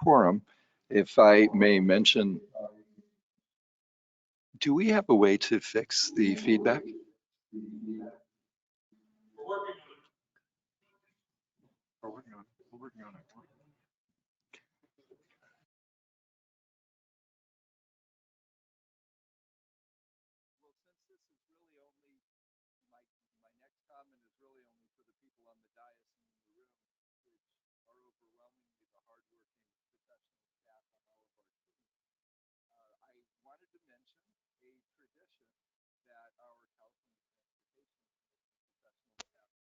quorum. If I may mention, do we have a way to fix the feedback? We're working on it. We're working on it. Well, since this is really only my next comment is really only for the people on the dais and in the room, which are overwhelmingly the hardworking professional staff on all of our teams. I wanted to mention a tradition that our California Transportation Commission professionals have.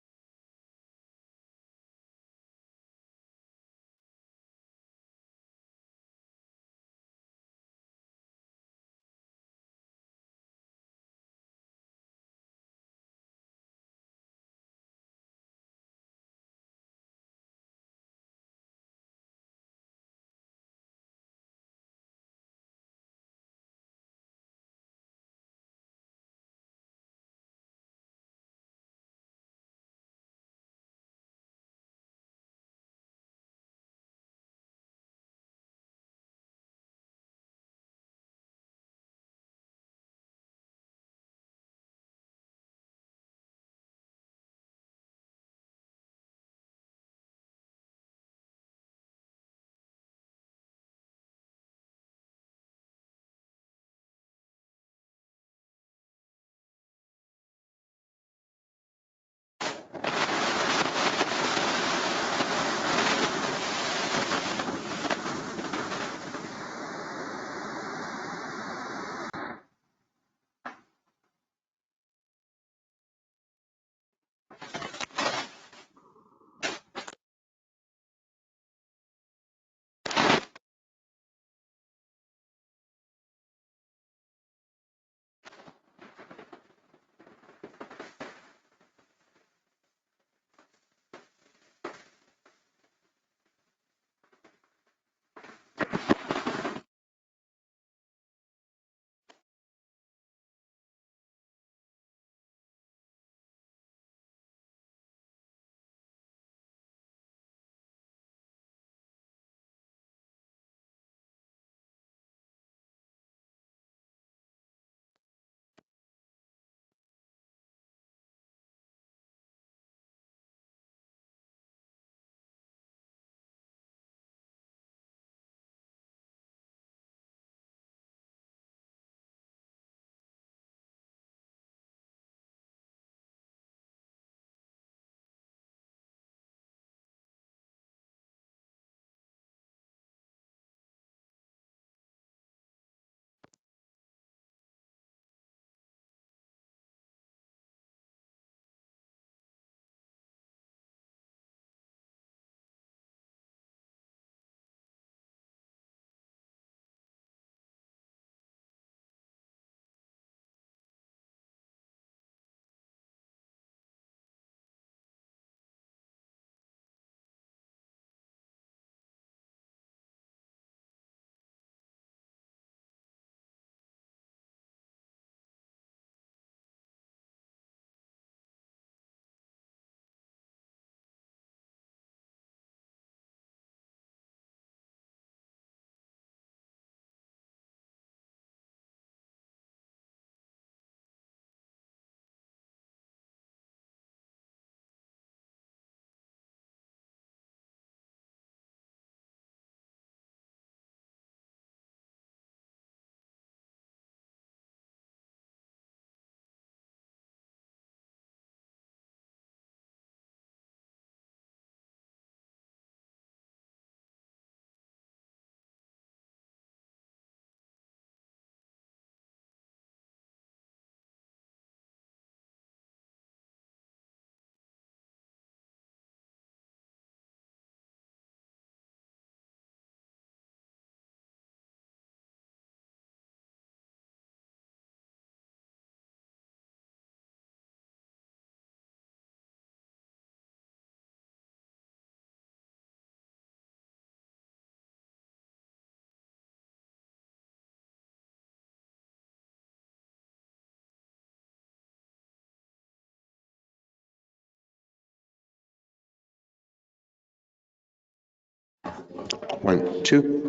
1, 2.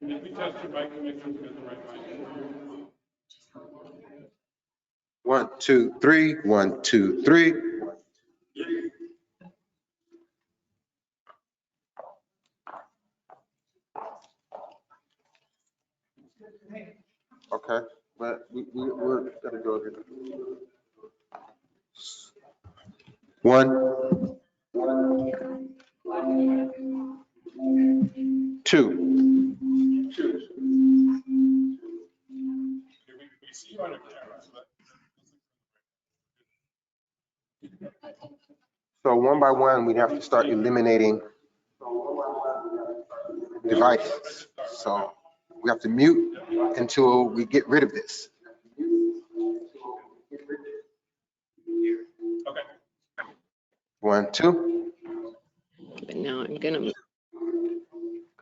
Let me test your mic to make sure we got the right mic. 1, 2, 3. 1, 2, 3. Okay, but we're gonna go here. 1, 2. We see you on a camera, so So one by one, we'd have to start eliminating devices. So we have to mute until we get rid of this. okay. 1, 2. But now I'm gonna,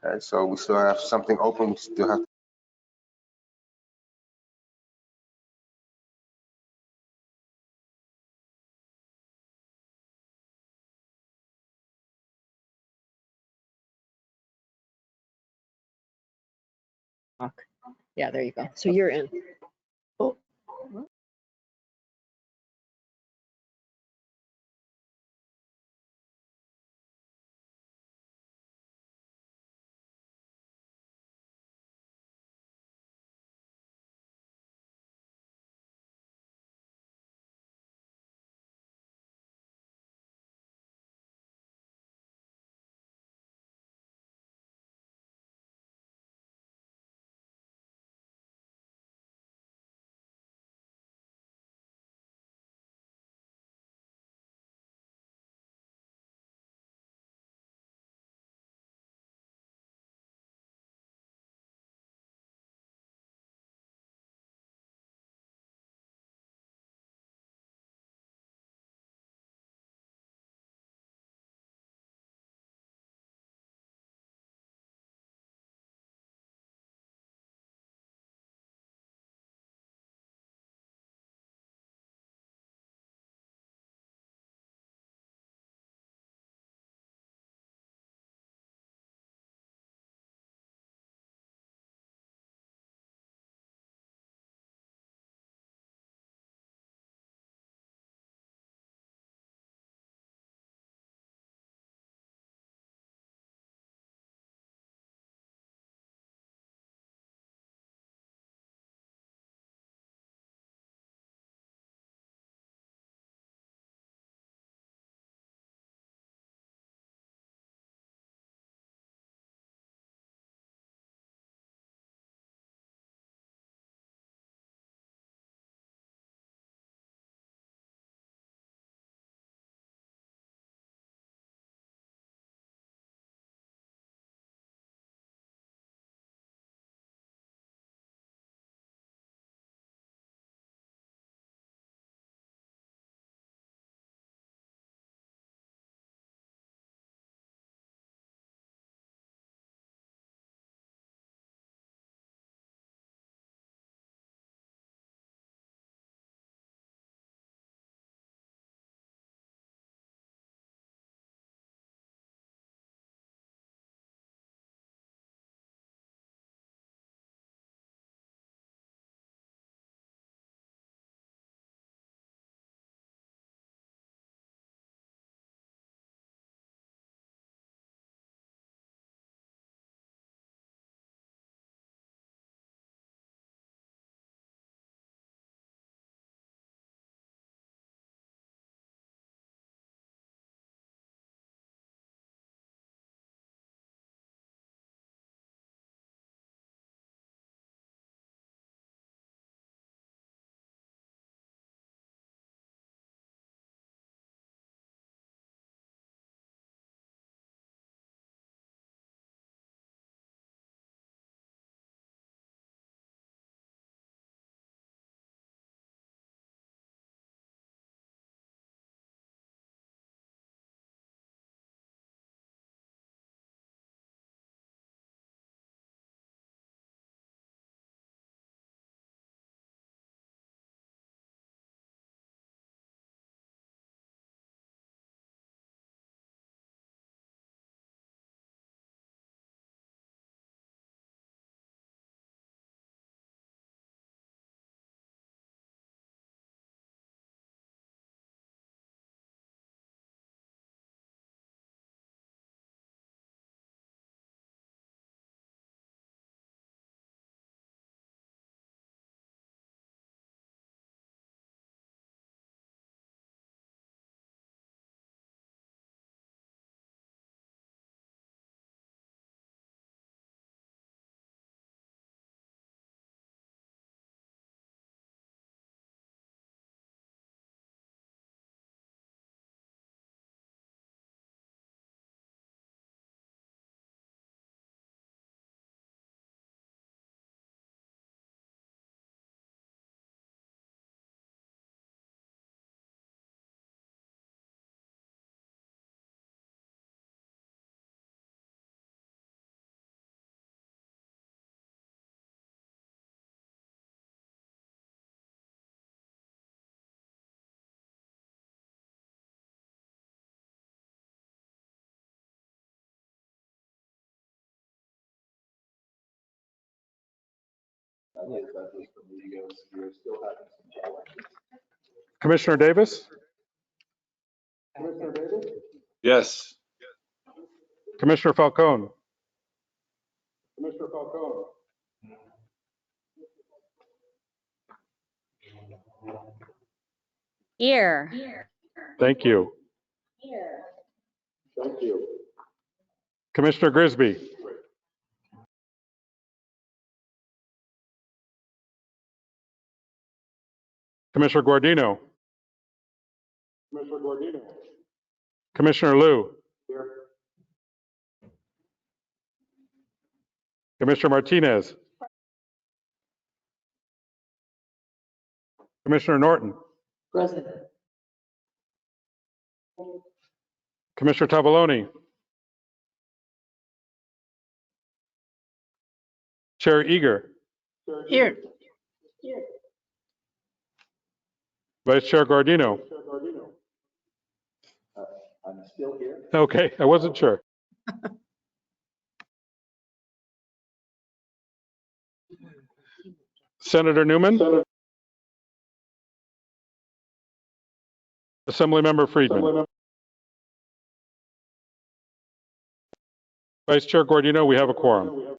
Okay, so we still have something open. We still have. yeah, there you go. So you're in. Oh, Commissioner Davis? Yes. Commissioner Falcone? Here. Thank you. Commissioner Grisby? Commissioner Guardino? Commissioner Liu? Commissioner Martinez? Commissioner Norton? Present. Commissioner Tavoloni? Chair Eager? Here. Vice Chair Guardino? I'm still here. Okay, I wasn't sure. Senator Newman? Assemblymember Friedman? Vice Chair Guardino, we have a quorum.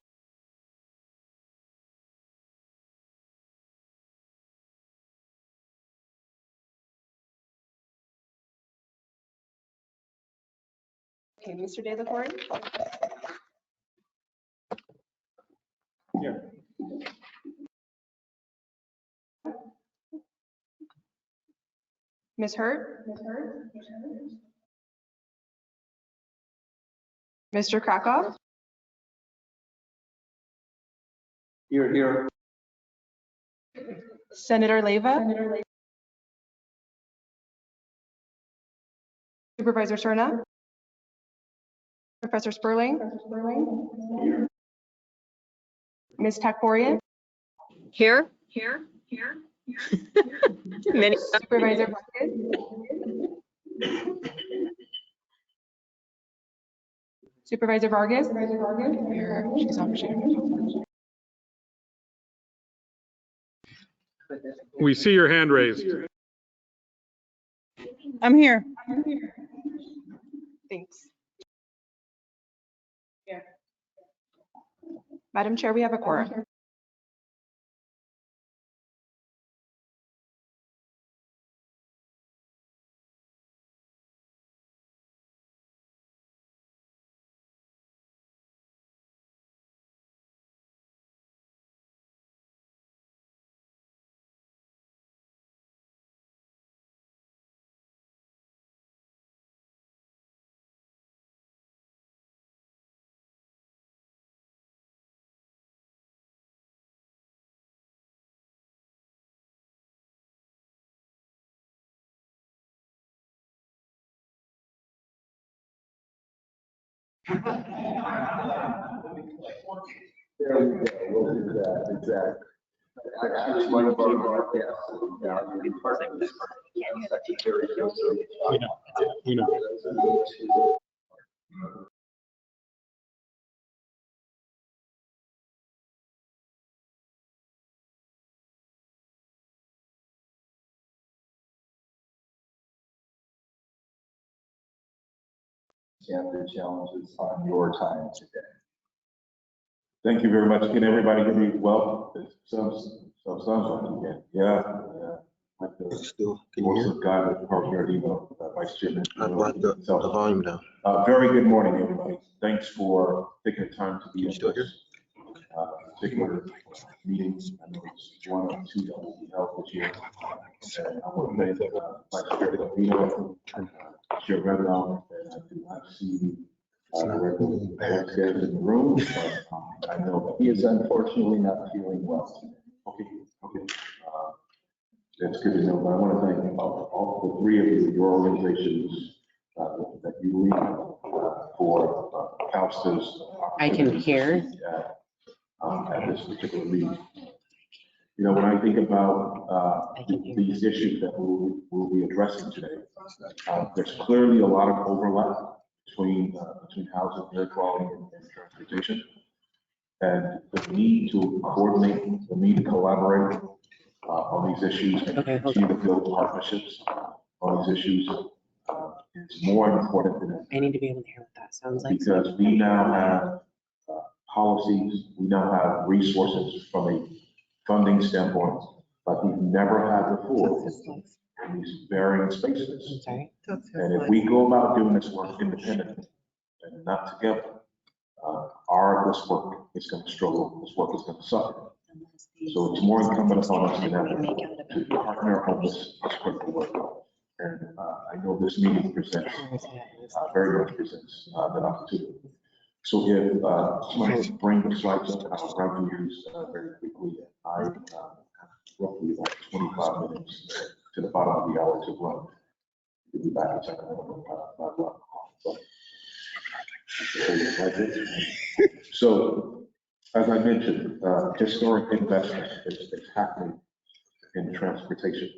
Okay, Mr. De La Corn? Here. Ms. Hurt? Mr. Krakoff? Here. Senator Leyva? Supervisor Serna? Professor Sperling? Ms. Takorian? Here. Many. Supervisor Vargas? Supervisor Vargas? Here, she's on mute. We see your hand raised. I'm here. Thanks. Madam Chair, we have a quorum. There we go. We'll do that. Exactly. Actually, one of our Secretary Joseph. We know. Candidate challenges on your time today. Thank you very much. Can everybody hear me well? Sounds like you can. Yeah. Still, can you hear? God, Vice Chairman. I brought the volume down. Very good morning, everybody. Thanks for taking the time to be still at this particular meetings. I know it's one or two that will be held this year. And I want to thank Vice Chair Gavino, Chair Redlaw, and I do not see in the room. But, I know He is unfortunately not feeling well today. Okay. That's good to know, but I want to thank all the three of you, your organizations that you lead for counselors. I can hear. At this particular meeting. You know, when I think about these issues that we'll be addressing today, there's clearly a lot of overlap between housing, air quality, and transportation. And the need to coordinate, the need to collaborate on these issues and continue to build partnerships on these issues is more important than ever. I need to be able to hear what that sounds like. Because we now have policies, we now have resources from a funding standpoint like we've never had before in these varying I'm spaces. sorry. And if we go about doing this work independently and not together, this work is going to struggle, this work is going to suffer. So it's more incumbent upon us than ever to partner on this critical work. And I know this meeting presents, very much presents that opportunity. So if somebody bring the slides up, and I'll run through these very quickly. I have roughly about 25 minutes to the bottom of the hour to run. We'll be back in a second. So, as I mentioned, historic investment is happening in transportation,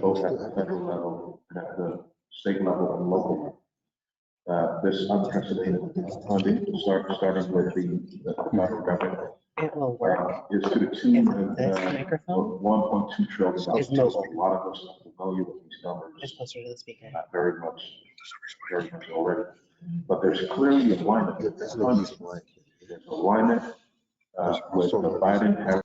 both at the federal level and at the state level and local level. This unprecedented funding, starting with the federal government, It will work. is to the tune of This microphone 1.2 trillion. is most- A lot of us are familiar with these numbers. It's closer to the speaker. Not very much already. But there's clearly alignment with this funding. There's alignment with the Biden.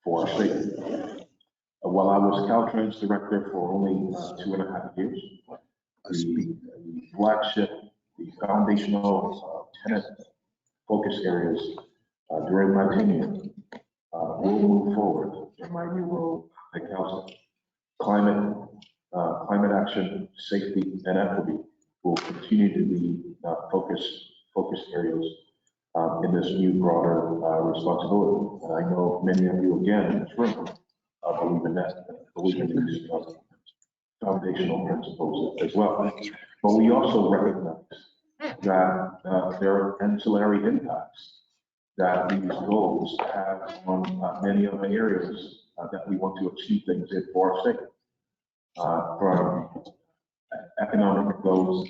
For our state. While I was Caltrans director for only 2.5 years, the flagship, the foundational tenant focus areas during my tenure will move forward in my new role at council. Climate action, safety, and equity will continue to be focus areas in this new broader responsibility. And I know many of you again in this room believe in that, believe in these foundational principles as well. But we also recognize that there are ancillary impacts that these goals have on many of the areas that we want to achieve things in for our state. From economic goals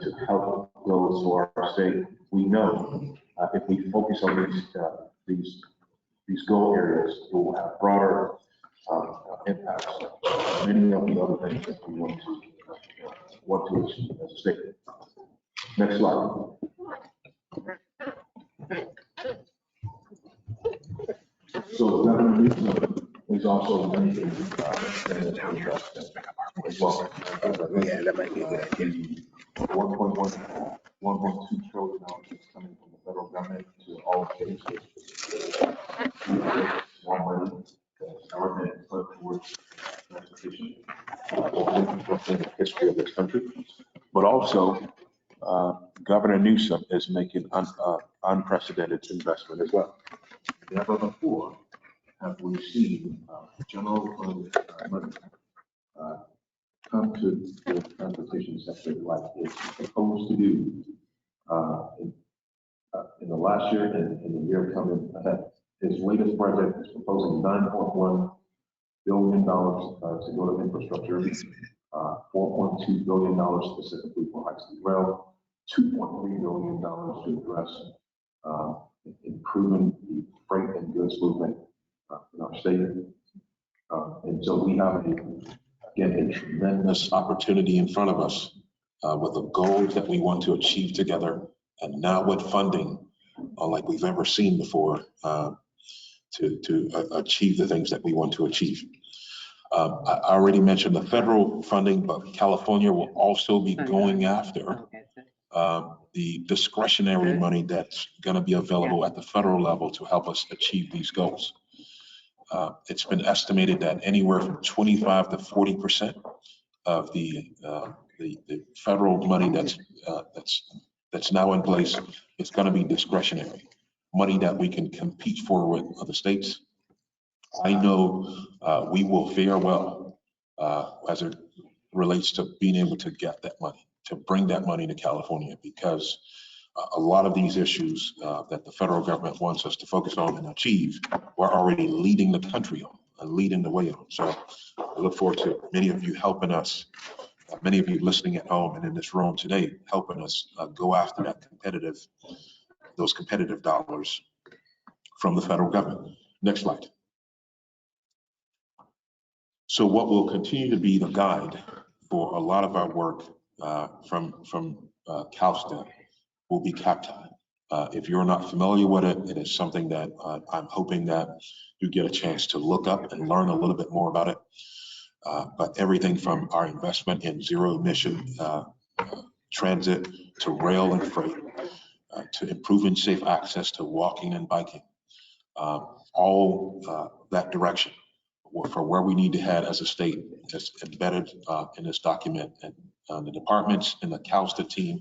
to health goals for our state, we know if we focus on these goal areas, we will have broader impacts on many of the other things that we want to achieve as a state. Next slide. So Governor Newsom is also linking as well. Yeah, that might be a good idea. 1.2 trillion dollars is coming from the federal government to all states. More money that government put towards transportation in the history of this country. But also, Governor Newsom is making unprecedented investment as well. Never before have we seen general fund money come to the transportation sector like it's supposed to do in the last year and in the year coming ahead. His latest project is proposing $9.1 billion to go to infrastructure, $4.2 billion specifically for high-speed rail, $2.3 billion to address improving the freight and goods movement in our state. And so we have, again, a tremendous opportunity in front of us with the goals that we want to achieve together, and now with funding like we've ever seen before to achieve the things that we want to achieve. I already mentioned the federal funding, but California will also be going after the discretionary money that's going to be available at the federal level to help us achieve these goals. It's been estimated that anywhere from 25 to 40% of the federal money that's now in place is going to be discretionary money that we can compete for with other states I know we will fare well as it relates to being able to get that money, to bring that money to California, because a lot of these issues that the federal government wants us to focus on and achieve, we're already leading the country on and leading the way on. So I look forward to many of you helping us, many of you listening at home and in this room today, helping us go after those competitive dollars from the federal government. Next slide. So what will continue to be the guide for a lot of our work from CalSTEM will be CAPTI. If you're not familiar with it, it is something that I'm hoping that you get a chance to look up and learn a little bit more about it. But everything from our investment in zero emission transit to rail and freight, to improving safe access to walking and biking, all that direction for where we need to head as a state is embedded in this document. And the departments and the CalSTA team,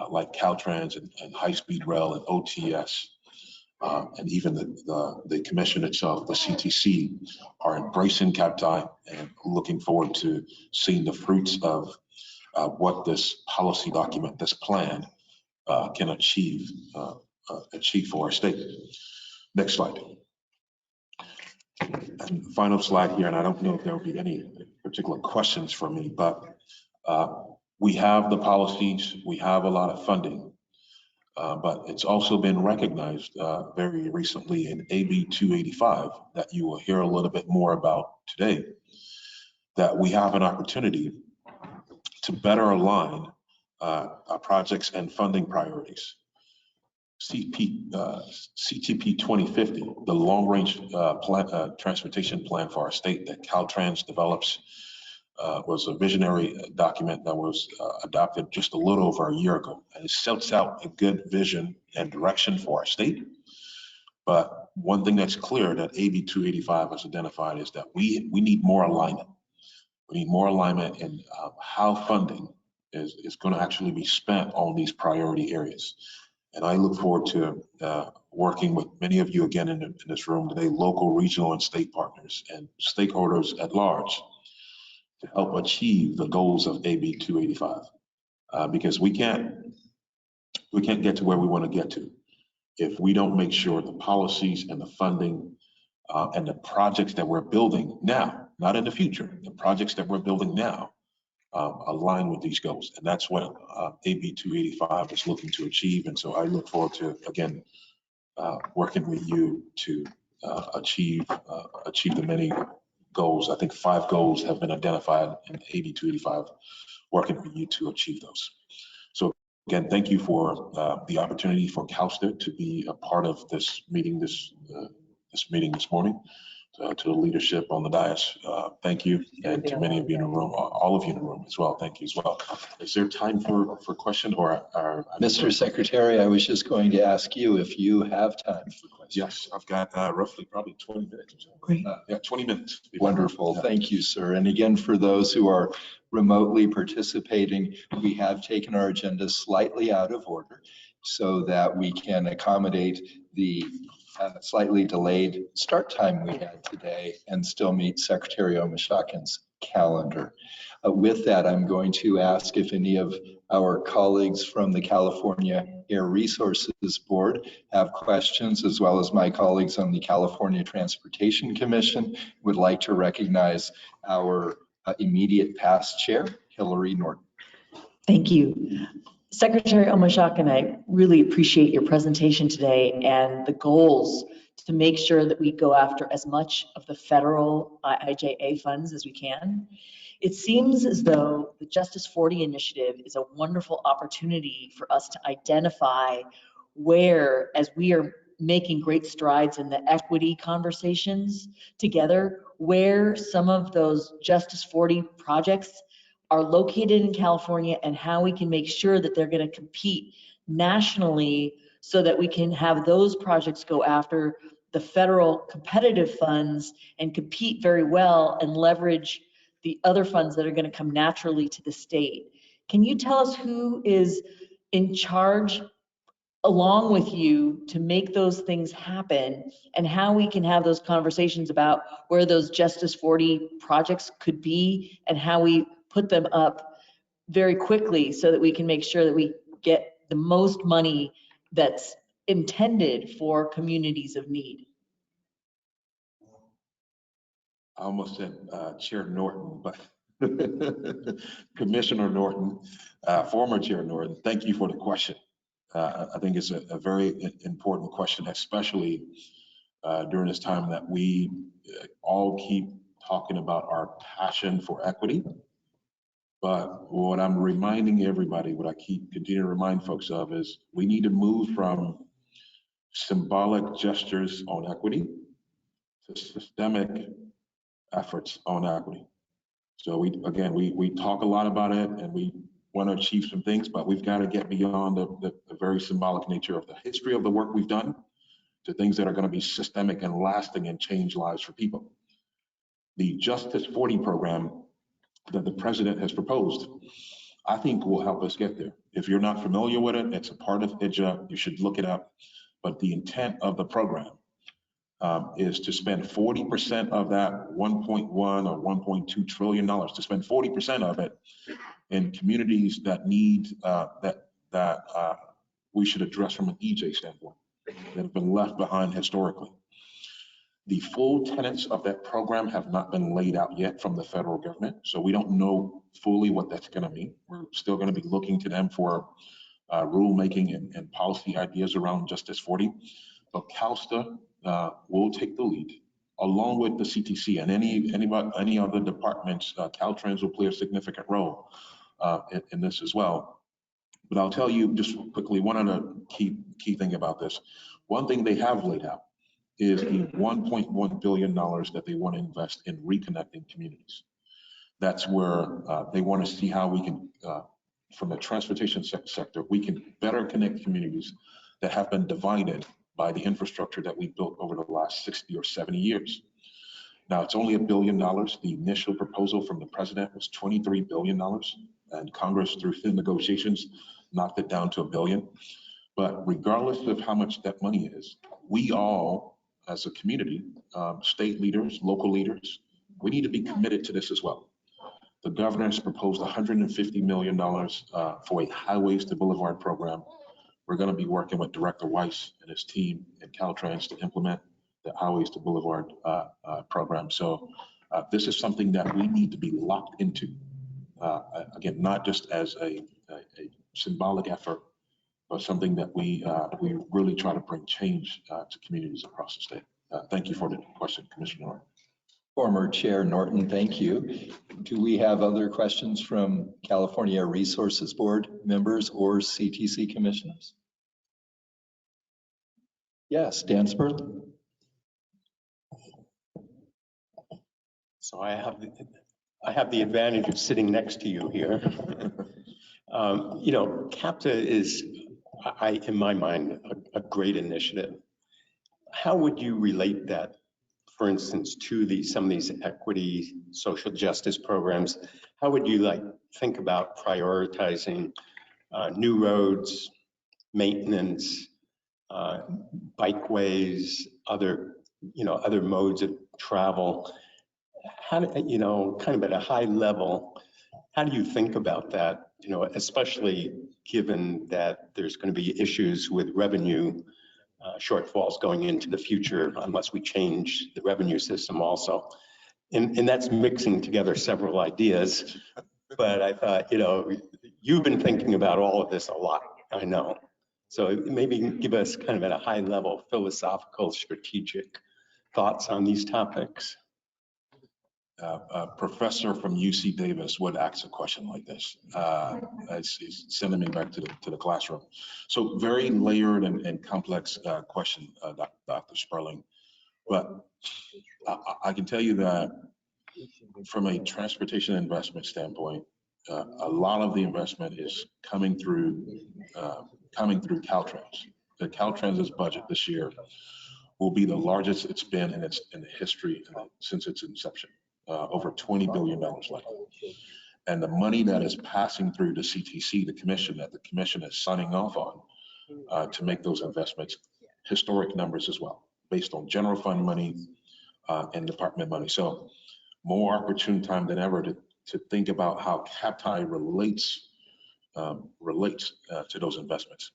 like Caltrans and High Speed Rail and OTS, and even the commission itself, the CTC, are embracing CAPTI and looking forward to seeing the fruits of what this policy document, this plan, can achieve for our state. Next slide. And final slide here, and I don't know if there will be any particular questions for me, but we have the policies, we have a lot of funding, but it's also been recognized very recently in AB 285 that you will hear a little bit more about today, that we have an opportunity to better align our projects and funding priorities. CTP 2050, the long-range transportation plan for our state that Caltrans develops, was a visionary document that was adopted just a little over a year ago. And it sets out a good vision and direction for our state. But one thing that's clear that AB 285 has identified is that we need more alignment. We need more alignment in how funding is going to actually be spent on these priority areas. And I look forward to working with many of you again in this room today, local, regional, and state partners and stakeholders at large to help achieve the goals of AB 285. Because we can't get to where we want to get to if we don't make sure the policies and the funding and the projects that we're building now, not in the future, the projects that we're building now align with these goals. And that's what AB 285 is looking to achieve. And so I look forward to, again, working with you to achieve the many goals. I think 5 goals have been identified in AB 285, working with you to achieve those. So again, thank you for the opportunity for CalSTA to be a part of this meeting this morning. To the leadership on the dais, thank you, and to many of you in the room, all of you in the room as well, thank you as well. Is there time for question or? Mr. Secretary, I was just going to ask you if you have time for questions. Yes, I've got roughly probably 20 minutes. Great. Yeah, 20 minutes. Wonderful, Yeah. thank you, sir. And again, for those who are remotely participating, we have taken our agenda slightly out of order so that we can accommodate the slightly delayed start time we had today and still meet Secretary Omishakin's calendar. With that, I'm going to ask if any of our colleagues from the California Air Resources Board have questions, as well as my colleagues on the California Transportation Commission would like to recognize our immediate past chair, Hillary Norton. Thank you. Secretary Omishakin, I really appreciate your presentation today and the goals to make sure that we go after as much of the federal IIJA funds as we can. It seems as though the Justice 40 initiative is a wonderful opportunity for us to identify where, as we are making great strides in the equity conversations together, where some of those Justice 40 projects are located in California and how we can make sure that they're going to compete nationally so that we can have those projects go after the federal competitive funds and compete very well and leverage the other funds that are going to come naturally to the state. Can you tell us who is in charge along with you to make those things happen, and how we can have those conversations about where those Justice 40 projects could be and how we put them up very quickly so that we can make sure that we get the most money that's intended for communities of need. I almost said Chair Norton, but Commissioner Norton, former Chair Norton, thank you for the question. I think it's a very important question, especially during this time that we all keep talking about our passion for equity. But what I'm reminding everybody, what I continue to remind folks of is we need to move from symbolic gestures on equity to systemic efforts on equity. So we talk a lot about it and we want to achieve some things, but we've got to get beyond the very symbolic nature of the history of the work we've done to things that are going to be systemic and lasting and change lives for people. The Justice 40 program that the president has proposed, I think will help us get there. If you're not familiar with it, it's a part of IDJA, you should look it up. But the intent of the program is to spend 40% of that 1.1 or 1.2 trillion dollars, to spend 40% of it in communities that need that we should address from an EJ standpoint, that have been left behind historically. The full tenets of that program have not been laid out yet from the federal government, so we don't know fully what that's going to mean. We're still going to be looking to them for rulemaking and policy ideas around Justice 40. But CalSTA will take the lead, along with the CTC and any other departments. Caltrans will play a significant role in this as well. But I'll tell you just quickly one other key thing about this. One thing they have laid out is the $1.1 billion that they want to invest in reconnecting communities. That's where they want to see how we can, from the transportation sector, we can better connect communities that have been divided by the infrastructure that we built over the last 60 or 70 years. Now, it's only $1 billion. The initial proposal from the president was $23 billion, and Congress, through thin negotiations, knocked it down to $1 billion. But regardless of how much that money is, we all, as a community, state leaders, local leaders, we need to be committed to this as well. The governor has proposed $150 million for a Highways to Boulevard program. We're going to be working with Director Weiss and his team at Caltrans to implement the Highways to Boulevard program. So this is something that we need to be locked into. Again, not just as a symbolic effort, but something that we really try to bring change to communities across the state. Thank you for the question, Commissioner Norton. Former Chair Norton, thank you. Do we have other questions from California Resources Board members or CTC commissioners? Yes, Dan Spurley. So I have the advantage of sitting next to you here. You know, CAPTA is, in my mind, a great initiative. How would you relate that, for instance, to some of these equity social justice programs? How would you think about prioritizing new roads, maintenance, bikeways, other modes of travel? How do, kind of at a high level, how do you think about that? Especially given that there's going to be issues with revenue shortfalls going into the future unless we change the revenue system also. And that's mixing together several ideas. But I thought, you've been thinking about all of this a lot, I know. So maybe give us kind of at a high level philosophical, strategic thoughts on these topics. A professor from UC Davis would ask a question like this. It's sending me back to the classroom. So very layered and complex question, Dr. Sperling. But I can tell you that from a transportation investment standpoint, a lot of the investment is coming through Caltrans. The Caltrans's budget this year will be the largest it's been in the history since its inception. Over $20 billion left. And the money that is passing through the CTC, the commission that the commission is signing off on, to make those investments, historic numbers as well, based on general fund money and department money. So more opportune time than ever to think about how CAPTI relates to those investments.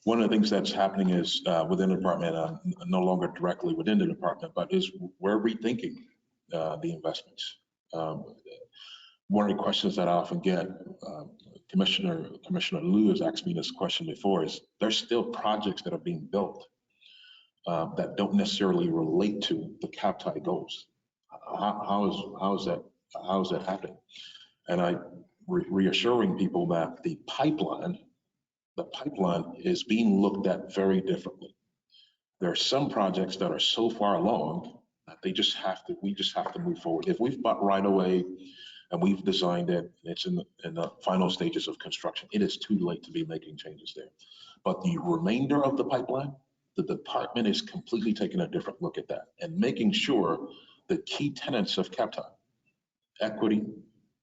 One of the things that's happening is within the department, no longer directly within the department, but is we're rethinking the investments. One of the questions that I often get, Commissioner Liu has asked me this question before, is there's still projects that are being built that don't necessarily relate to the CAPTI goals. How is that happening? And I reassuring people that the pipeline is being looked at very differently. There are some projects that are so far along that we just have to move forward. If we've bought right away and we've designed it, it's in the final stages of construction, it is too late to be making changes there. But the remainder of the pipeline, the department is completely taking a different look at that and making sure the key tenets of CAPTI, equity,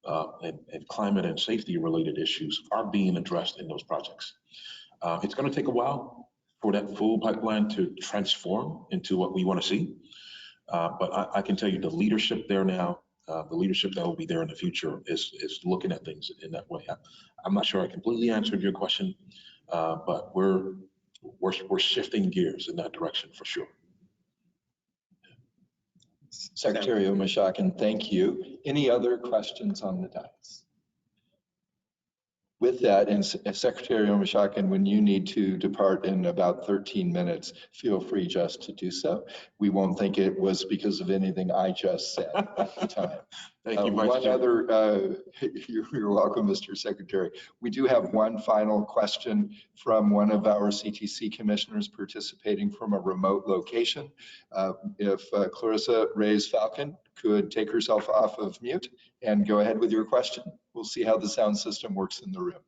and climate and safety related issues are being addressed in those projects. It's going to take a while for that full pipeline to transform into what we want to see. But I can tell you the leadership there now, the leadership that will be there in the future is looking at things in that way. I'm not sure I completely answered your question, but we're shifting gears in that direction for sure. Secretary Omishakin, thank you. Any other questions on the dais? With that, and Secretary Omishakin, when you need to depart in about 13 minutes, feel free just to do so. We won't think it was because of anything I just said at the time. Thank you, one other, you're welcome, Mr. Secretary. We do have one final question from one of our CTC commissioners participating from a remote location. If Clarissa Reyes-Falcon could take herself off of mute and go ahead with your question. We'll see how the sound system works in the room.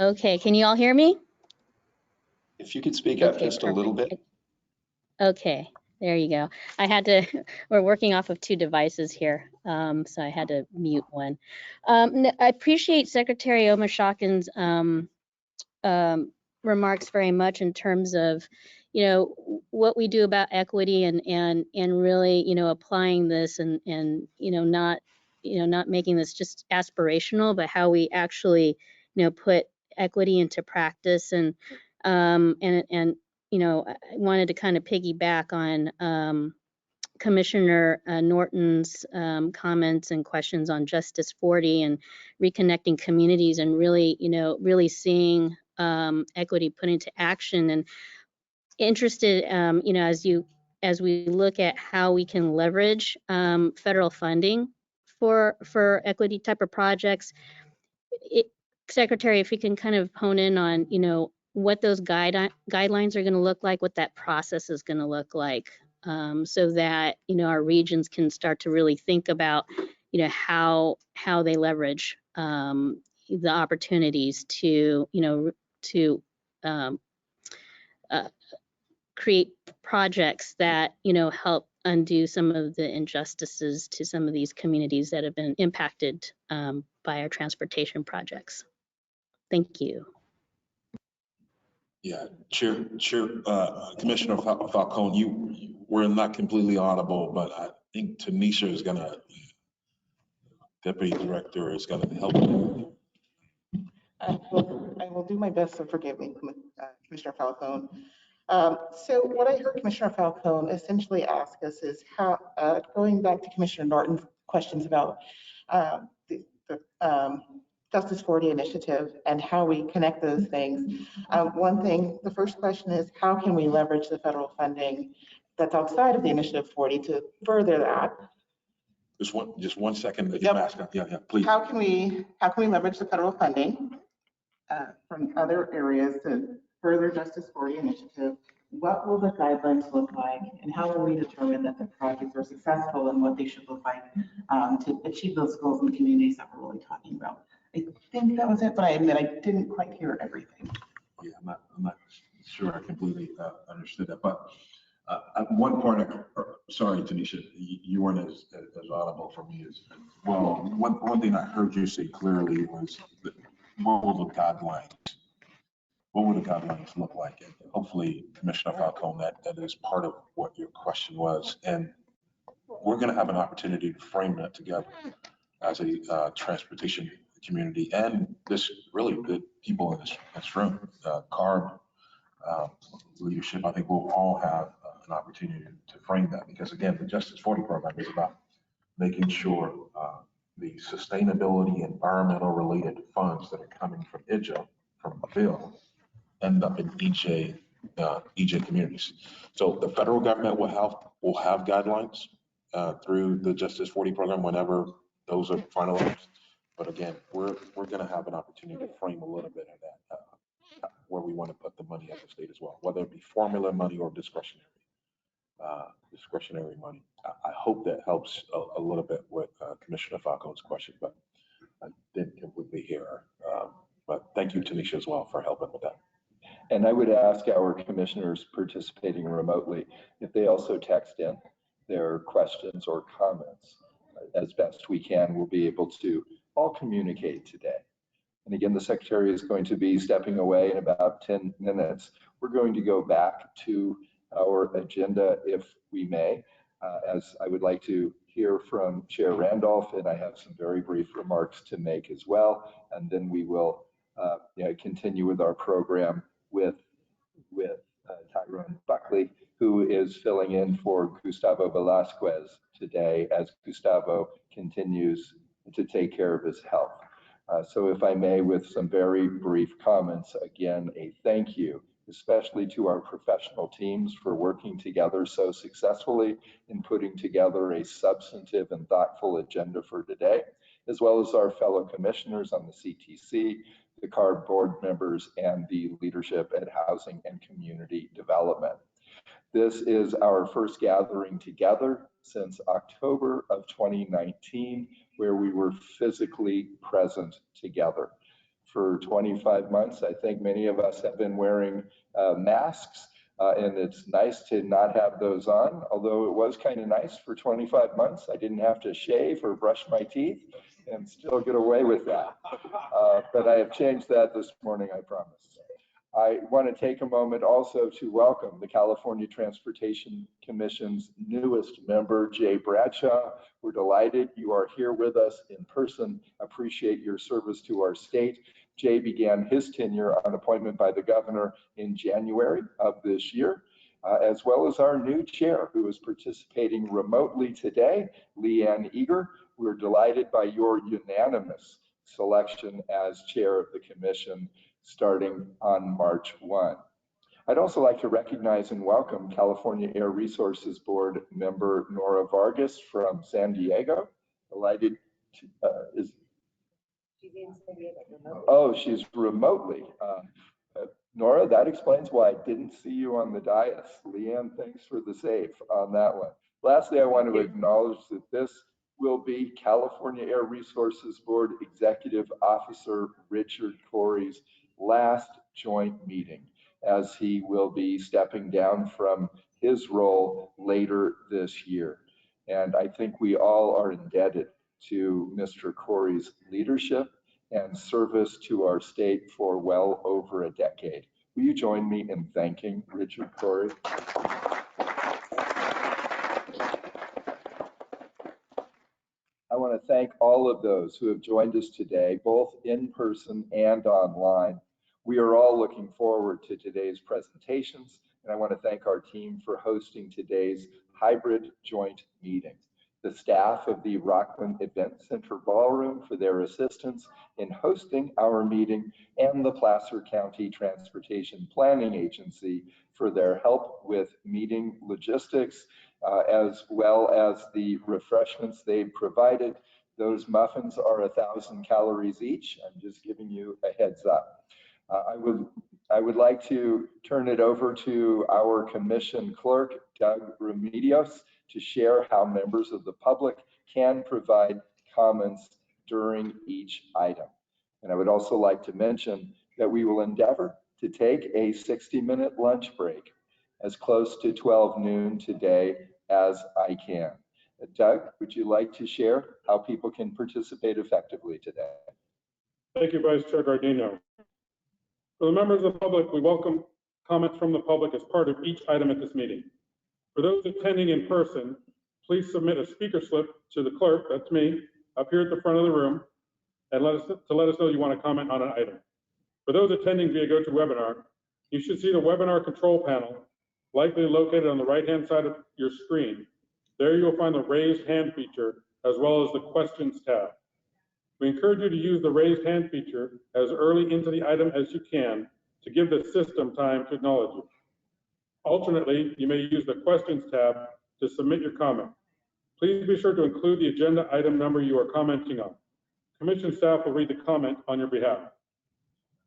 Okay, can you all hear me? If you could speak up just a little bit. Okay, there you go. We're working off of two devices here, so I had to mute one. I appreciate Secretary Omishakin's remarks very much in terms of, what we do about equity and really, applying this and not making this just aspirational, but how we actually, put equity into practice. And I wanted to kind of piggyback on Commissioner Norton's comments and questions on Justice 40 and reconnecting communities and really, really seeing equity put into action. And interested, as we look at how we can leverage federal funding for equity type of projects, Secretary, if you can kind of hone in on, what those guidelines are going to look like, what that process is going to look like, so that, our regions can start to really think about, how they leverage the opportunities to, create projects that, help undo some of the injustices to some of these communities that have been impacted by our transportation projects. Thank you. Yeah, Chair, Commissioner Falcone, you were not completely audible, but I think Tanisha is gonna, Deputy Director is gonna help you. I will do my best, so forgive me, Commissioner Falcone. So what I heard Commissioner Falcone essentially ask us is how, going back to Commissioner Norton's questions about the Justice 40 initiative and how we connect those things. One thing, the first question is, how can we leverage the federal funding that's outside of the Initiative 40 to further that? Just one second. Yep. Yeah, please. How can we leverage the federal funding from other areas to further Justice 40 initiative? What will the guidelines look like, and how will we determine that the projects are successful and what they should look like to achieve those goals in the communities that we're really talking about? I think that was it, but I admit I didn't quite hear everything. Yeah, I'm not sure I completely understood that, but at one point, sorry, Tanisha, you weren't as audible for me as well. One thing I heard you say clearly was that what were the guidelines what would the guidelines look like? And hopefully, Commissioner Falcone, that is part of what your question was. And we're going to have an opportunity to frame that together as a transportation community and this really good people in this room, CARB leadership. I think we'll all have an opportunity to frame that because again, the Justice 40 program is about making sure the sustainability, environmental related funds that are coming from IJA, from Bill, end up in EJ communities. So the federal government will have guidelines through the Justice 40 program whenever those are finalized. But again, we're going to have an opportunity to frame a little bit of that, where we want to put the money at the state as well, whether it be formula money or discretionary money. I hope that helps a little bit with Commissioner Falcone's question, but I didn't think it would be here. But thank you, Tanisha, as well, for helping with that. And I would ask our commissioners participating remotely if they also text in their questions or comments as best we can. We'll be able to all communicate today. And again, the secretary is going to be stepping away in about 10 minutes. We're going to go back to our agenda if we may, as I would like to hear from Chair Randolph, and I have some very brief remarks to make as well. And then we will continue with our program with Tyrone Buckley, who is filling in for Gustavo Velasquez today as Gustavo continues to take care of his health. So if I may, with some very brief comments, again, a thank you, especially to our professional teams for working together so successfully in putting together a substantive and thoughtful agenda for today, as well as our fellow commissioners on the CTC, the CARB board members, and the leadership at Housing and Community Development. This is our first gathering together since October of 2019, where we were physically present together. For 25 months, I think many of us have been wearing masks, and it's nice to not have those on, although it was kind of nice for 25 months. I didn't have to shave or brush my teeth and still get away with that. But I have changed that this morning, I promise. I want to take a moment also to welcome the California Transportation Commission's newest member, Jay Bradshaw. We're delighted you are here with us in person. Appreciate your service to our state. Jay began his tenure on appointment by the governor in January of this year, as well as our new chair who is participating remotely today, Leanne Eager. We're delighted by your unanimous selection as chair of the commission starting on March 1. I'd also like to recognize and welcome California Air Resources Board member Nora Vargas from San Diego. Delighted to, she's in San Diego remotely. Oh, she's remotely. Nora, that explains why I didn't see you on the dais. Leanne, thanks for the save on that one. Lastly, I want to acknowledge that this will be California Air Resources Board Executive Officer Richard Corey's last joint meeting, as he will be stepping down from his role later this year. And I think we all are indebted to Mr. Corey's leadership and service to our state for well over a decade. Will you join me in thanking Richard Corey? I want to thank all of those who have joined us today, both in person and online. We are all looking forward to today's presentations, and I want to thank our team for hosting today's hybrid joint meeting. The staff of the Rocklin Event Center Ballroom for their assistance in hosting our meeting, and the Placer County Transportation Planning Agency for their help with meeting logistics, as well as the refreshments they've provided. Those muffins are 1,000 calories each. I'm just giving you a heads up. I would like to turn it over to our commission clerk, Doug Remedios, to share how members of the public can provide comments during each item. And I would also like to mention that we will endeavor to take a 60-minute lunch break as close to 12 noon today as I can. Doug, would you like to share how people can participate effectively today? Thank you, Vice Chair Gardino. For the members of the public, we welcome comments from the public as part of each item at this meeting. For those attending in person, please submit a speaker slip to the clerk, that's me, up here at the front of the room, and let us know you want to comment on an item. For those attending via GoToWebinar, you should see the webinar control panel, likely located on the right-hand side of your screen. There you'll find the raised hand feature as well as the questions tab. We encourage you to use the raised hand feature as early into the item as you can to give the system time to acknowledge you. Alternately, you may use the questions tab to submit your comment. Please be sure to include the agenda item number you are commenting on. Commission staff will read the comment on your behalf.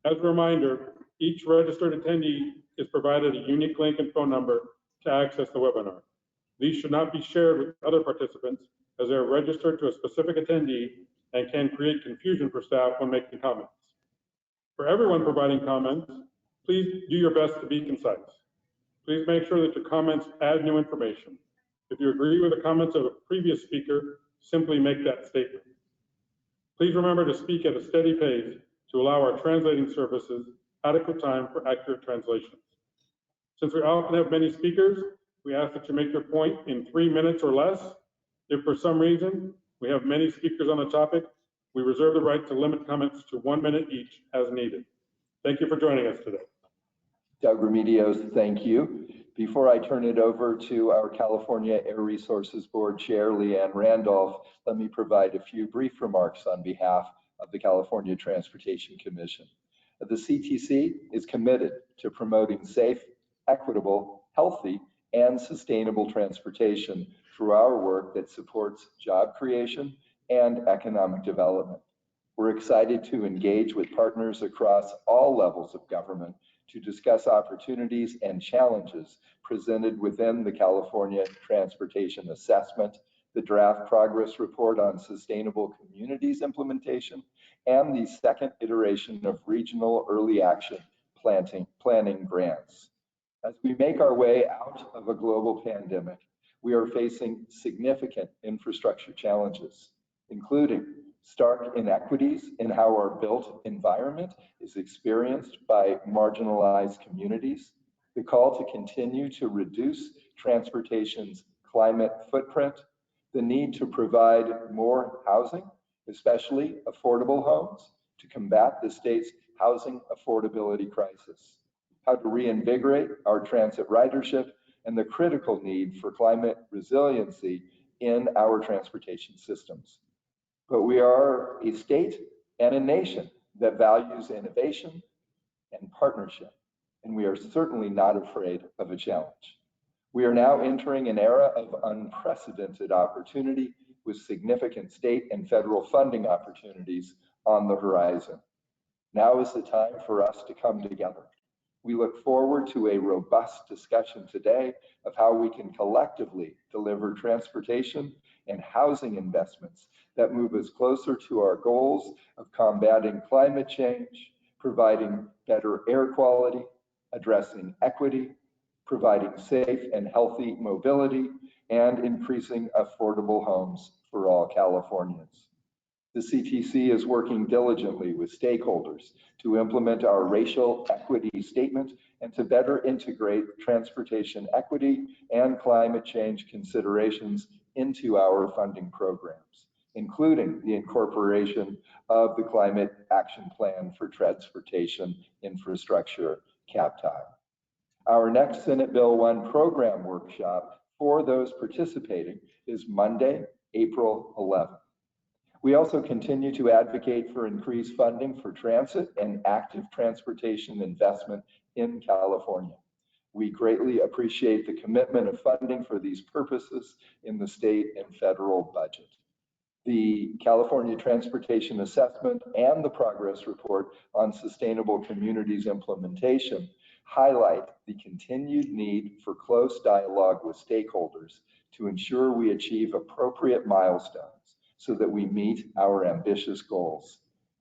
As a reminder, each registered attendee is provided a unique link and phone number to access the webinar. These should not be shared with other participants as they are registered to a specific attendee and can create confusion for staff when making comments. For everyone providing comments, please do your best to be concise. Please make sure that your comments add new information. If you agree with the comments of a previous speaker, simply make that statement. Please remember to speak at a steady pace to allow our translating services adequate time for accurate translations. Since we often have many speakers, we ask that you make your point in 3 minutes or less. If for some reason we have many speakers on the topic, we reserve the right to limit comments to 1 minute each as needed. Thank you for joining us today. Doug Remedios, thank you. Before I turn it over to our California Air Resources Board Chair, Leanne Randolph, let me provide a few brief remarks on behalf of the California Transportation Commission. The CTC is committed to promoting safe, equitable, healthy, and sustainable transportation through our work that supports job creation and economic development. We're excited to engage with partners across all levels of government to discuss opportunities and challenges presented within the California Transportation Assessment, the draft progress report on sustainable communities implementation, and the second iteration of regional early action planning grants. As we make our way out of a global pandemic, we are facing significant infrastructure challenges, including stark inequities in how our built environment is experienced by marginalized communities, the call to continue to reduce transportation's climate footprint, the need to provide more housing, especially affordable homes, to combat the state's housing affordability crisis, how to reinvigorate our transit ridership, and the critical need for climate resiliency in our transportation systems. But we are a state and a nation that values innovation and partnership, and we are certainly not afraid of a challenge. We are now entering an era of unprecedented opportunity with significant state and federal funding opportunities on the horizon. Now is the time for us to come together. We look forward to a robust discussion today of how we can collectively deliver transportation and housing investments that move us closer to our goals of combating climate change, providing better air quality, addressing equity, providing safe and healthy mobility, and increasing affordable homes for all Californians. The CTC is working diligently with stakeholders to implement our racial equity statement and to better integrate transportation equity and climate change considerations into our funding programs, including the incorporation of the Climate Action Plan for Transportation Infrastructure, CAPTI. Our next Senate Bill 1 program workshop for those participating is Monday, April 11th. We also continue to advocate for increased funding for transit and active transportation investment in California. We greatly appreciate the commitment of funding for these purposes in the state and federal budget. The California Transportation Assessment and the Progress Report on Sustainable Communities Implementation highlight the continued need for close dialogue with stakeholders to ensure we achieve appropriate milestones so that we meet our ambitious goals.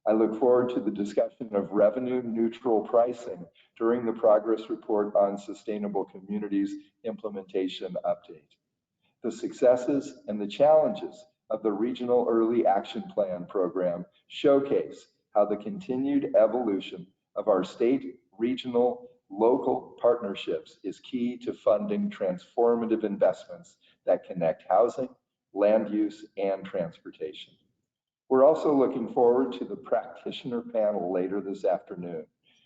I look forward to the discussion of revenue neutral pricing during the Progress Report on Sustainable Communities Implementation update. The successes and the challenges of the Regional Early Action Plan program showcase how the continued evolution of our state regional, local partnerships is key to funding transformative investments that connect housing, land use, and transportation. We're also looking forward to the practitioner panel later this afternoon.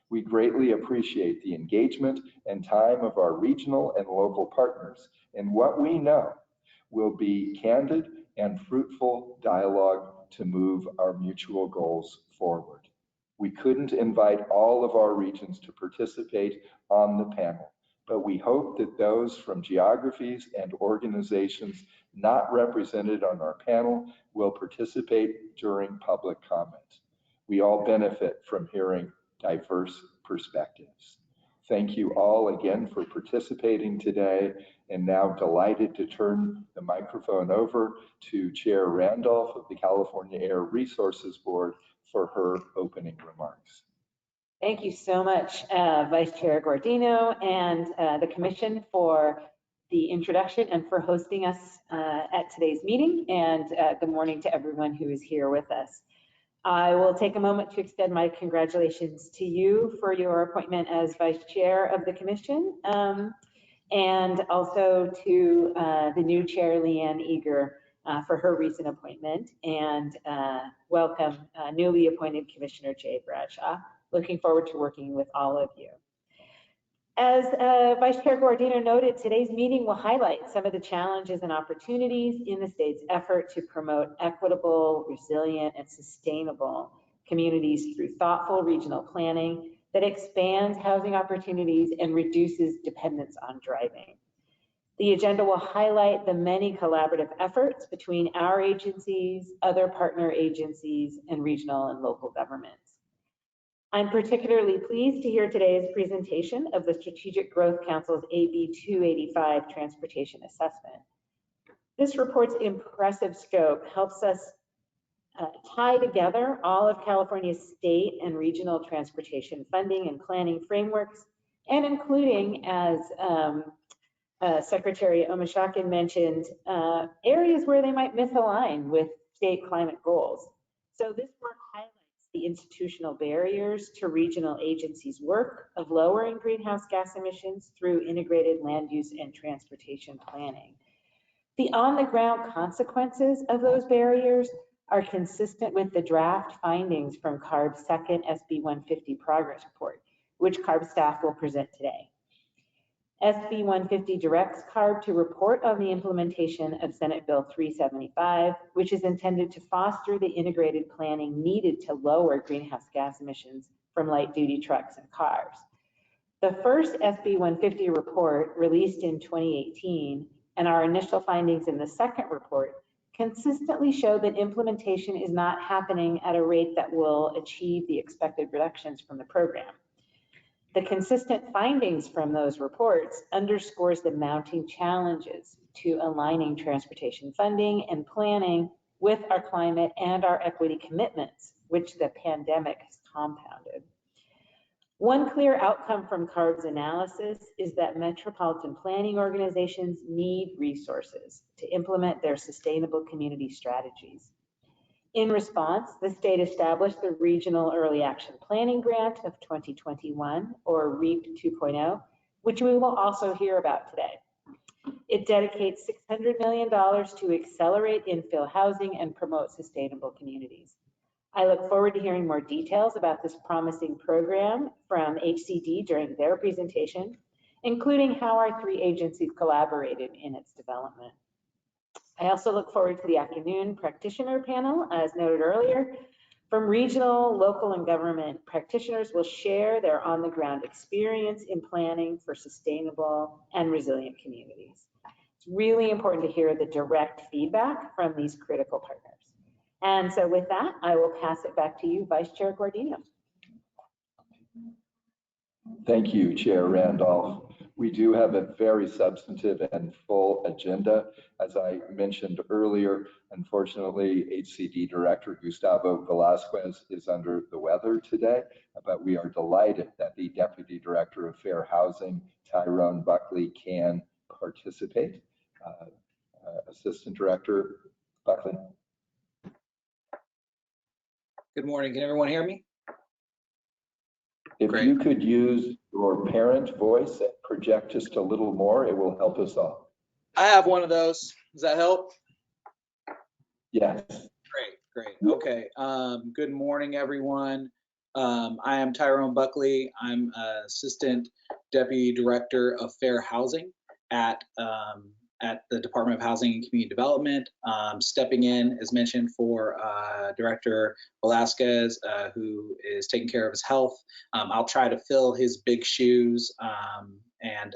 We greatly appreciate the engagement and time of our regional and local partners in what we know will be candid and fruitful dialogue to move our mutual goals forward. We couldn't invite all of our regions to participate on the panel, but we hope that those from geographies and organizations not represented on our panel will participate during public comment. We all benefit from hearing diverse perspectives. Thank you all again for participating today, and now delighted to turn the microphone over to Chair Randolph of the California Air Resources Board for her opening remarks. Thank you so much, Vice Chair Guardino and the Commission for the introduction and for hosting us at today's meeting. And good morning to everyone who is here with us. I will take a moment to extend my congratulations to you for your appointment as Vice Chair of the Commission, and also to the new Chair, Leanne Eager, for her recent appointment, and welcome newly appointed Commissioner Jay Bradshaw. Looking forward to working with all of you. As Vice Chair Guardino noted, today's meeting will highlight some of the challenges and opportunities in the state's effort to promote equitable, resilient, and sustainable communities through thoughtful regional planning that expands housing opportunities and reduces dependence on driving. The agenda will highlight the many collaborative efforts between our agencies, other partner agencies, and regional and local governments. I'm particularly pleased to hear today's presentation of the Strategic Growth Council's AB 285 Transportation Assessment. This report's impressive scope helps us tie together all of California's state and regional transportation funding and planning frameworks, and including, as Secretary Omishakin mentioned, areas where they might misalign with state climate goals. So this work highlights the institutional barriers to regional agencies' work of lowering greenhouse gas emissions through integrated land use and transportation planning. The on-the-ground consequences of those barriers are consistent with the draft findings from CARB's second SB 150 progress report, which CARB staff will present today. SB 150 directs CARB to report on the implementation of Senate Bill 375, which is intended to foster the integrated planning needed to lower greenhouse gas emissions from light-duty trucks and cars. The first SB 150 report, released in 2018, and our initial findings in the second report consistently show that implementation is not happening at a rate that will achieve the expected reductions from the program. The consistent findings from those reports underscores the mounting challenges to aligning transportation funding and planning with our climate and our equity commitments, which the pandemic has compounded. One clear outcome from CARB's analysis is that metropolitan planning organizations need resources to implement their sustainable community strategies. In response, the state established the Regional Early Action Planning Grant of 2021, or REAP 2.0, which we will also hear about today. It dedicates $600 million to accelerate infill housing and promote sustainable communities. I look forward to hearing more details about this promising program from HCD during their presentation, including how our three agencies collaborated in its development. I also look forward to the afternoon practitioner panel, as noted earlier. From regional, local, and government practitioners will share their on-the-ground experience in planning for sustainable and resilient communities. It's really important to hear the direct feedback from these critical partners. And so with that, I will pass it back to you, Vice Chair Guardino. Thank you, Chair Randolph. We do have a very substantive and full agenda. As I mentioned earlier, unfortunately, HCD Director Gustavo Velasquez is under the weather today, but we are delighted that the Deputy Director of Fair Housing, Tyrone Buckley, can participate. Assistant Director Buckley. Good morning. Can everyone hear me? If Great. you could use your parent voice and project just a little more, it will help us all. I have one of those. Does that help? Yes. Great. Okay. Good morning, everyone. I am Tyrone Buckley. I'm Assistant Deputy Director of Fair Housing at the Department of Housing and Community Development. Stepping in, as mentioned, for Director Velasquez, who is taking care of his health. I'll try to fill his big shoes and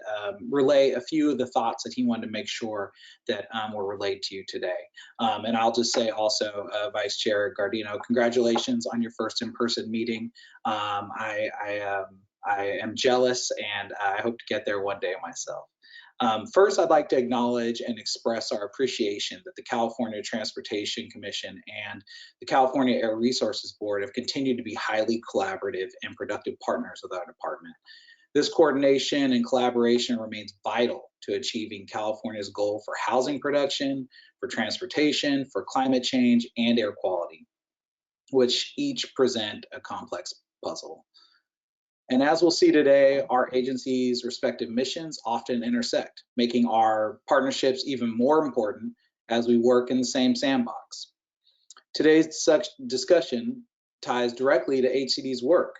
relay a few of the thoughts that he wanted to make sure that were relayed to you today. And I'll just say also, Vice Chair Gardino, congratulations on your first in-person meeting. I am jealous, and I hope to get there one day myself. First, I'd like to acknowledge and express our appreciation that the California Transportation Commission and the California Air Resources Board have continued to be highly collaborative and productive partners with our department. This coordination and collaboration remains vital to achieving California's goal for housing production, for transportation, for climate change, and air quality, which each present a complex puzzle. And as we'll see today, our agencies' respective missions often intersect, making our partnerships even more important as we work in the same sandbox. Today's discussion ties directly to HCD's work.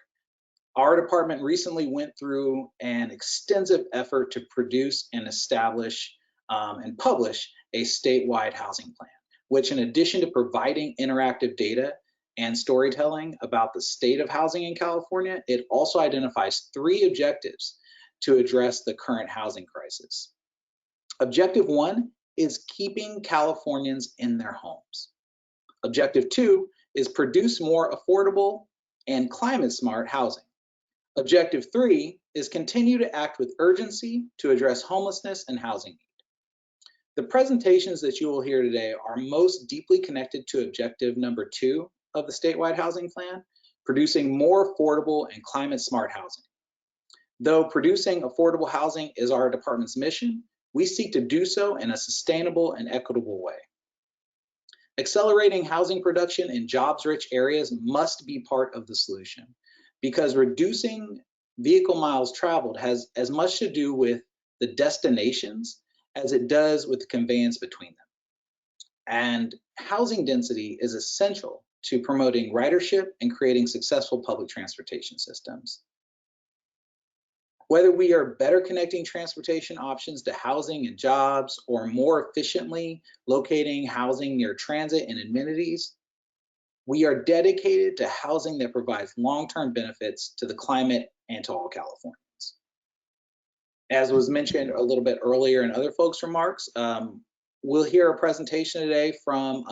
Our department recently went through an extensive effort to produce and establish and publish a statewide housing plan, which, in addition to providing interactive data and storytelling about the state of housing in California, it also identifies 3 objectives to address the current housing crisis. Objective 1 is keeping Californians in their homes. Objective 2 is produce more affordable and climate smart housing. Objective 3 is continue to act with urgency to address homelessness and housing need. The presentations that you will hear today are most deeply connected to objective number 2 of the statewide housing plan, producing more affordable and climate smart housing. Though producing affordable housing is our department's mission, we seek to do so in a sustainable and equitable way. Accelerating housing production in jobs-rich areas must be part of the solution, because reducing vehicle miles traveled has as much to do with the destinations as it does with the conveyance between them. And housing density is essential to promoting ridership and creating successful public transportation systems. Whether we are better connecting transportation options to housing and jobs, or more efficiently locating housing near transit and amenities, we are dedicated to housing that provides long-term benefits to the climate and to all Californians. As was mentioned a little bit earlier in other folks' remarks, we'll hear a presentation today from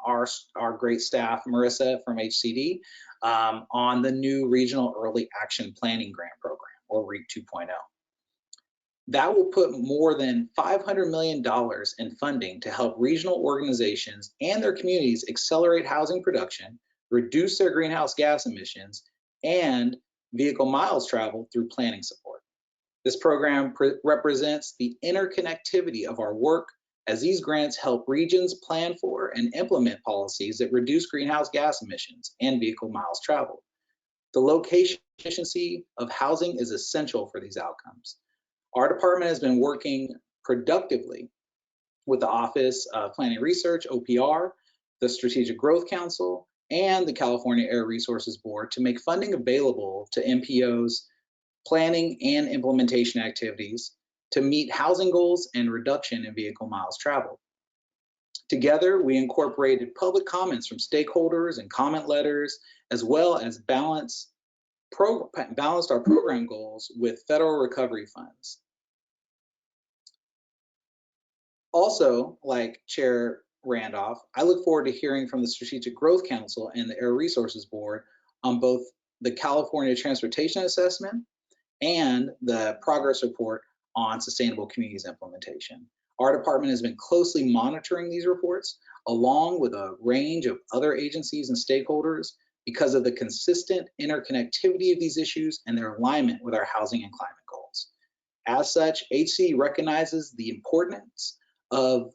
our great staff, Marissa from HCD, on the new Regional Early Action Planning Grant Program, or REAP 2.0. That will put more than $500 million in funding to help regional organizations and their communities accelerate housing production, reduce their greenhouse gas emissions, and vehicle miles traveled through planning support. This program represents the interconnectivity of our work, as these grants help regions plan for and implement policies that reduce greenhouse gas emissions and vehicle miles traveled. The location efficiency of housing is essential for these outcomes. Our department has been working productively with the Office of Planning Research, OPR, the Strategic Growth Council, and the California Air Resources Board to make funding available to MPOs, planning and implementation activities to meet housing goals and reduction in vehicle miles traveled. Together, we incorporated public comments from stakeholders and comment letters, as well as balanced our program goals with federal recovery funds. Also, like Chair Randolph, I look forward to hearing from the Strategic Growth Council and the Air Resources Board on both the California Transportation Assessment and the progress report on sustainable communities implementation. Our department has been closely monitoring these reports, along with a range of other agencies and stakeholders, because of the consistent interconnectivity of these issues and their alignment with our housing and climate goals. As such, HCD recognizes the importance of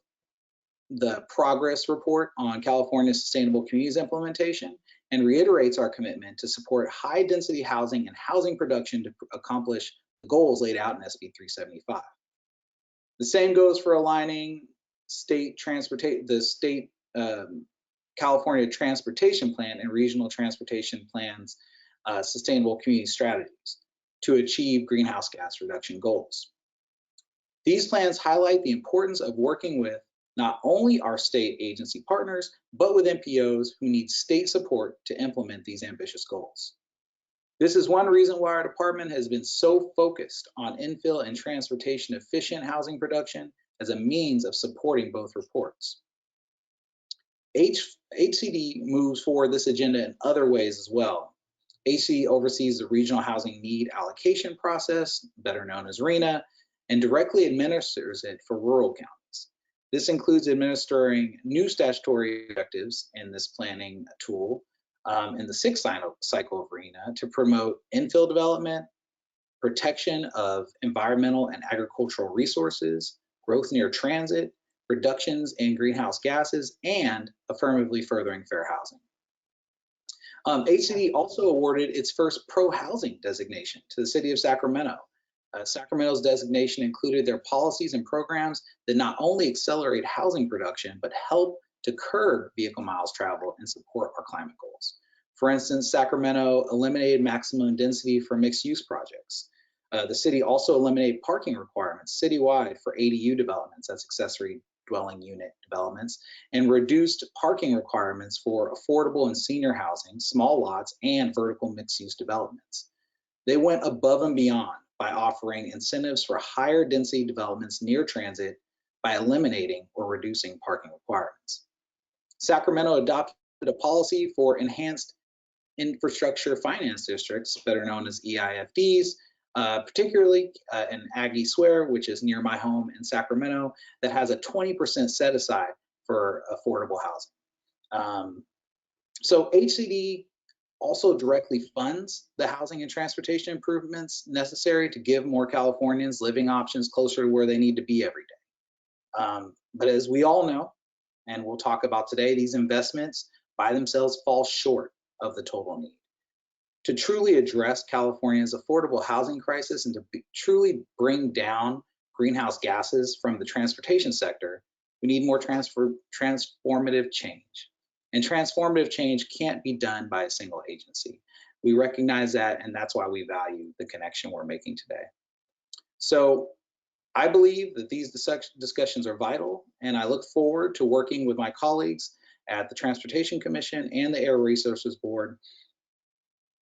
the progress report on California sustainable communities implementation and reiterates our commitment to support high density housing and housing production to accomplish the goals laid out in SB 375. The same goes for aligning the state California Transportation Plan and Regional Transportation Plans sustainable community strategies to achieve greenhouse gas reduction goals. These plans highlight the importance of working with not only our state agency partners, but with NPOs who need state support to implement these ambitious goals. This is one reason why our department has been so focused on infill and transportation efficient housing production as a means of supporting both reports. HCD moves forward this agenda in other ways as well. HCD oversees the regional housing need allocation process, better known as RHNA, and directly administers it for rural counties. This includes administering new statutory objectives in this planning tool in the sixth cycle of RHNA to promote infill development, protection of environmental and agricultural resources, growth near transit, reductions in greenhouse gases, and affirmatively furthering fair housing. HCD also awarded its first pro-housing designation to the city of Sacramento. Sacramento's designation included their policies and programs that not only accelerate housing production, but help to curb vehicle miles traveled and support our climate goals. For instance, Sacramento eliminated maximum density for mixed use projects. The city also eliminated parking requirements citywide for ADU developments, that's accessory dwelling unit developments, and reduced parking requirements for affordable and senior housing, small lots, and vertical mixed use developments. They went above and beyond by offering incentives for higher density developments near transit by eliminating or reducing parking requirements. Sacramento adopted a policy for enhanced infrastructure finance districts, better known as EIFDs, particularly in Aggie Square, which is near my home in Sacramento, that has a 20% set aside for affordable housing. So HCD also directly funds the housing and transportation improvements necessary to give more Californians living options closer to where they need to be every day. But as we all know, and we'll talk about today, these investments by themselves fall short of the total need. To truly address California's affordable housing crisis and to truly bring down greenhouse gases from the transportation sector, we need more transformative change. And transformative change can't be done by a single agency. We recognize that, and that's why we value the connection we're making today. So I believe that these discussions are vital, and I look forward to working with my colleagues at the Transportation Commission and the Air Resources Board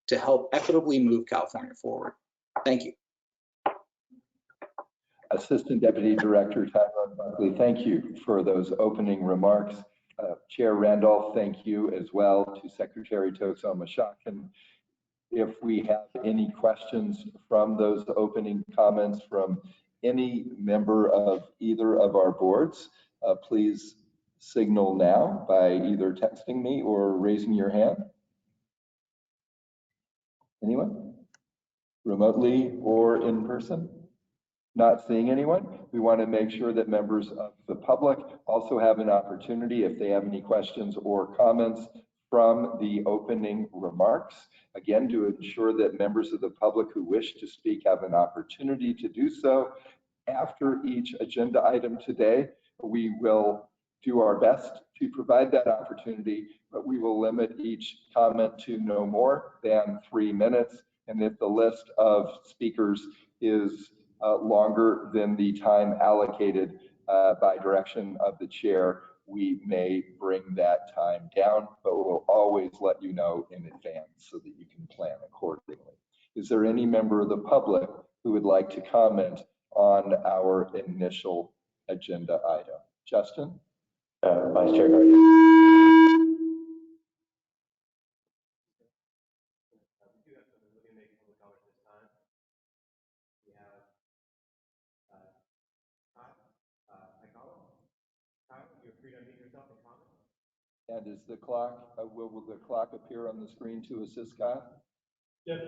to help equitably move California forward. Thank you. Assistant Deputy Director Tyrone Buckley, thank you for those opening remarks. Chair Randolph, thank you as well to Secretary Toksoma-Shotkin. If we have any questions from those opening comments from any member of either of our boards, please signal now by either texting me or raising your hand. Anyone? Remotely or in person? Not seeing anyone. We want to make sure that members of the public also have an opportunity if they have any questions or comments from the opening remarks. Again, to ensure that members of the public who wish to speak have an opportunity to do so. After each agenda item today, we will do our best to provide that opportunity, but we will limit each comment to no more than 3 minutes. And if the list of speakers is longer than the time allocated by direction of the chair, we may bring that time down, but we'll always let you know in advance so that you can plan accordingly. Is there any member of the public who would like to comment on our initial agenda item? Justin? Vice Chair. And is the clock, will the clock appear on the screen to assist Kyle? Yes.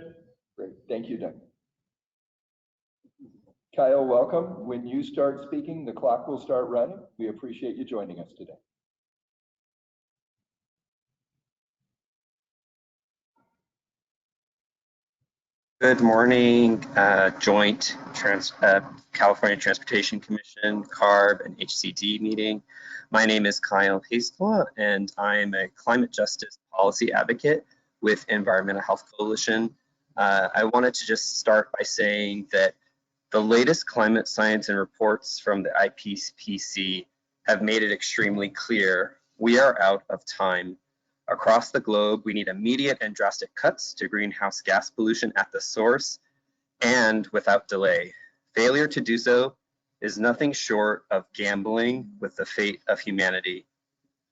Great, thank you, Doug. Kyle, welcome. When you start speaking, the clock will start running. We appreciate you joining us today. Good morning, California Transportation Commission, CARB, and HCD meeting. My name is Kyle Hastela, and I'm a climate justice policy advocate with Environmental Health Coalition. I wanted to just start by saying that the latest climate science and reports from the IPCC have made it extremely clear we are out of time. Across the globe, we need immediate and drastic cuts to greenhouse gas pollution at the source and without delay. Failure to do so is nothing short of gambling with the fate of humanity.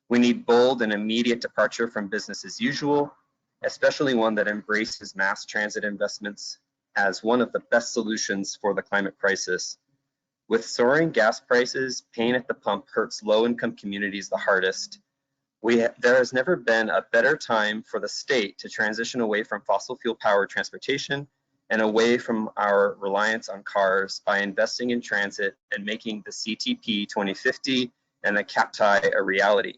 We need bold and immediate departure from business as usual, especially one that embraces mass transit investments as one of the best solutions for the climate crisis. With soaring gas prices, pain at the pump hurts low-income communities the hardest. There has never been a better time for the state to transition away from fossil fuel powered transportation and away from our reliance on cars by investing in transit and making the CTP 2050 and the CAPTI a reality.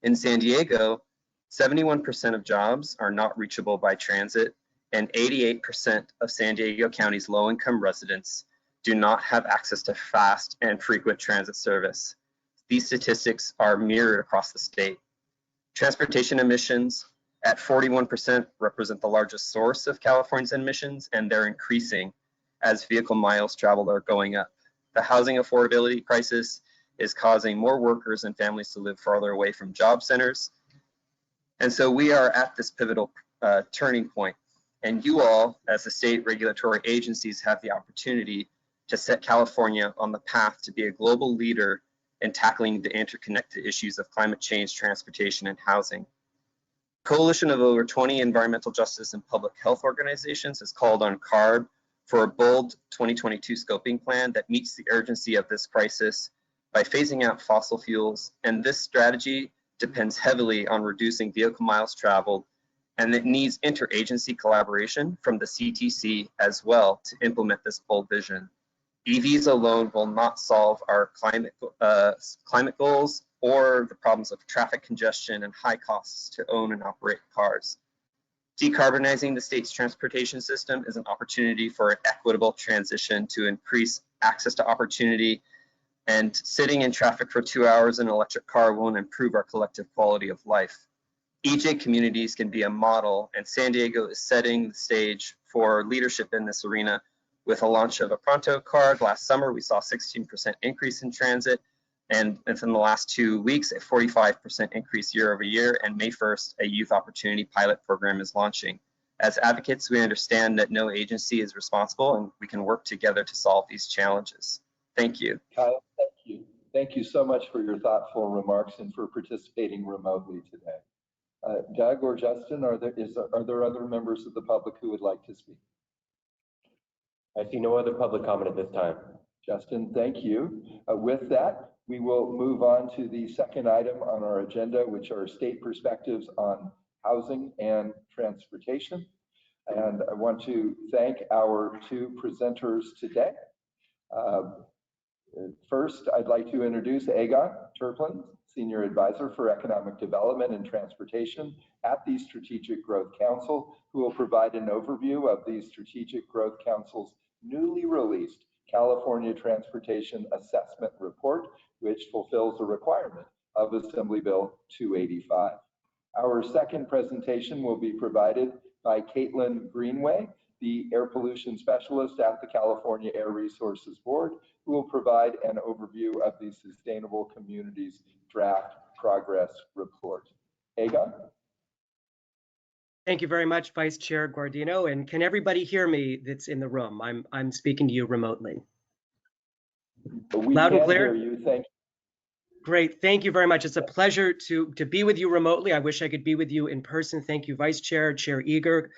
In San Diego, 71% of jobs are not reachable by transit, and 88% of San Diego County's low-income residents do not have access to fast and frequent transit service. These statistics are mirrored across the state. Transportation emissions at 41% represent the largest source of California's emissions, and they're increasing as vehicle miles traveled are going up. The housing affordability crisis is causing more workers and families to live farther away from job centers. And so we are at this pivotal turning point. And you all, as the state regulatory agencies, have the opportunity to set California on the path to be a global leader in tackling the interconnected issues of climate change, transportation, and housing. Coalition of over 20 environmental justice and public health organizations has called on CARB for a bold 2022 scoping plan that meets the urgency of this crisis by phasing out fossil fuels. And this strategy depends heavily on reducing vehicle miles traveled, and it needs interagency collaboration from the CTC as well to implement this bold vision. EVs alone will not solve our climate goals or the problems of traffic congestion and high costs to own and operate cars. Decarbonizing the state's transportation system is an opportunity for an equitable transition to increase access to opportunity, and sitting in traffic for 2 hours in an electric car won't improve our collective quality of life. EJ communities can be a model, and San Diego is setting the stage for leadership in this arena. With the launch of a Pronto card last summer, we saw a 16% increase in transit, and within the last 2 weeks, a 45% increase year over year, and May 1st, a youth opportunity pilot program is launching. As advocates, we understand that no agency is responsible, and we can work together to solve these challenges. Thank you. Kyle, thank you. Thank you so much for your thoughtful remarks and for participating remotely today. Doug or Justin, are there other members of the public who would like to speak? I see no other public comment at this time. Justin, thank you. With that, we will move on to the second item on our agenda, which are state perspectives on housing and transportation. And I want to thank our two presenters today. First, I'd like to introduce Egon Turplin, Senior Advisor for Economic Development and Transportation at the Strategic Growth Council, who will provide an overview of the Strategic Growth Council's newly released California Transportation Assessment Report, which fulfills the requirement of Assembly Bill 285. Our second presentation will be provided by Caitlin Greenway, the Air Pollution Specialist at the California Air Resources Board, who will provide an overview of the Sustainable Communities Draft Progress Report. Egon? Thank you very much, Vice Chair Guardino. And can everybody hear me that's in the room? I'm speaking to you remotely. Loud and clear? We can hear you, thank you. Great, thank you very much. It's a pleasure to be with you remotely. I wish I could be with you in person. Thank you, Vice Chair, Chair Eager.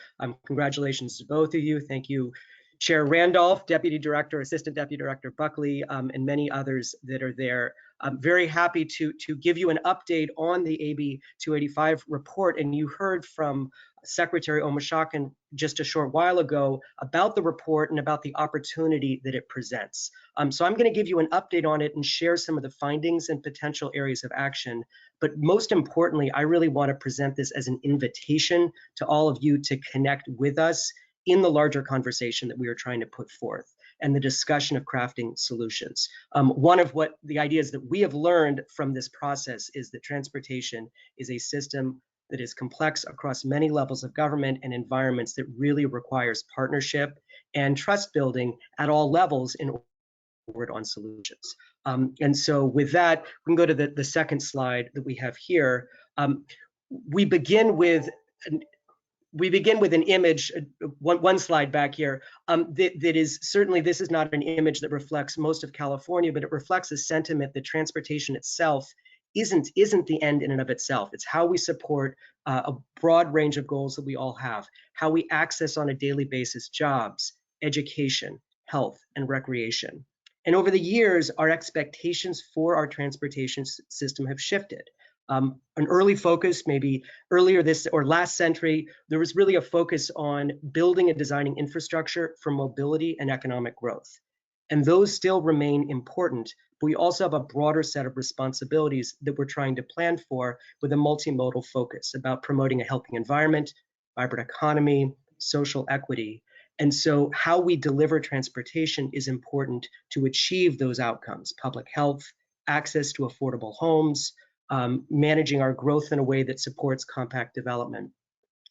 Congratulations to both of you. Thank you, Chair Randolph, Deputy Director, Assistant Deputy Director Buckley, and many others that are there. I'm very happy to give you an update on the AB 285 report. And you heard from Secretary Omashawkin just a short while ago about the report and about the opportunity that it presents. So I'm going to give you an update on it and share some of the findings and potential areas of action. But most importantly, I really want to present this as an invitation to all of you to connect with us in the larger conversation that we are trying to put forth and the discussion of crafting solutions. One of what the ideas that we have learned from this process is that transportation is a system that is complex across many levels of government and environments that really requires partnership and trust building at all levels in order on solutions. And so with that, we can go to the second slide that we have here. We begin with an image, one slide back here, that is certainly, this is not an image that reflects most of California, but it reflects a sentiment that transportation itself isn't the end in and of itself. It's how we support a broad range of goals that we all have, how we access on a daily basis jobs, education, health, and recreation. And over the years, our expectations for our transportation system have shifted. An early focus, maybe earlier this or last century, there was really a focus on building and designing infrastructure for mobility and economic growth. And those still remain important, but we also have a broader set of responsibilities that we're trying to plan for with a multimodal focus about promoting a healthy environment, vibrant economy, social equity. And so how we deliver transportation is important to achieve those outcomes: public health, access to affordable homes, managing our growth in a way that supports compact development.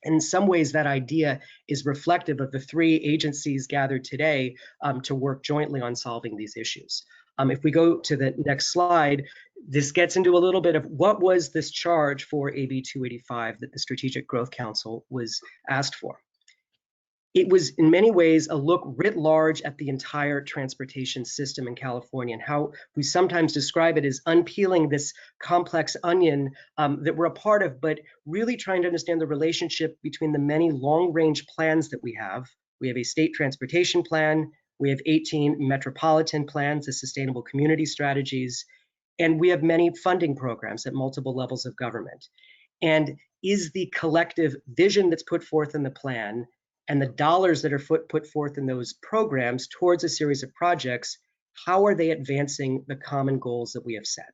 And in some ways, that idea is reflective of the three agencies gathered today to work jointly on solving these issues. If we go to the next slide, this gets into a little bit of what was this charge for AB 285 that the Strategic Growth Council was asked for. It was in many ways a look writ large at the entire transportation system in California, and how we sometimes describe it as unpeeling this complex onion that we're a part of, but really trying to understand the relationship between the many long-range plans that we have. We have a state transportation plan, we have 18 metropolitan plans, the sustainable community strategies, and we have many funding programs at multiple levels of government. And is the collective vision that's put forth in the plan and the dollars that are put forth in those programs towards a series of projects, how are they advancing the common goals that we have set?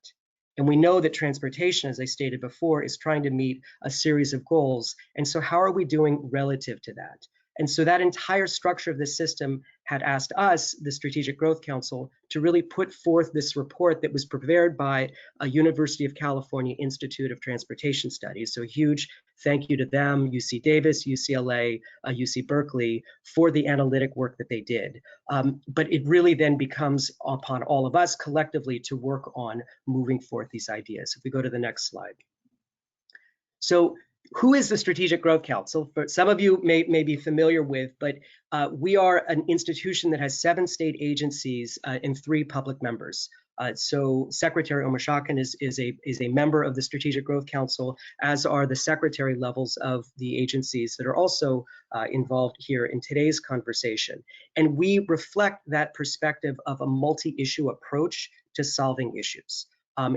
And we know that transportation, as I stated before, is trying to meet a series of goals. And so how are we doing relative to that? And so that entire structure of the system had asked us, the Strategic Growth Council, to really put forth this report that was prepared by a University of California Institute of Transportation Studies. So a huge thank you to them, UC Davis, UCLA, UC Berkeley, for the analytic work that they did. But it really then becomes upon all of us collectively to work on moving forth these ideas. If we go to the next slide. So who is the Strategic Growth Council? For some of you may be familiar with, but we are an institution that has 7 state agencies and 3 public members. So Secretary Omashakin is a member of the Strategic Growth Council, as are the secretary levels of the agencies that are also involved here in today's conversation. And we reflect that perspective of a multi-issue approach to solving issues.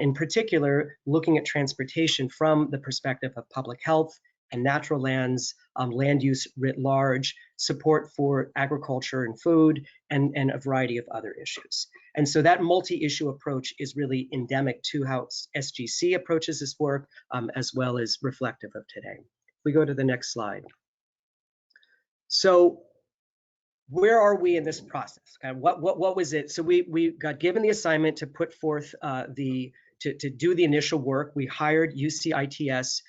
In particular, looking at transportation from the perspective of public health and natural lands, land use writ large, support for agriculture and food, and a variety of other issues. And so that multi-issue approach is really endemic to how SGC approaches this work, as well as reflective of today. We go to the next slide. So where are we in this process? What was it? So we got given the assignment to put forth to do the initial work. We hired UCITS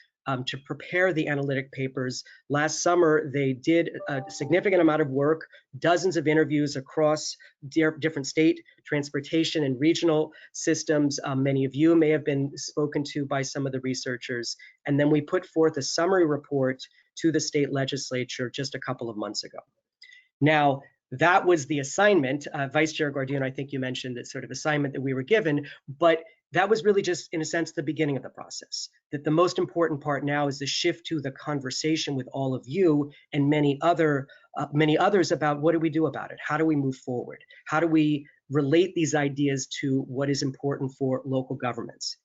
to prepare the analytic papers. Last summer, they did a significant amount of work, dozens of interviews across different state transportation and regional systems. Many of you may have been spoken to by some of the researchers. And then we put forth a summary report to the state legislature just a couple of months ago. Now, that was the assignment. Vice Chair Guardino, I think you mentioned that sort of assignment that we were given, but that was really just, in a sense, the beginning of the process. That the most important part now is the shift to the conversation with all of you and many others about what do we do about it? How do we move forward? How do we relate these ideas to what is important for local governments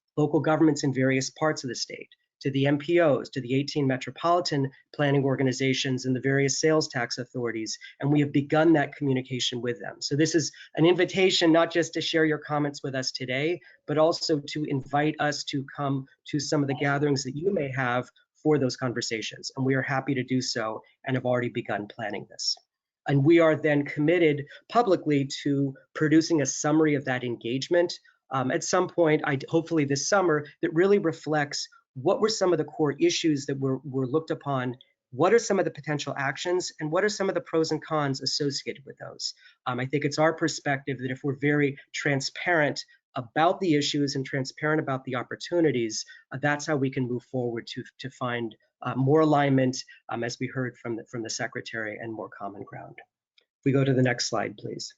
in various parts of the state, to the MPOs, to the 18 metropolitan planning organizations and the various sales tax authorities, and we have begun that communication with them. So this is an invitation not just to share your comments with us today, but also to invite us to come to some of the gatherings that you may have for those conversations. And we are happy to do so and have already begun planning this. And we are then committed publicly to producing a summary of that engagement at some point, hopefully this summer, that really reflects what were some of the core issues that were looked upon, what are some of the potential actions, and what are some of the pros and cons associated with those. I think it's our perspective that if we're very transparent about the issues and transparent about the opportunities, that's how we can move forward to find more alignment, as we heard from the Secretary, and more common ground. If we go to the next slide, please.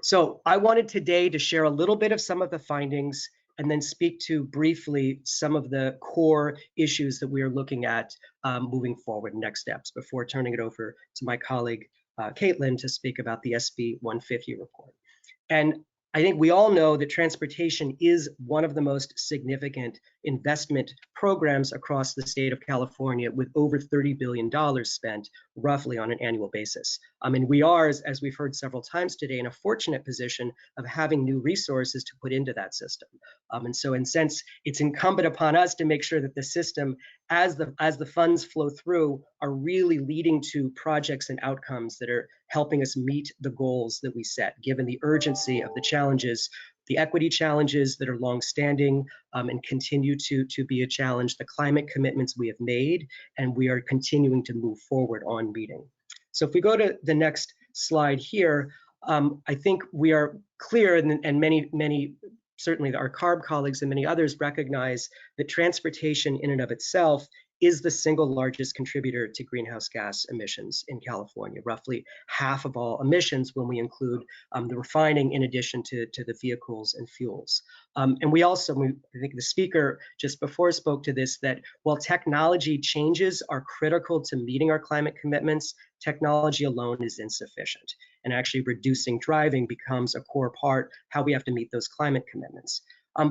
So I wanted today to share a little bit of some of the findings and then speak to briefly some of the core issues that we are looking at moving forward, next steps, before turning it over to my colleague, Caitlin, to speak about the SB 150 report. And I think we all know that transportation is one of the most significant investment programs across the state of California, with over $30 billion spent roughly on an annual basis. And we are, as we've heard several times today, in a fortunate position of having new resources to put into that system. And so in a sense, it's incumbent upon us to make sure that the system, as the funds flow through, are really leading to projects and outcomes that are helping us meet the goals that we set, given the urgency of the challenges, the equity challenges that are longstanding and continue to be a challenge, the climate commitments we have made, and we are continuing to move forward on meeting. So if we go to the next slide here, I think we are clear, and many, certainly our CARB colleagues and many others, recognize that transportation in and of itself is the single largest contributor to greenhouse gas emissions in California, roughly half of all emissions when we include the refining in addition to the vehicles and fuels. And we also, I think the speaker just before spoke to this, that while technology changes are critical to meeting our climate commitments, technology alone is insufficient. And actually reducing driving becomes a core part how we have to meet those climate commitments.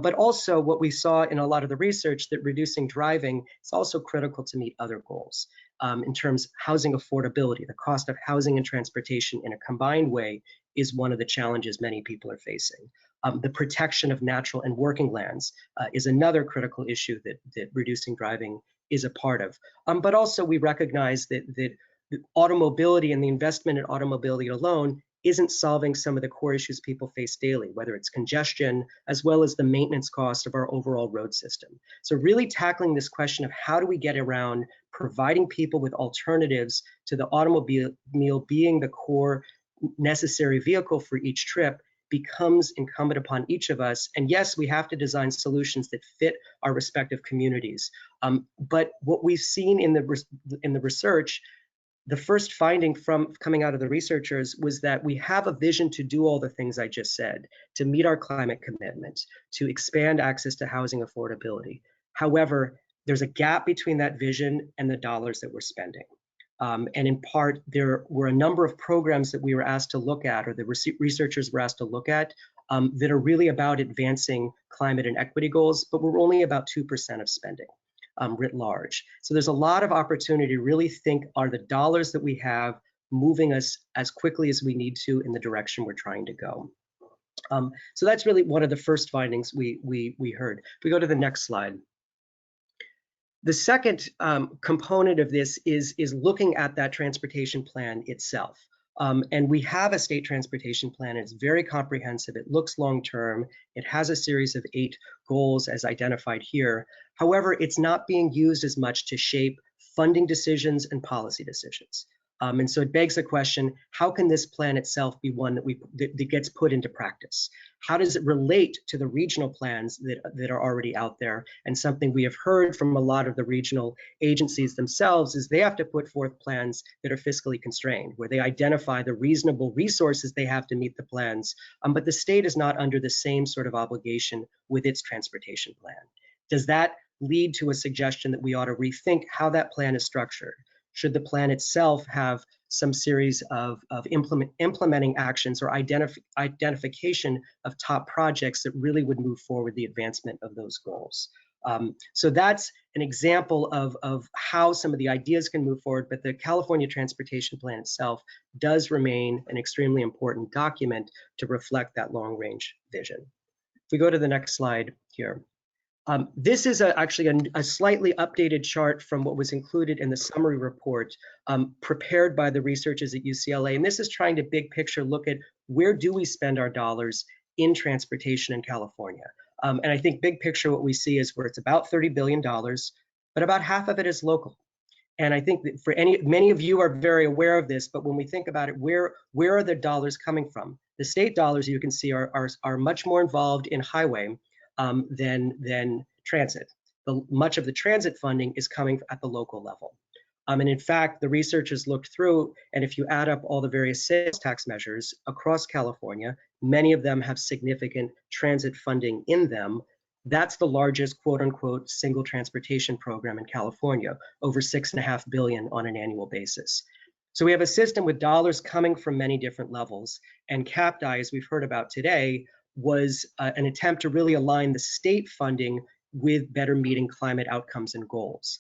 But also what we saw in a lot of the research, that reducing driving is also critical to meet other goals. In terms of housing affordability, the cost of housing and transportation in a combined way is one of the challenges many people are facing. The protection of natural and working lands is another critical issue that reducing driving is a part of. But also we recognize that automobility and the investment in automobility alone isn't solving some of the core issues people face daily, whether it's congestion, as well as the maintenance cost of our overall road system. So really tackling this question of how do we get around providing people with alternatives to the automobile being the core necessary vehicle for each trip becomes incumbent upon each of us. And yes, we have to design solutions that fit our respective communities. But what we've seen in the research, the first finding from coming out of the researchers was that we have a vision to do all the things I just said, to meet our climate commitment, to expand access to housing affordability. However, there's a gap between that vision and the dollars that we're spending. And in part, there were a number of programs that we were asked to look at, or the researchers were asked to look at, that are really about advancing climate and equity goals, but we're only about 2% of spending. Writ large. So there's a lot of opportunity to really think, are the dollars that we have moving us as quickly as we need to in the direction we're trying to go? So that's really one of the first findings we heard. If we go to the next slide. The second component of this is looking at that transportation plan itself. And we have a state transportation plan. It's very comprehensive. It looks long-term. It has a series of 8 goals as identified here. However, it's not being used as much to shape funding decisions and policy decisions. And so it begs the question, how can this plan itself be one that gets put into practice? How does it relate to the regional plans that are already out there? And something we have heard from a lot of the regional agencies themselves is they have to put forth plans that are fiscally constrained, where they identify the reasonable resources they have to meet the plans, but the state is not under the same sort of obligation with its transportation plan. Does that lead to a suggestion that we ought to rethink how that plan is structured? Should the plan itself have some series of implementing actions or identification of top projects that really would move forward the advancement of those goals? So that's an example of how some of the ideas can move forward, but the California Transportation Plan itself does remain an extremely important document to reflect that long-range vision. If we go to the next slide here. This is actually a slightly updated chart from what was included in the summary report prepared by the researchers at UCLA. And this is trying to big picture look at where do we spend our dollars in transportation in California. And I think big picture what we see is where it's about $30 billion, but about half of it is local. And I think that for many of you are very aware of this, but when we think about it, where are the dollars coming from? The state dollars, you can see, are much more involved in highway than transit. Much of the transit funding is coming at the local level. And in fact, the researchers looked through, and if you add up all the various sales tax measures across California, many of them have significant transit funding in them. That's the largest quote unquote single transportation program in California, over $6.5 billion on an annual basis. So we have a system with dollars coming from many different levels, and CAPDI, as we've heard about today, was an attempt to really align the state funding with better meeting climate outcomes and goals.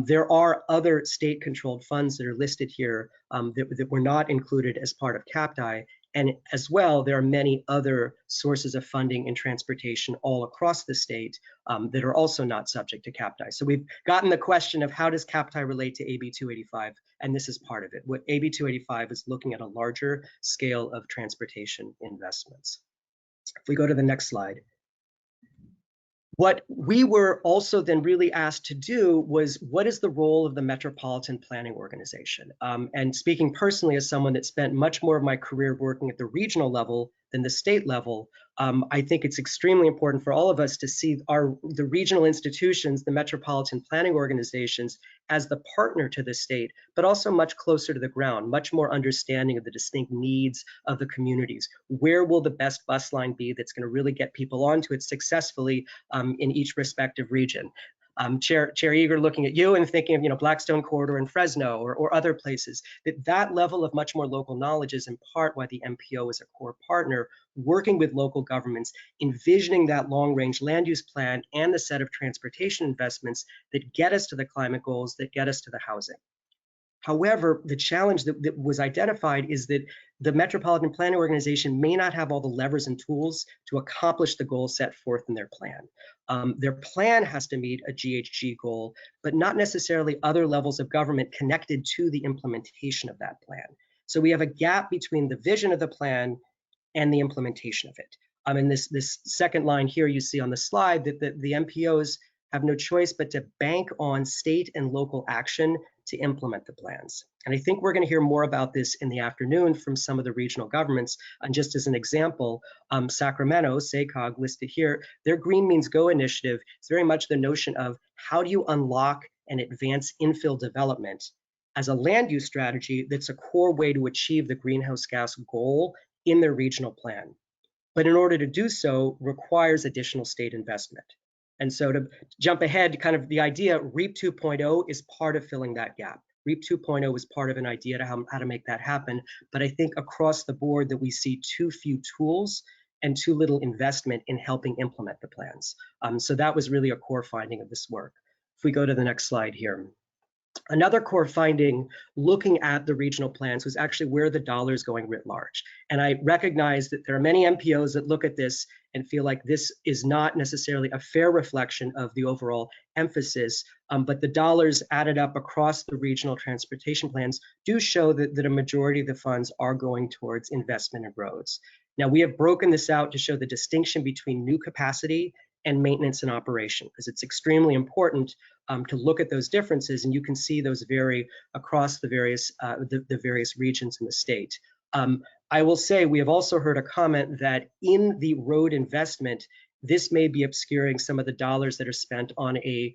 There are other state-controlled funds that are listed here that were not included as part of CAPDI, and as well, there are many other sources of funding in transportation all across the state that are also not subject to CAPDI. So we've gotten the question of how does CAPDI relate to AB 285, and this is part of it. What AB 285 is looking at a larger scale of transportation investments. If we go to the next slide. What we were also then really asked to do was, what is the role of the Metropolitan Planning Organization? And speaking personally as someone that spent much more of my career working at the regional level than the state level, I think it's extremely important for all of us to see the regional institutions, the Metropolitan Planning Organizations, as the partner to the state, but also much closer to the ground, much more understanding of the distinct needs of the communities. Where will the best bus line be that's going to really get people onto it successfully in each respective region? Chair Eager, looking at you and thinking of, Blackstone Corridor in Fresno or other places, that level of much more local knowledge is in part why the MPO is a core partner, working with local governments, envisioning that long-range land use plan and the set of transportation investments that get us to the climate goals, that get us to the housing. However, the challenge that was identified is that the Metropolitan Planning Organization may not have all the levers and tools to accomplish the goals set forth in their plan. Their plan has to meet a GHG goal, but not necessarily other levels of government connected to the implementation of that plan. So we have a gap between the vision of the plan and the implementation of it. In this second line here, you see on the slide that the MPOs have no choice but to bank on state and local action to implement the plans. And I think we're going to hear more about this in the afternoon from some of the regional governments. And just as an example, Sacramento, SACOG, listed here, their Green Means Go initiative is very much the notion of how do you unlock and advance infill development as a land use strategy that's a core way to achieve the greenhouse gas goal in their regional plan. But in order to do so, requires additional state investment. And so to jump ahead, kind of the idea, REAP 2.0 is part of filling that gap. REAP 2.0 is part of an idea to how to make that happen. But I think across the board that we see too few tools and too little investment in helping implement the plans. So that was really a core finding of this work. If we go to the next slide here. Another core finding looking at the regional plans was actually where the dollar is going writ large. And I recognize that there are many MPOs that look at this and feel like this is not necessarily a fair reflection of the overall emphasis, but the dollars added up across the regional transportation plans do show that a majority of the funds are going towards investment in roads. Now, we have broken this out to show the distinction between new capacity and maintenance and operation, because it's extremely important to look at those differences, and you can see those vary across the various regions in the state. I will say we have also heard a comment that in the road investment, this may be obscuring some of the dollars that are spent on a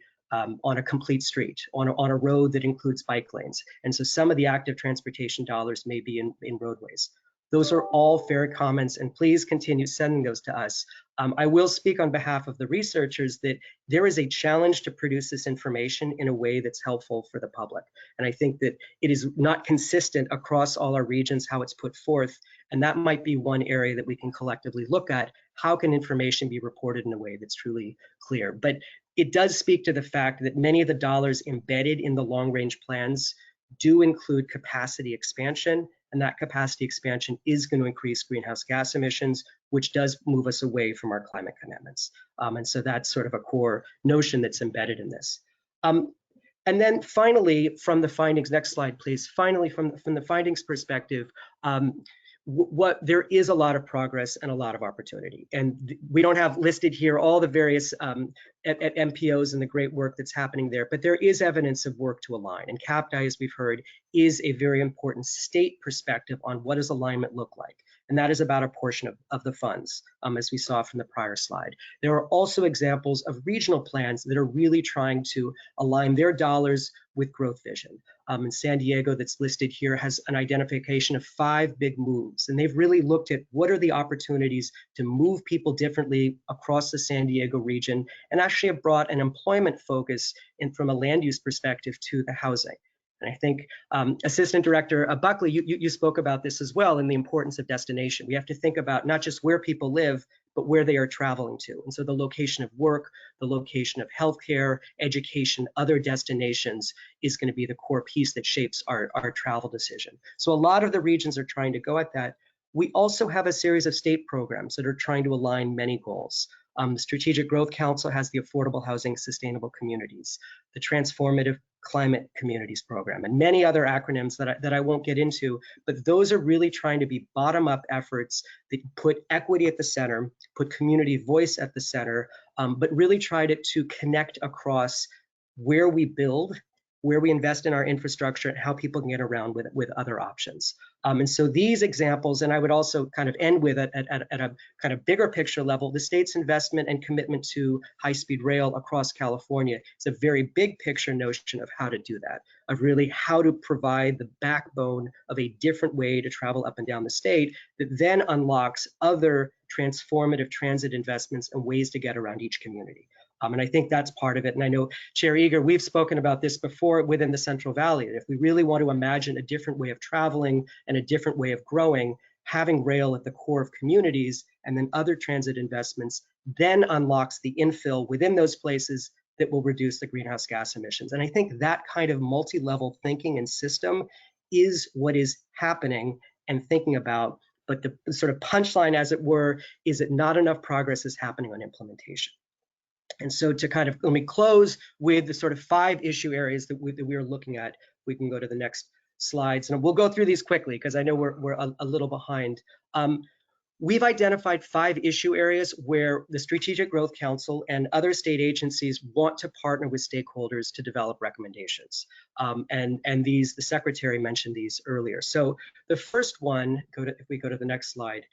complete street, on a road that includes bike lanes. And so some of the active transportation dollars may be in roadways. Those are all fair comments, and please continue sending those to us. I will speak on behalf of the researchers that there is a challenge to produce this information in a way that's helpful for the public. And I think that it is not consistent across all our regions how it's put forth, and that might be one area that we can collectively look at. How can information be reported in a way that's truly clear? But it does speak to the fact that many of the dollars embedded in the long-range plans do include capacity expansion, and that capacity expansion is going to increase greenhouse gas emissions, which does move us away from our climate commitments. And so that's sort of a core notion that's embedded in this. And then finally, from the findings, next slide, please. Finally, from the findings perspective, there is a lot of progress and a lot of opportunity. And we don't have listed here all the various at MPOs and the great work that's happening there, but there is evidence of work to align. And CAPDI, as we've heard, is a very important state perspective on what does alignment look like. And that is about a portion of the funds, as we saw from the prior slide. There are also examples of regional plans that are really trying to align their dollars with growth vision. In San Diego, that's listed here, has an identification of 5 big moves. And they've really looked at what are the opportunities to move people differently across the San Diego region, and actually have brought an employment focus from a land use perspective to the housing. And I think Assistant Director Buckley, you spoke about this as well, in the importance of destination. We have to think about not just where people live, but where they are traveling to. And so the location of work, the location of healthcare, education, other destinations is going to be the core piece that shapes our travel decision. So a lot of the regions are trying to go at that. We also have a series of state programs that are trying to align many goals. The Strategic Growth Council has the Affordable Housing Sustainable Communities, the Transformative Climate Communities Program, and many other acronyms that I won't get into, but those are really trying to be bottom-up efforts that put equity at the center, put community voice at the center, but really try to connect across where we build, where we invest in our infrastructure, and how people can get around with other options. And so these examples, and I would also kind of end with it at a kind of bigger picture level, the state's investment and commitment to high-speed rail across California is a very big picture notion of how to do that, of really how to provide the backbone of a different way to travel up and down the state that then unlocks other transformative transit investments and ways to get around each community. And I think that's part of it. And I know, Chair Eager, we've spoken about this before within the Central Valley. If we really want to imagine a different way of traveling and a different way of growing, having rail at the core of communities and then other transit investments then unlocks the infill within those places that will reduce the greenhouse gas emissions. And I think that kind of multi-level thinking and system is what is happening and thinking about. But the sort of punchline, as it were, is that not enough progress is happening on implementation. And so to kind of, let me close with the sort of 5 issue areas that we are looking at. We can go to the next slides, and we'll go through these quickly because I know we're a little behind. We've identified 5 issue areas where the Strategic Growth Council and other state agencies want to partner with stakeholders to develop recommendations. And these, the Secretary mentioned these earlier. So the first one, if we go to the next slide,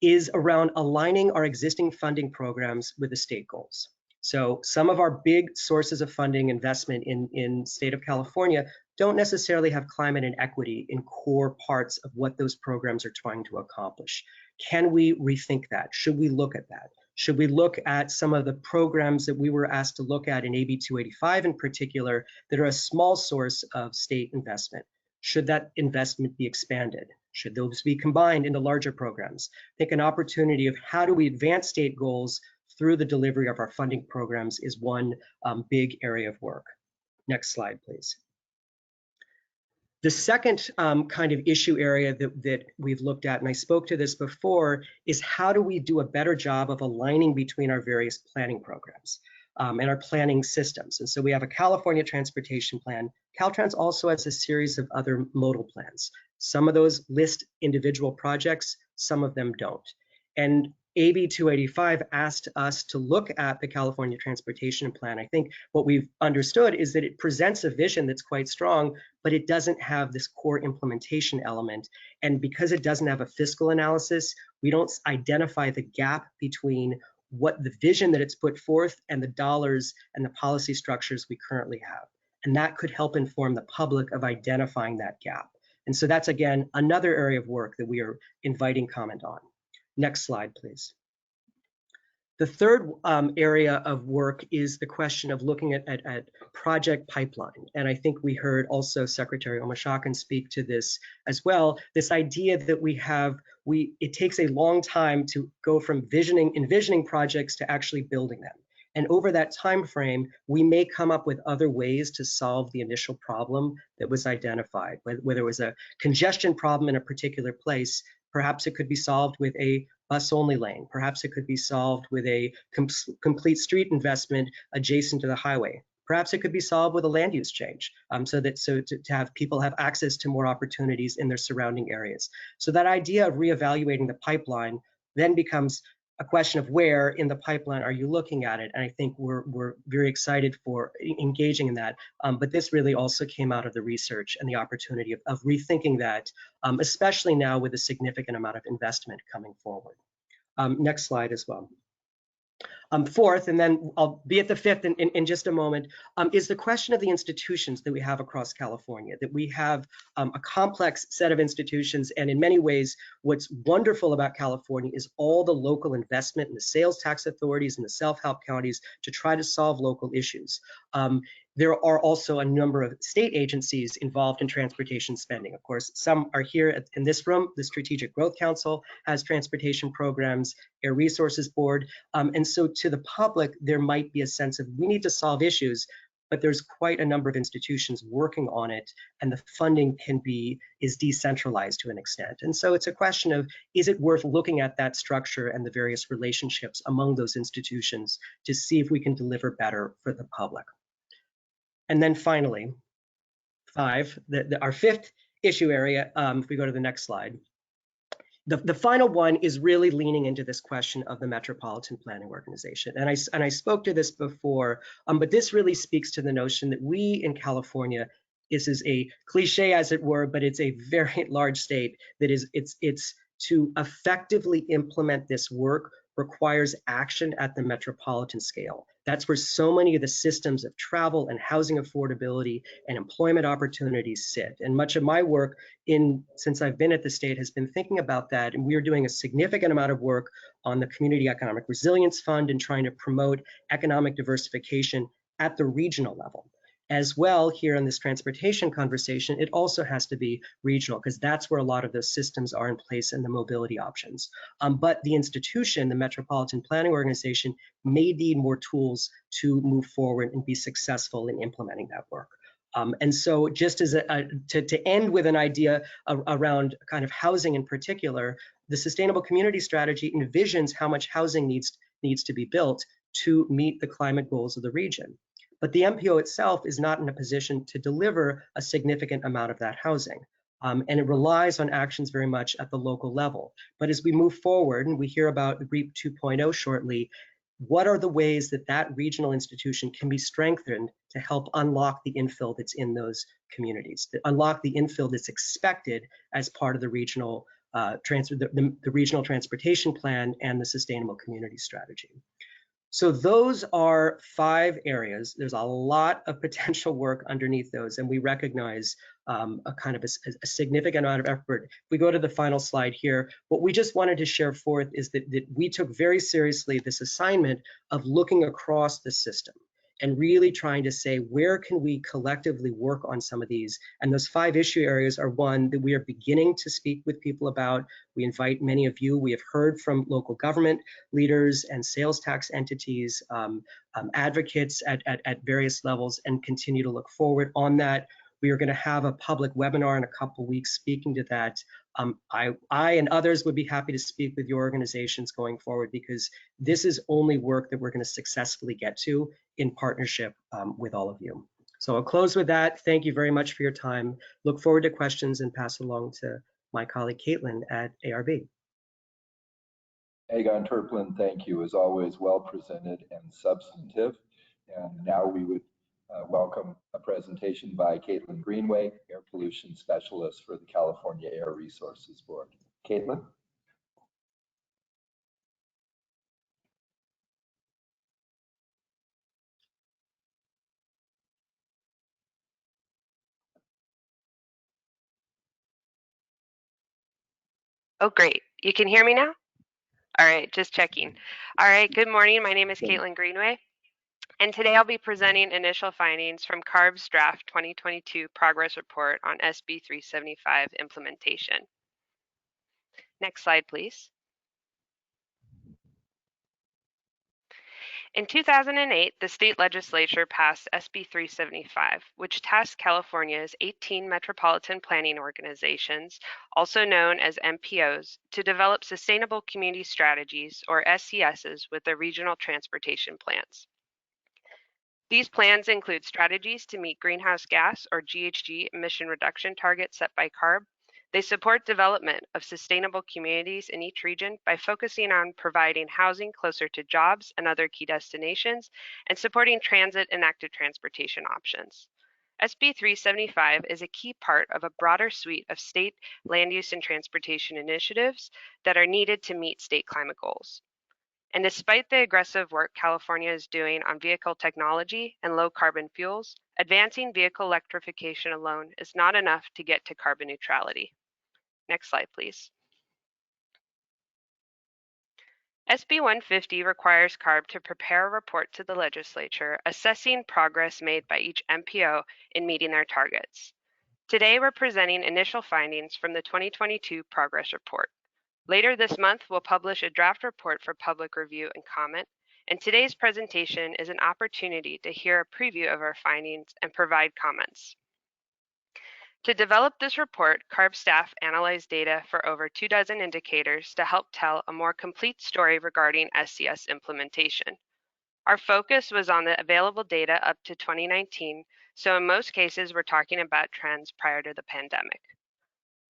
is around aligning our existing funding programs with the state goals. So some of our big sources of funding investment in state of California don't necessarily have climate and equity in core parts of what those programs are trying to accomplish. Can we rethink that? Should we look at that? Should we look at some of the programs that we were asked to look at in AB 285 in particular that are a small source of state investment? Should that investment be expanded? Should those be combined into larger programs? I think an opportunity of how do we advance state goals through the delivery of our funding programs is one big area of work. Next slide, please. The second kind of issue area that we've looked at, and I spoke to this before, is how do we do a better job of aligning between our various planning programs and our planning systems. And so we have a California Transportation Plan. Caltrans also has a series of other modal plans. Some of those list individual projects, some of them don't. And AB 285 asked us to look at the California Transportation Plan. I think what we've understood is that it presents a vision that's quite strong, but it doesn't have this core implementation element. And because it doesn't have a fiscal analysis, we don't identify the gap between what the vision that it's put forth and the dollars and the policy structures we currently have. And that could help inform the public of identifying that gap. And so that's, again, another area of work that we are inviting comment on. Next slide, please. The third area of work is the question of looking at project pipeline. And I think we heard also Secretary Omashakin speak to this as well, this idea that it takes a long time to go from envisioning projects to actually building them. And over that time frame, we may come up with other ways to solve the initial problem that was identified. Whether it was a congestion problem in a particular place, Perhaps it could be solved with a bus-only lane. Perhaps it could be solved with a complete street investment adjacent to the highway. Perhaps it could be solved with a land use change, so to have people have access to more opportunities in their surrounding areas. So that idea of reevaluating the pipeline then becomes a question of where in the pipeline are you looking at it? And I think we're very excited for engaging in that. But this really also came out of the research and the opportunity of rethinking that, especially now with a significant amount of investment coming forward. Next slide as well. Fourth, and then I'll be at the fifth in just a moment, is the question of the institutions that we have across California, that we have a complex set of institutions. And in many ways, what's wonderful about California is all the local investment in the sales tax authorities and the self-help counties to try to solve local issues. There are also a number of state agencies involved in transportation spending. Of course, some are here in this room. The Strategic Growth Council has transportation programs, Air Resources Board. And so to the public, there might be a sense of we need to solve issues, but there's quite a number of institutions working on it, and the funding is decentralized to an extent. And so it's a question of, is it worth looking at that structure and the various relationships among those institutions to see if we can deliver better for the public? And then finally, our fifth issue area, if we go to the next slide, the final one is really leaning into this question of the Metropolitan Planning Organization. And I spoke to this before, but this really speaks to the notion that we in California, this is a cliche as it were, but it's a very large state that it's to effectively implement this work requires action at the metropolitan scale. That's where so many of the systems of travel and housing affordability and employment opportunities sit. And much of my work since I've been at the state has been thinking about that. And we're doing a significant amount of work on the Community Economic Resilience Fund and trying to promote economic diversification at the regional level. As well, here in this transportation conversation, it also has to be regional because that's where a lot of those systems are in place and the mobility options. But the institution, the Metropolitan Planning Organization, may need more tools to move forward and be successful in implementing that work. And so just as to end with an idea around kind of housing in particular, the Sustainable Community Strategy envisions how much housing needs to be built to meet the climate goals of the region. But the MPO itself is not in a position to deliver a significant amount of that housing. And it relies on actions very much at the local level. But as we move forward, and we hear about REAP 2.0 shortly, what are the ways that that regional institution can be strengthened to help unlock the infill that's in those communities, to unlock the infill that's expected as part of the regional the regional transportation plan and the sustainable community strategy. So those are 5 areas. There's a lot of potential work underneath those, and we recognize a kind of a significant amount of effort. If we go to the final slide here, what we just wanted to share forth is that we took very seriously this assignment of looking across the system and really trying to say, where can we collectively work on some of these? And those 5 issue areas are one that we are beginning to speak with people about. We invite many of you. We have heard from local government leaders and sales tax entities, advocates at various levels, and continue to look forward on that. We are going to have a public webinar in a couple weeks speaking to that. I and others would be happy to speak with your organizations going forward, because this is only work that we're going to successfully get to in partnership with all of you. So I'll close with that. Thank you very much for your time. Look forward to questions and pass along to my colleague Caitlin at ARB. Aegon Turplin, thank you. As always, well presented and substantive. And now we would welcome a presentation by Caitlin Greenway, Air Pollution Specialist for the California Air Resources Board. Caitlin? Oh, great. You can hear me now? All right, just checking. All right, good morning. My name is Caitlin Greenway, and today I'll be presenting initial findings from CARB's draft 2022 progress report on SB 375 implementation. Next slide, please. In 2008, the state legislature passed SB 375, which tasked California's 18 metropolitan planning organizations, also known as MPOs, to develop sustainable community strategies, or SCSs, with their regional transportation plans. These plans include strategies to meet greenhouse gas, or GHG, emission reduction targets set by CARB. They support development of sustainable communities in each region by focusing on providing housing closer to jobs and other key destinations, and supporting transit and active transportation options. SB 375 is a key part of a broader suite of state land use and transportation initiatives that are needed to meet state climate goals. And despite the aggressive work California is doing on vehicle technology and low carbon fuels, advancing vehicle electrification alone is not enough to get to carbon neutrality. Next slide, please. SB 150 requires CARB to prepare a report to the legislature assessing progress made by each MPO in meeting their targets. Today, we're presenting initial findings from the 2022 progress report. Later this month, we'll publish a draft report for public review and comment, and today's presentation is an opportunity to hear a preview of our findings and provide comments. To develop this report, CARB staff analyzed data for over 24 indicators to help tell a more complete story regarding SCS implementation. Our focus was on the available data up to 2019, so in most cases, we're talking about trends prior to the pandemic.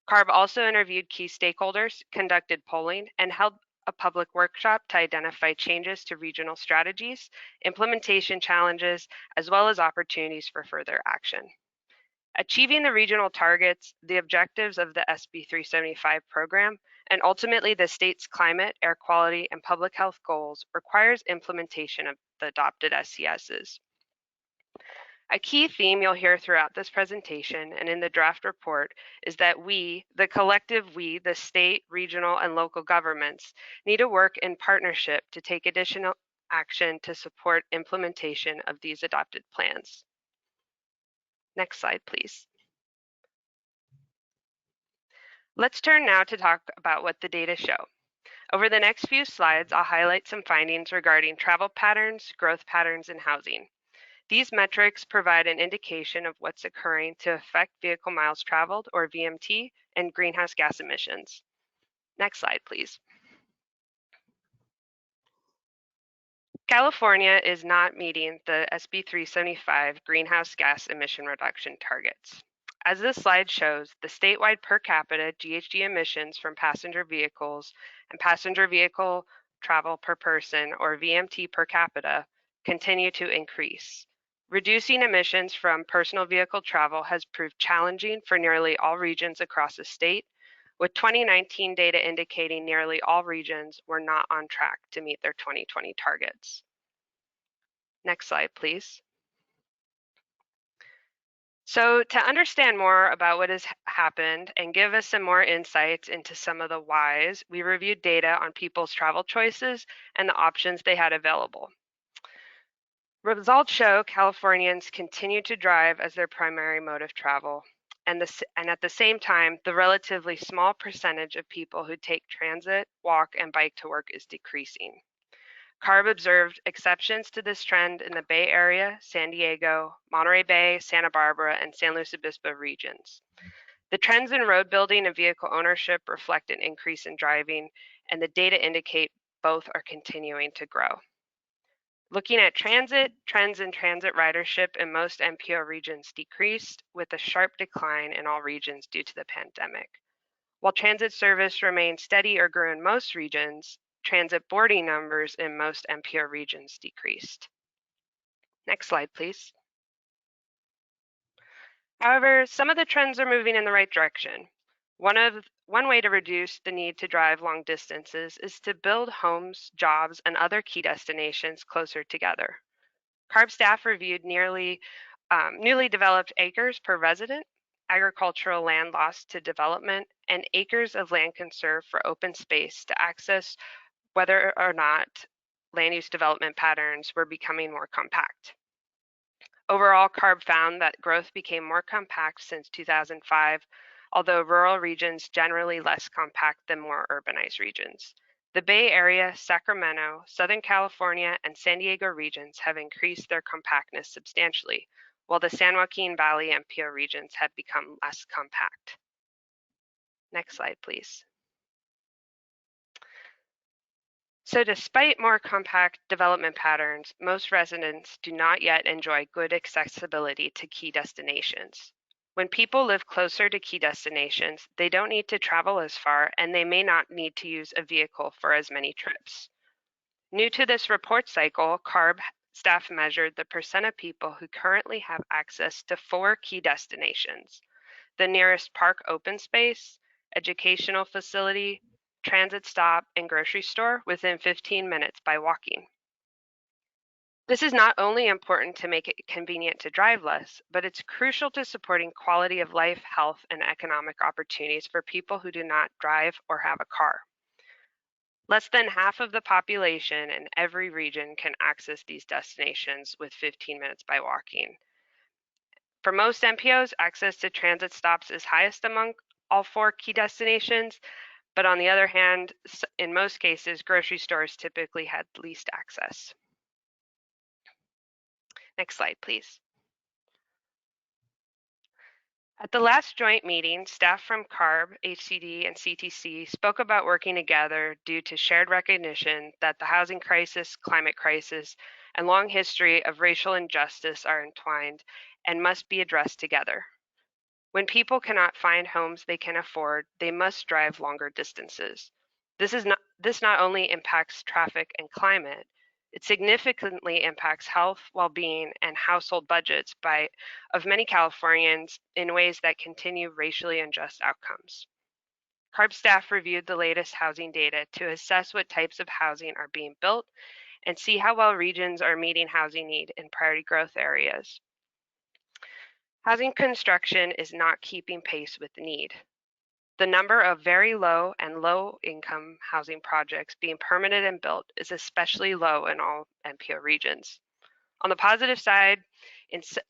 CARB also interviewed key stakeholders, conducted polling, and held a public workshop to identify changes to regional strategies, implementation challenges, as well as opportunities for further action. Achieving the regional targets, the objectives of the SB 375 program, and ultimately the state's climate, air quality, and public health goals requires implementation of the adopted SCSs. A key theme you'll hear throughout this presentation and in the draft report is that we, the collective we, the state, regional, and local governments, need to work in partnership to take additional action to support implementation of these adopted plans. Next slide, please. Let's turn now to talk about what the data show. Over the next few slides, I'll highlight some findings regarding travel patterns, growth patterns, and housing. These metrics provide an indication of what's occurring to affect vehicle miles traveled, or VMT, and greenhouse gas emissions. Next slide, please. California is not meeting the SB 375 greenhouse gas emission reduction targets. As this slide shows, the statewide per capita GHG emissions from passenger vehicles and passenger vehicle travel per person, or VMT per capita, continue to increase. Reducing emissions from personal vehicle travel has proved challenging for nearly all regions across the state, with 2019 data indicating nearly all regions were not on track to meet their 2020 targets. Next slide, please. So to understand more about what has happened and give us some more insights into some of the whys, we reviewed data on people's travel choices and the options they had available. Results show Californians continue to drive as their primary mode of travel, and at the same time, the relatively small percentage of people who take transit, walk, and bike to work is decreasing. CARB observed exceptions to this trend in the Bay Area, San Diego, Monterey Bay, Santa Barbara, and San Luis Obispo regions. The trends in road building and vehicle ownership reflect an increase in driving, and the data indicate both are continuing to grow. Looking at transit, trends in transit ridership in most MPO regions decreased, with a sharp decline in all regions due to the pandemic. While transit service remained steady or grew in most regions, transit boarding numbers in most MPO regions decreased. Next slide, please. However, some of the trends are moving in the right direction. One way to reduce the need to drive long distances is to build homes, jobs, and other key destinations closer together. CARB staff reviewed newly developed acres per resident, agricultural land lost to development, and acres of land conserved for open space to access whether or not land use development patterns were becoming more compact. Overall, CARB found that growth became more compact since 2005, although rural regions generally less compact than more urbanized regions. The Bay Area, Sacramento, Southern California, and San Diego regions have increased their compactness substantially, while the San Joaquin Valley MPO regions have become less compact. Next slide, please. So despite more compact development patterns, most residents do not yet enjoy good accessibility to key destinations. When people live closer to key destinations, they don't need to travel as far, and they may not need to use a vehicle for as many trips. New to this report cycle, CARB staff measured the percent of people who currently have access to 4 key destinations: the nearest park open space, educational facility, transit stop, and grocery store within 15 minutes by walking. This is not only important to make it convenient to drive less, but it's crucial to supporting quality of life, health, and economic opportunities for people who do not drive or have a car. Less than half of the population in every region can access these destinations with 15 minutes by walking. For most MPOs, access to transit stops is highest among all 4 key destinations, but on the other hand, in most cases, grocery stores typically had least access. Next slide, please. At the last joint meeting, staff from CARB, HCD, and CTC spoke about working together due to shared recognition that the housing crisis, climate crisis, and long history of racial injustice are entwined and must be addressed together. When people cannot find homes they can afford, they must drive longer distances. This not only impacts traffic and climate, it significantly impacts health, well-being, and household budgets of many Californians in ways that continue racially unjust outcomes. CARB staff reviewed the latest housing data to assess what types of housing are being built and see how well regions are meeting housing need in priority growth areas. Housing construction is not keeping pace with the need. The number of very low and low income housing projects being permitted and built is especially low in all MPO regions. On the positive side,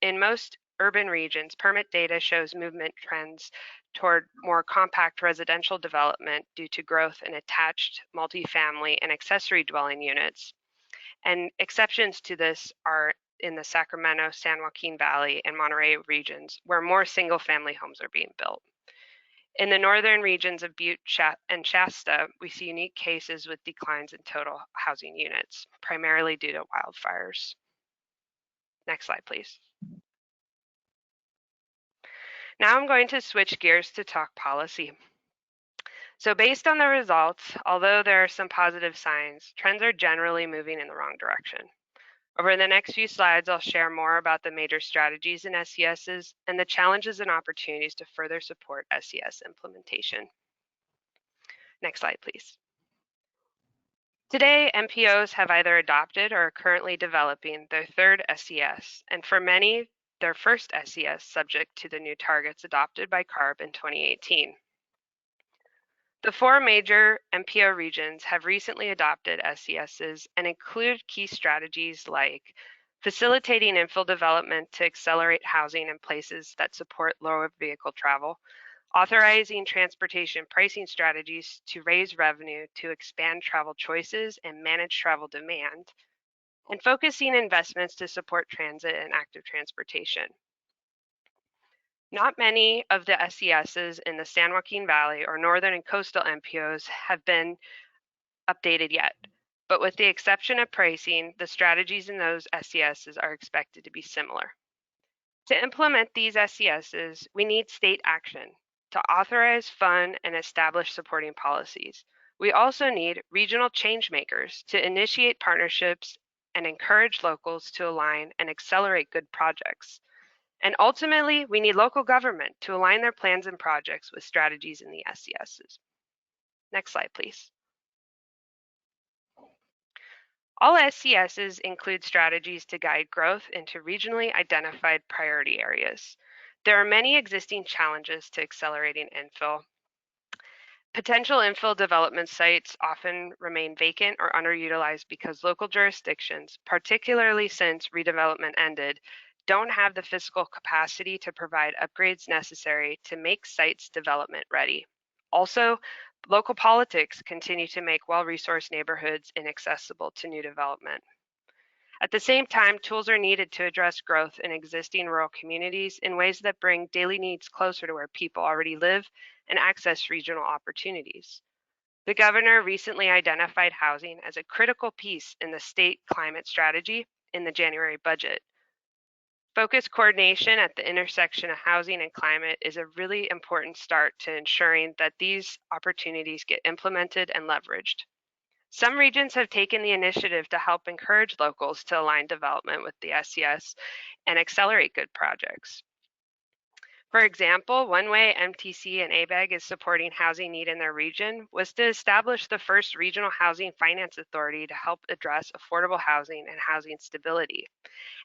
in most urban regions, permit data shows movement trends toward more compact residential development due to growth in attached multifamily and accessory dwelling units. And exceptions to this are in the Sacramento, San Joaquin Valley, and Monterey regions, where more single-family homes are being built. In the northern regions of Butte and Shasta, we see unique cases with declines in total housing units, primarily due to wildfires. Next slide, please. Now I'm going to switch gears to talk policy. So based on the results, although there are some positive signs, trends are generally moving in the wrong direction. Over the next few slides, I'll share more about the major strategies in SESs and the challenges and opportunities to further support SES implementation. Next slide, please. Today, MPOs have either adopted or are currently developing their 3rd SES, and for many, their first SES subject to the new targets adopted by CARB in 2018. The 4 major MPO regions have recently adopted SESs and include key strategies like facilitating infill development to accelerate housing in places that support lower vehicle travel, authorizing transportation pricing strategies to raise revenue to expand travel choices and manage travel demand, and focusing investments to support transit and active transportation. Not many of the SESs in the San Joaquin Valley or northern and coastal MPOs have been updated yet, but with the exception of pricing, the strategies in those SESs are expected to be similar. To implement these SESs, we need state action to authorize, fund, and establish supporting policies. We also need regional change makers to initiate partnerships and encourage locals to align and accelerate good projects. And ultimately, we need local government to align their plans and projects with strategies in the SESs. Next slide, please. All SESs include strategies to guide growth into regionally identified priority areas. There are many existing challenges to accelerating infill. Potential infill development sites often remain vacant or underutilized because local jurisdictions, particularly since redevelopment ended, don't have the fiscal capacity to provide upgrades necessary to make sites development ready. Also, local politics continue to make well-resourced neighborhoods inaccessible to new development. At the same time, tools are needed to address growth in existing rural communities in ways that bring daily needs closer to where people already live and access regional opportunities. The governor recently identified housing as a critical piece in the state climate strategy in the January budget. Focused coordination at the intersection of housing and climate is a really important start to ensuring that these opportunities get implemented and leveraged. Some regions have taken the initiative to help encourage locals to align development with the SES and accelerate good projects. For example, one way MTC and ABEG is supporting housing need in their region was to establish the first regional housing finance authority to help address affordable housing and housing stability.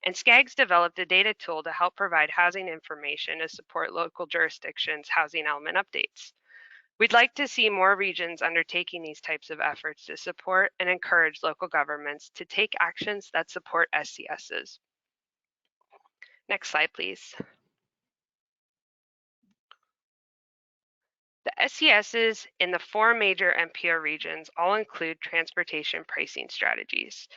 And SCAG's developed a data tool to help provide housing information to support local jurisdictions' housing element updates. We'd like to see more regions undertaking these types of efforts to support and encourage local governments to take actions that support SCSs. Next slide, please. The SCSs in the 4 major MPO regions all include transportation pricing strategies.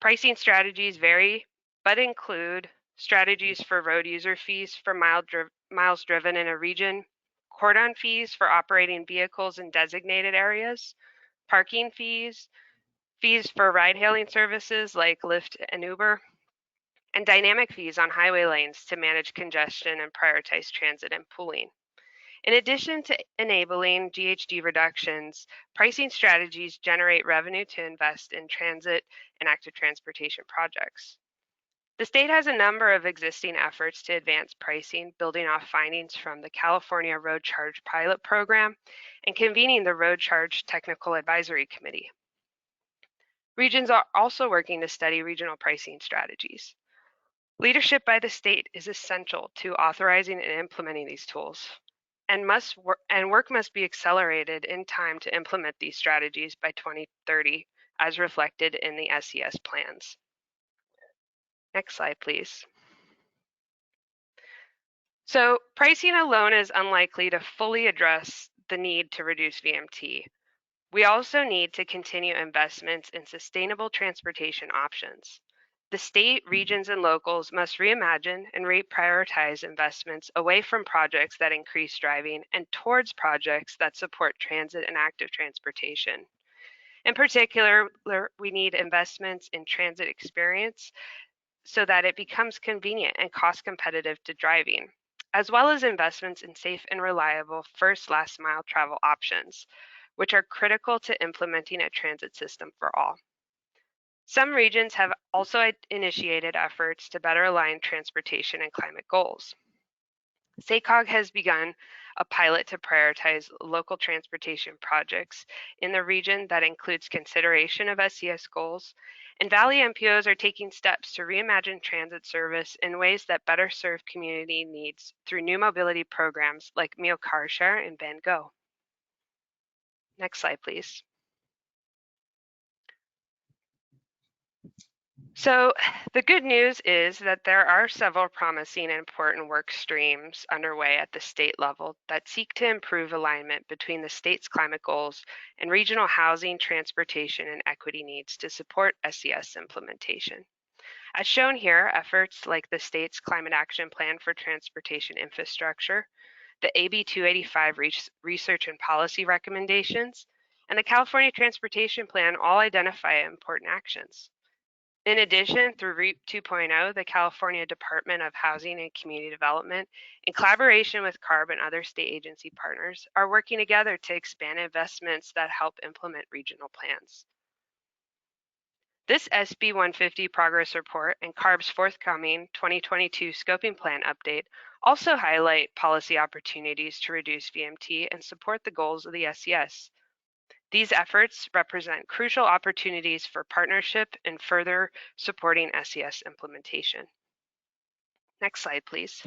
Pricing strategies vary, but include strategies for road user fees for miles driven in a region, cordon fees for operating vehicles in designated areas, parking fees, fees for ride-hailing services like Lyft and Uber, and dynamic fees on highway lanes to manage congestion and prioritize transit and pooling. In addition to enabling GHG reductions, pricing strategies generate revenue to invest in transit and active transportation projects. The state has a number of existing efforts to advance pricing, building off findings from the California Road Charge Pilot Program and convening the Road Charge Technical Advisory Committee. Regions are also working to study regional pricing strategies. Leadership by the state is essential to authorizing and implementing these tools. And work must be accelerated in time to implement these strategies by 2030, as reflected in the SES plans. Next slide, please. So pricing alone is unlikely to fully address the need to reduce VMT. We also need to continue investments in sustainable transportation options. The state, regions, and locals must reimagine and reprioritize investments away from projects that increase driving and towards projects that support transit and active transportation. In particular, we need investments in transit experience so that it becomes convenient and cost competitive to driving, as well as investments in safe and reliable first last mile travel options, which are critical to implementing a transit system for all. Some regions have also initiated efforts to better align transportation and climate goals. SACOG has begun a pilot to prioritize local transportation projects in the region that includes consideration of SES goals, and Valley MPOs are taking steps to reimagine transit service in ways that better serve community needs through new mobility programs like Mio Car Share and Van Go. Next slide, please. So the good news is that there are several promising and important work streams underway at the state level that seek to improve alignment between the state's climate goals and regional housing, transportation, and equity needs to support SES implementation. As shown here, efforts like the state's Climate Action Plan for Transportation Infrastructure, the AB 285 Research and Policy Recommendations, and the California Transportation Plan all identify important actions. In addition, through REAP 2.0, the California Department of Housing and Community Development, in collaboration with CARB and other state agency partners, are working together to expand investments that help implement regional plans. This SB 150 progress report and CARB's forthcoming 2022 scoping plan update also highlight policy opportunities to reduce VMT and support the goals of the SES. These efforts represent crucial opportunities for partnership and further supporting SES implementation. Next slide, please.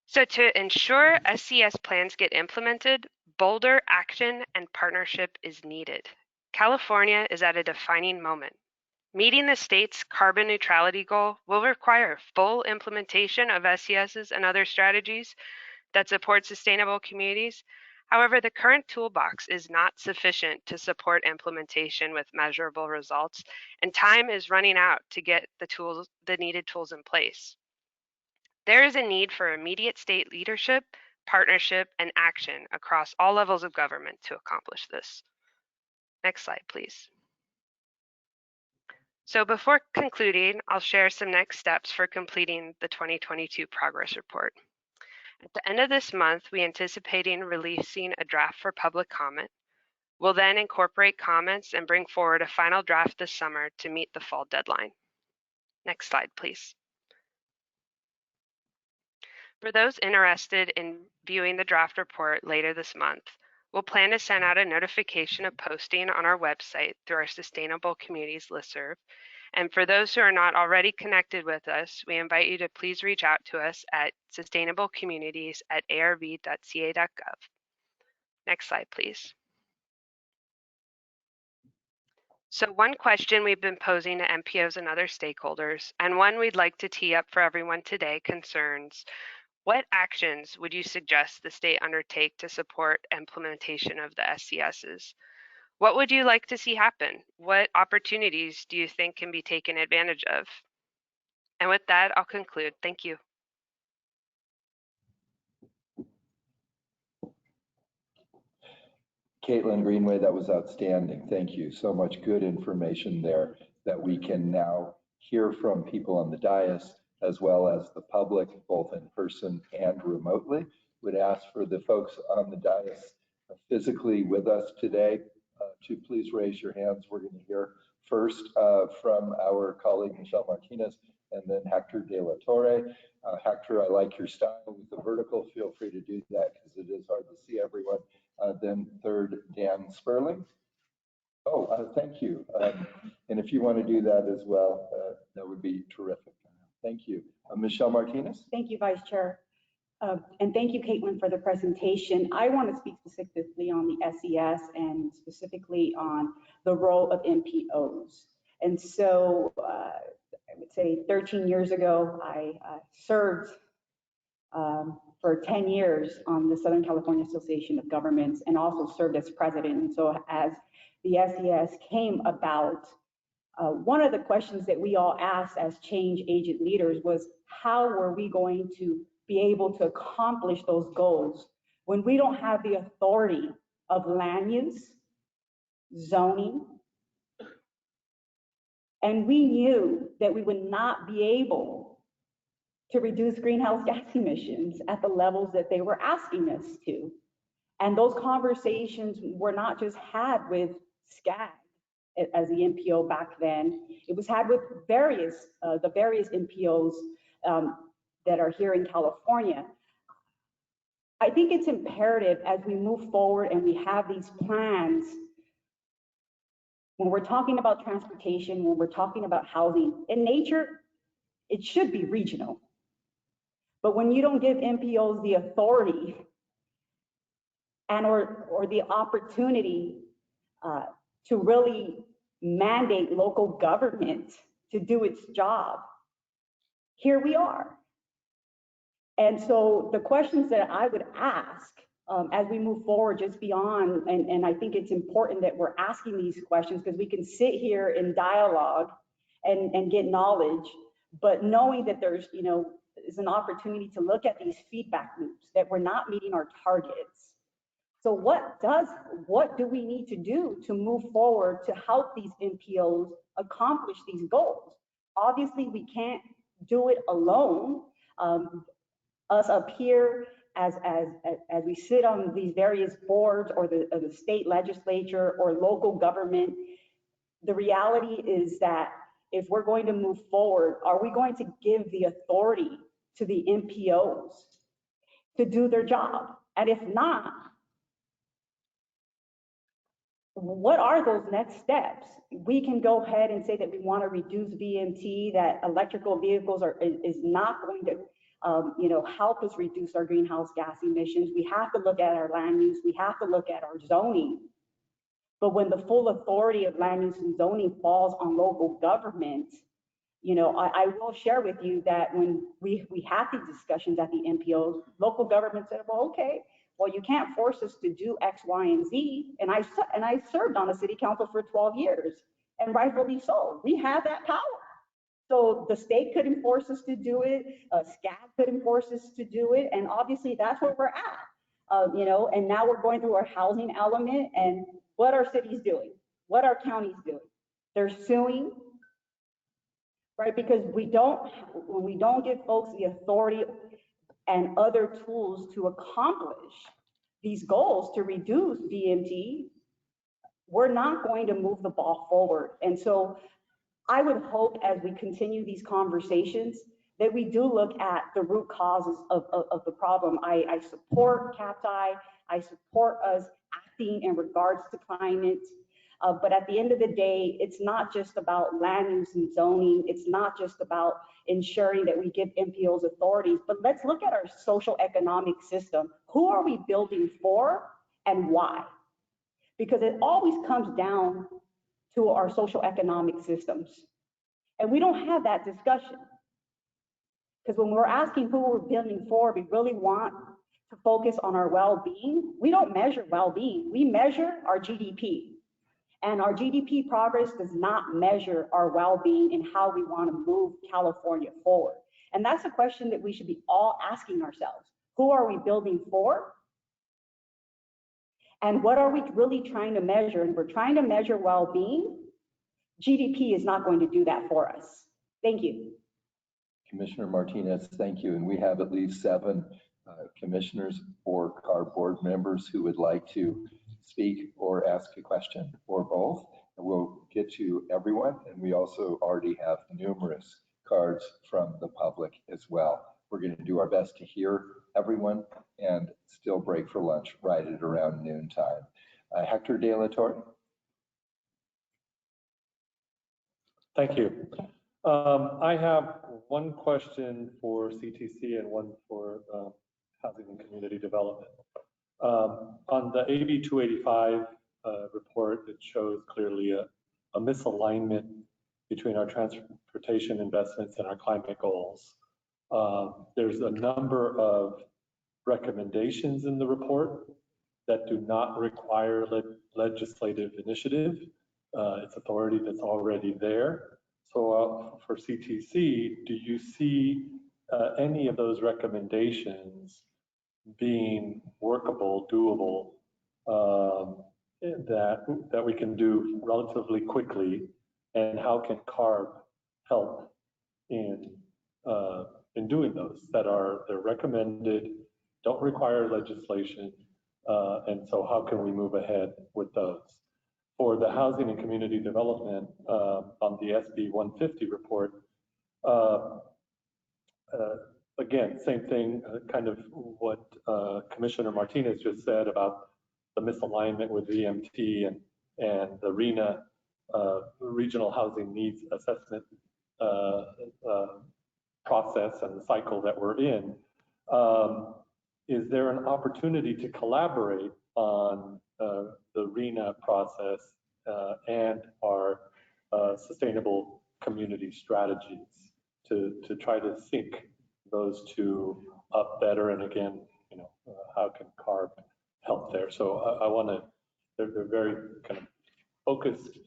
So to ensure SES plans get implemented, bolder action and partnership is needed. California is at a defining moment. Meeting the state's carbon neutrality goal will require full implementation of SESs and other strategies that support sustainable communities. However, the current toolbox is not sufficient to support implementation with measurable results, and time is running out to get the needed tools in place. There is a need for immediate state leadership, partnership, and action across all levels of government to accomplish this. Next slide, please. So before concluding, I'll share some next steps for completing the 2022 progress report. At the end of this month, we anticipating releasing a draft for public comment. We'll then incorporate comments and bring forward a final draft this summer to meet the fall deadline. Next slide, please. For those interested in viewing the draft report later this month, we'll plan to send out a notification of posting on our website through our Sustainable Communities listserv. And for those who are not already connected with us, we invite you to please reach out to us at sustainablecommunities@arv.ca.gov. Next slide, please. So one question we've been posing to MPOs and other stakeholders, and one we'd like to tee up for everyone today, concerns what actions would you suggest the state undertake to support implementation of the SCSs? What would you like to see happen? What opportunities do you think can be taken advantage of? And with that, I'll conclude. Thank you. Caitlin Greenway, that was outstanding. Thank you. So much good information there that we can now hear from people on the dais as well as the public, both in person and remotely. Would ask for the folks on the dais physically with us today to please raise your hands. We're going to hear first from our colleague Michelle Martinez and then Hector De La Torre. Hector, I like your style with the vertical. Feel free to do that because it is hard to see everyone. Then third, Dan Sperling. Oh, thank you. And if you want to do that as well, that would be terrific. Thank you. Michelle Martinez. Thank you, Vice Chair. And thank you, Caitlin, for the presentation. I want to speak specifically on the SES and specifically on the role of MPOs. And so I would say 13 years ago, I served for 10 years on the Southern California Association of Governments and also served as president. And so as the SES came about, one of the questions that we all asked as change agent leaders was, how were we going to be able to accomplish those goals when we don't have the authority of land use, zoning, and we knew that we would not be able to reduce greenhouse gas emissions at the levels that they were asking us to. And those conversations were not just had with SCAG as the MPO back then, it was had with the various MPOs that are here in California. I think it's imperative as we move forward and we have these plans, when we're talking about transportation, when we're talking about housing, in nature, it should be regional. But when you don't give MPOs the authority and or the opportunity to really mandate local government to do its job, here we are. And so the questions that I would ask as we move forward just beyond, and I think it's important that we're asking these questions because we can sit here in dialogue and get knowledge, but knowing that there's, is an opportunity to look at these feedback loops, that we're not meeting our targets. So what do we need to do to move forward to help these MPOs accomplish these goals? Obviously, we can't do it alone. Us up here, as we sit on these various boards or the state legislature or local government, the reality is that if we're going to move forward, are we going to give the authority to the MPOs to do their job? And if not, what are those next steps? We can go ahead and say that we want to reduce VMT, that electrical vehicles is not going to help us reduce our greenhouse gas emissions. We have to look at our land use. We have to look at our zoning. But when the full authority of land use and zoning falls on local government, I will share with you that when we had these discussions at the MPOs, local government said, well, okay, well, you can't force us to do X, Y, and Z. And I served on a city council for 12 years, and rightfully so. We have that power. So the state couldn't force us to do it, SCAD couldn't force us to do it, and obviously that's where we're at. And now we're going through our housing element, and what are cities doing? What are counties doing? They're suing, right? Because when we don't give folks the authority and other tools to accomplish these goals to reduce VMT, we're not going to move the ball forward. And so I would hope as we continue these conversations that we do look at the root causes of the problem. I support CAPTI, I support us acting in regards to climate, but at the end of the day, it's not just about land use and zoning, it's not just about ensuring that we give MPOs authorities, but let's look at our social economic system. Who are we building for and why? Because it always comes down to our social economic systems. And we don't have that discussion. Because when we're asking who we're building for, we really want to focus on our well-being. We don't measure well-being, we measure our GDP. And our GDP progress does not measure our well-being and how we want to move California forward. And that's a question that we should be all asking ourselves. Who are we building for? And what are we really trying to measure? And we're trying to measure well-being. GDP is not going to do that for us. Thank you. Commissioner Martinez, thank you. And we have at least 7 commissioners or CARB board members who would like to speak or ask a question or both. And we'll get to everyone. And we also already have numerous cards from the public as well. We're going to do our best to hear everyone and still break for lunch right at around noon time. Hector De La Torre. Thank you. I have one question for CTC and one for Housing and Community Development. On the AB 285 report, it shows clearly a misalignment between our transportation investments and our climate goals. There's a number of recommendations in the report that do not require legislative initiative. It's authority that's already there. So for CTC, do you see any of those recommendations being workable, doable, that we can do relatively quickly, and how can CARB help in doing those they're recommended, don't require legislation, and so how can we move ahead with those? For the Housing and Community Development, on the SB 150 report, again, same thing, kind of what Commissioner Martinez just said about the misalignment with VMT and the RENA, Regional Housing Needs Assessment process and the cycle that we're in. Is there an opportunity to collaborate on the RENA process and our sustainable community strategies to try to sync those two up better? And again, how can CARB help there? So I want to, they're very kind of focused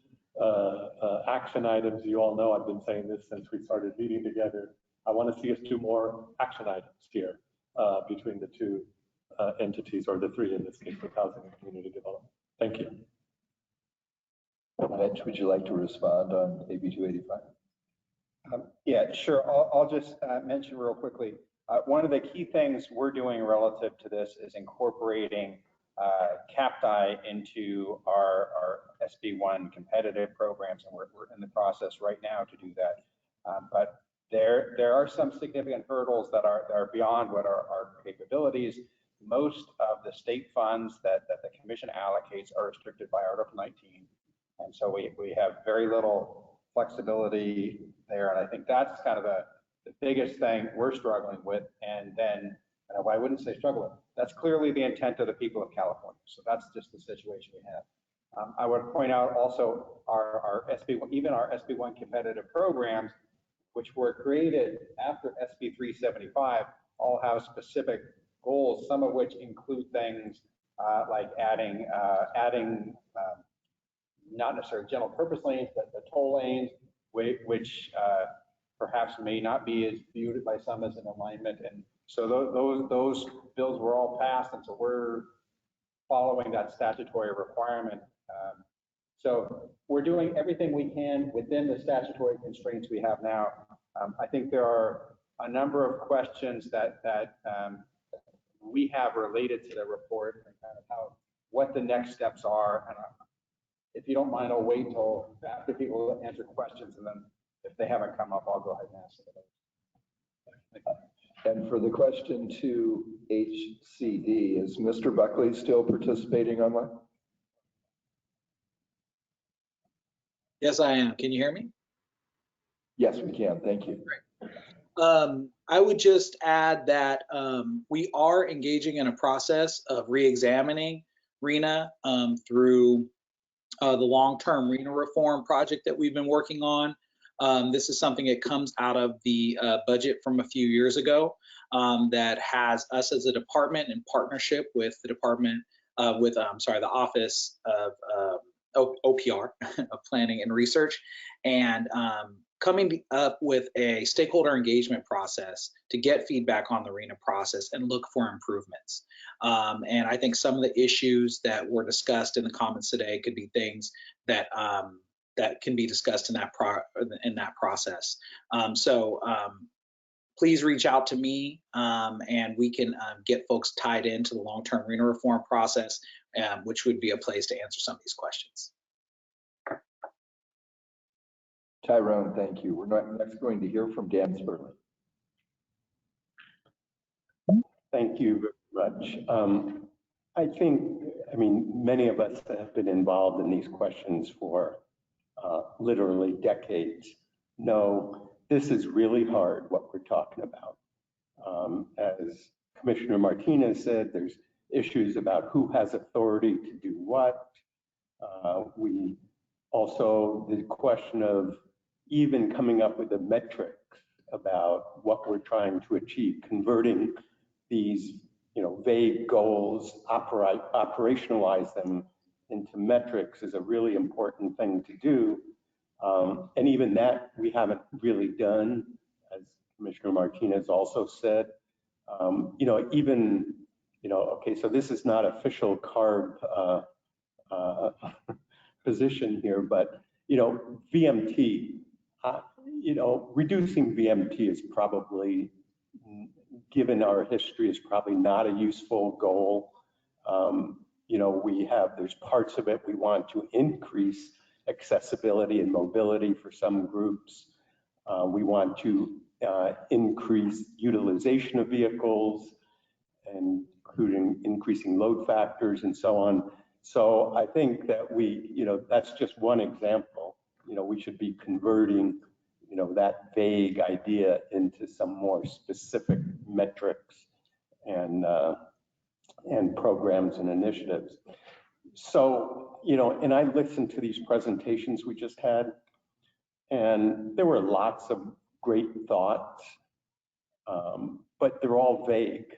action items. You all know I've been saying this since we started meeting together. I want to see us do more action items here between the two entities, or the 3 in this case, with Housing and Community Development. Thank you. Mitch, would you like to respond on AB 285? Yeah, sure. I'll just mention real quickly. One of the key things we're doing relative to this is incorporating CAPTI into our SB1 competitive programs, and we're in the process right now to do that. But there are some significant hurdles that are beyond what our capabilities. Most of the state funds that the commission allocates are restricted by Article 19. And so we have very little flexibility there. And I think that's kind of the biggest thing we're struggling with. And then, I wouldn't say struggling, that's clearly the intent of the people of California. So that's just the situation we have. I would point out also our SB1, even our SB1 competitive programs, which were created after SB 375, all have specific goals, some of which include things like adding not necessarily general purpose lanes, but the toll lanes, which perhaps may not be as viewed by some as an alignment. And so those bills were all passed, and so we're following that statutory requirement. So we're doing everything we can within the statutory constraints we have now. I think there are a number of questions that we have related to the report and kind of what the next steps are. And if you don't mind, I'll wait till after people answer questions, and then if they haven't come up, I'll go ahead and ask them. And for the question to HCD, is Mr. Buckley still participating online? Yes, I am. Can you hear me? Yes, we can. Thank you. I would just add that we are engaging in a process of re-examining RHNA through the long-term RHNA reform project that we've been working on. This is something that comes out of the budget from a few years ago that has us as a department in partnership with the department the Office of OPR, of Planning and Research, and coming up with a stakeholder engagement process to get feedback on the RHNA process and look for improvements. And I think some of the issues that were discussed in the comments today could be things that that can be discussed in that process. Please reach out to me and we can get folks tied into the long-term RHNA reform process, which would be a place to answer some of these questions. Tyrone, thank you. We're next going to hear from Dan Sperling. Thank you very much. I think, many of us have been involved in these questions for literally decades. No, this is really hard, what we're talking about. As Commissioner Martinez said, there's issues about who has authority to do what. We also, the question of even coming up with the metrics about what we're trying to achieve, converting these vague goals, operationalize them into metrics is a really important thing to do. And even that we haven't really done, as Commissioner Martinez also said. Okay, so this is not official CARB position here, but VMT, reducing VMT is probably, given our history, is probably not a useful goal. There's parts of it we want to increase accessibility and mobility for some groups. We want to increase utilization of vehicles, including increasing load factors and so on. So I think that that's just one example. We should be converting, that vague idea into some more specific metrics and programs and initiatives. So, and I listened to these presentations we just had, and there were lots of great thoughts, but they're all vague.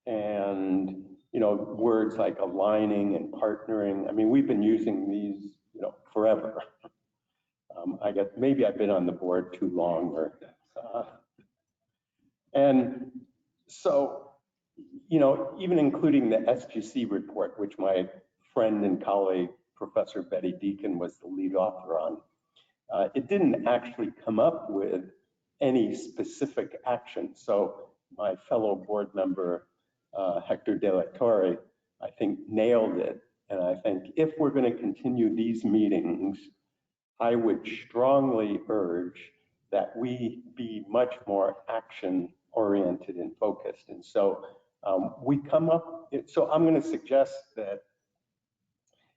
And, words like aligning and partnering, we've been using these, forever. I guess maybe I've been on the board too long, and so, even including the SGC report, which my friend and colleague, Professor Betty Deacon, was the lead author on, it didn't actually come up with any specific action. So my fellow board member, Hector De La Torre, I think nailed it. And I think if we're going to continue these meetings, I would strongly urge that we be much more action oriented and focused. And so so I'm going to suggest that,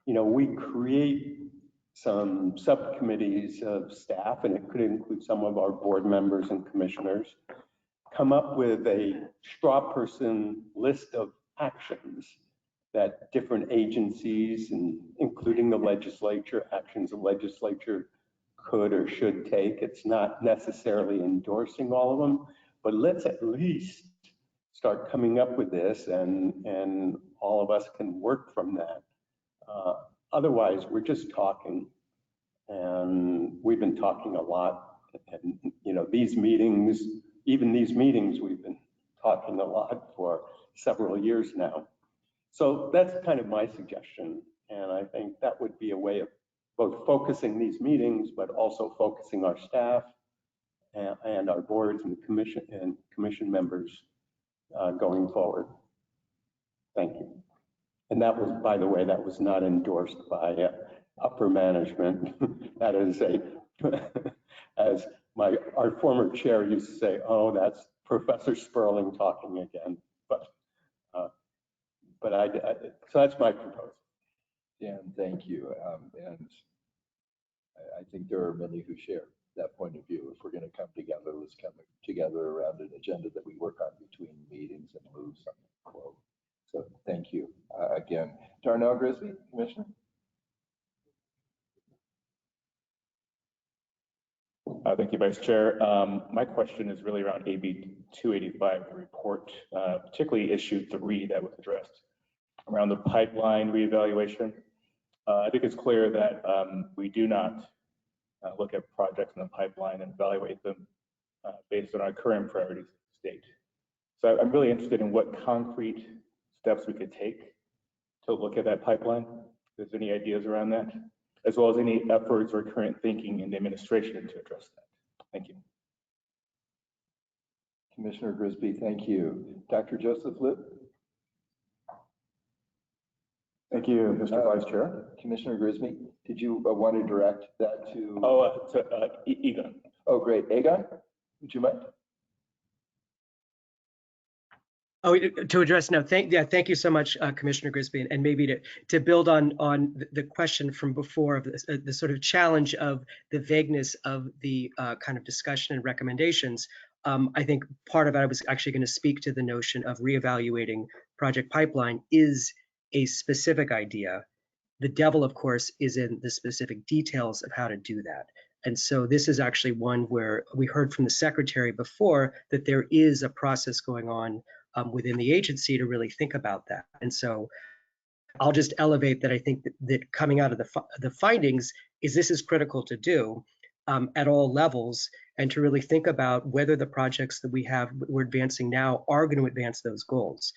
we create some subcommittees of staff, and it could include some of our board members and commissioners, come up with a straw person list of actions that different agencies, and including the legislature, actions the legislature could or should take. It's not necessarily endorsing all of them, but let's at least start coming up with this, and all of us can work from that. Otherwise, we're just talking, and we've been talking a lot. And you know, these meetings, even these meetings, we've been talking a lot for several years now. So that's kind of my suggestion, and I think that would be a way of both focusing these meetings, but also focusing our staff and our boards and commission members going forward. Thank you. And that was, by the way, that was not endorsed by upper management. That is as our former chair used to say, oh, that's Professor Sperling talking again. So that's my proposal. Dan, thank you. And I think there are many who share that point of view. If we're going to come together, let's come together around an agenda that we work on between meetings and move something forward. So thank you again. Darnell Grisby, Commissioner. Thank you, Vice Chair. My question is really around AB 285, the report, particularly issue 3 that was addressed around the pipeline reevaluation. I think it's clear that we do not look at projects in the pipeline and evaluate them based on our current priorities of the state. So I'm really interested in what concrete steps we could take to look at that pipeline. If there's any ideas around that, as well as any efforts or current thinking in the administration to address that. Thank you. Commissioner Grisby, thank you. Dr. Joseph Lipp. Thank you, Mr. Vice Chair. Commissioner Grisby, did you want to direct that to? Oh, Egon. Oh, great. Egon, would you mind? Oh, to address, no, thank you so much, Commissioner Grisby, and maybe to build on the question from before of the sort of challenge of the vagueness of the kind of discussion and recommendations. I think part of it, I was actually going to speak to the notion of reevaluating project pipeline is a specific idea. The devil, of course, is in the specific details of how to do that. And so this is actually one where we heard from the secretary before that there is a process going on within the agency to really think about that. And so I'll just elevate that I think that coming out of the findings is this is critical to do at all levels, and to really think about whether the projects that we're advancing now are going to advance those goals.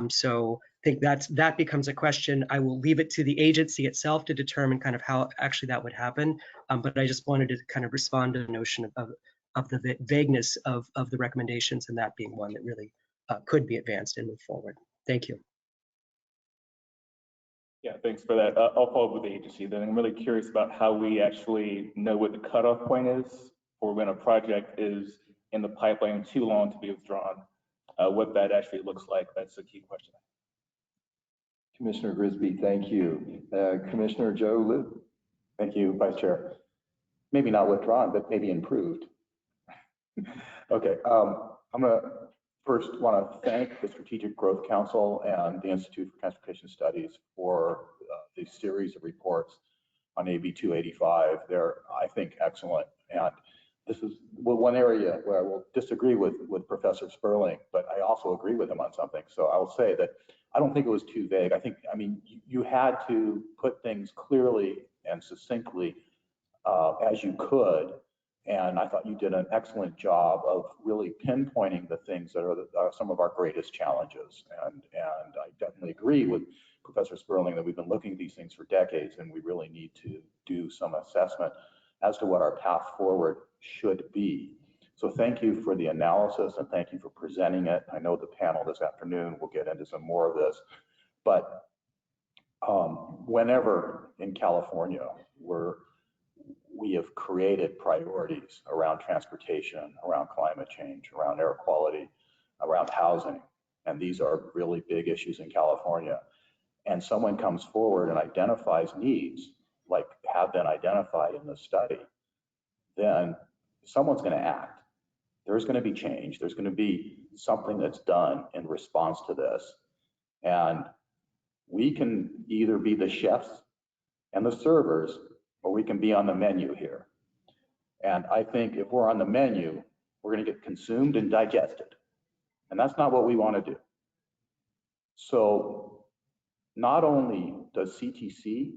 So I think that becomes a question. I will leave it to the agency itself to determine kind of how actually that would happen. But I just wanted to kind of respond to the notion of the vagueness of the recommendations, and that being one that really could be advanced and move forward. Thank you. Yeah, thanks for that. I'll follow up with the agency. Then I'm really curious about how we actually know what the cutoff point is for when a project is in the pipeline too long to be withdrawn. What that actually looks like, that's a key question. Commissioner Grisby, thank you. Commissioner Joe Lipp. Thank you, Vice Chair. Maybe not withdrawn, but maybe improved. Okay, I'm going to first want to thank the Strategic Growth Council and the Institute for Transportation Studies for the series of reports on AB 285. They're, I think, excellent. And this is one area where I will disagree with Professor Sperling, but I also agree with him on something. So I will say that I don't think it was too vague. I mean, you had to put things clearly and succinctly as you could. And I thought you did an excellent job of really pinpointing the things that are some of our greatest challenges. And I definitely agree with Professor Sperling that we've been looking at these things for decades, and we really need to do some assessment as to what our path forward should be. So thank you for the analysis, and thank you for presenting it. I know the panel this afternoon will get into some more of this, but whenever in California we have created priorities around transportation, around climate change, around air quality, around housing, and these are really big issues in California, and someone comes forward and identifies needs like have been identified in the study, then someone's going to act. There's going to be change. There's going to be something that's done in response to this. And we can either be the chefs and the servers, or we can be on the menu here. And I think if we're on the menu, we're going to get consumed and digested. And that's not what we want to do. So not only does CTC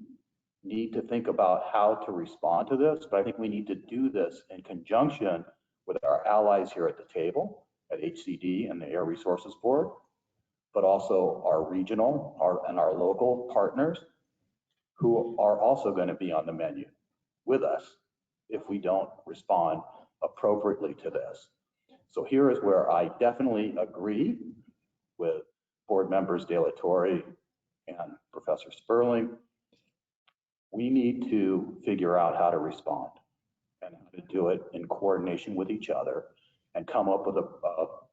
need to think about how to respond to this, but I think we need to do this in conjunction with our allies here at the table at HCD and the Air Resources Board, but also our regional and our local partners who are also going to be on the menu with us if we don't respond appropriately to this. So here is where I definitely agree with board members De La Torre and Professor Sperling. We need to figure out how to respond and how to do it in coordination with each other and come up with a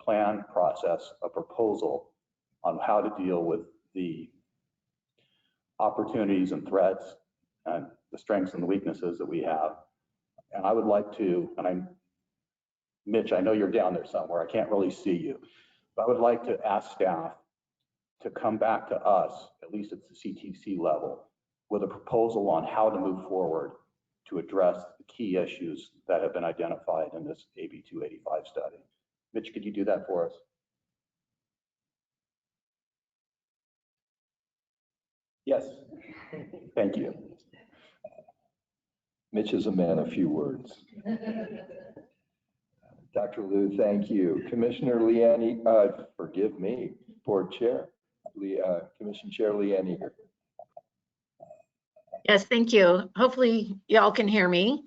plan, process, a proposal on how to deal with the opportunities and threats and the strengths and the weaknesses that we have. And I would like to, Mitch, I know you're down there somewhere, I can't really see you, but I would like to ask staff to come back to us, at least at the CTC level, with a proposal on how to move forward to address the key issues that have been identified in this AB 285 study. Mitch, could you do that for us? Yes. Thank you. Mitch is a man of few words. Dr. Liu, thank you. Commissioner Leanne, forgive me, Board Chair, Commission Chair Leanne Eager. Yes, thank you. Hopefully y'all can hear me.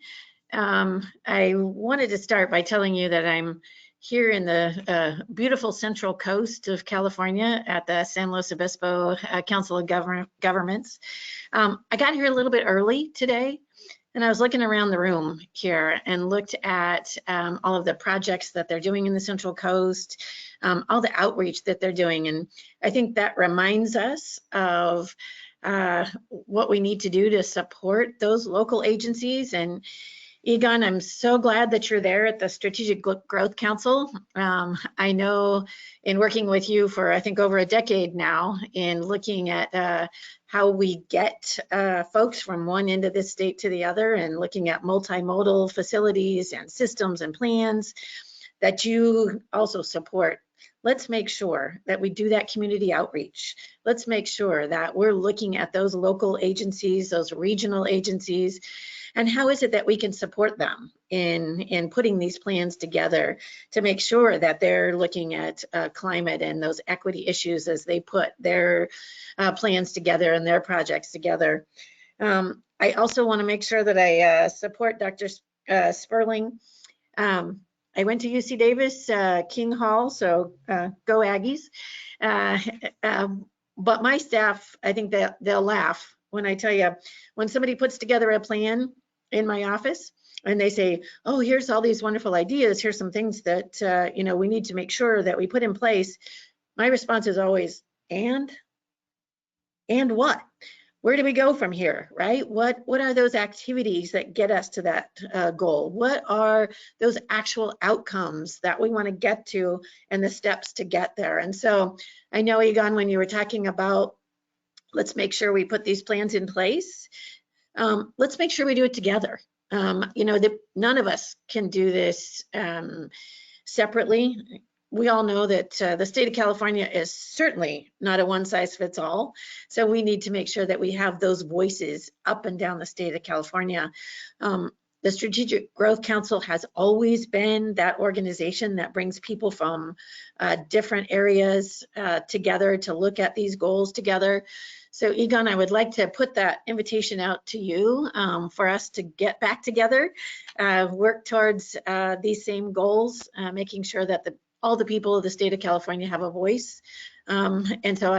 I wanted to start by telling you that I'm here in the beautiful central coast of California at the San Luis Obispo Council of Governments. I got here a little bit early today, and I was looking around the room here and looked at all of the projects that they're doing in the Central Coast, all the outreach that they're doing. And I think that reminds us of what we need to do to support those local agencies. And Egon, I'm so glad that you're there at the Strategic Growth Council. I know in working with you for, I think, over a decade now, in looking at how we get folks from one end of the state to the other and looking at multimodal facilities and systems and plans that you also support. Let's make sure that we do that community outreach. Let's make sure that we're looking at those local agencies, those regional agencies, and how is it that we can support them in putting these plans together to make sure that they're looking at climate and those equity issues as they put their plans together and their projects together. I also want to make sure that I support Dr. Sperling. I went to UC Davis, King Hall, so go Aggies. But my staff, I think they'll laugh when I tell you, when somebody puts together a plan in my office and they say, oh, here's all these wonderful ideas, here's some things that we need to make sure that we put in place. My response is always, and what? Where do we go from here, right? What are those activities that get us to that goal? What are those actual outcomes that we want to get to and the steps to get there? And so I know, Egon, when you were talking about, let's make sure we put these plans in place, let's make sure we do it together. None of us can do this separately. We all know that the state of California is certainly not a one-size-fits-all. So we need to make sure that we have those voices up and down the state of California. The Strategic Growth Council has always been that organization that brings people from different areas together to look at these goals together. So Egon, I would like to put that invitation out to you for us to get back together, work towards these same goals, making sure that all the people of the state of California have a voice. And so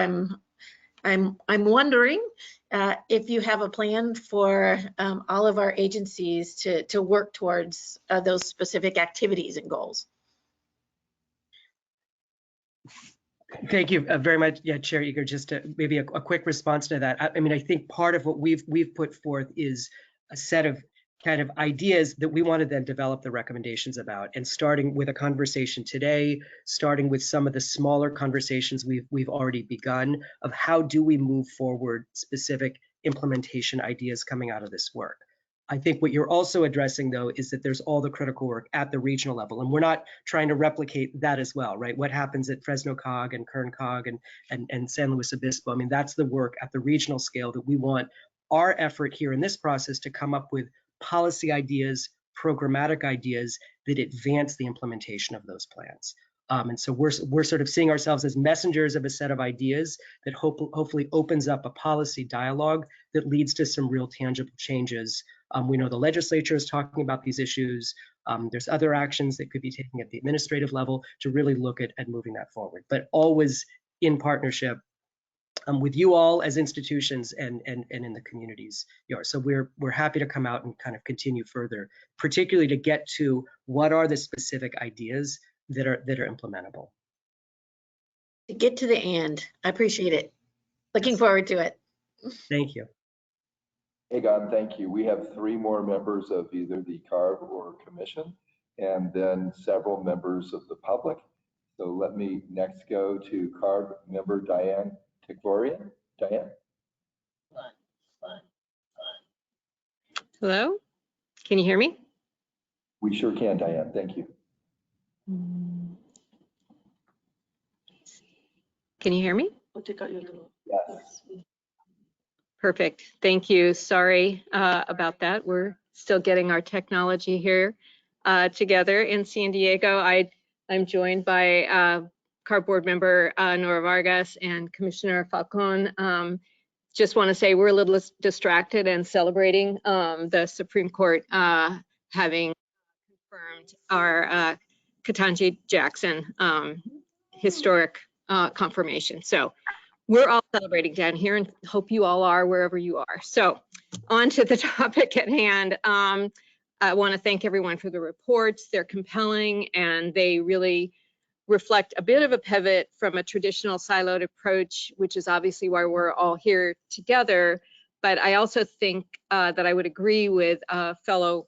I'm wondering if you have a plan for all of our agencies to work towards those specific activities and goals. Thank you very much, Chair Eager. Just maybe a quick response to that. I mean, I think part of what we've put forth is a set of kind of ideas that we want to then develop the recommendations about, and starting with a conversation today, starting with some of the smaller conversations we've already begun of how do we move forward specific implementation ideas coming out of this work. I think what you're also addressing, though, is that there's all the critical work at the regional level, and we're not trying to replicate that as well, right? What happens at Fresno COG and Kern COG and San Luis Obispo? I mean, that's the work at the regional scale that we want our effort here in this process to come up with policy ideas, programmatic ideas that advance the implementation of those plans. And so we're sort of seeing ourselves as messengers of a set of ideas that hopefully opens up a policy dialogue that leads to some real tangible changes. We know the legislature is talking about these issues. There's other actions that could be taken at the administrative level to really look at moving that forward, but always in partnership with you all as institutions and in the communities. So we're happy to come out and kind of continue further, particularly to get to what are the specific ideas that are implementable. To get to the end. I appreciate it. Looking forward to it. Thank you. Hey, God, thank you. We have 3 more members of either the CARB or commission, and then several members of the public. So let me next go to CARB member Diane Tikvorian. Diane? Hello? Can you hear me? We sure can, Diane. Thank you. Can you hear me? Yes. Perfect. Thank you. Sorry about that. We're still getting our technology here together in San Diego. I'm joined by CARB board member Nora Vargas and Commissioner Falcon. Just want to say we're a little distracted and celebrating the Supreme Court having confirmed our Ketanji Jackson historic confirmation. So we're all celebrating down here and hope you all are wherever you are. So on to the topic at hand. I want to thank everyone for the reports. They're compelling and they really reflect a bit of a pivot from a traditional siloed approach, which is obviously why we're all here together. But I also think that I would agree with fellow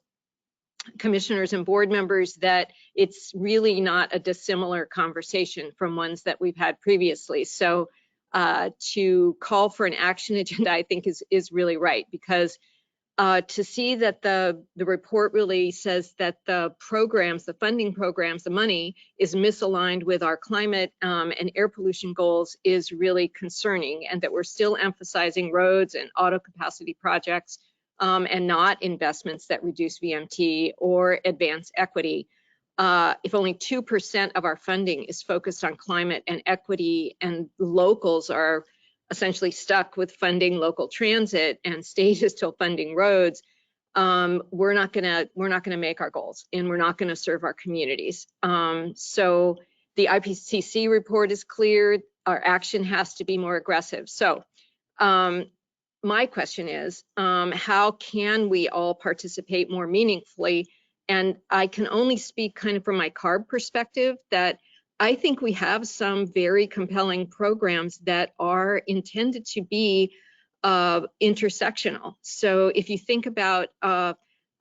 commissioners and board members that it's really not a dissimilar conversation from ones that we've had previously. So to call for an action agenda, I think is really right, because to see that the report really says that the programs, the funding programs, the money is misaligned with our climate and air pollution goals is really concerning, and that we're still emphasizing roads and auto capacity projects and not investments that reduce VMT or advance equity. If only 2% of our funding is focused on climate and equity, and locals are essentially stuck with funding local transit and state is still funding roads, we're not gonna make our goals, and we're not gonna serve our communities. So the IPCC report is clear. Our action has to be more aggressive. So my question is, how can we all participate more meaningfully? And I can only speak kind of from my CARB perspective that I think we have some very compelling programs that are intended to be intersectional. So if you think about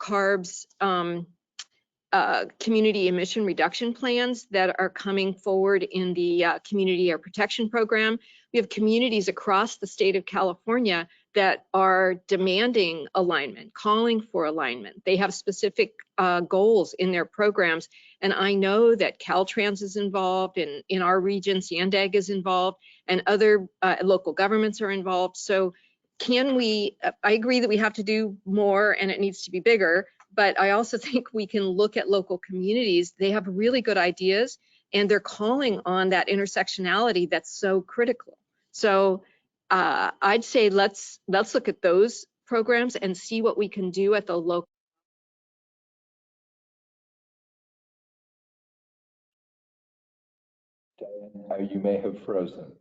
CARB's community emission reduction plans that are coming forward in the community air protection program, we have communities across the state of California that are demanding alignment, calling for alignment. They have specific goals in their programs. And I know that Caltrans is involved, and in our region, Sandag is involved, and other local governments are involved. So can we, I agree that we have to do more and it needs to be bigger, but I also think we can look at local communities. They have really good ideas and they're calling on that intersectionality that's so critical. So I'd say let's look at those programs and see what we can do at the local. Diane, you may have frozen.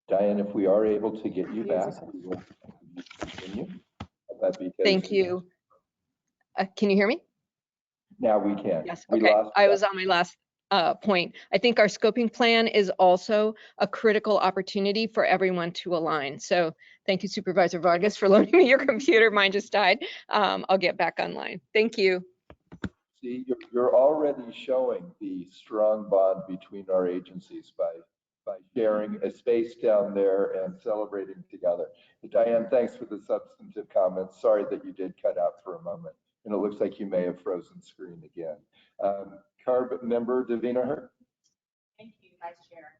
Diane, if we are able to get you back, we will continue. Thank you. Can you hear me? Now we can. Yes, okay. I was on my last point. I think our scoping plan is also a critical opportunity for everyone to align. So thank you, Supervisor Vargas, for loaning me your computer. Mine just died. I'll get back online. Thank you. See, you're already showing the strong bond between our agencies by by sharing a space down there and celebrating together. Diane, thanks for the substantive comments. Sorry that you did cut out for a moment, and it looks like you may have frozen screen again. CARB member Davina Hurt. Thank you, Vice Chair.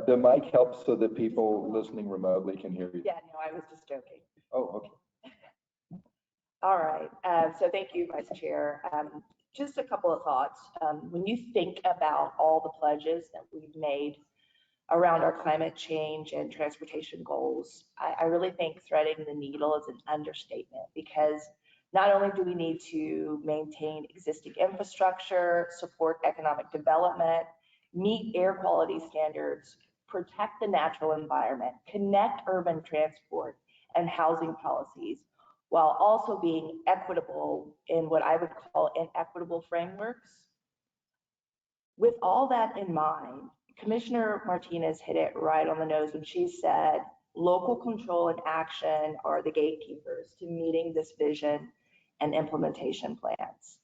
The mic helps so that people listening remotely can hear you. Yeah, no, I was just joking. Oh, okay. All right, so thank you, Vice Chair. Just a couple of thoughts. When you think about all the pledges that we've made around our climate change and transportation goals, I really think threading the needle is an understatement, because not only do we need to maintain existing infrastructure, support economic development, meet air quality standards, protect the natural environment, connect urban transport and housing policies, while also being equitable in what I would call inequitable frameworks. With all that in mind, Commissioner Martinez hit it right on the nose when she said local control and action are the gatekeepers to meeting this vision and implementation plans.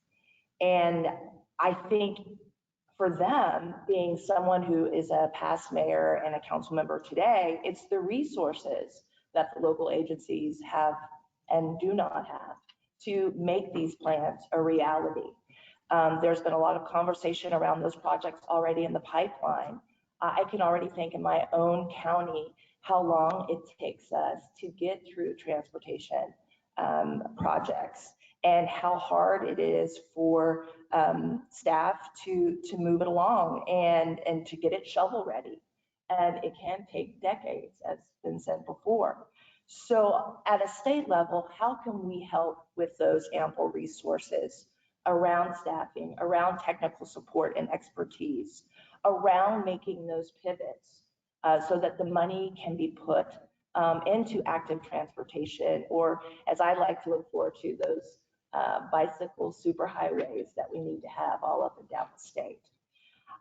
And I think for them, being someone who is a past mayor and a council member today, it's the resources that the local agencies have and do not have to make these plans a reality. There's been a lot of conversation around those projects already in the pipeline. I can already think in my own county how long it takes us to get through transportation projects, and how hard it is for staff to move it along and to get it shovel ready. And it can take decades, as been said before. So at a state level, how can we help with those ample resources around staffing, around technical support and expertise, around making those pivots so that the money can be put into active transportation, or as I like to look forward to, those bicycle superhighways that we need to have all up and down the state.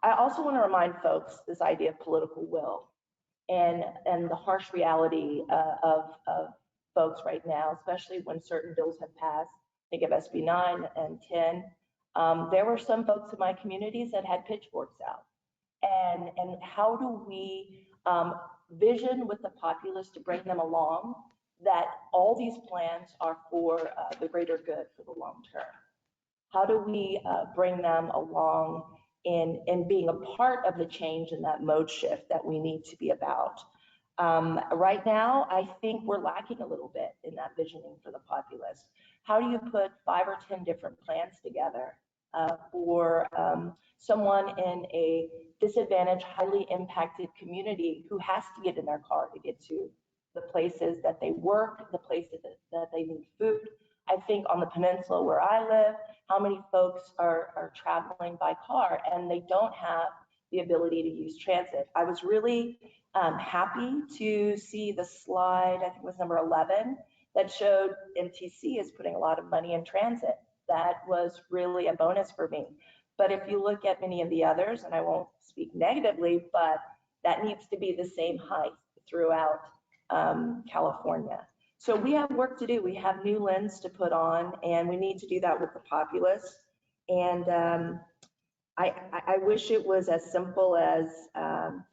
I also want to remind folks this idea of political will and the harsh reality of folks right now, especially when certain bills have passed. Think of SB 9 and 10. There were some folks in my communities that had pitchforks out. And how do we vision with the populace to bring them along that all these plans are for the greater good for the long term? How do we bring them along in being a part of the change and that mode shift that we need to be about? Right now, I think we're lacking a little bit in that visioning for the populace. How do you put 5 or 10 different plans together for someone in a disadvantaged, highly impacted community who has to get in their car to get to the places that they work, the places that they need food? I think on the peninsula where I live, how many folks are traveling by car and they don't have the ability to use transit? I was really happy to see the slide, I think it was number 11, that showed MTC is putting a lot of money in transit. That was really a bonus for me. But if you look at many of the others, and I won't speak negatively, but that needs to be the same height throughout California. So we have work to do. We have new lens to put on, and we need to do that with the populace. And I wish it was as simple as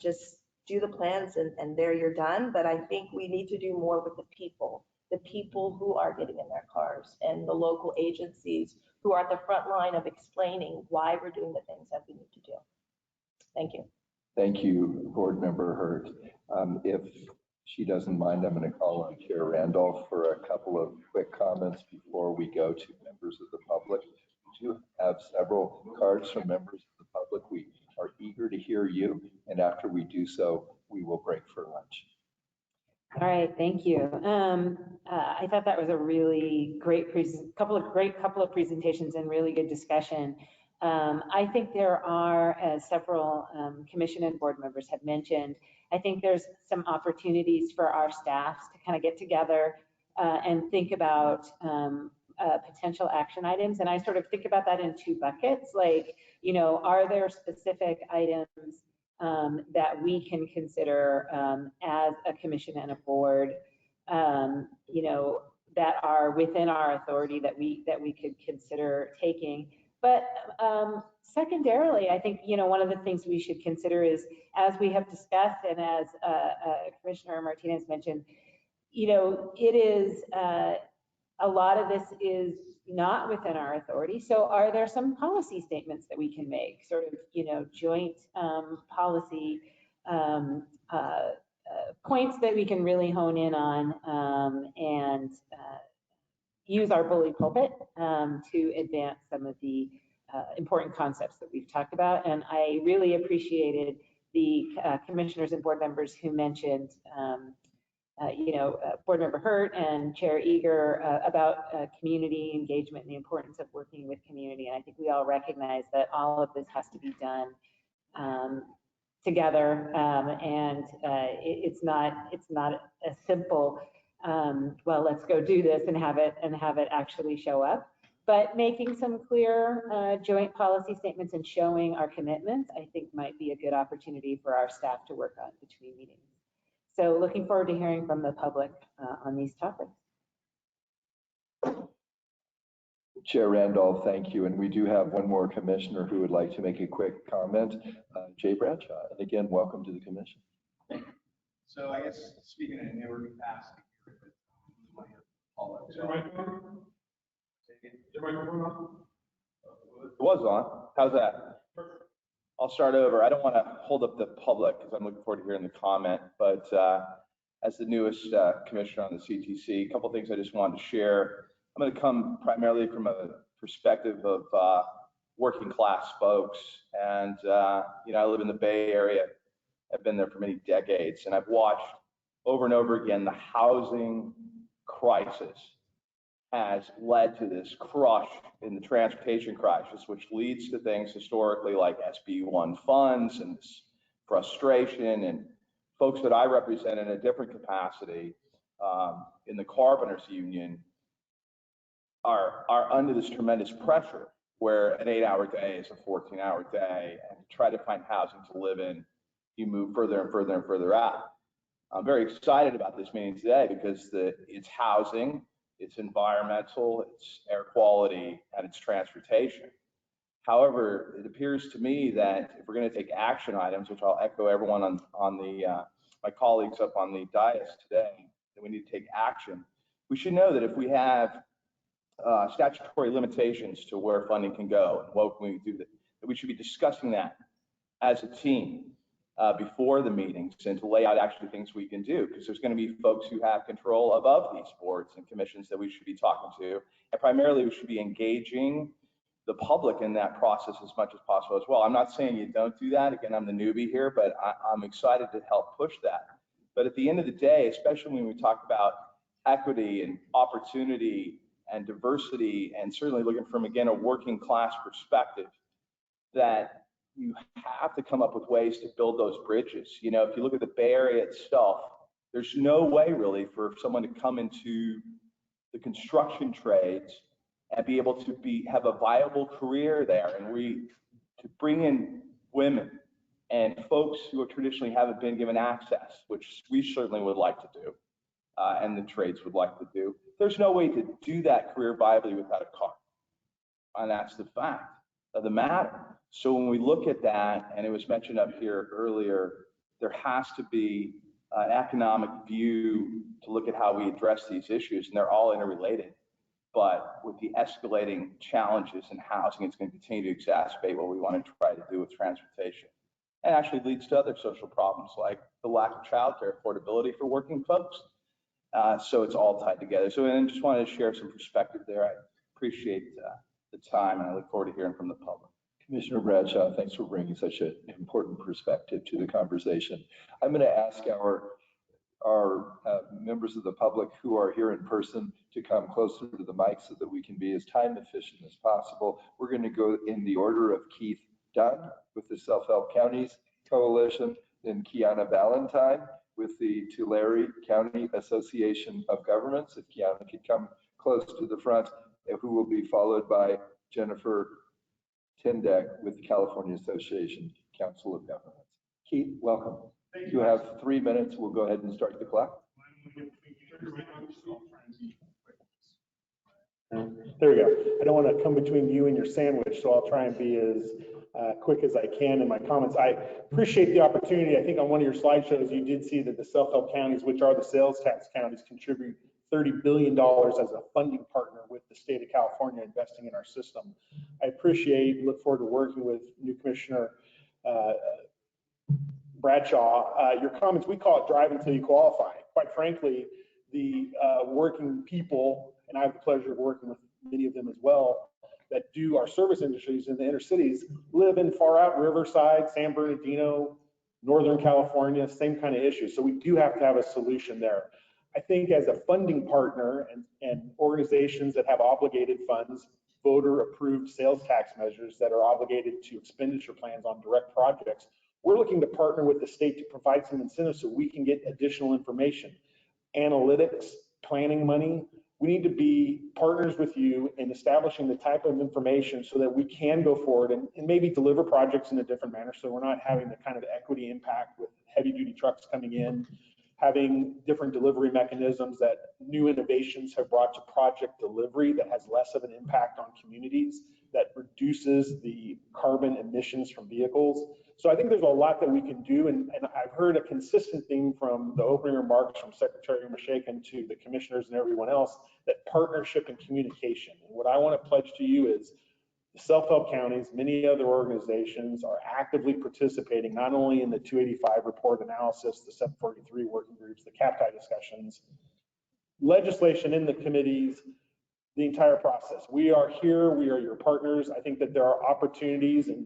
just do the plans and there you're done. But I think we need to do more with the people who are getting in their cars, and the local agencies who are at the front line of explaining why we're doing the things that we need to do. Thank you. Thank you, Board Member Hurt. If she doesn't mind, I'm going to call on Chair Randolph for a couple of quick comments before we go to members of the public. We do have several cards from members of the public. We are eager to hear you, and after we do so, we will break for lunch. All right, thank you. I thought that was a really great couple of presentations and really good discussion. I think there are, as several commission and board members have mentioned, I think there's some opportunities for our staffs to kind of get together and think about potential action items. And I sort of think about that in 2 buckets. Like, you know, are there specific items that we can consider as a commission and a board, you know, that are within our authority that we could consider taking? But secondarily, I think, one of the things we should consider is, as we have discussed and as Commissioner Martinez mentioned, it is, a lot of this is not within our authority. So are there some policy statements that we can make, sort of, joint policy points that we can really hone in on and use our bully pulpit to advance some of the important concepts that we've talked about. And I really appreciated the commissioners and board members who mentioned, Board Member Hurt and Chair Eager about community engagement and the importance of working with community. And I think we all recognize that all of this has to be done together, and it's not a simple well, let's go do this and have it actually show up. But making some clear joint policy statements and showing our commitments, I think, might be a good opportunity for our staff to work on between meetings. So looking forward to hearing from the public on these topics. Chair Randolph, thank you. And we do have one more commissioner who would like to make a quick comment, Jay Bradshaw. And again, welcome to the commission. Thank you. So I guess speaking in a newer capacity, It was on. How's that? I'll start over. I don't want to hold up the public because I'm looking forward to hearing the comment. But as the newest commissioner on the CTC, a couple of things I just wanted to share. I'm going to come primarily from a perspective of working class folks. And, I live in the Bay Area. I've been there for many decades. And I've watched over and over again the housing crisis has led to this crush in the transportation crisis, which leads to things historically like SB1 funds and this frustration. And folks that I represent in a different capacity in the Carpenters Union are under this tremendous pressure where an 8-hour day is a 14-hour day, and to try to find housing to live in, you move further and further and further out. I'm very excited about this meeting today because it's housing, it's environmental, it's air quality, and it's transportation. However, it appears to me that if we're going to take action items, which I'll echo everyone on the my colleagues up on the dais today, that we need to take action. We should know that if we have statutory limitations to where funding can go and what can we do, that we should be discussing that as a team before the meetings and to lay out actually things we can do, because there's going to be folks who have control above these boards and commissions that we should be talking to, and primarily we should be engaging the public in that process as much as possible as well. I'm not saying you don't do that. Again, I'm the newbie here, but I'm excited to help push that. But at the end of the day, especially when we talk about equity and opportunity and diversity, and certainly looking from, again, a working class perspective, that you have to come up with ways to build those bridges. If you look at the Bay Area itself, there's no way really for someone to come into the construction trades and be able to have a viable career there, and to bring in women and folks who traditionally haven't been given access, which we certainly would like to do, and the trades would like to do. There's no way to do that career viably without a car, and that's the fact of the matter. So when we look at that, and it was mentioned up here earlier, there has to be an economic view to look at how we address these issues, and they're all interrelated. But with the escalating challenges in housing, it's going to continue to exacerbate what we want to try to do with transportation. And actually leads to other social problems like the lack of childcare affordability for working folks. So it's all tied together. So I just wanted to share some perspective there. I appreciate the time, and I look forward to hearing from the public. Commissioner Bradshaw, thanks for bringing such an important perspective to the conversation. I'm going to ask our members of the public who are here in person to come closer to the mic so that we can be as time efficient as possible. We're going to go in the order of Keith Dunn with the Self-Help Counties Coalition, and Kiana Valentine with the Tulare County Association of Governments. If Kiana could come close to the front, who will be followed by Jennifer Tindek with the California Association Council of Governments. Keith, welcome. You have 3 minutes. We'll go ahead and start the clock. There we go. I don't want to come between you and your sandwich, so I'll try and be as quick as I can in my comments. I appreciate the opportunity. I think on one of your slideshows, you did see that the self-help counties, which are the sales tax counties, contribute $30 billion as a funding partner with the state of California investing in our system. I appreciate, look forward to working with new Commissioner Bradshaw. Your comments, we call it drive until you qualify. Quite frankly, the working people, and I have the pleasure of working with many of them as well, that do our service industries in the inner cities, live in far out Riverside, San Bernardino, Northern California, same kind of issues. So we do have to have a solution there. I think as a funding partner and organizations that have obligated funds, voter approved sales tax measures that are obligated to expenditure plans on direct projects, we're looking to partner with the state to provide some incentives so we can get additional information. Analytics, planning money, we need to be partners with you in establishing the type of information so that we can go forward and maybe deliver projects in a different manner, so we're not having the kind of equity impact with heavy duty trucks coming in, having different delivery mechanisms that new innovations have brought to project delivery that has less of an impact on communities, that reduces the carbon emissions from vehicles. So I think there's a lot that we can do, and I've heard a consistent theme from the opening remarks from Secretary Mashaken to the commissioners and everyone else, that partnership and communication. And what I want to pledge to you is the self-help counties, many other organizations are actively participating not only in the 285 report analysis, the 743 working groups, the CAPTI discussions, legislation in the committees, the entire process. We are here, we are your partners. I think that there are opportunities, and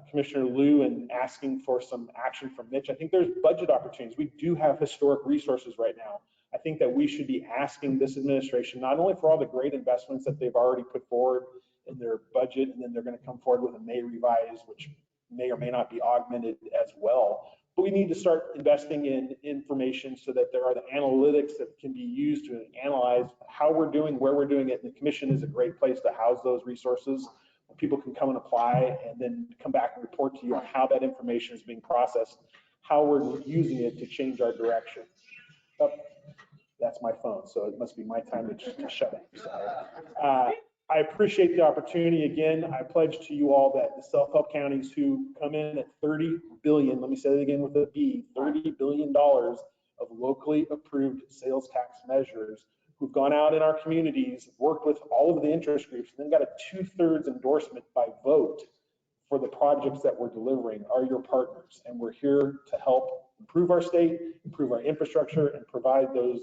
Commissioner Liu and asking for some action from Mitch. I think there's budget opportunities. We do have historic resources right now. I think that we should be asking this administration not only for all the great investments that they've already put forward in their budget, and then they're going to come forward with a May revise, which may or may not be augmented as well. But we need to start investing in information so that there are the analytics that can be used to analyze how we're doing, where we're doing it. And the commission is a great place to house those resources. People can come and apply and then come back and report to you on how that information is being processed, how we're using it to change our direction. Oh, that's my phone, so it must be my time to shut it. So, I appreciate the opportunity. Again, I pledge to you all that the self-help counties who come in at $30 billion, let me say it again with a B, $30 billion of locally approved sales tax measures, who've gone out in our communities, worked with all of the interest groups, and then got a 2/3 endorsement by vote for the projects that we're delivering, are your partners. And we're here to help improve our state, improve our infrastructure, and provide those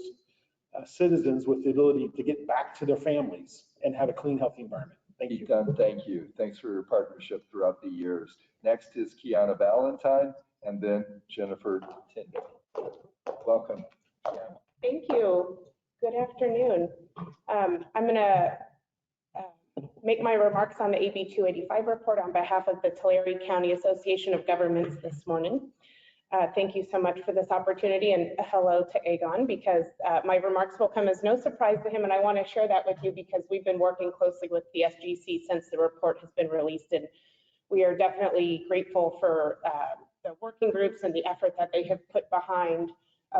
citizens with the ability to get back to their families and have a clean, healthy environment. Thank you. Done. Thank you. Thanks for your partnership throughout the years. Next is Kiana Valentine, and then Jennifer Tinder. Welcome. Thank you. Good afternoon. I'm going to make my remarks on the AB 285 report on behalf of the Tulare County Association of Governments this morning. Thank you so much for this opportunity, and hello to Aegon, because my remarks will come as no surprise to him, and I want to share that with you because we've been working closely with the SGC since the report has been released, and we are definitely grateful for the working groups and the effort that they have put behind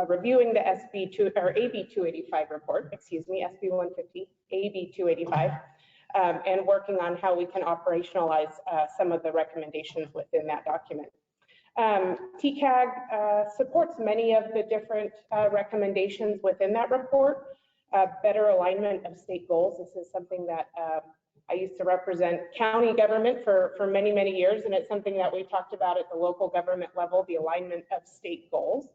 reviewing the AB 285 report, excuse me, SB 150, AB 285, and working on how we can operationalize some of the recommendations within that document. TCAG supports many of the different recommendations within that report. Better alignment of state goals. This is something that I used to represent county government for many, many years, and it's something that we've talked about at the local government level, the alignment of state goals.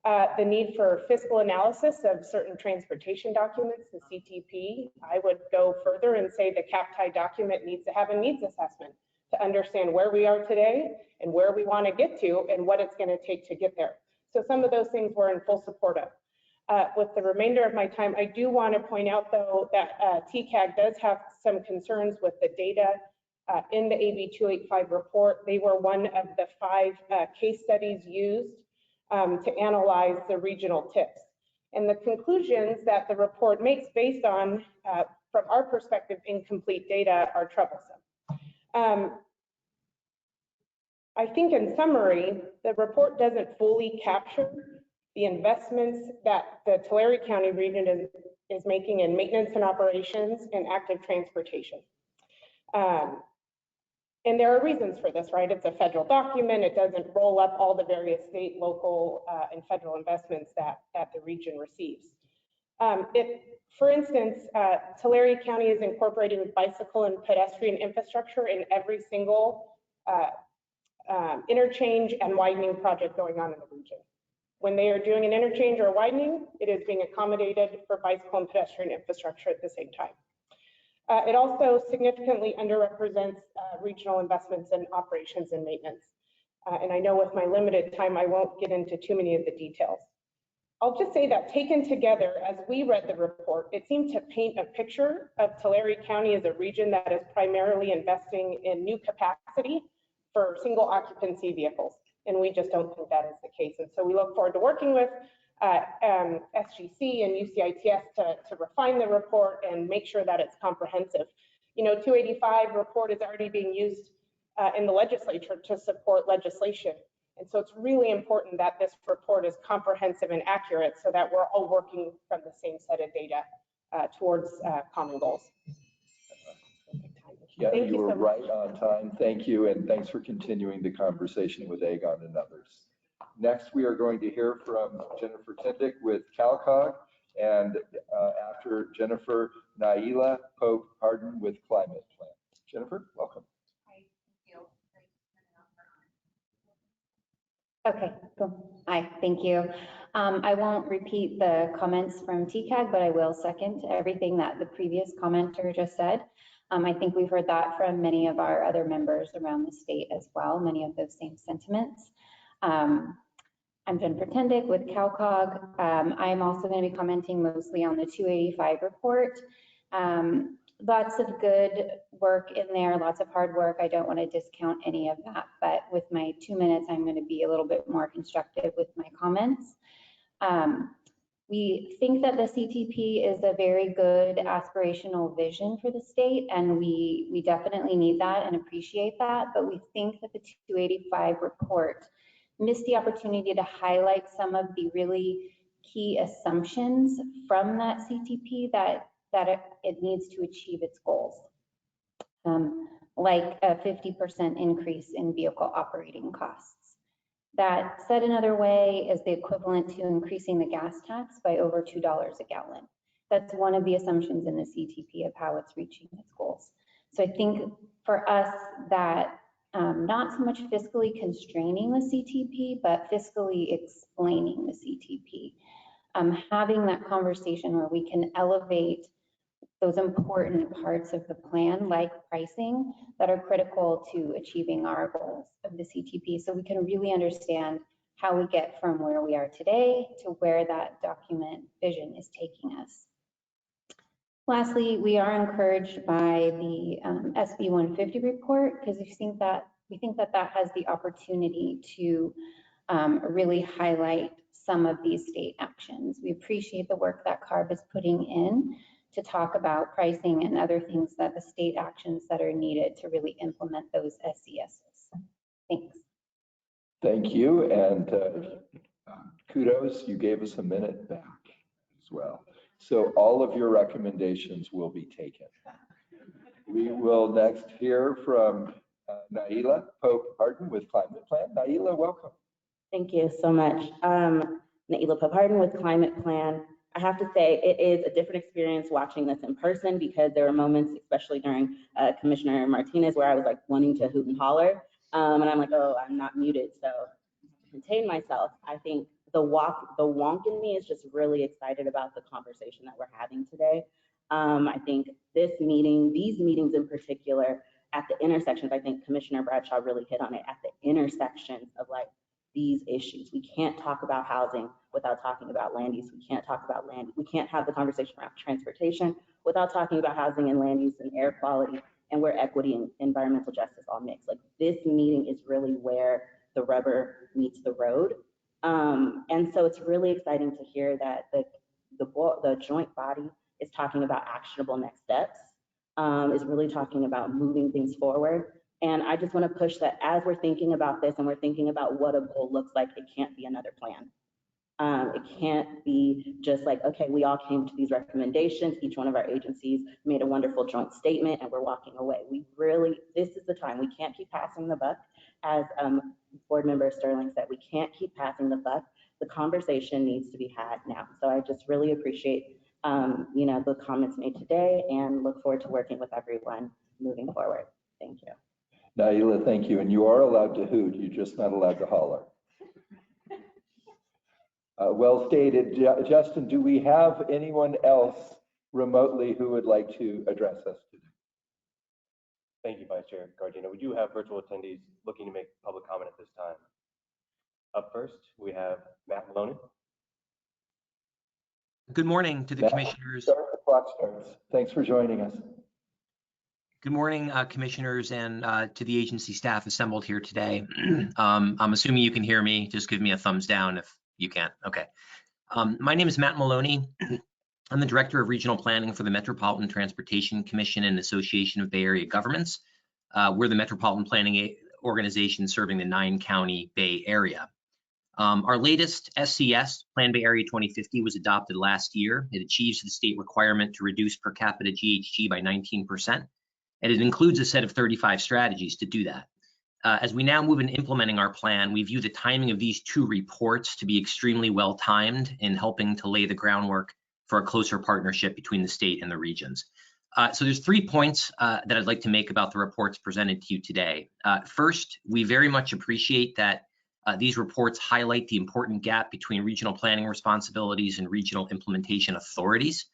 The need for fiscal analysis of certain transportation documents, the CTP. I would go further and say the CAPTI document needs to have a needs assessment to understand where we are today and where we want to get to and what it's going to take to get there. So some of those things we're in full support of. With the remainder of my time, I do want to point out, though, that TCAG does have some concerns with the data in the AB 285 report. They were one of the 5 case studies used to analyze the regional tips. And the conclusions that the report makes based on, from our perspective, incomplete data are troublesome. I think in summary, the report doesn't fully capture the investments that the Tulare County region is making in maintenance and operations and active transportation. And there are reasons for this, right? It's a federal document. It doesn't roll up all the various state, local, and federal investments that the region receives. For instance, Tulare County is incorporating bicycle and pedestrian infrastructure in every single interchange and widening project going on in the region. When they are doing an interchange or widening, it is being accommodated for bicycle and pedestrian infrastructure at the same time. It also significantly underrepresents regional investments in operations and maintenance. And I know with my limited time, I won't get into too many of the details. I'll just say that taken together, as we read the report, it seemed to paint a picture of Tulare County as a region that is primarily investing in new capacity for single occupancy vehicles. And we just don't think that is the case. And so we look forward to working with SGC and UCITS to refine the report and make sure that it's comprehensive. You know, 285 report is already being used in the legislature to support legislation. And so it's really important that this report is comprehensive and accurate so that we're all working from the same set of data towards common goals. Yeah, you were right on time. Thank you. And thanks for continuing the conversation with Aegon and others. Next, we are going to hear from Jennifer Tindick with CalCog, and after Jennifer, Naila Pope-Harden with Climate Plan. Jennifer, welcome. Okay, cool. Hi, thank you. I won't repeat the comments from TCAG, but I will second everything that the previous commenter just said. I think we've heard that from many of our other members around the state as well, many of those same sentiments. I'm Jennifer Tindick with CalCog. I'm also going to be commenting mostly on the 285 report. Lots of good work in there, lots of hard work. I don't want to discount any of that, but with my 2 minutes, I'm going to be a little bit more constructive with my comments. We think that the CTP is a very good aspirational vision for the state, and we definitely need that and appreciate that, but we think that the 285 report missed the opportunity to highlight some of the really key assumptions from that CTP that it needs to achieve its goals, like a 50% increase in vehicle operating costs. That, said another way, is the equivalent to increasing the gas tax by over $2 a gallon. That's one of the assumptions in the CTP of how it's reaching its goals. So I think for us that not so much fiscally constraining the CTP, but fiscally explaining the CTP. Having that conversation where we can elevate those important parts of the plan, like pricing, that are critical to achieving our goals of the CTP, so we can really understand how we get from where we are today to where that document vision is taking us. Lastly, we are encouraged by the SB 150 report because we think that that has the opportunity to really highlight some of these state actions. We appreciate the work that CARB is putting in to talk about pricing and other things, that the state actions that are needed to really implement those SCSs. Thanks. Thank you, and kudos, you gave us a minute back as well. So all of your recommendations will be taken. We will next hear from Naila Pope-Harden with Climate Plan. Naila, welcome. Thank you so much. Naila Pope-Harden with Climate Plan. I have to say it is a different experience watching this in person because there were moments, especially during Commissioner Martinez, where I was like wanting to hoot and holler. And I'm like, oh, I'm not muted, so to contain myself. I think the wonk in me is just really excited about the conversation that we're having today. I think these meetings in particular, at the intersections, I think Commissioner Bradshaw really hit on it, at the intersections of like these issues. We can't talk about housing without talking about land use. We can't talk about land. We can't have the conversation around transportation without talking about housing and land use and air quality and where equity and environmental justice all mix. Like this meeting is really where the rubber meets the road. And so it's really exciting to hear that the joint body is talking about actionable next steps, is really talking about moving things forward. And I just want to push that as we're thinking about this and we're thinking about what a goal looks like, it can't be another plan. It can't be just like, okay, we all came to these recommendations. Each one of our agencies made a wonderful joint statement and we're walking away. This is the time. We can't keep passing the buck. As Board Member Sterling said, we can't keep passing the buck. The conversation needs to be had now. So I just really appreciate, the comments made today and look forward to working with everyone moving forward. Thank you. Naila, thank you. And you are allowed to hoot, you're just not allowed to holler. Well stated. Justin, do we have anyone else remotely who would like to address us today? Thank you, Vice Chair Gardino. We do have virtual attendees looking to make public comment at this time. Up first, we have Matt Maloney. Good morning to the Matt, commissioners. Start the clock starts. Thanks for joining us. Good morning, commissioners, and to the agency staff assembled here today. I'm assuming you can hear me. Just give me a thumbs down if you can't. Okay. My name is Matt Maloney. I'm the Director of Regional Planning for the Metropolitan Transportation Commission and Association of Bay Area Governments. We're the metropolitan planning organization serving the 9-county Bay Area. Our latest SCS, Plan Bay Area 2050, was adopted last year. It achieves the state requirement to reduce per capita GHG by 19%, and it includes a set of 35 strategies to do that. As we now move into implementing our plan, we view the timing of these two reports to be extremely well timed in helping to lay the groundwork for a closer partnership between the state and the regions. So there's 3 points that I'd like to make about the reports presented to you today. First, we very much appreciate that these reports highlight the important gap between regional planning responsibilities and regional implementation authorities.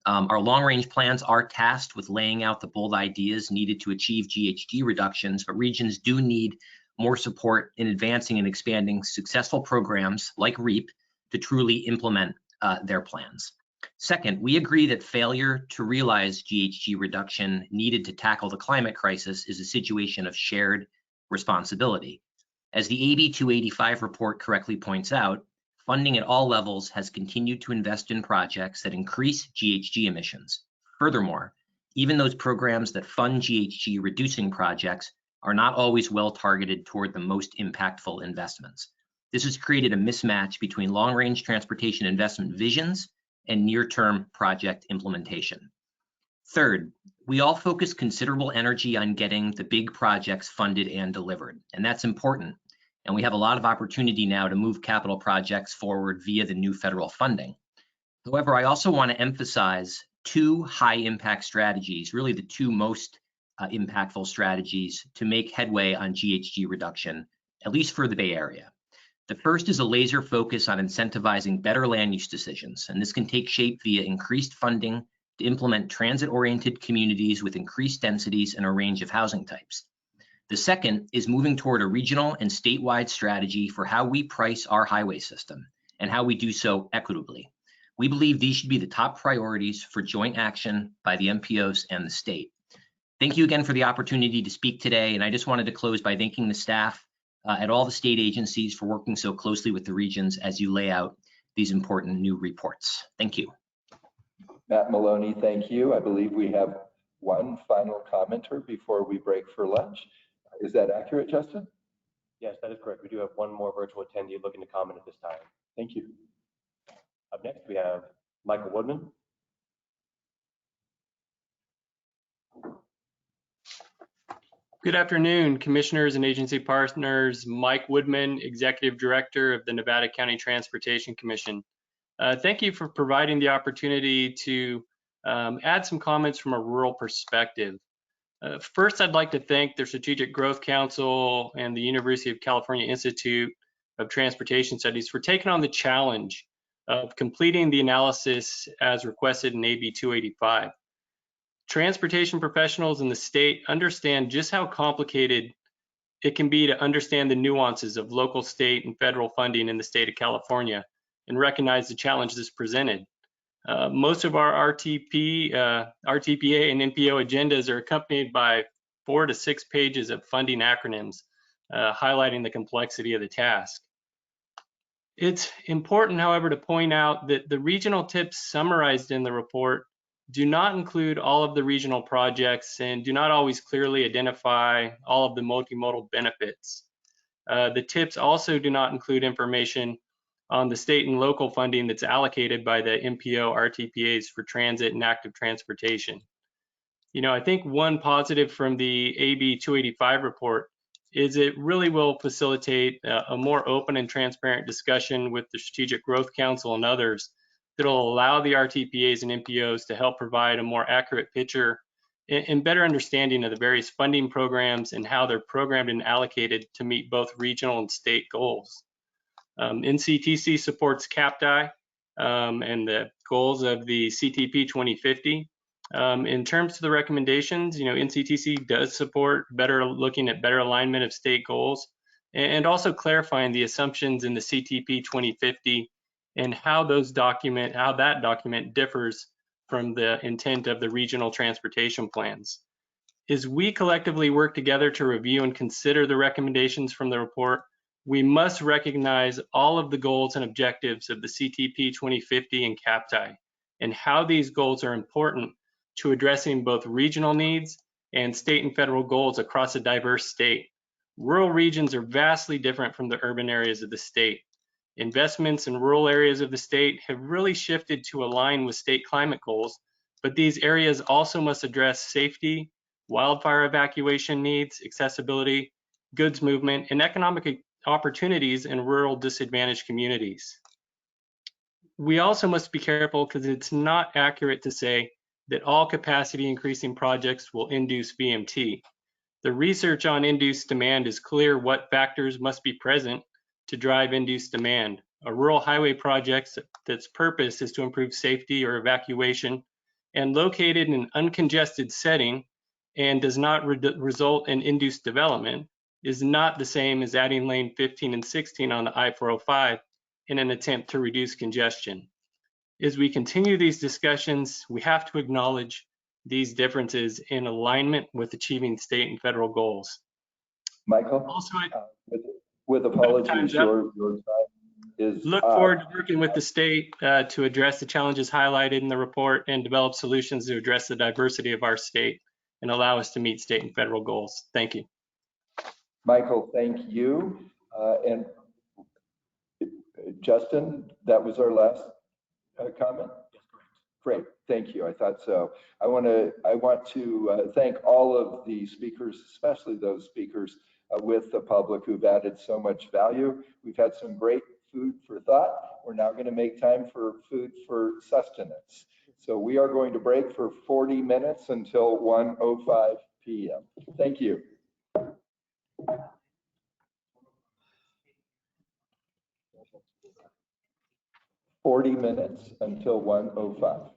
Our long-range plans are tasked with laying out the bold ideas needed to achieve GHG reductions, but regions do need more support in advancing and expanding successful programs like REAP to truly implement their plans. Second, we agree that failure to realize GHG reduction needed to tackle the climate crisis is a situation of shared responsibility. As the AB 285 report correctly points out, funding at all levels has continued to invest in projects that increase GHG emissions. Furthermore, even those programs that fund GHG reducing projects are not always well targeted toward the most impactful investments. This has created a mismatch between long-range transportation investment visions and near-term project implementation. Third, we all focus considerable energy on getting the big projects funded and delivered, and that's important. And we have a lot of opportunity now to move capital projects forward via the new federal funding. However, I also want to emphasize 2 high-impact strategies, really the 2 most impactful strategies to make headway on GHG reduction, at least for the Bay Area. The first is a laser focus on incentivizing better land use decisions, and this can take shape via increased funding to implement transit-oriented communities with increased densities and a range of housing types. The second is moving toward a regional and statewide strategy for how we price our highway system and how we do so equitably. We believe these should be the top priorities for joint action by the MPOs and the state. Thank you again for the opportunity to speak today, and I just wanted to close by thanking the staff at all the state agencies for working so closely with the regions as you lay out these important new reports. Thank you. Matt Maloney, thank you. I believe we have one final commenter before we break for lunch. Is that accurate, Justin? Yes, that is correct. We do have one more virtual attendee looking to comment at this time. Thank you. Up next, we have Michael Woodman. Good afternoon, commissioners and agency partners. Mike Woodman, Executive Director of the Nevada County Transportation Commission. Thank you for providing the opportunity to add some comments from a rural perspective. First, I'd like to thank the Strategic Growth Council and the University of California Institute of Transportation Studies for taking on the challenge of completing the analysis as requested in AB 285. Transportation professionals in the state understand just how complicated it can be to understand the nuances of local, state, and federal funding in the state of California and recognize the challenge this presented. Most of our RTPA and NPO agendas are accompanied by 4 to 6 pages of funding acronyms, highlighting the complexity of the task. It's important, however, to point out that the regional tips summarized in the report do not include all of the regional projects and do not always clearly identify all of the multimodal benefits. The tips also do not include information on the state and local funding that's allocated by the MPO RTPAs for transit and active transportation. You know, I think one positive from the AB 285 report is it really will facilitate a more open and transparent discussion with the Strategic Growth Council and others that'll allow the RTPAs and MPOs to help provide a more accurate picture and better understanding of the various funding programs and how they're programmed and allocated to meet both regional and state goals. NCTC supports CAPTI and the goals of the CTP 2050. In terms of the recommendations, you know, NCTC does support looking at better alignment of state goals and also clarifying the assumptions in the CTP 2050 and how that document differs from the intent of the regional transportation plans. As we collectively work together to review and consider the recommendations from the report, we must recognize all of the goals and objectives of the CTP 2050 and CAPTI and how these goals are important to addressing both regional needs and state and federal goals across a diverse state. Rural regions are vastly different from the urban areas of the state. Investments in rural areas of the state have really shifted to align with state climate goals, but these areas also must address safety, wildfire evacuation needs, accessibility, goods movement, and economic opportunities in rural disadvantaged communities. We also must be careful because it's not accurate to say that all capacity increasing projects will induce VMT. The research on induced demand is clear what factors must be present to drive induced demand. A rural highway project that's purpose is to improve safety or evacuation and located in an uncongested setting and does not result in induced development is not the same as adding lane 15 and 16 on the I-405 in an attempt to reduce congestion. As we continue these discussions, we have to acknowledge these differences in alignment with achieving state and federal goals. Michael, also, with apologies, your time is look forward to working with the state to address the challenges highlighted in the report and develop solutions to address the diversity of our state and allow us to meet state and federal goals. Thank you. Michael, thank you. And Justin, that was our last comment? Yes, correct. Great, thank you. I thought so. I want to thank all of the speakers, especially those speakers with the public who've added so much value. We've had some great food for thought. We're now going to make time for food for sustenance. So we are going to break for 40 minutes until 1:05 p.m. Thank you. 40 minutes until 1:05.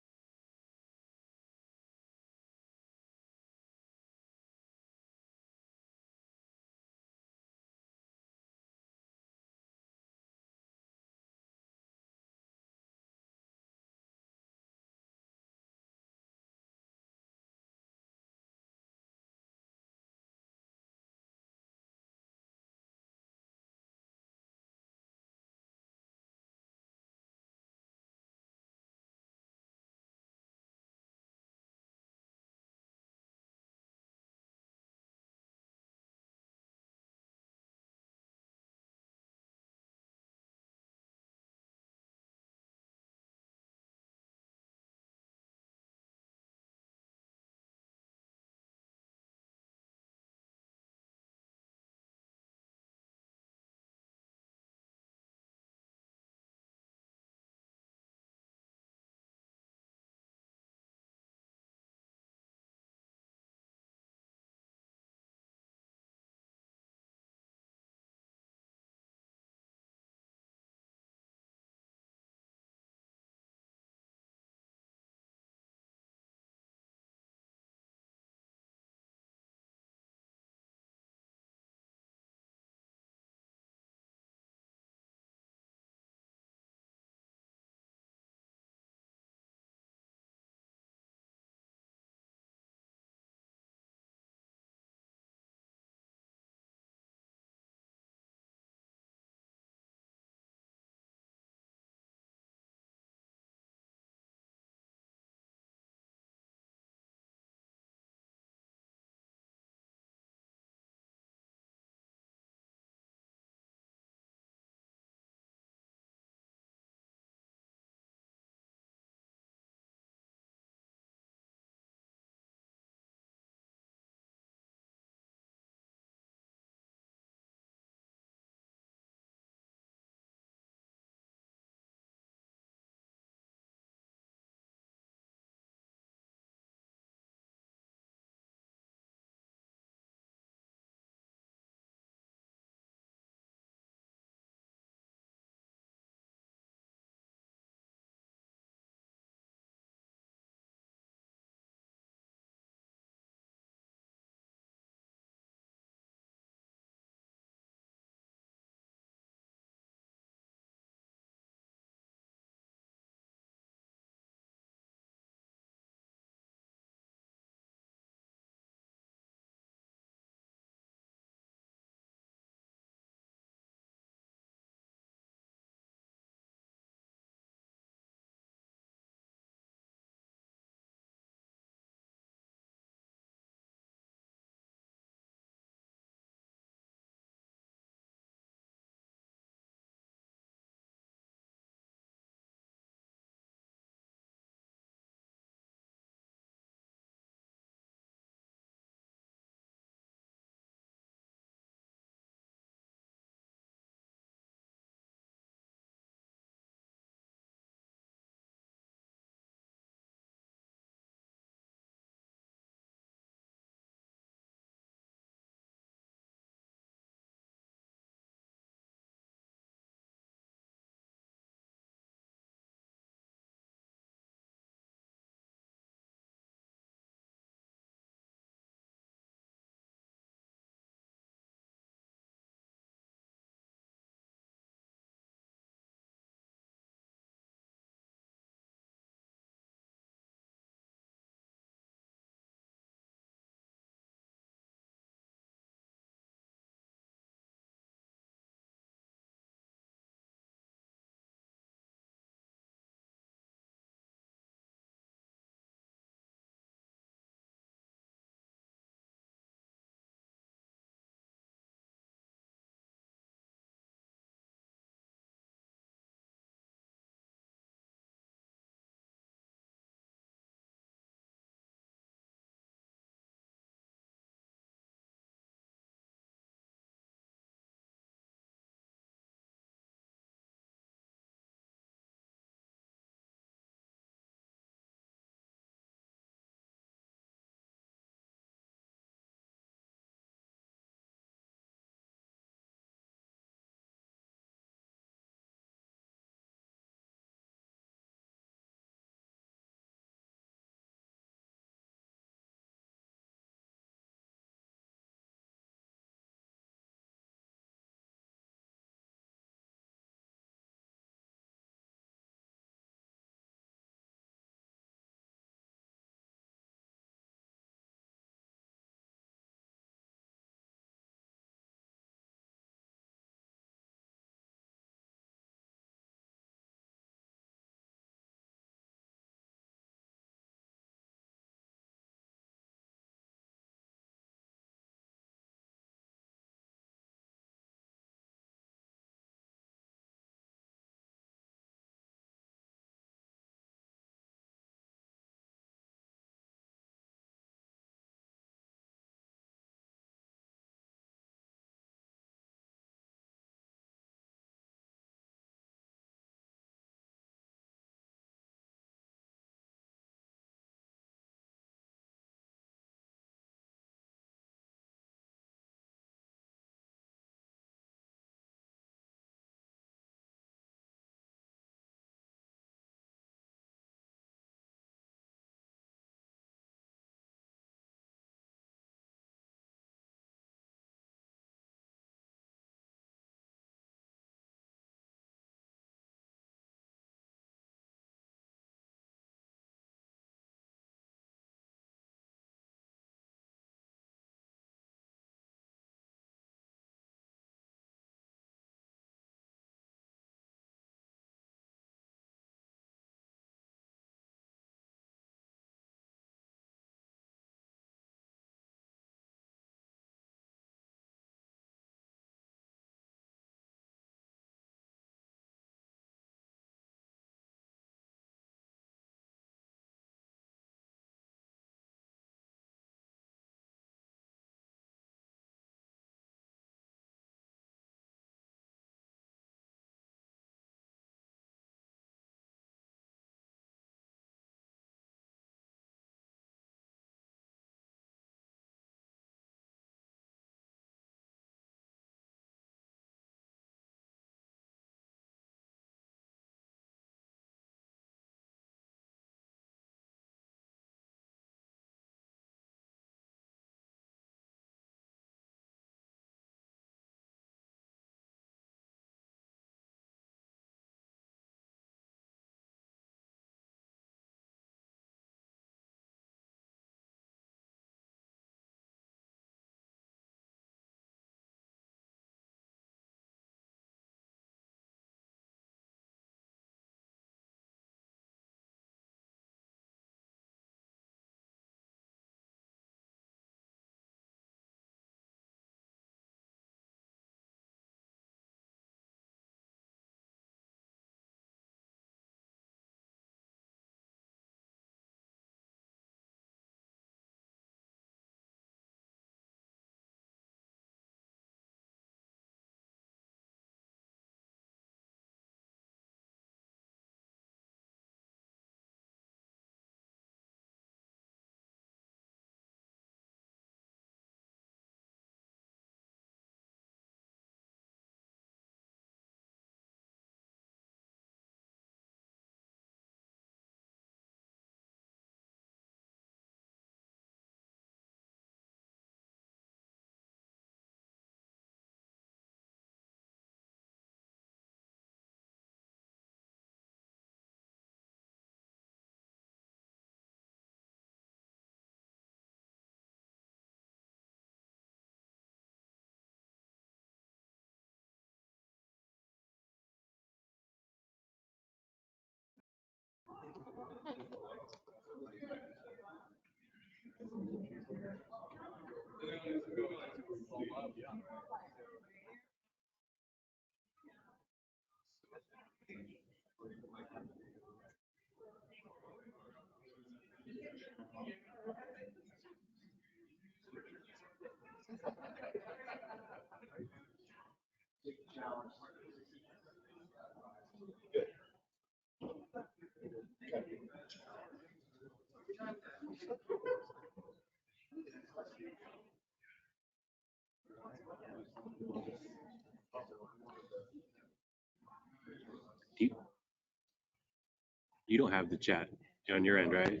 You don't have the chat on your end, right?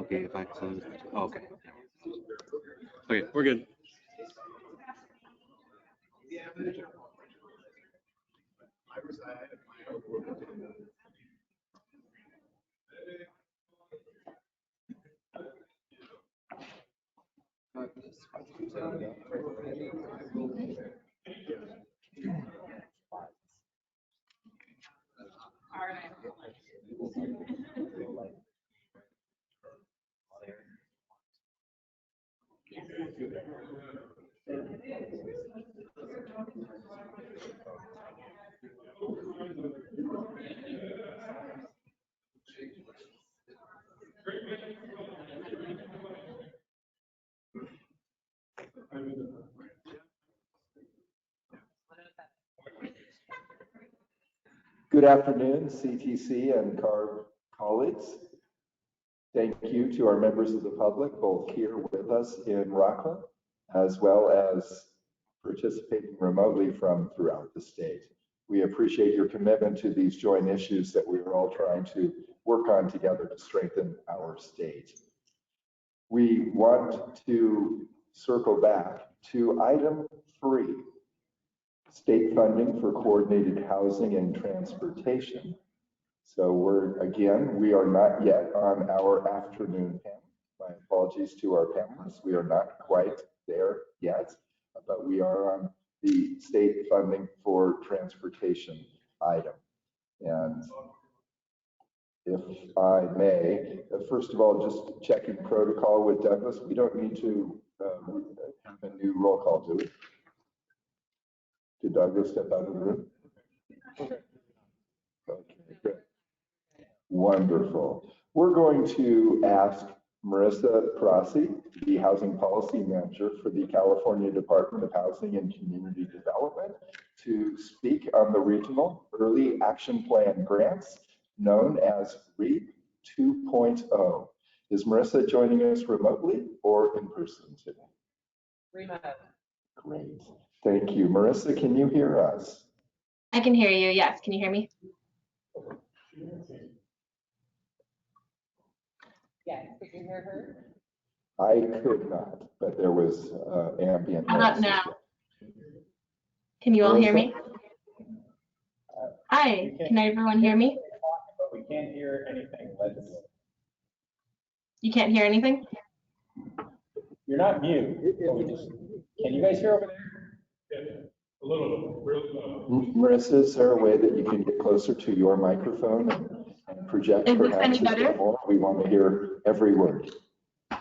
Okay, if I close, oh, okay. Okay, we're good. Good afternoon, CTC and CARB colleagues. Thank you to our members of the public, both here with us in Rocklin, as well as participating remotely from throughout the state. We appreciate your commitment to these joint issues that we are all trying to work on together to strengthen our state. We want to circle back to item 3, state funding for coordinated housing and transportation. So we are not yet on our afternoon panel. My apologies to our panelists. We are not quite there yet, but we are on the state funding for transportation item. And if I may, first of all, just checking protocol with Douglas. We don't need to have a new roll call, do we? Did Douglas step out of the room? Okay, good. Wonderful. We're going to ask Marissa Prasi, the Housing Policy Manager for the California Department of Housing and Community Development, to speak on the Regional Early Action Plan grants, known as REAP 2.0. Is Marissa joining us remotely or in person today? Remote. Great. Thank you. Marissa, can you hear us? I can hear you, yes. Can you hear me? Yes, could you hear her? I could not, but there was ambient How about noise. now? Can you all hear me? Hi, can everyone hear me? But we can't hear anything. You can't hear anything? You're not mute. Can you guys hear over there? A little, really low. Marissa, is there a way that you can get closer to your microphone and project Is this perhaps any a bit better? more? We want to hear every word. All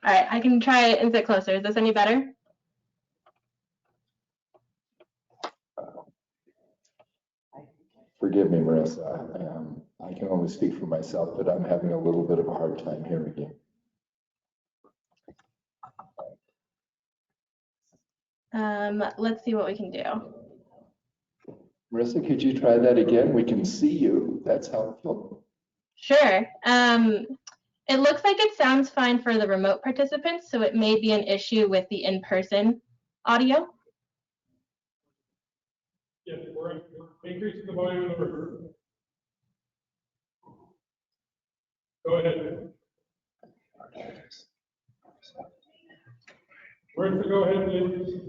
right, I can try it and sit closer. Is this any better? Forgive me, Marissa. I can only speak for myself, but I'm having a little bit of a hard time hearing you. Let's see what we can do. Marissa, could you try that again? We can see you. That's helpful. Sure. It looks like it sounds fine for the remote participants, so it may be an issue with the in-person audio. Yes, we're increasing the volume of the river. Go ahead. Marissa, go ahead, please.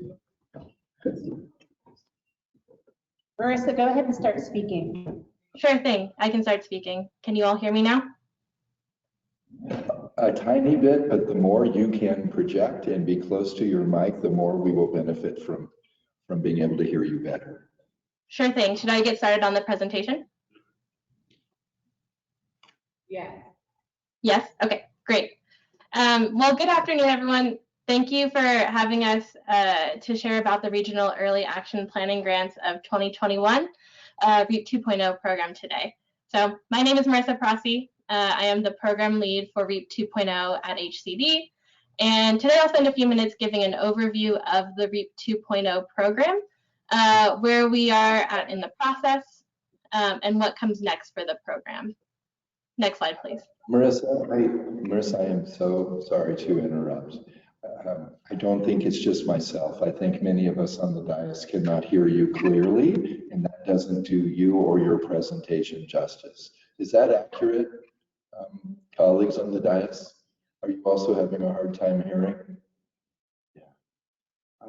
Marissa, go ahead and start speaking. Sure thing. I can start speaking. Can you all hear me now? A tiny bit, but the more you can project and be close to your mic, the more we will benefit from being able to hear you better. Sure thing. Should I get started on the presentation? Yes. Yes? Okay, great. Well, good afternoon, everyone. Thank you for having us to share about the Regional Early Action Planning Grants of 2021 REAP 2.0 program today. So my name is Marissa Prossi. I am the program lead for REAP 2.0 at HCD. And today I'll spend a few minutes giving an overview of the REAP 2.0 program, where we are at in the process, and what comes next for the program. Next slide, please. Marissa, I am so sorry to interrupt. I don't think it's just myself. I think many of us on the dais cannot hear you clearly, and that doesn't do you or your presentation justice. Is that accurate, colleagues on the dais? Are you also having a hard time hearing?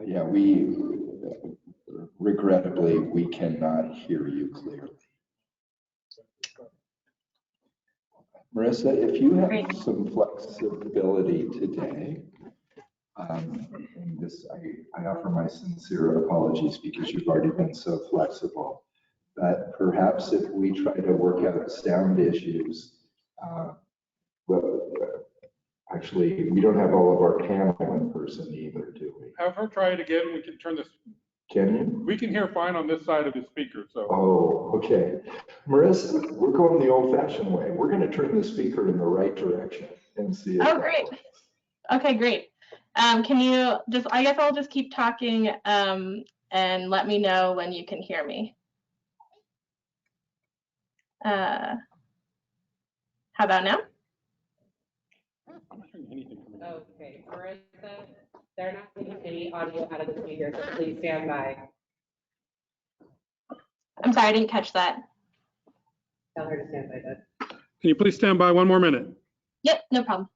Yeah, regrettably, we cannot hear you clearly. Marissa, if you have some flexibility today, and this, I offer my sincere apologies because you've already been so flexible, but perhaps if we try to work out sound issues, actually, we don't have all of our panel in person either, do we? Have her try it again. We can turn this. Can you? We can hear fine on this side of the speaker, so. Oh, okay. Marissa, we're going the old-fashioned way. We're going to turn the speaker in the right direction and see if. Oh, great. Okay, great. Can you just, I guess I'll just keep talking and let me know when you can hear me. How about now? Okay, Marissa, they're not getting any audio out of the speaker, so please stand by. I'm sorry, I didn't catch that. Tell her to stand by, Doug. Can you please stand by 1 more minute? Yep, no problem.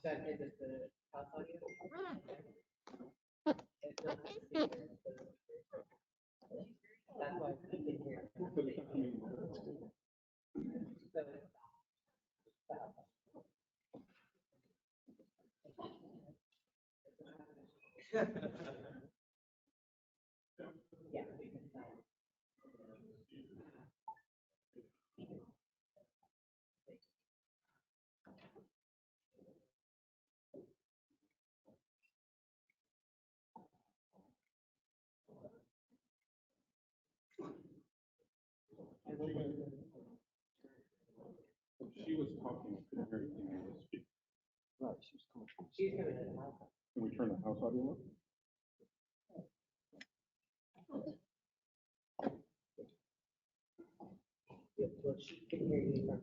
Doug, is it the house audio? That's why we can hear. Yeah. She was talking, couldn't hear anything on the speaker. Right, she's talking. She's gonna do the house. Can we turn the house audio on? She can hear you.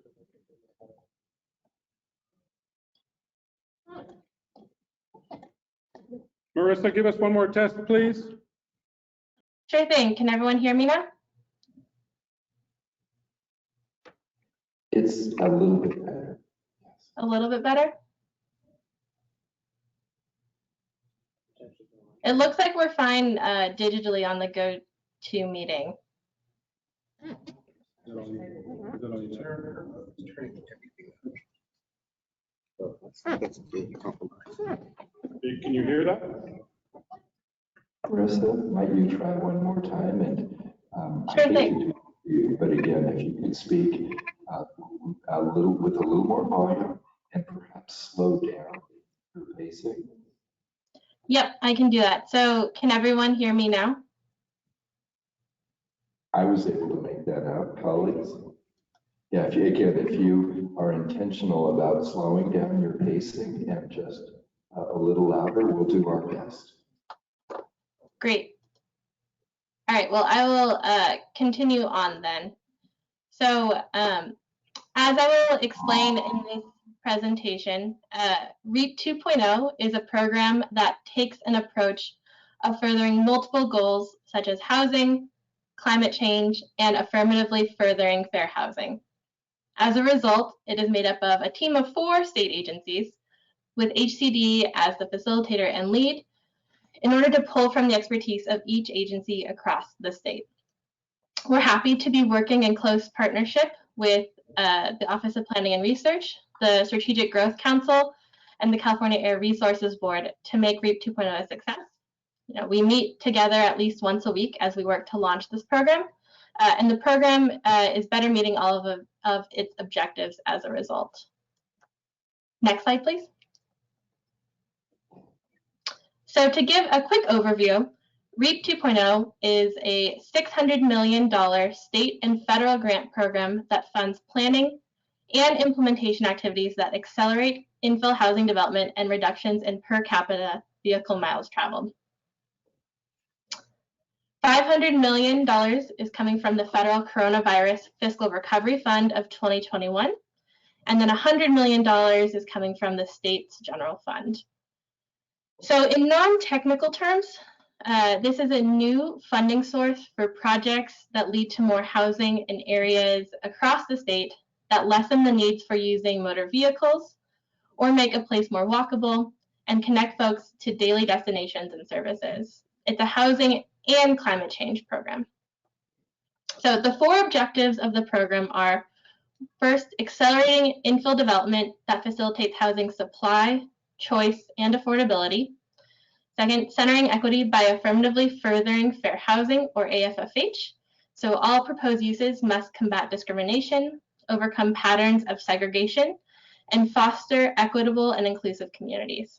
Marissa, give us one more test, please. Sure thing. Can everyone hear me now? It's a little bit better. A little bit better? It looks like we're fine digitally on the GoToMeeting. Can you hear that? Marissa, might you try one more time? And sure thing. But again, if you could speak with a little more volume and perhaps slow down your pacing. Yep, I can do that. So can everyone hear me now? I was able to make that out, colleagues. Yeah, if you are intentional about slowing down your pacing and just a little louder, we'll do our best. Great. All right, well, I will continue on then. So as I will explain in this presentation, REAP 2.0 is a program that takes an approach of furthering multiple goals such as housing, climate change, and affirmatively furthering fair housing. As a result, it is made up of a team of 4 state agencies, with HCD as the facilitator and lead, in order to pull from the expertise of each agency across the state. We're happy to be working in close partnership with the Office of Planning and Research, the Strategic Growth Council, and the California Air Resources Board to make REAP 2.0 a success. You know, we meet together at least once a week as we work to launch this program, and the program is better meeting all of its objectives as a result. Next slide, please. So to give a quick overview, REAP 2.0 is a $600 million state and federal grant program that funds planning and implementation activities that accelerate infill housing development and reductions in per capita vehicle miles traveled. $500 million is coming from the federal coronavirus fiscal recovery fund of 2021, and then $100 million is coming from the state's general fund. So in non-technical terms, this is a new funding source for projects that lead to more housing in areas across the state that lessen the needs for using motor vehicles or make a place more walkable and connect folks to daily destinations and services. It's a housing and climate change program. So the 4 objectives of the program are: first, accelerating infill development that facilitates housing supply, choice, and affordability. Second, centering equity by affirmatively furthering fair housing, or AFFH. So all proposed uses must combat discrimination, overcome patterns of segregation, and foster equitable and inclusive communities.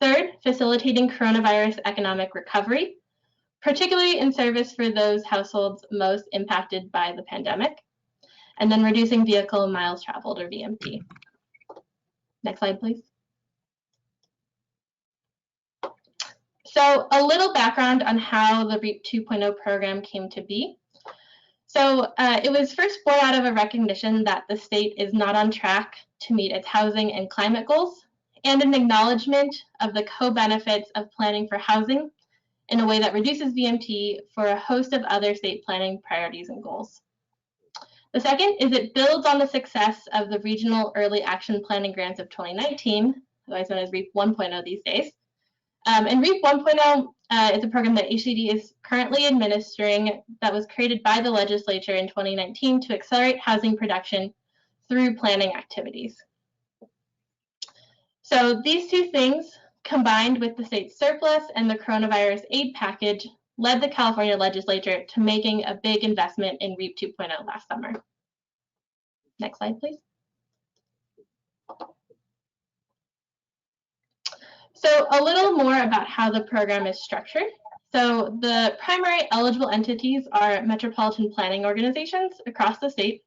Third, facilitating coronavirus economic recovery, particularly in service for those households most impacted by the pandemic. And then reducing vehicle miles traveled, or VMT. Next slide, please. So a little background on how the REAP 2.0 program came to be. So it was first born out of a recognition that the state is not on track to meet its housing and climate goals, and an acknowledgement of the co-benefits of planning for housing in a way that reduces VMT for a host of other state planning priorities and goals. The second is it builds on the success of the Regional Early Action Planning Grants of 2019, otherwise known as REAP 1.0 these days. And REAP 1.0 is a program that HCD is currently administering that was created by the legislature in 2019 to accelerate housing production through planning activities. So these two things, combined with the state surplus and the coronavirus aid package, led the California legislature to making a big investment in REAP 2.0 last summer. Next slide, please. So a little more about how the program is structured. So the primary eligible entities are metropolitan planning organizations across the state,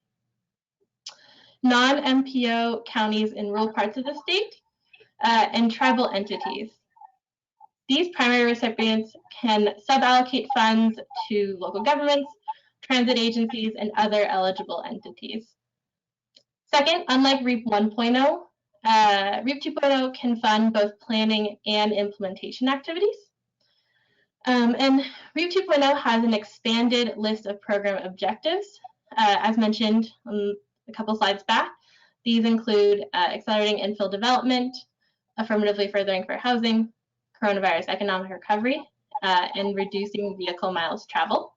non-MPO counties in rural parts of the state, and tribal entities. These primary recipients can sub-allocate funds to local governments, transit agencies, and other eligible entities. Second, unlike REAP 1.0, REAP 2.0 can fund both planning and implementation activities. And REAP 2.0 has an expanded list of program objectives. As mentioned a couple slides back, these include accelerating infill development, affirmatively furthering fair housing, coronavirus economic recovery, and reducing vehicle miles traveled.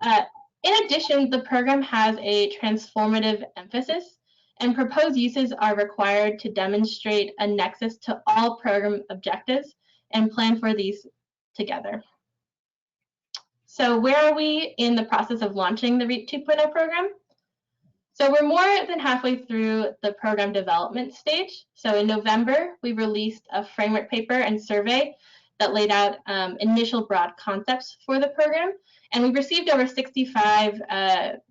In addition, the program has a transformative emphasis, and proposed uses are required to demonstrate a nexus to all program objectives and plan for these together. So where are we in the process of launching the REAP 2.0 program? So we're more than halfway through the program development stage. So in November, we released a framework paper and survey that laid out initial broad concepts for the program. And we received over 65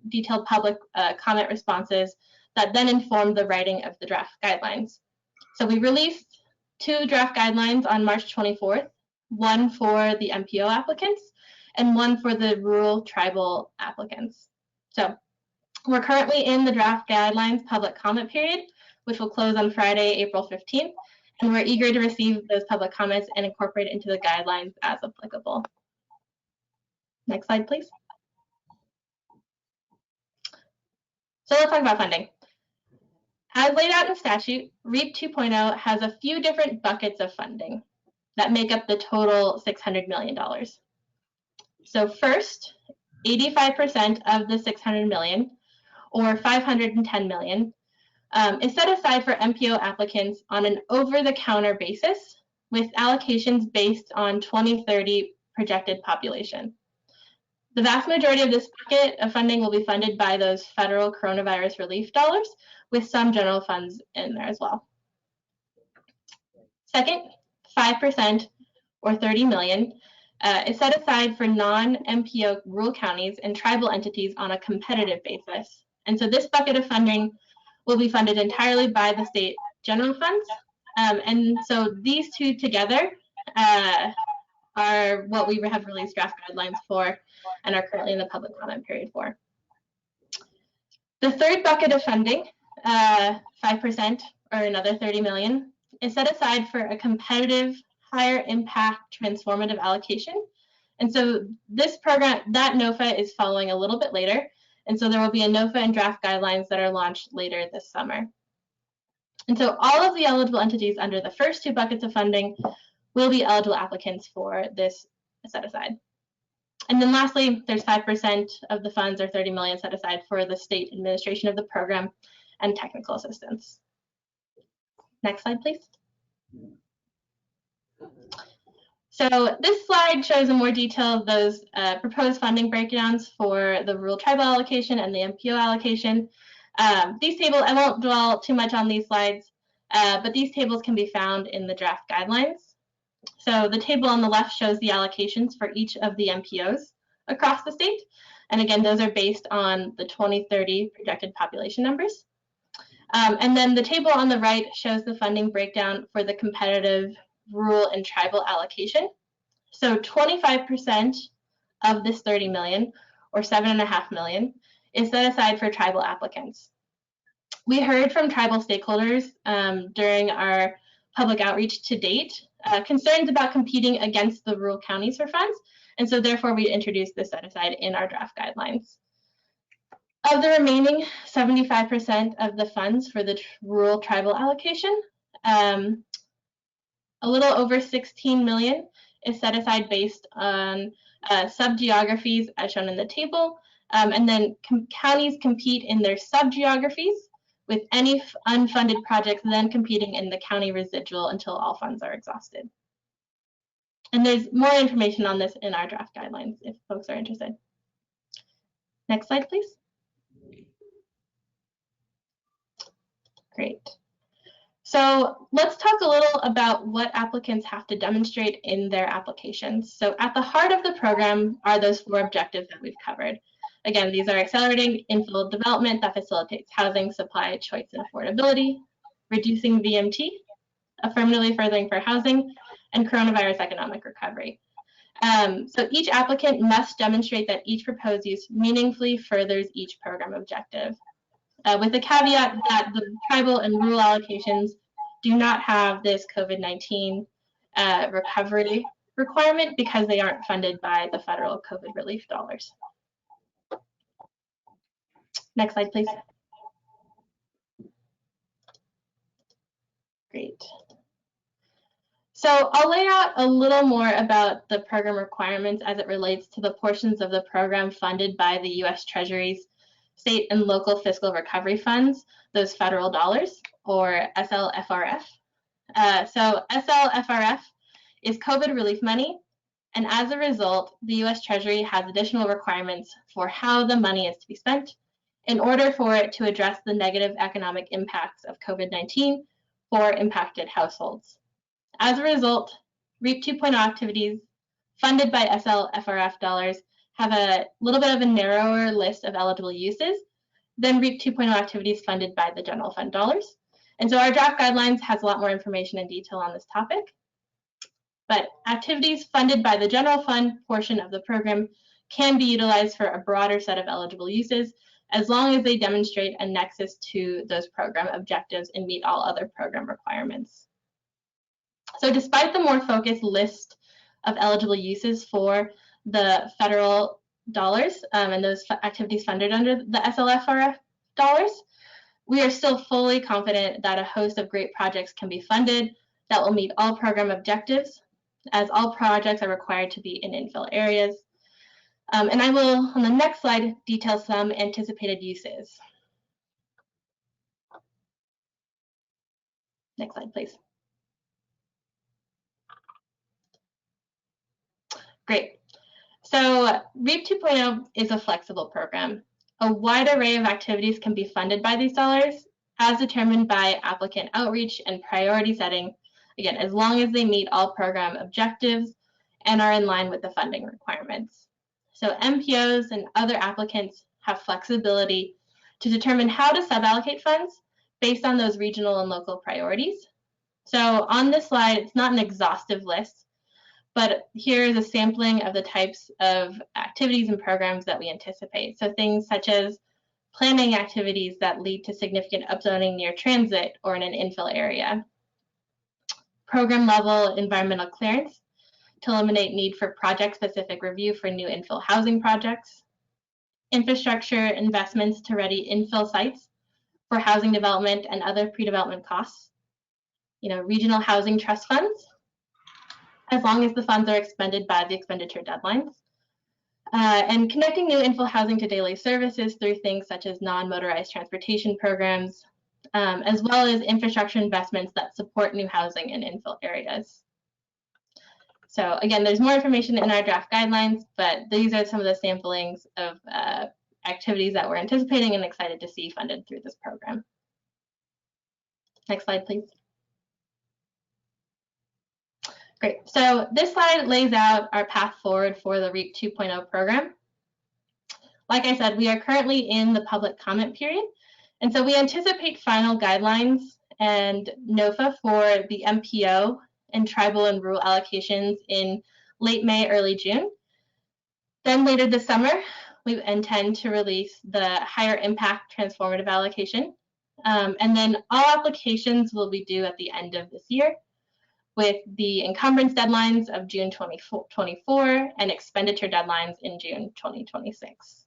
detailed public comment responses that then informed the writing of the draft guidelines. So we released 2 draft guidelines on March 24th, one for the MPO applicants and one for the rural tribal applicants. So we're currently in the draft guidelines public comment period, which will close on Friday, April 15th, and we're eager to receive those public comments and incorporate it into the guidelines as applicable. Next slide, please. So let's talk about funding. As laid out in statute, REAP 2.0 has a few different buckets of funding that make up the total $600 million. So first, 85% of the $600 million, or $510 million, is set aside for MPO applicants on an over-the-counter basis with allocations based on 2030 projected population. The vast majority of this bucket of funding will be funded by those federal coronavirus relief dollars, with some general funds in there as well. Second, 5% or 30 million is set aside for non-MPO rural counties and tribal entities on a competitive basis. And so this bucket of funding will be funded entirely by the state general funds. And so these two together are what we have released draft guidelines for and are currently in the public comment period for. The third bucket of funding, 5% or another 30 million, is set aside for a competitive, higher impact, transformative allocation. And so this program, that NOFA is following a little bit later. And so there will be a NOFA and draft guidelines that are launched later this summer. And so all of the eligible entities under the first two buckets of funding will be eligible applicants for this set aside. And then lastly, there's 5% of the funds or 30 million set aside for the state administration of the program and technical assistance. Next slide, please. So this slide shows in more detail those proposed funding breakdowns for the rural tribal allocation and the MPO allocation. These tables, I won't dwell too much on these slides, but these tables can be found in the draft guidelines. So the table on the left shows the allocations for each of the MPOs across the state. And again, those are based on the 2030 projected population numbers. And then the table on the right shows the funding breakdown for the competitive rural and tribal allocation. So 25% of this 30 million, or 7.5 million, is set aside for tribal applicants. We heard from tribal stakeholders during our public outreach to date, concerns about competing against the rural counties for funds, and so therefore we introduced this set aside in our draft guidelines. Of the remaining 75% of the funds for the rural tribal allocation, a little over 16 million is set aside based on sub-geographies as shown in the table, and then counties compete in their sub-geographies with any unfunded projects then competing in the county residual until all funds are exhausted. And there's more information on this in our draft guidelines if folks are interested. Next slide, please. Great. So let's talk a little about what applicants have to demonstrate in their applications. So at the heart of the program are those 4 objectives that we've covered. Again, these are accelerating infill development that facilitates housing, supply, choice, and affordability, reducing VMT, affirmatively furthering for housing, and coronavirus economic recovery. So each applicant must demonstrate that each proposed use meaningfully furthers each program objective, with the caveat that the tribal and rural allocations do not have this COVID-19 recovery requirement because they aren't funded by the federal COVID relief dollars. Next slide, please. Great. So I'll lay out a little more about the program requirements as it relates to the portions of the program funded by the U.S. Treasury's state and local fiscal recovery funds, those federal dollars, or SLFRF. So SLFRF is COVID relief money, and as a result, the U.S. Treasury has additional requirements for how the money is to be spent in order for it to address the negative economic impacts of COVID-19 for impacted households. As a result, REAP 2.0 activities funded by SLFRF dollars have a little bit of a narrower list of eligible uses than REAP 2.0 activities funded by the general fund dollars. And so our draft guidelines has a lot more information and detail on this topic. But activities funded by the general fund portion of the program can be utilized for a broader set of eligible uses as long as they demonstrate a nexus to those program objectives and meet all other program requirements. So despite the more focused list of eligible uses for the federal dollars and those activities funded under the SLFRF dollars, we are still fully confident that a host of great projects can be funded that will meet all program objectives, as all projects are required to be in infill areas. And I will, on the next slide, detail some anticipated uses. Next slide, please. Great. So REAP 2.0 is a flexible program. A wide array of activities can be funded by these dollars, as determined by applicant outreach and priority setting, again, as long as they meet all program objectives and are in line with the funding requirements. So MPOs and other applicants have flexibility to determine how to suballocate funds based on those regional and local priorities. So on this slide, it's not an exhaustive list, but here is a sampling of the types of activities and programs that we anticipate. So things such as planning activities that lead to significant upzoning near transit or in an infill area. Program level environmental clearance to eliminate need for project-specific review for new infill housing projects. Infrastructure investments to ready infill sites for housing development and other pre-development costs. Regional housing trust funds, as long as the funds are expended by the expenditure deadlines. And connecting new infill housing to daily services through things such as non-motorized transportation programs, as well as infrastructure investments that support new housing in infill areas. So again, there's more information in our draft guidelines, but these are some of the samplings of activities that we're anticipating and excited to see funded through this program. Next slide, please. Great. So this slide lays out our path forward for the REAP 2.0 program. Like I said, we are currently in the public comment period. And so we anticipate final guidelines and NOFA for the MPO and tribal and rural allocations in late May, early June. Then later this summer, we intend to release the higher impact transformative allocation. And then all applications will be due at the end of this year, with the encumbrance deadlines of June 2024 and expenditure deadlines in June 2026.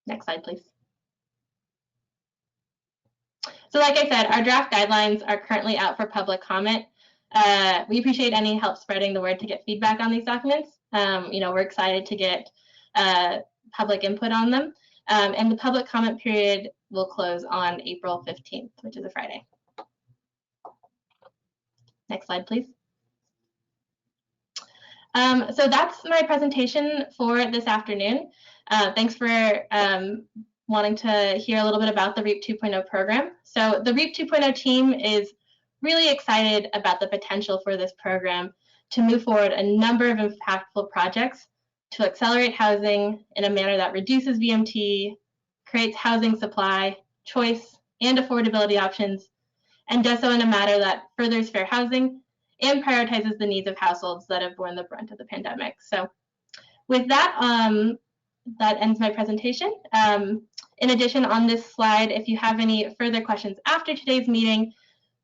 Next slide, please. So like I said, our draft guidelines are currently out for public comment. We appreciate any help spreading the word to get feedback on these documents. We're excited to get public input on them. And the public comment period will close on April 15th, which is a Friday. Next slide, please. So that's my presentation for this afternoon. Thanks for wanting to hear a little bit about the REAP 2.0 program. So the REAP 2.0 team is really excited about the potential for this program to move forward a number of impactful projects to accelerate housing in a manner that reduces VMT, creates housing supply, choice, and affordability options, and does so in a manner that furthers fair housing and prioritizes the needs of households that have borne the brunt of the pandemic. So with that, that ends my presentation. In addition, on this slide, if you have any further questions after today's meeting,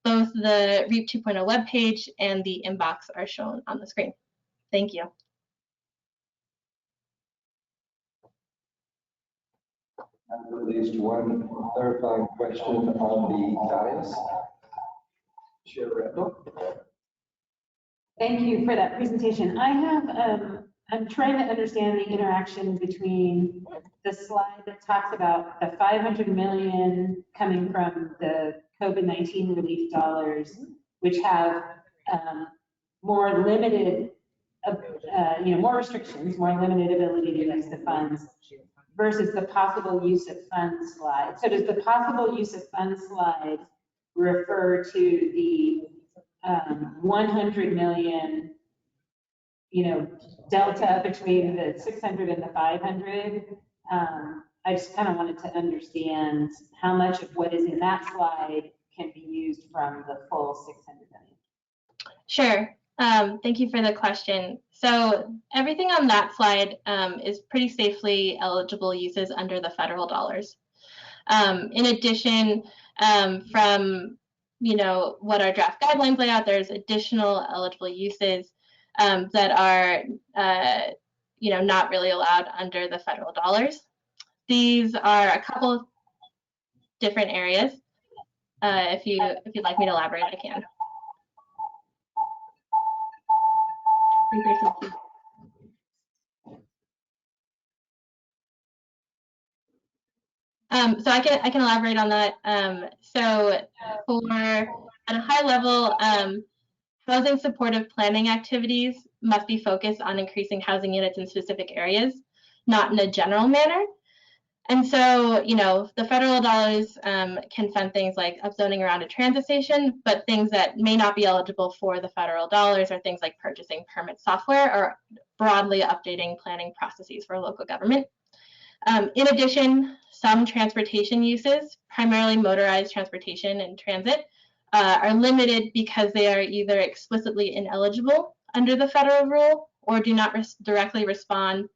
both the REAP 2.0 webpage and the inbox are shown on the screen. Thank you. I have at least one clarifying question on the dais. Chair Randall. Thank you for that presentation. I have, I'm trying to understand the interaction between the slide that talks about the 500 million coming from the COVID-19 relief dollars, which have more limited, more restrictions, more limited ability to use the funds, versus the possible use of funds slide. So does the possible use of funds slide refer to the 100 million, delta between the 600 and the 500? I just kind of wanted to understand how much of what is in that slide can be used from the full 600 million. Sure. Thank you for the question. So everything on that slide is pretty safely eligible uses under the federal dollars. In addition, from what our draft guidelines lay out, there's additional eligible uses that are not really allowed under the federal dollars. These are a couple different areas. If you'd like me to elaborate, I can. So I can elaborate on that. So at a high level, housing supportive planning activities must be focused on increasing housing units in specific areas, not in a general manner. And so, you know, the federal dollars can fund things like upzoning around a transit station, but things that may not be eligible for the federal dollars are things like purchasing permit software or broadly updating planning processes for local government. In addition, some transportation uses, primarily motorized transportation and transit, are limited because they are either explicitly ineligible under the federal rule or do not directly respond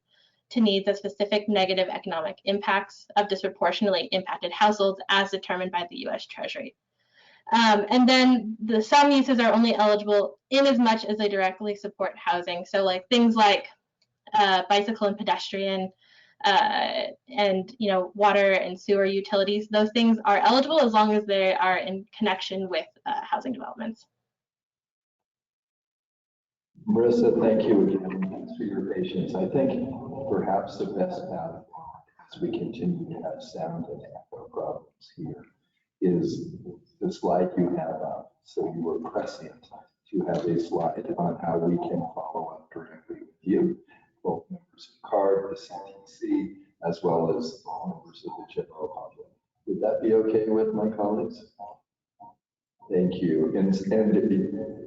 to needs of specific negative economic impacts of disproportionately impacted households as determined by the U.S. Treasury. And then some uses are only eligible in as much as they directly support housing. So like things like bicycle and pedestrian and, you know, water and sewer utilities, those things are eligible as long as they are in connection with housing developments. Marissa, thank you again. Thanks for your patience. I think perhaps the best path as we continue to have sound and echo problems here is the slide you have up. So you were prescient to have a slide on how we can follow up directly with you, both members of CARB, the CTC, as well as members of the general public. Would that be okay with my colleagues? Thank you. And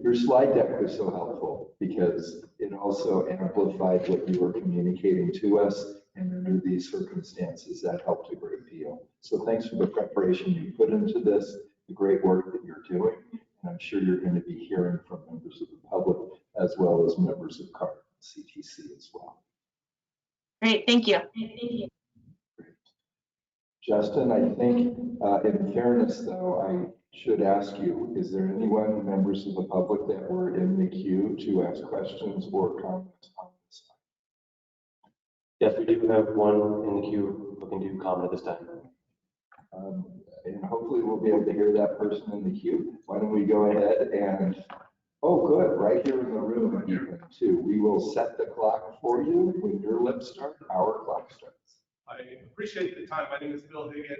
your slide deck was so helpful because it also amplified what you were communicating to us. And under these circumstances, that helped a great deal. So thanks for the preparation you put into this, the great work that you're doing. And I'm sure you're going to be hearing from members of the public as well as members of CARB and CTC as well. Great, thank you. Justin, I think in fairness though, I should ask you, is there anyone, members of the public that were in the queue to ask questions or comments on this? Yes, we do have one in the queue looking to comment at this time. And hopefully we'll be able to hear that person in the queue. Why don't we go ahead and, oh good, right here in the room even too. We will set the clock for you. When your lips start, our clock starts. I appreciate the time. My name is Bill Higgins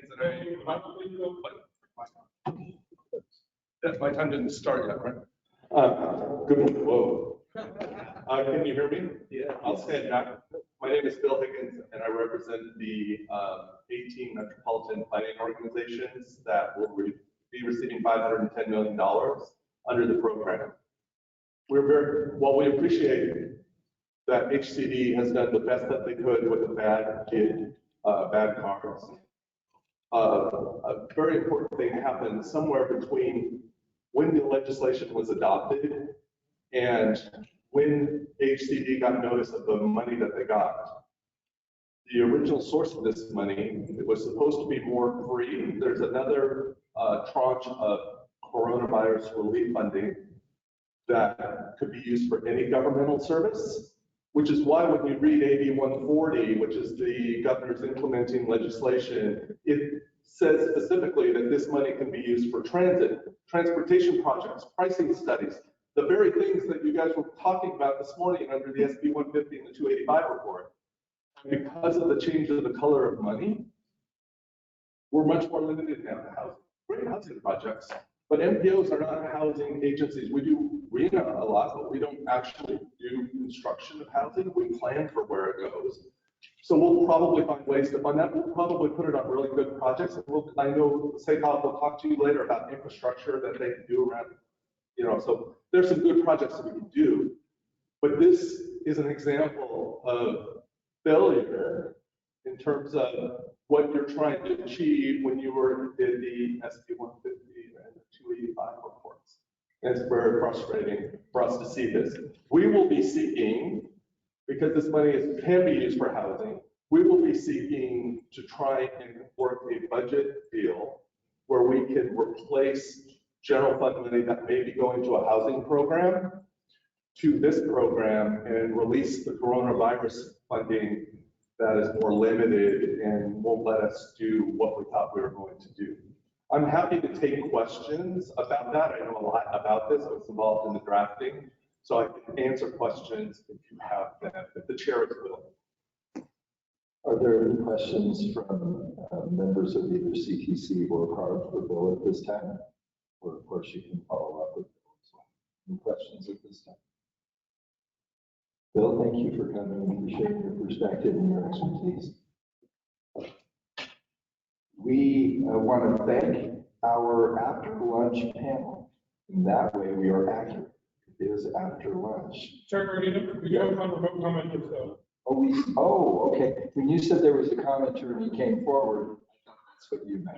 and my time didn't start yet, right? Good morning. Whoa. Can you hear me? Yeah. I'll stand back. My name is Bill Higgins and I represent the 18 metropolitan planning organizations that will be receiving $510 million under the program. While we appreciate that HCD has done the best that they could with a bad kid, bad cars. A very important thing happened somewhere between when the legislation was adopted and when HCD got notice of the money that they got. The original source of this money, it was supposed to be more free. There's another tranche of coronavirus relief funding that could be used for any governmental service, which is why when you read AB 140, which is the governor's implementing legislation, it says specifically that this money can be used for transportation projects, pricing studies, the very things that you guys were talking about this morning under the SB 150 and the 285 report. And because of the change of the color of money, we're much more limited now to housing. Great housing projects. But MPOs are not housing agencies. We do RENA a lot, but we don't actually do construction of housing. We plan for where it goes. So we'll probably find ways to fund that. We'll probably put it on really good projects. And I know SACOG will talk to you later about infrastructure that they can do around, so there's some good projects that we can do. But this is an example of failure in terms of what you're trying to achieve when you were in the SB 150 and 285 reports. And it's very frustrating for us to see this. We will be seeking, because this money can be used for housing, we will be seeking to try and work a budget deal where we can replace general fund money that may be going to a housing program to this program and release the coronavirus funding that is more limited and won't let us do what we thought we were going to do. I'm happy to take questions about that. I know a lot about this. I was involved in the drafting, so I can answer questions if you have them, if the chair is willing. Are there any questions from members of either CTC or CARB for Bill at this time? Or of course you can follow up with Bill as well. Any questions at this time? Bill, thank you for coming and for sharing your perspective and your expertise. we want to thank our after lunch panel. And that way we are accurate. It is after lunch. Chair, we do have one remote comment though. Oh, okay. When you said there was a commenter and he came forward, I thought that's what you meant.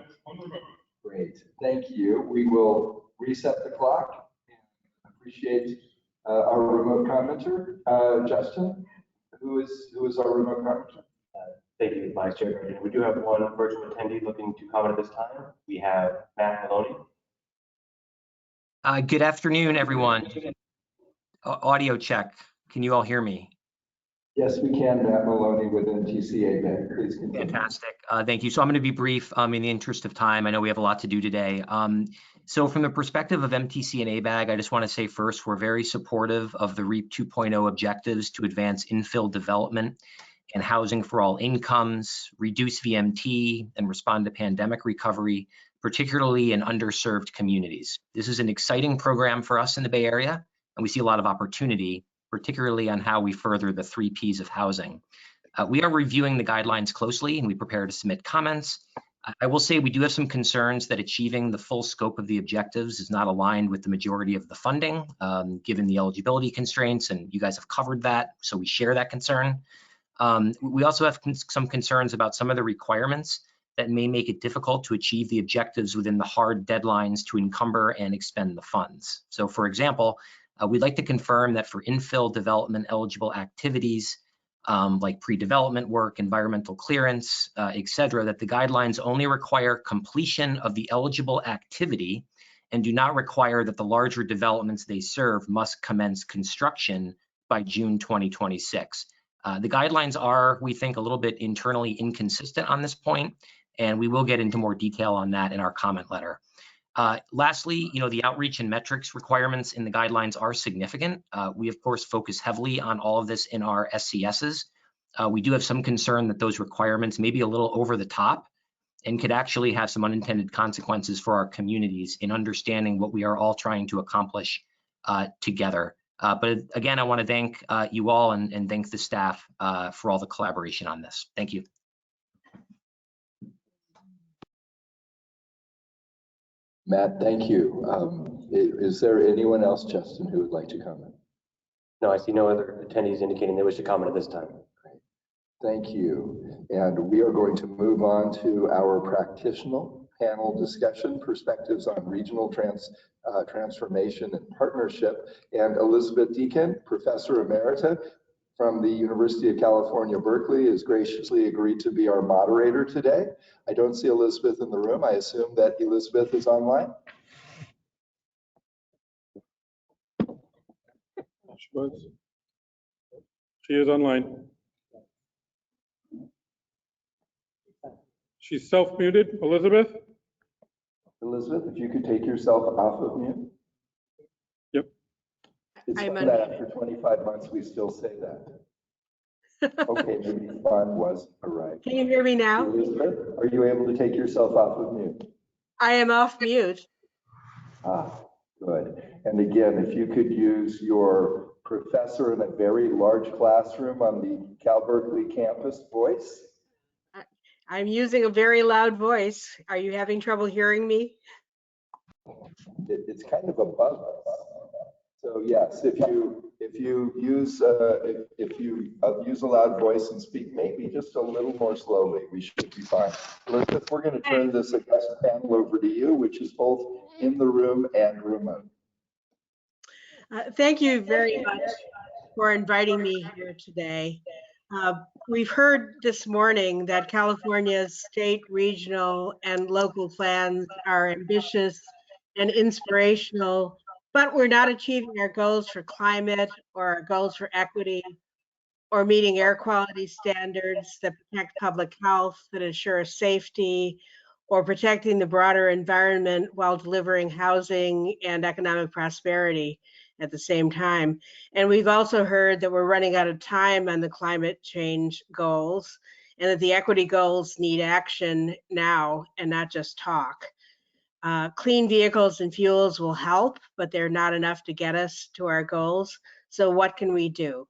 Great, thank you. We will reset the clock and appreciate our remote commenter. Justin, who is our remote commenter? Thank you, Vice Chair. We do have one virtual attendee looking to comment at this time. We have Matt Maloney. Good afternoon, everyone. Audio check. Can you all hear me? Yes, we can. Matt Maloney with NTCA Bank. Please continue. Fantastic. Thank you. So I'm going to be brief in the interest of time. I know we have a lot to do today. So from the perspective of MTC and ABAG, I just want to say first, we're very supportive of the REAP 2.0 objectives to advance infill development and housing for all incomes, reduce VMT, and respond to pandemic recovery, particularly in underserved communities. This is an exciting program for us in the Bay Area, and we see a lot of opportunity, particularly on how we further the 3 Ps of housing. We are reviewing the guidelines closely, and we prepare to submit comments. I will say we do have some concerns that achieving the full scope of the objectives is not aligned with the majority of the funding, given the eligibility constraints, and you guys have covered that, so we share that concern. We also have some concerns about some of the requirements that may make it difficult to achieve the objectives within the hard deadlines to encumber and expend the funds. So for example, we'd like to confirm that for infill development eligible activities, like pre-development work, environmental clearance, et cetera, that the guidelines only require completion of the eligible activity and do not require that the larger developments they serve must commence construction by June 2026. The guidelines are, we think, a little bit internally inconsistent on this point, and we will get into more detail on that in our comment letter. Lastly, the outreach and metrics requirements in the guidelines are significant. We, of course, focus heavily on all of this in our SCSs. We do have some concern that those requirements may be a little over the top and could actually have some unintended consequences for our communities in understanding what we are all trying to accomplish together. But again, I want to thank you all and thank the staff for all the collaboration on this. Thank you. Matt, thank you. Is there anyone else, Justin, who would like to comment? No, I see no other attendees indicating they wish to comment at this time. Great. Thank you. And we are going to move on to our practitioner panel discussion, perspectives on regional transformation and partnership. And Elizabeth Deakin, Professor Emerita from the University of California, Berkeley, has graciously agreed to be our moderator today. I don't see Elizabeth in the room. I assume that Elizabeth is online. She is online. She's self-muted. Elizabeth? Elizabeth, if you could take yourself off of mute. Yep. It's fun that after 25 months, we still say that. Okay, maybe fun was arrived. Can you hear me now? Elizabeth, are you able to take yourself off of mute? I am off mute. Ah, good. And again, if you could use your professor in a very large classroom on the Cal Berkeley campus voice. I'm using a very loud voice. Are you having trouble hearing me? It's kind of above us. So yes, if you use a loud voice and speak maybe just a little more slowly, we should be fine. Elizabeth, we're going to turn this august panel over to you, which is both in the room and remote. Thank you very much for inviting me here today. We've heard this morning that California's state, regional, and local plans are ambitious and inspirational, but we're not achieving our goals for climate or our goals for equity or meeting air quality standards that protect public health, that ensure safety, or protecting the broader environment while delivering housing and economic prosperity at the same time. And we've also heard that we're running out of time on the climate change goals and that the equity goals need action now and not just talk. Clean vehicles and fuels will help, but they're not enough to get us to our goals. So what can we do?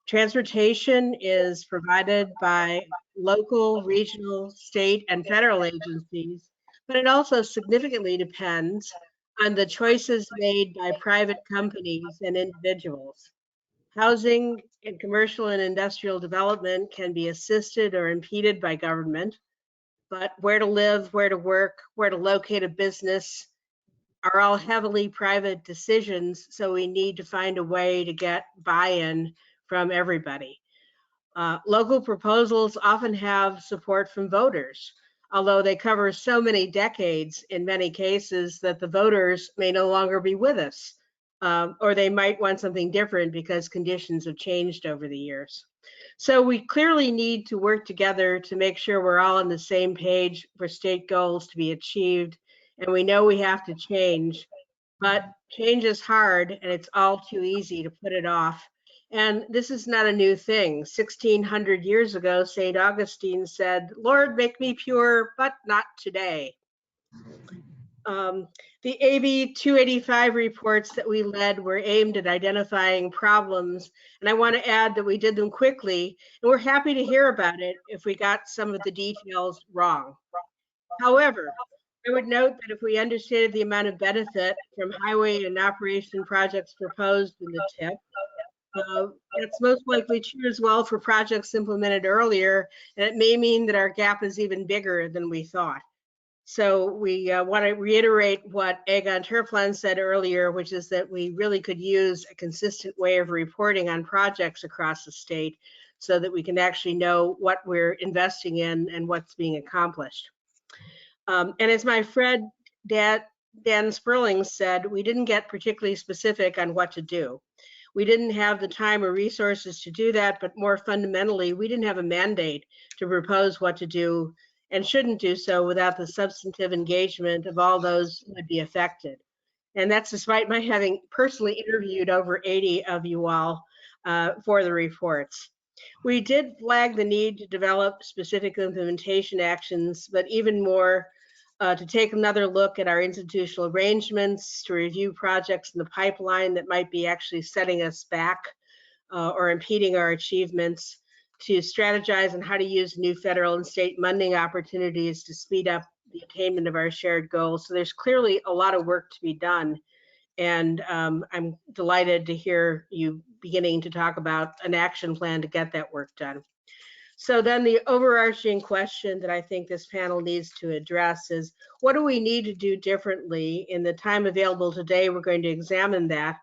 Transportation is provided by local, regional, state, and federal agencies, but it also significantly depends on the choices made by private companies and individuals. Housing and commercial and industrial development can be assisted or impeded by government, but where to live, where to work, where to locate a business are all heavily private decisions, so we need to find a way to get buy-in from everybody. Local proposals often have support from voters, although they cover so many decades in many cases that the voters may no longer be with us, or they might want something different because conditions have changed over the years. So we clearly need to work together to make sure we're all on the same page for state goals to be achieved. And we know we have to change, but change is hard and it's all too easy to put it off. And this is not a new thing. 1600 years ago, St. Augustine said, "Lord, make me pure, but not today." The AB 285 reports that we led were aimed at identifying problems, and I want to add that we did them quickly, and we're happy to hear about it if we got some of the details wrong. However, I would note that if we understated the amount of benefit from highway and operation projects proposed in the TIP, that's most likely true as well for projects implemented earlier, and it may mean that our gap is even bigger than we thought. So we want to reiterate what Egon Terplan said earlier, which is that we really could use a consistent way of reporting on projects across the state so that we can actually know what we're investing in and what's being accomplished. And as my friend Dan Sperling said, we didn't get particularly specific on what to do. We didn't have the time or resources to do that, but more fundamentally, we didn't have a mandate to propose what to do and shouldn't do so without the substantive engagement of all those who would be affected. And that's despite my having personally interviewed over 80 of you all for the reports. We did flag the need to develop specific implementation actions, but even more to take another look at our institutional arrangements, to review projects in the pipeline that might be actually setting us back or impeding our achievements, to strategize on how to use new federal and state funding opportunities to speed up the attainment of our shared goals. So there's clearly a lot of work to be done. And I'm delighted to hear you beginning to talk about an action plan to get that work done. So then the overarching question that I think this panel needs to address is, what do we need to do differently? In the time available today, we're going to examine that.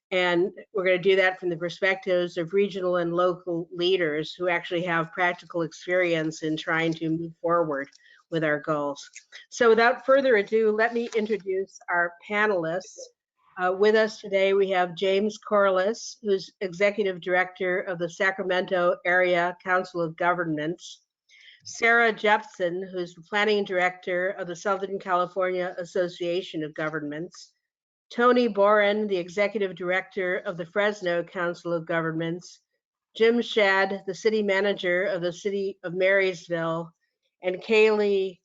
And we're going to do that from the perspectives of regional and local leaders who actually have practical experience in trying to move forward with our goals. So without further ado, let me introduce our panelists. With us today, we have James Corliss, who's Executive Director of the Sacramento Area Council of Governments, Sarah Jepson, who's the Planning Director of the Southern California Association of Governments, Tony Boren, the Executive Director of the Fresno Council of Governments, Jim Shad, the City Manager of the City of Marysville, and Kaylee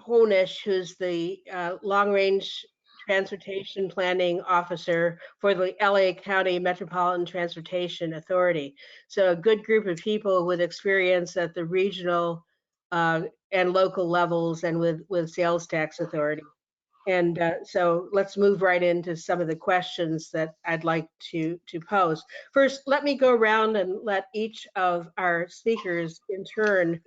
Honish, who's the Long Range Transportation Planning Officer for the LA County Metropolitan Transportation Authority. So a good group of people with experience at the regional and local levels and with sales tax authority. And so let's move right into some of the questions that I'd like to pose. First, let me go around and let each of our speakers in turn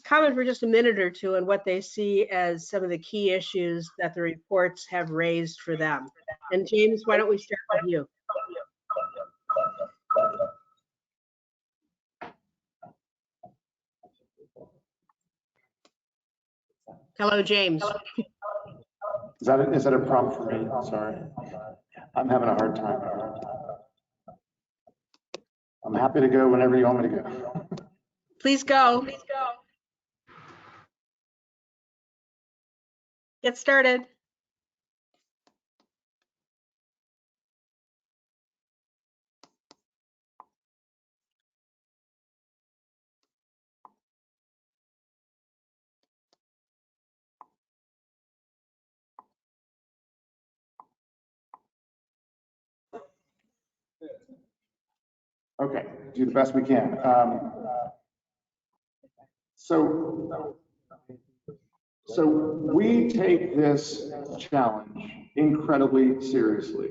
comment for just a minute or two on what they see as some of the key issues that the reports have raised for them. And James, why don't we start with you? Hello, James. Is that a prompt for me? Sorry. I'm having a hard time. I'm happy to go whenever you want me to go. Please go. Get started. Okay, do the best we can. So we take this challenge incredibly seriously.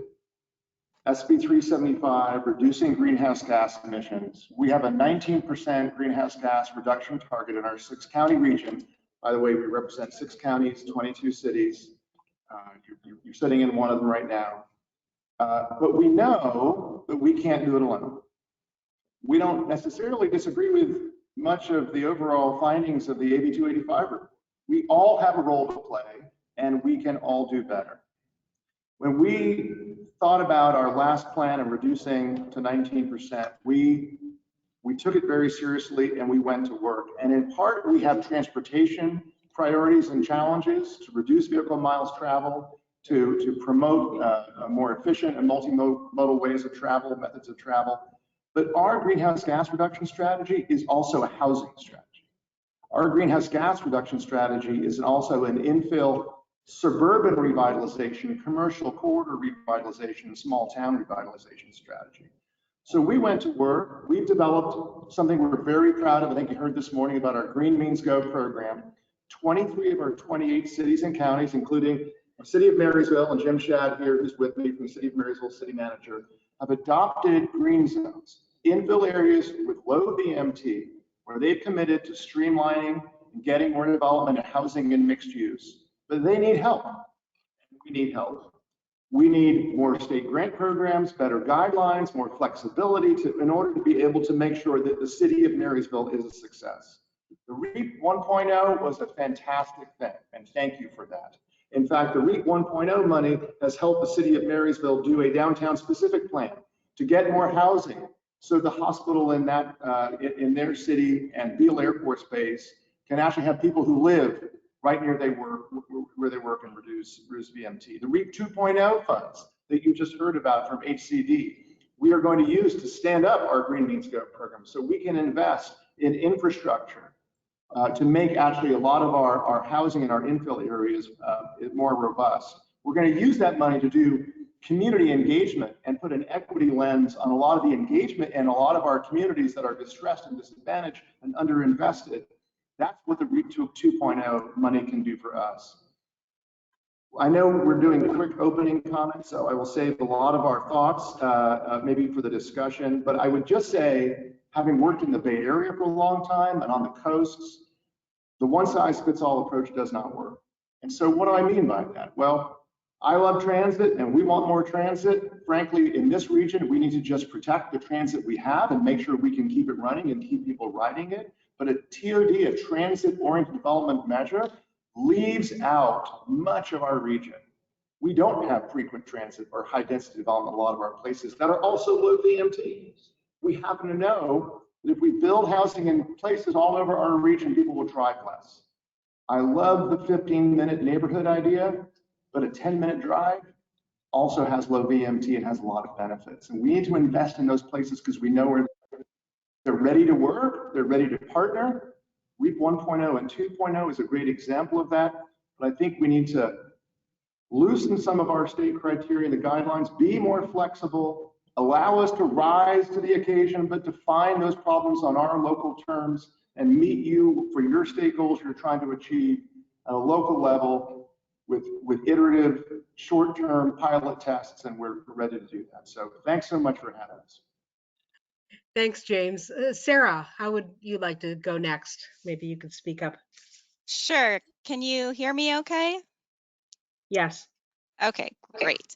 SB 375, reducing greenhouse gas emissions. We have a 19% greenhouse gas reduction target in our 6-county region. By the way, we represent 6 counties, 22 cities. You're sitting in one of them right now. But we know that we can't do it alone. We don't necessarily disagree with much of the overall findings of the AB 285 report. We all have a role to play, and we can all do better. When we thought about our last plan of reducing to 19%, we took it very seriously and we went to work. And in part, we have transportation priorities and challenges to reduce vehicle miles traveled, to promote more efficient and multimodal ways of travel, methods of travel. But our greenhouse gas reduction strategy is also a housing strategy. Our greenhouse gas reduction strategy is also an infill suburban revitalization, commercial corridor revitalization, small town revitalization strategy. So we went to work. We've developed something we're very proud of. I think you heard this morning about our Green Means Go program. 23 of our 28 cities and counties, including the city of Marysville, and Jim Shad here, who's with me from the city of Marysville, city manager, have adopted green zones, infill areas with low VMT, where they've committed to streamlining and getting more development of housing and mixed use. But they need help. We need help. We need more state grant programs, better guidelines, more flexibility in order to be able to make sure that the city of Marysville is a success. The REAP 1.0 was a fantastic thing, and thank you for that. In fact, the REAP 1.0 money has helped the city of Marysville do a downtown specific plan to get more housing, so the hospital in that in their city and Beale Air Force Base can actually have people who live right near where they work and reduce VMT. The REAP 2.0 funds that you just heard about from HCD, we are going to use to stand up our Green Means Go program so we can invest in infrastructure to make actually a lot of our housing in our infill areas more robust. We're going to use that money to do community engagement and put an equity lens on a lot of the engagement in a lot of our communities that are distressed and disadvantaged and underinvested. That's what the REAP 2.0 money can do for us. I know we're doing quick opening comments, so I will save a lot of our thoughts maybe for the discussion, but I would just say, having worked in the Bay Area for a long time and on the coasts, the one-size-fits-all approach does not work. And so what do I mean by that? Well, I love transit and we want more transit. Frankly, in this region, we need to just protect the transit we have and make sure we can keep it running and keep people riding it. But a TOD, a transit-oriented development measure, leaves out much of our region. We don't have frequent transit or high-density development in a lot of our places that are also low VMT. We happen to know that if we build housing in places all over our region, people will drive less. I love the 15-minute neighborhood idea, but a 10-minute drive also has low VMT and has a lot of benefits. And we need to invest in those places because we know they're ready to work, they're ready to partner. REAP 1.0 and 2.0 is a great example of that, but I think we need to loosen some of our state criteria and the guidelines, be more flexible, allow us to rise to the occasion, but define those problems on our local terms and meet you for your state goals you're trying to achieve at a local level with iterative, short-term pilot tests, and we're ready to do that. So thanks so much for having us. Thanks, James. Sarah, how would you like to go next? Maybe you could speak up. Sure. Can you hear me okay? Yes. Okay, great.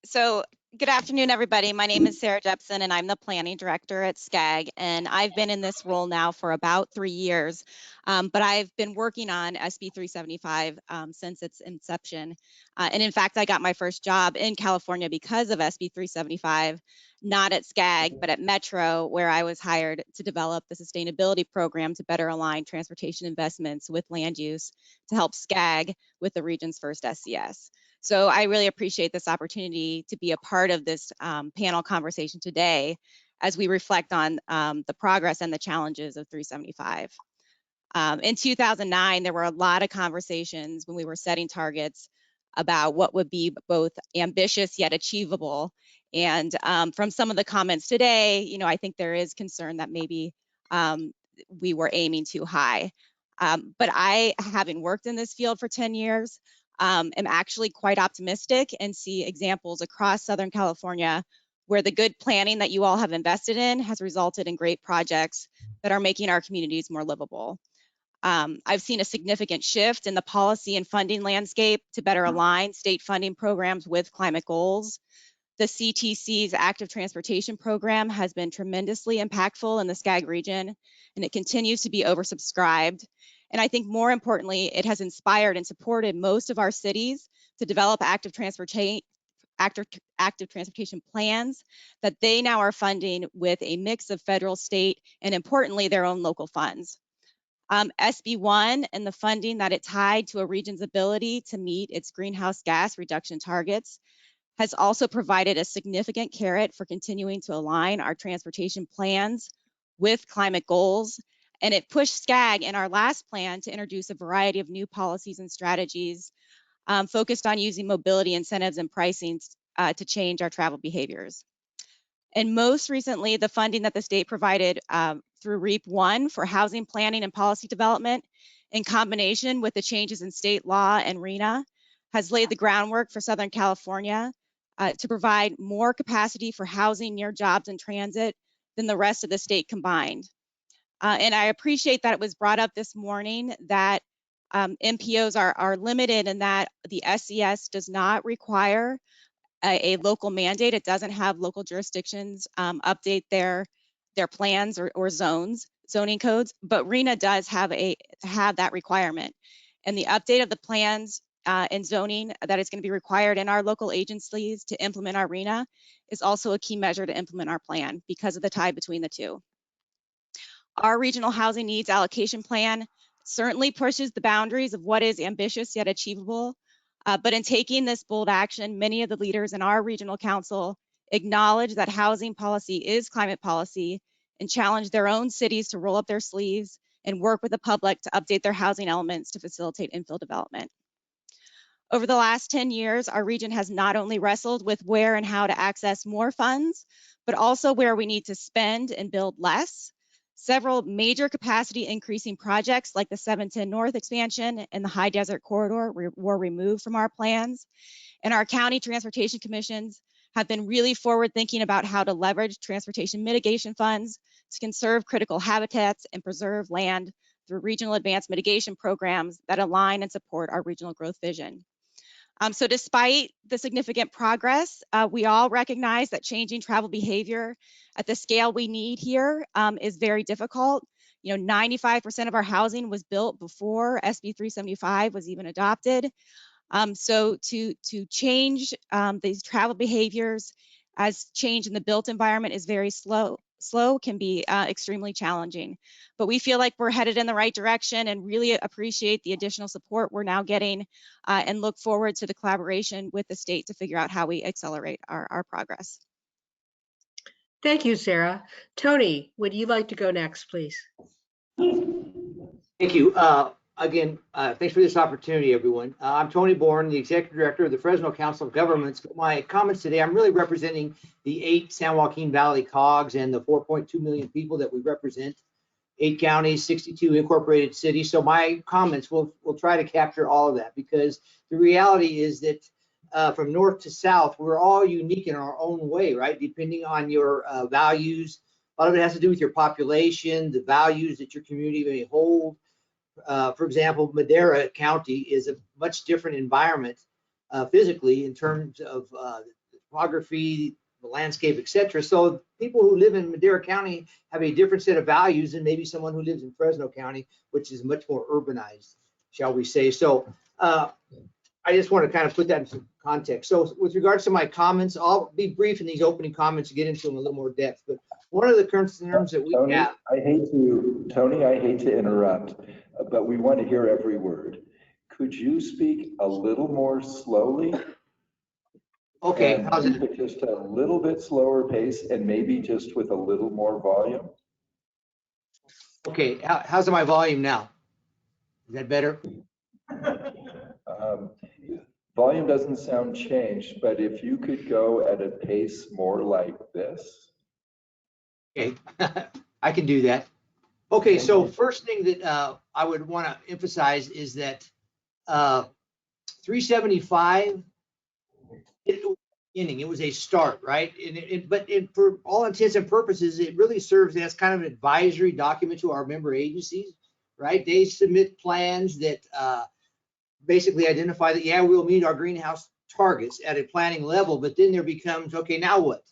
So good afternoon, everybody. My name is Sarah Jepson, and I'm the planning director at SCAG, and I've been in this role now for about 3 years, but I've been working on SB 375 since its inception. And in fact, I got my first job in California because of SB 375, not at SCAG, but at Metro, where I was hired to develop the sustainability program to better align transportation investments with land use to help SCAG with the region's first SCS. So I really appreciate this opportunity to be a part of this panel conversation today as we reflect on the progress and the challenges of 375. In 2009, there were a lot of conversations when we were setting targets about what would be both ambitious yet achievable. And from some of the comments today, you know, I think there is concern that maybe we were aiming too high. But I, having worked in this field for 10 years, am actually quite optimistic and see examples across Southern California where the good planning that you all have invested in has resulted in great projects that are making our communities more livable. I've seen a significant shift in the policy and funding landscape to better align state funding programs with climate goals. The CTC's active transportation program has been tremendously impactful in the Skag region, and it continues to be oversubscribed. And I think more importantly, it has inspired and supported most of our cities to develop active transportation plans that they now are funding with a mix of federal, state, and importantly, their own local funds. SB1 and the funding that it tied to a region's ability to meet its greenhouse gas reduction targets has also provided a significant carrot for continuing to align our transportation plans with climate goals. And it pushed Skag in our last plan to introduce a variety of new policies and strategies focused on using mobility incentives and pricing to change our travel behaviors. And most recently, the funding that the state provided through REAP-1 for housing planning and policy development, in combination with the changes in state law and RENA, has laid the groundwork for Southern California to provide more capacity for housing near jobs and transit than the rest of the state combined. And I appreciate that it was brought up this morning that MPOs are limited and that the SES does not require a local mandate. It doesn't have local jurisdictions update their plans or zoning codes, but RENA does have that requirement. And the update of the plans and zoning that is going to be required in our local agencies to implement our RENA is also a key measure to implement our plan because of the tie between the two. Our regional housing needs allocation plan certainly pushes the boundaries of what is ambitious yet achievable. But in taking this bold action, many of the leaders in our regional council acknowledge that housing policy is climate policy and challenge their own cities to roll up their sleeves and work with the public to update their housing elements to facilitate infill development. Over the last 10 years, our region has not only wrestled with where and how to access more funds, but also where we need to spend and build less. Several major capacity increasing projects like the 710 North expansion and the High Desert Corridor were removed from our plans. And our county transportation commissions have been really forward thinking about how to leverage transportation mitigation funds to conserve critical habitats and preserve land through regional advanced mitigation programs that align and support our regional growth vision. So despite the significant progress, we all recognize that changing travel behavior at the scale we need here is very difficult. You know, 95% of our housing was built before SB 375 was even adopted. So to change these travel behaviors as change in the built environment is very slow can be extremely challenging. But we feel like we're headed in the right direction and really appreciate the additional support we're now getting and look forward to the collaboration with the state to figure out how we accelerate our progress. Thank you, Sarah. Tony, would you like to go next, please? Thank you. Again, thanks for this opportunity, everyone. I'm Tony Bourne, the Executive Director of the Fresno Council of Governments. My comments today, I'm really representing the 8 San Joaquin Valley COGs and the 4.2 million people that we represent, 8 counties, 62 incorporated cities. So my comments will try to capture all of that, because the reality is that from north to south, we're all unique in our own way, right? Depending on your values. A lot of it has to do with your population, the values that your community may hold. For example, Madera County is a much different environment physically in terms of topography, the landscape, etc. So people who live in Madera County have a different set of values than maybe someone who lives in Fresno County, which is much more urbanized, shall we say. So I just want to kind of put that in some context. So with regards to my comments, I'll be brief in these opening comments to get into them a little more depth. But one of the concerns that we have. Tony, I hate to interrupt, but we want to hear every word. Could you speak a little more slowly? Okay, how's it? Just a little bit slower pace and maybe just with a little more volume. Okay, how's my volume now? Is that better? volume doesn't sound changed, but if you could go at a pace more like this. Okay, I can do that. Okay, so first thing that I would want to emphasize is that 375, it was a beginning, it was a start, right? But for all intents and purposes, it really serves as kind of an advisory document to our member agencies, right? They submit plans that basically identify that, yeah, we'll meet our greenhouse targets at a planning level, but then there becomes, okay, now what?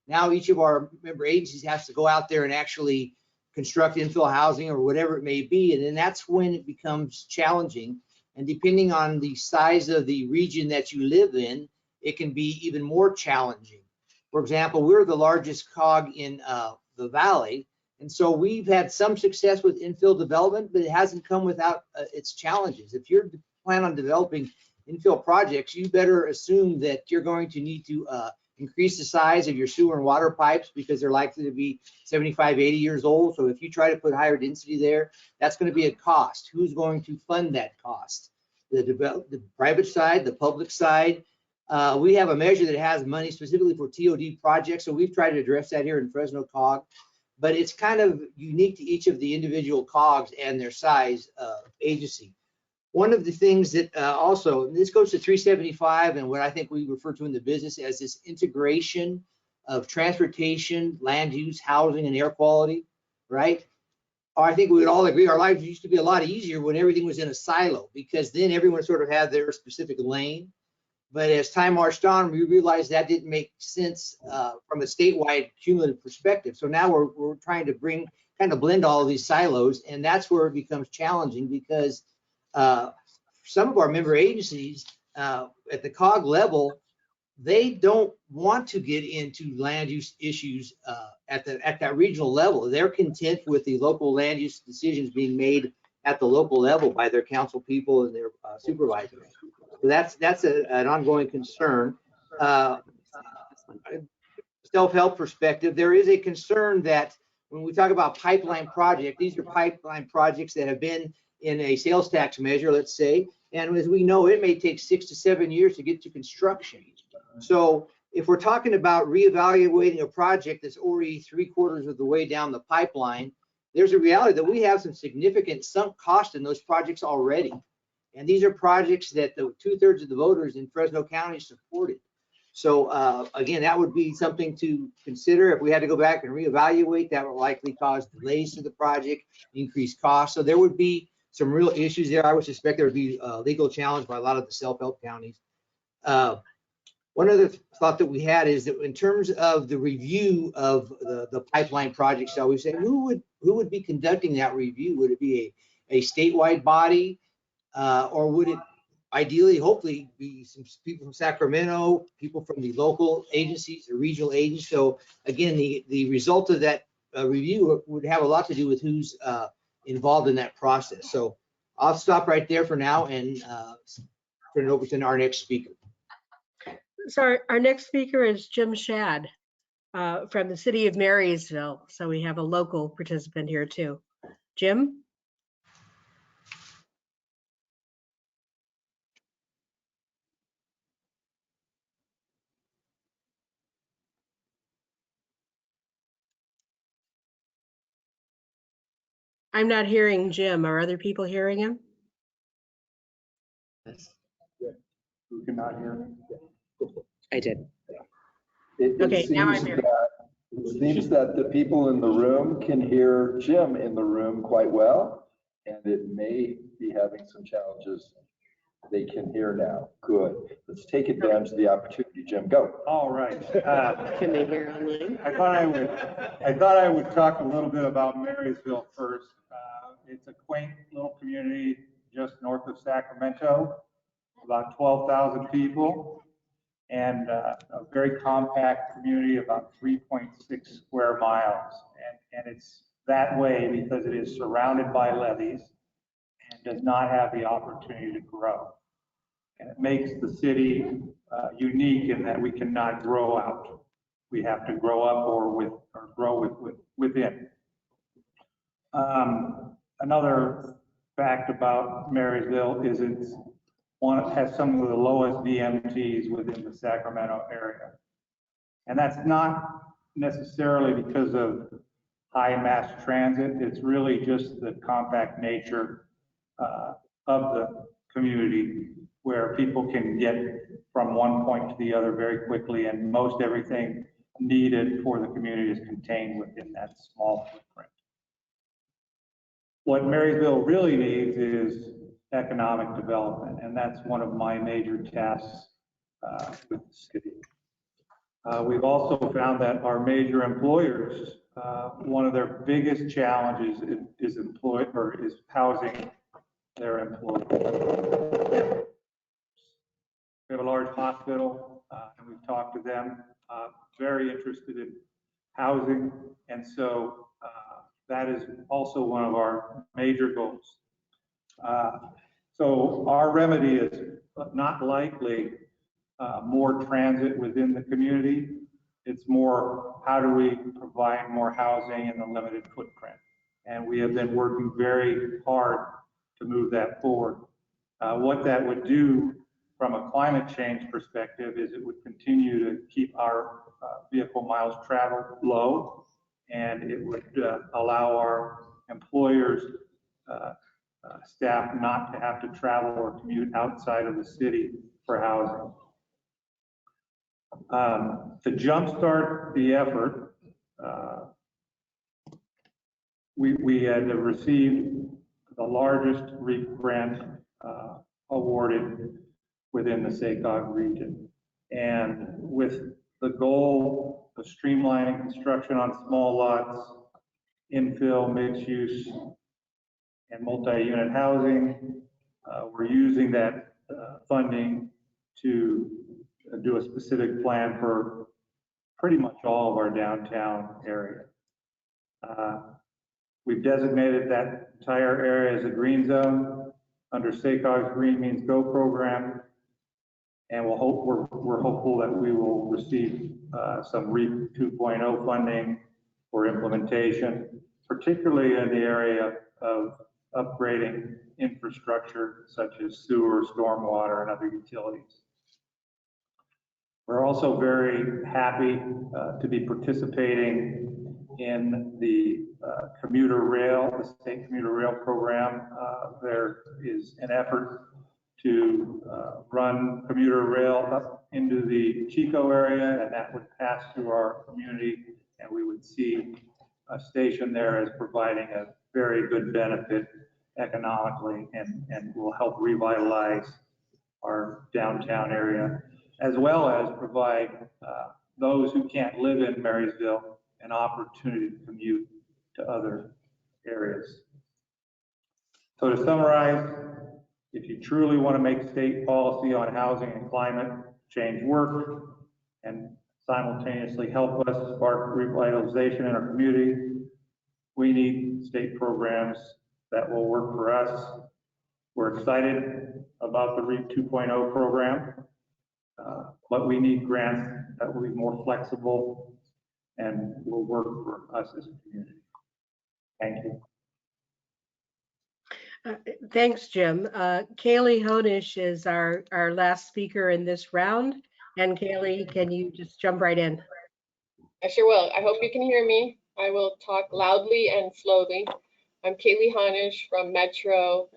Now each of our member agencies has to go out there and actually construct infill housing or whatever it may be. And then that's when it becomes challenging. And depending on the size of the region that you live in, it can be even more challenging. For example, we're the largest COG in the Valley. And so we've had some success with infill development, but it hasn't come without its challenges. If you're plan on developing infill projects, you better assume that you're going to need to increase the size of your sewer and water pipes because they're likely to be 75, 80 years old. So if you try to put higher density there, that's going to be a cost. Who's going to fund that cost? The private side, the public side. We have a measure that has money specifically for TOD projects. So we've tried to address that here in Fresno COG, but it's kind of unique to each of the individual COGs and their size agency. One of the things that also, this goes to 375 and what I think we refer to in the business as this integration of transportation, land use, housing, and air quality, right? I think we would all agree our lives used to be a lot easier when everything was in a silo because then everyone sort of had their specific lane. But as time marched on, we realized that didn't make sense from a statewide cumulative perspective. So now we're trying to kind of blend all of these silos, and that's where it becomes challenging because some of our member agencies at the COG level, they don't want to get into land use issues at that regional level. They're content with the local land use decisions being made at the local level by their council people and their supervisors. So that's an ongoing concern. Self-help perspective, there is a concern that when we talk about pipeline project, these are pipeline projects that have been in a sales tax measure, let's say, and as we know, it may take 6 to 7 years to get to construction. So if we're talking about reevaluating a project that's already 3/4 of the way down the pipeline, there's a reality that we have some significant sunk cost in those projects already. And these are projects that the 2/3 of the voters in Fresno County supported. So again, that would be something to consider. If we had to go back and reevaluate, that would likely cause delays to the project, increase costs. So there would be some real issues there. I would suspect there would be a legal challenge by a lot of the self-help counties. One other thought that we had is that in terms of the review of the pipeline project, shall we say, who would be conducting that review? Would it be a statewide body, or would it ideally, hopefully, be some people from Sacramento, people from the local agencies, the regional agencies? So again, the result of that review would have a lot to do with who's involved in that process. So I'll stop right there for now and turn it over to our next speaker. So our next speaker is Jim Shad from the city of Marysville. So we have a local participant here too. Jim? I'm not hearing Jim. Are other people hearing him? Who cannot hear? I did. Okay, now I'm hearing. It seems that the people in the room can hear Jim in the room quite well, and it may be having some challenges. They can hear now. Good. Let's take advantage of the opportunity. Jim, go. All right. Can they hear online? I thought I would talk a little bit about Marysville first. It's a quaint little community just north of Sacramento, about 12,000 people, and a very compact community, about 3.6 square miles. And it's that way because it is surrounded by levees and does not have the opportunity to grow. And it makes the city unique in that we cannot grow out. We have to grow up or grow within. Another fact about Marysville is it's has some of the lowest VMTs within the Sacramento area. And that's not necessarily because of high mass transit. It's really just the compact nature of the community, where people can get from one point to the other very quickly, and most everything needed for the community is contained within that small footprint. What Marysville really needs is economic development, and that's one of my major tasks with the city. We've also found that our major employers, one of their biggest challenges is housing their employees. We have a large hospital, and we've talked to them, very interested in housing, and so that is also one of our major goals. So our remedy is not likely more transit within the community. It's more, how do we provide more housing in the limited footprint? And we have been working very hard to move that forward. What that would do from a climate change perspective is it would continue to keep our vehicle miles traveled low, and it would allow our employers' staff not to have to travel or commute outside of the city for housing. To jumpstart the effort, we had received the largest REAP grant awarded within the SACOG region. And with the goal of streamlining construction on small lots, infill, mixed use, and multi-unit housing, we're using that funding to do a specific plan for pretty much all of our downtown area. We've designated that entire area as a green zone under SACOG's Green Means Go program, and we're hopeful that we will receive some REAP 2.0 funding for implementation, particularly in the area of upgrading infrastructure such as sewer, stormwater, and other utilities. We're also very happy to be participating in the commuter rail, the state commuter rail program. There is an effort to run commuter rail up into the Chico area, and that would pass through our community, and we would see a station there as providing a very good benefit economically, and will help revitalize our downtown area, as well as provide those who can't live in Marysville an opportunity to commute to other areas. So to summarize, if you truly want to make state policy on housing and climate change work and simultaneously help us spark revitalization in our community, we need state programs that will work for us. We're excited about the REAP 2.0 program, but we need grants that will be more flexible and will work for us as a community. Thank you. Thanks, Jim. Kaylee Honish is our last speaker in this round. And Kaylee, can you just jump right in? I sure will. I hope you can hear me. I will talk loudly and slowly. I'm Kaylee Honish from Metro,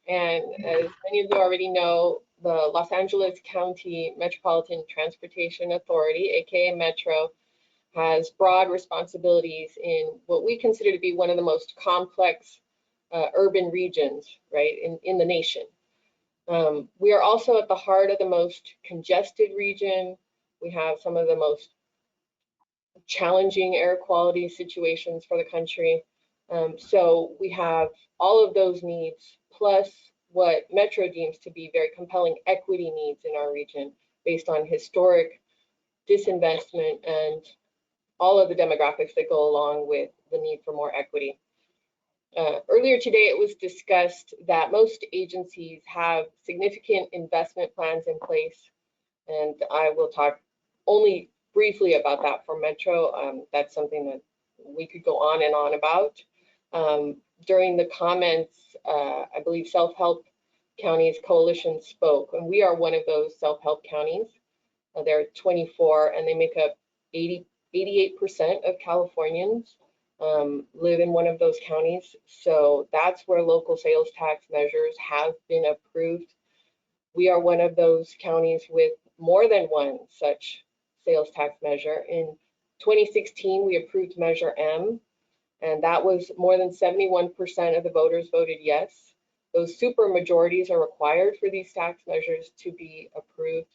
and as many of you already know, the Los Angeles County Metropolitan Transportation Authority, aka Metro, has broad responsibilities in what we consider to be one of the most complex urban regions, right, in the nation. We are also at the heart of the most congested region. We have some of the most challenging air quality situations for the country. So we have all of those needs, plus what Metro deems to be very compelling equity needs in our region based on historic disinvestment and all of the demographics that go along with the need for more equity. Earlier today, it was discussed that most agencies have significant investment plans in place, and I will talk only briefly about that for Metro. That's something that we could go on and on about. During the comments, I believe Self-Help counties coalition spoke, and we are one of those self-help counties. There are 24, and they make up 88% of Californians live in one of those counties. So that's where local sales tax measures have been approved. We are one of those counties with more than one such sales tax measure. In 2016, we approved Measure M, and that was more than 71% of the voters voted yes. Those super majorities are required for these tax measures to be approved,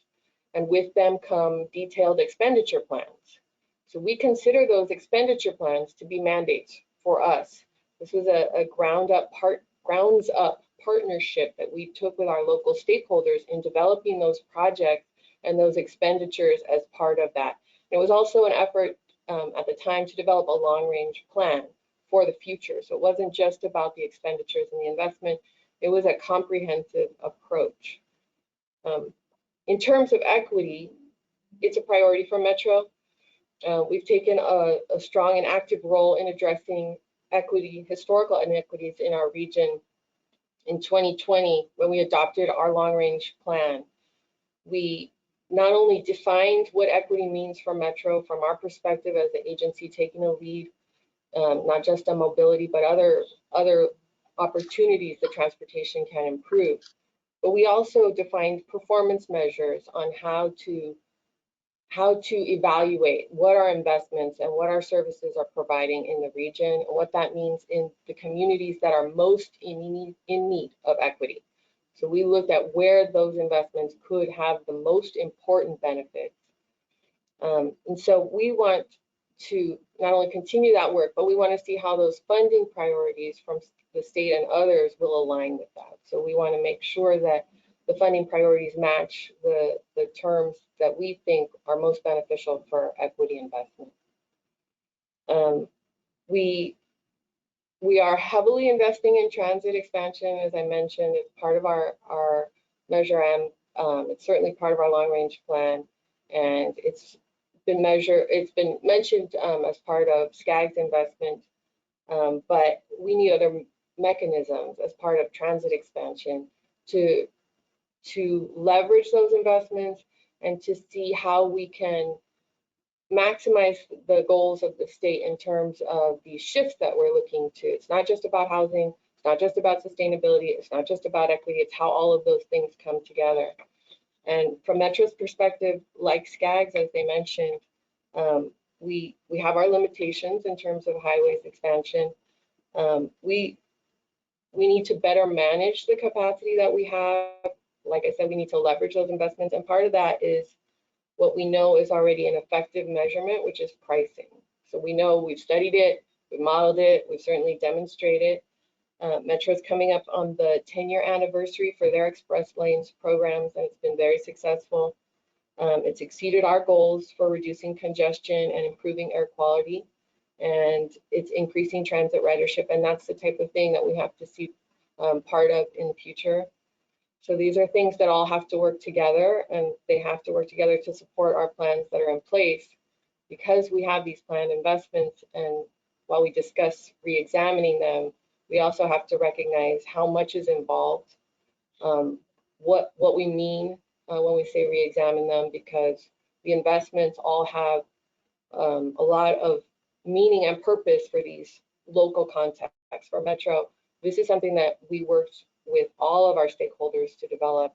and with them come detailed expenditure plans. So we consider those expenditure plans to be mandates for us. This was a grounds up partnership that we took with our local stakeholders in developing those projects and those expenditures as part of that. And it was also an effort at the time to develop a long-range plan for the future. So it wasn't just about the expenditures and the investment, it was a comprehensive approach. In terms of equity, it's a priority for Metro. We've taken a strong and active role in addressing equity, historical inequities in our region. In 2020, when we adopted our long-range plan, we not only defined what equity means for Metro from our perspective as the agency taking a lead, not just on mobility, but other opportunities that transportation can improve. But we also defined performance measures on how to evaluate what our investments and what our services are providing in the region, and what that means in the communities that are most in need of equity. So we looked at where those investments could have the most important benefits. And so we want to not only continue that work, but we want to see how those funding priorities from the state and others will align with that. So we want to make sure that the funding priorities match the terms that we think are most beneficial for equity investment. We are heavily investing in transit expansion, as I mentioned. It's part of our Measure M. It's certainly part of our long-range plan, and it's been mentioned as part of SCAG's investment, but we need other mechanisms as part of transit expansion to leverage those investments and to see how we can maximize the goals of the state in terms of these shifts that we're looking to. It's not just about housing, it's not just about sustainability, it's not just about equity, it's how all of those things come together. And from Metro's perspective, like SCAG's, as they mentioned, we have our limitations in terms of highways expansion. We need to better manage the capacity that we have. Like I said, we need to leverage those investments, and part of that is what we know is already an effective measurement, which is pricing. So we know, we've studied it, we've modeled it, we've certainly demonstrated. Metro's coming up on the 10-year anniversary for their express lanes programs, and it's been very successful. It's exceeded our goals for reducing congestion and improving air quality, and it's increasing transit ridership, and that's the type of thing that we have to see part of in the future. So these are things that all have to work together, and they have to work together to support our plans that are in place. Because we have these planned investments, and while we discuss re-examining them, we also have to recognize how much is involved, what we mean when we say re-examine them, because the investments all have a lot of meaning and purpose for these local contexts. For Metro, this is something that we worked with all of our stakeholders to develop.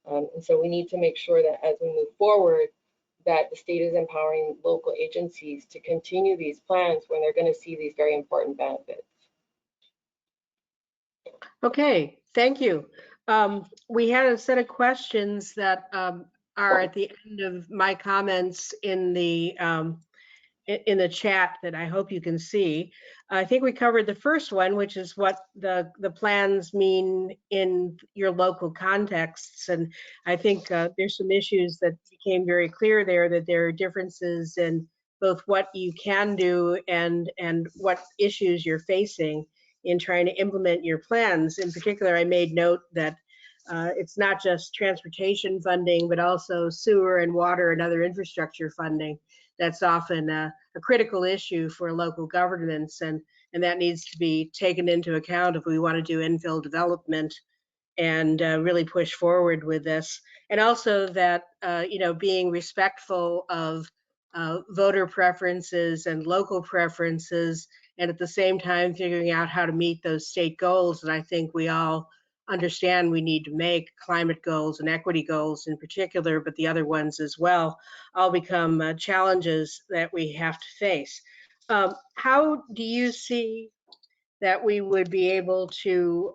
And so we need to make sure that as we move forward, that the state is empowering local agencies to continue these plans when they're going to see these very important benefits. Okay, thank you. We had a set of questions that are at the end of my comments in the chat that I hope you can see. I think we covered the first one, which is what the plans mean in your local contexts. And I think there's some issues that became very clear there, that there are differences in both what you can do and what issues you're facing in trying to implement your plans. In particular, I made note that it's not just transportation funding, but also sewer and water and other infrastructure funding. That's often a critical issue for local governments, and that needs to be taken into account if we want to do infill development and really push forward with this. And also that, being respectful of voter preferences and local preferences, and at the same time figuring out how to meet those state goals that I think we all understand we need to make, climate goals and equity goals in particular, but the other ones as well, all become challenges that we have to face. How do you see that we would be able to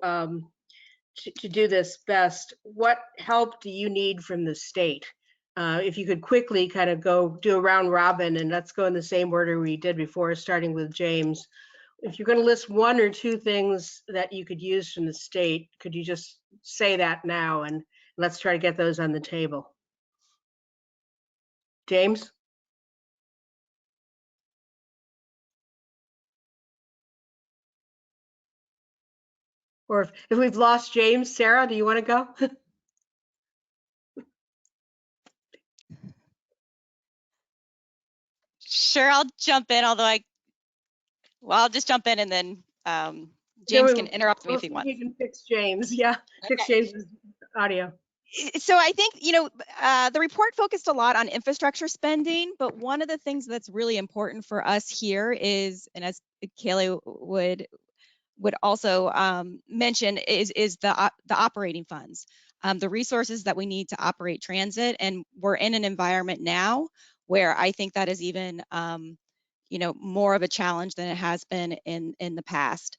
do this best? What help do you need from the state? If you could quickly kind of go do a round robin, and let's go in the same order we did before, starting with James. If you're going to list one or two things that you could use from the state, could you just say that now, and let's try to get those on the table. James? Or if we've lost James, Sarah, do you want to go? Sure, I'll jump in, although I'll just jump in and then James can interrupt me if he wants. We can fix James, yeah, fix James's audio. So I think, the report focused a lot on infrastructure spending, but one of the things that's really important for us here is, and as Kaylee would also mention, is the operating funds, the resources that we need to operate transit. And we're in an environment now where I think that is even more of a challenge than it has been in the past.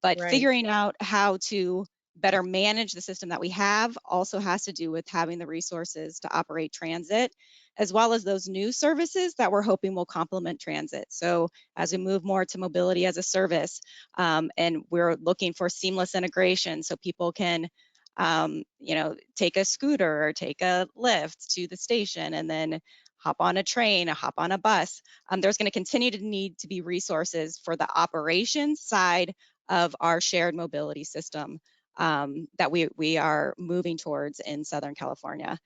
But Right. Figuring out how to better manage the system that we have also has to do with having the resources to operate transit, as well as those new services that we're hoping will complement transit. So as we move more to mobility as a service, and we're looking for seamless integration so people can take a scooter or take a lift to the station and then hop on a train, or hop on a bus. There's going to continue to need to be resources for the operations side of our shared mobility system that we are moving towards in Southern California.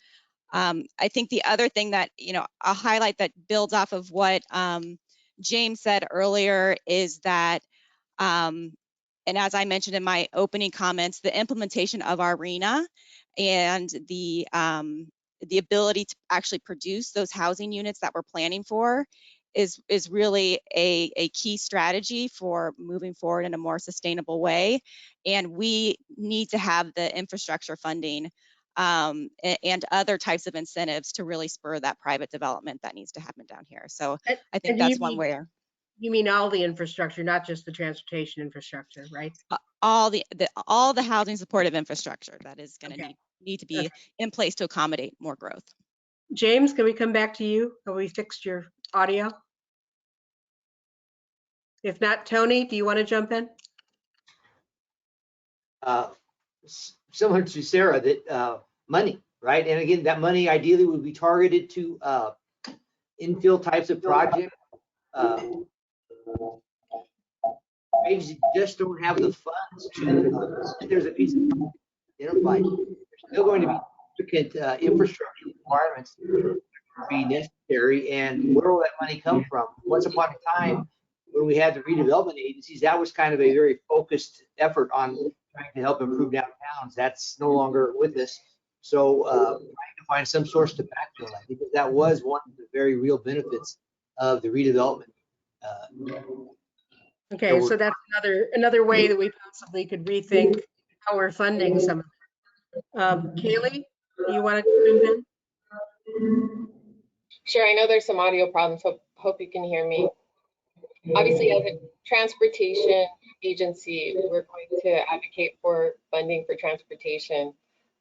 I think the other thing that, I'll highlight that builds off of what James said earlier is that, and as I mentioned in my opening comments, the implementation of our RENA and the ability to actually produce those housing units that we're planning for is really a key strategy for moving forward in a more sustainable way. And we need to have the infrastructure funding and other types of incentives to really spur that private development that needs to happen down here. So I think that's one way. You mean all the infrastructure, not just the transportation infrastructure, right? All the housing supportive infrastructure that is going to need to be in place to accommodate more growth. James, can we come back to you? Have we fixed your audio? If not, Tony, do you want to jump in? Similar to Sarah, that money, right? And again, that money ideally would be targeted to infill types of projects. Agencies just don't have the funds to. There's a piece of identified. There's still going to be significant infrastructure requirements to be necessary, and where will that money come from? Once upon a time, when we had the redevelopment agencies, that was kind of a very focused effort on trying to help improve downtowns. That's no longer with us. So trying to find some source to backfill that, because that was one of the very real benefits of the redevelopment. Okay, so that's another way that we possibly could rethink how we're funding some of it. Kaylee, do you want to jump in? Sure, I know there's some audio problems, so hope you can hear me. Obviously, as a transportation agency, we're going to advocate for funding for transportation,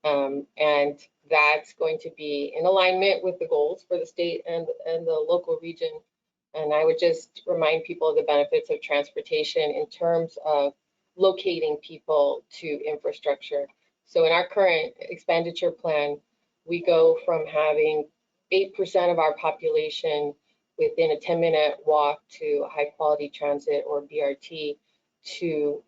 and that's going to be in alignment with the goals for the state and the local region. And I would just remind people of the benefits of transportation in terms of locating people to infrastructure. So in our current expenditure plan, we go from having 8% of our population within a 10-minute walk to high quality transit or BRT to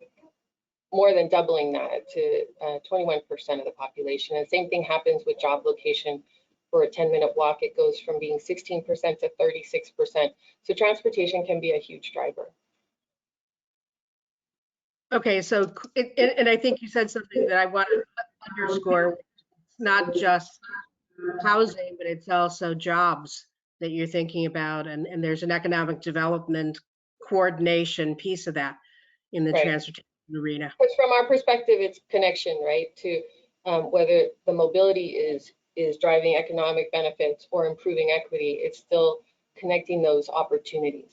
more than doubling that to 21% of the population. And the same thing happens with job location. For a 10-minute walk, it goes from being 16% to 36%. So transportation can be a huge driver. Okay, so, and I think you said something that I want to underscore, it's not just housing, but it's also jobs that you're thinking about. And there's an economic development coordination piece of that in the Right. transportation arena. Because from our perspective, it's connection, right? To whether the mobility is driving economic benefits or improving equity, it's still connecting those opportunities.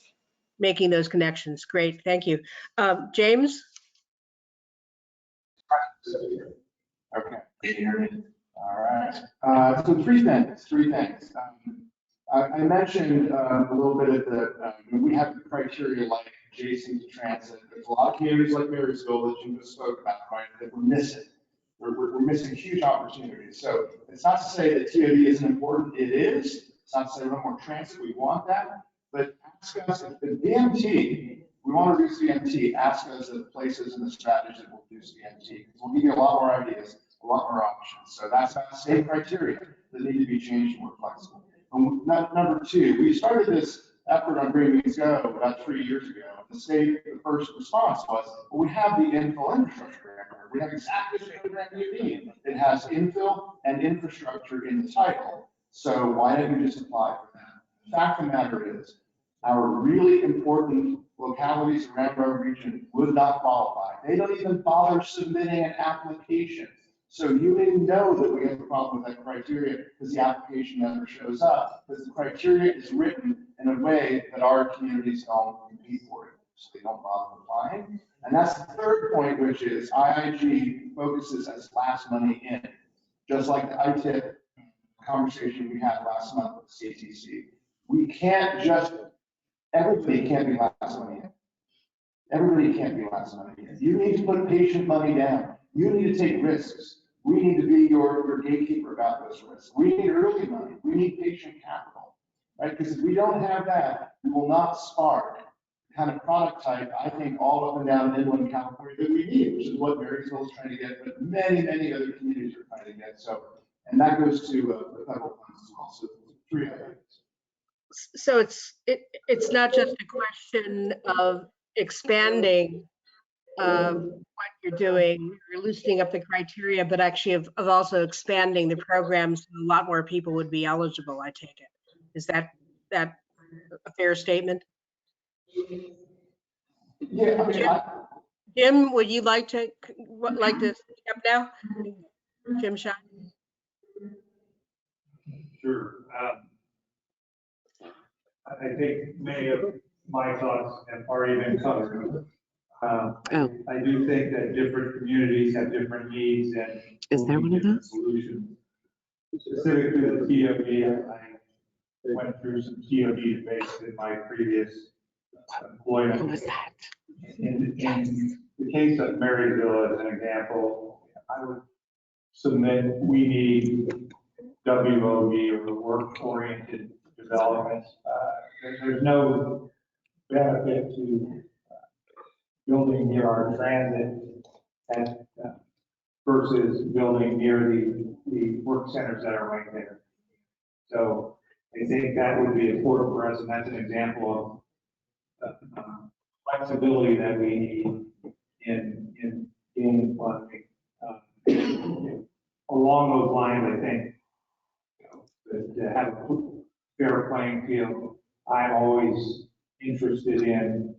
Making those connections. Great, thank you. James? Okay, can you hear me? All right. So three things. I mentioned a little bit of the, we have the criteria like adjacent to transit. There's a lot of communities like Marysville that you just spoke about, right, that we're missing. We're missing huge opportunities. So it's not to say that TOD isn't important. It is. It's not to say we want more transit. We want that. But ask us if the BMT, we want to reduce BMT, ask us the places and the strategies that will reduce BMT. Because we'll give you a lot more ideas, a lot more options. So that's not the same criteria that need to be changed and more flexible. And number two, we started this effort on Green Means Go about 3 years ago. The state, the first response was, well, we have the infill infrastructure grant. We have exactly the program you need. It has infill and infrastructure in the title. So why don't you just apply for that? The fact of the matter is, our really important localities around our region would not qualify. They don't even bother submitting an application. So you may know that we have a problem with that criteria because the application never shows up, because the criteria is written in a way that our communities don't compete for it. So they don't bother applying. And that's the third point, which is IIG focuses as last money in, just like the ITIP conversation we had last month with CTC. We can't just, everybody can't be last money in. Everybody can't be last money in. You need to put patient money down. You need to take risks. We need to be your gatekeeper about those risks. We need early money. We need patient capital, right? Because if we don't have that, we will not spark the kind of product type, I think, all up and down inland California that we need, which is what Marysville is trying to get, but many, many other communities are trying to get. So, and that goes to the federal funds as well. So 3 items. So it's not just a question of expanding what you're doing, you're loosening up the criteria, but actually of also expanding the programs so a lot more people would be eligible, I take it. Is that a fair statement? Yeah, I mean, Jim, would you like to speak up now? Jim Shaw? Sure. I think many of my thoughts have already been covered. I do think that different communities have different needs and different solutions. Specific to the TOD, I went through some TOD debates in my previous employment. What was that? In the case of Marysville, as an example, I would submit we need WOD or work-oriented development. There's no benefit to building near our transit versus building near the work centers that are right there. So I think that would be important for us, and that's an example of flexibility that we need in gaining funding. Along those lines, I think to have a fair playing field, I'm always interested in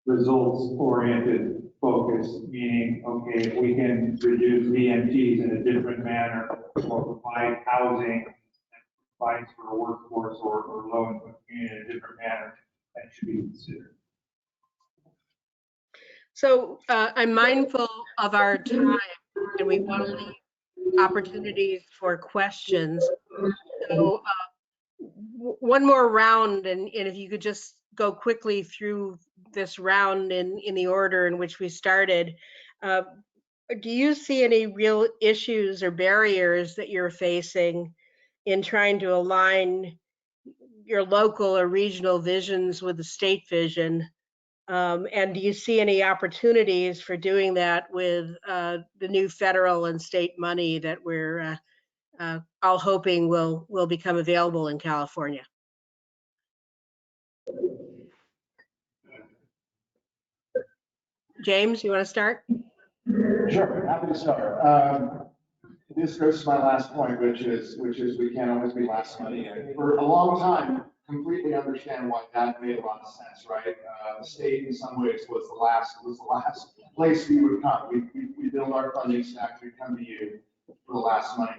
results-oriented focus, meaning, okay, if we can reduce VMTs in a different manner or provide housing that provides for a workforce or low-income community in a different manner, that should be considered. So I'm mindful of our time and we want to leave opportunities for questions. So one more round, and if you could just go quickly through this round in the order in which we started. Do you see any real issues or barriers that you're facing in trying to align your local or regional visions with the state vision? And do you see any opportunities for doing that with the new federal and state money that we're all hoping will become available in California? James, you want to start? Sure, happy to start. this goes to my last point, which is we can't always be last money. And for a long time, completely understand why that made a lot of sense, right? The state in some ways was the last place we would come. We build our funding stack, we come to you for the last money.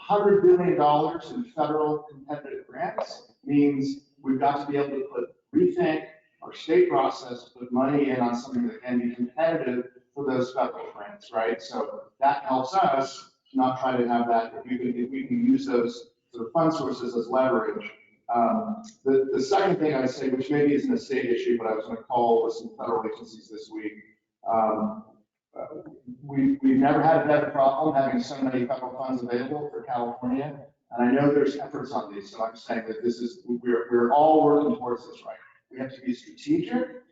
$100 billion in federal competitive grants means we've got to be able to rethink our state process, put money in on something that can be competitive for those federal grants, right? So that helps us not try to have that, if we can use those sort of fund sources as leverage. The second thing I'd say, which maybe isn't a state issue, but I was going to call with some federal agencies this week. We've never had a better problem having so many federal funds available for California. And I know there's efforts on these, so I'm saying that we're all working towards this, right? We have to be strategic.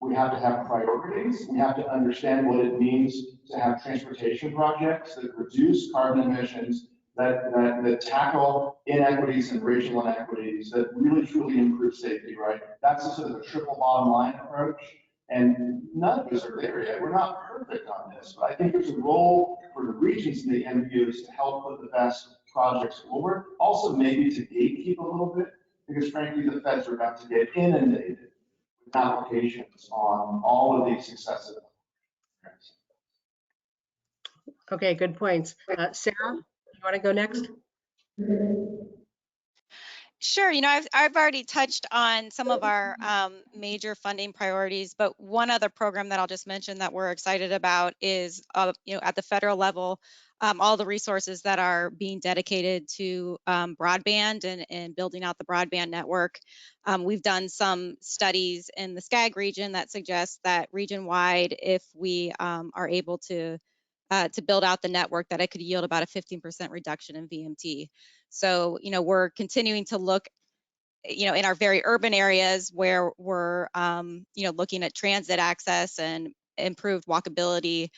We have to have priorities. We have to understand what it means to have transportation projects that reduce carbon emissions, that tackle inequities and racial inequities, that really truly improve safety, right? That's a sort of a triple bottom line approach. And none of us are there yet. We're not perfect on this, but I think there's a role for the regions and the MPOs to help put the best projects forward. Also maybe to gatekeep a little bit, because frankly, the feds are about to get inundated with applications on all of these successive. Okay, good points. Sarah, you want to go next? Sure. I've already touched on some of our major funding priorities, but one other program that I'll just mention that we're excited about is, at the federal level, all the resources that are being dedicated to broadband and building out the broadband network. We've done some studies in the SCAG region that suggest that region-wide, if we are able to build out the network, that it could yield about a 15% reduction in VMT. So, we're continuing to look, in our very urban areas where we're, looking at transit access and improved walkability.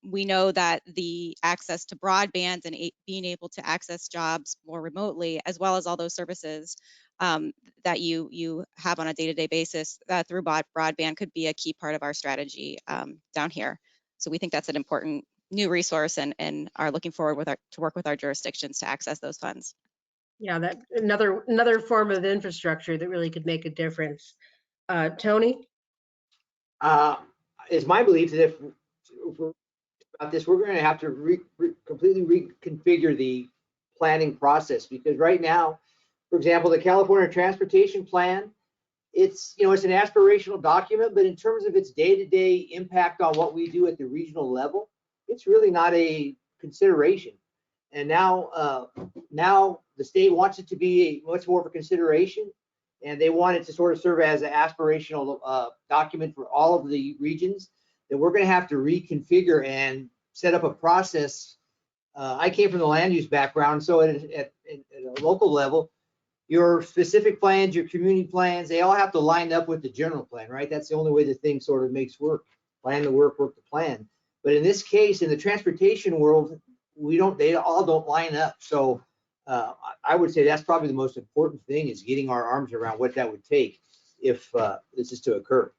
We know that the access to broadband and being able to access jobs more remotely, as well as all those services that you have on a day-to-day basis through broadband, could be a key part of our strategy down here. So we think that's an important new resource and are looking forward to work with our jurisdictions to access those funds. Yeah, that another form of infrastructure that really could make a difference. Tony? It's my belief that if we're about this, we're going to have to completely reconfigure the planning process, because right now, for example, the California Transportation Plan, it's an aspirational document, but in terms of its day-to-day impact on what we do at the regional level, it's really not a consideration. And now the state wants it to be much more of a consideration, and they want it to sort of serve as an aspirational document for all of the regions. That we're going to have to reconfigure and set up a process. I came from the land use background, so at a local level, your specific plans, your community plans, they all have to line up with the general plan, right? That's the only way the thing sort of makes work. Plan the work, work the plan. But in this case, in the transportation world, they all don't line up. So I would say that's probably the most important thing, is getting our arms around what that would take if this is to occur.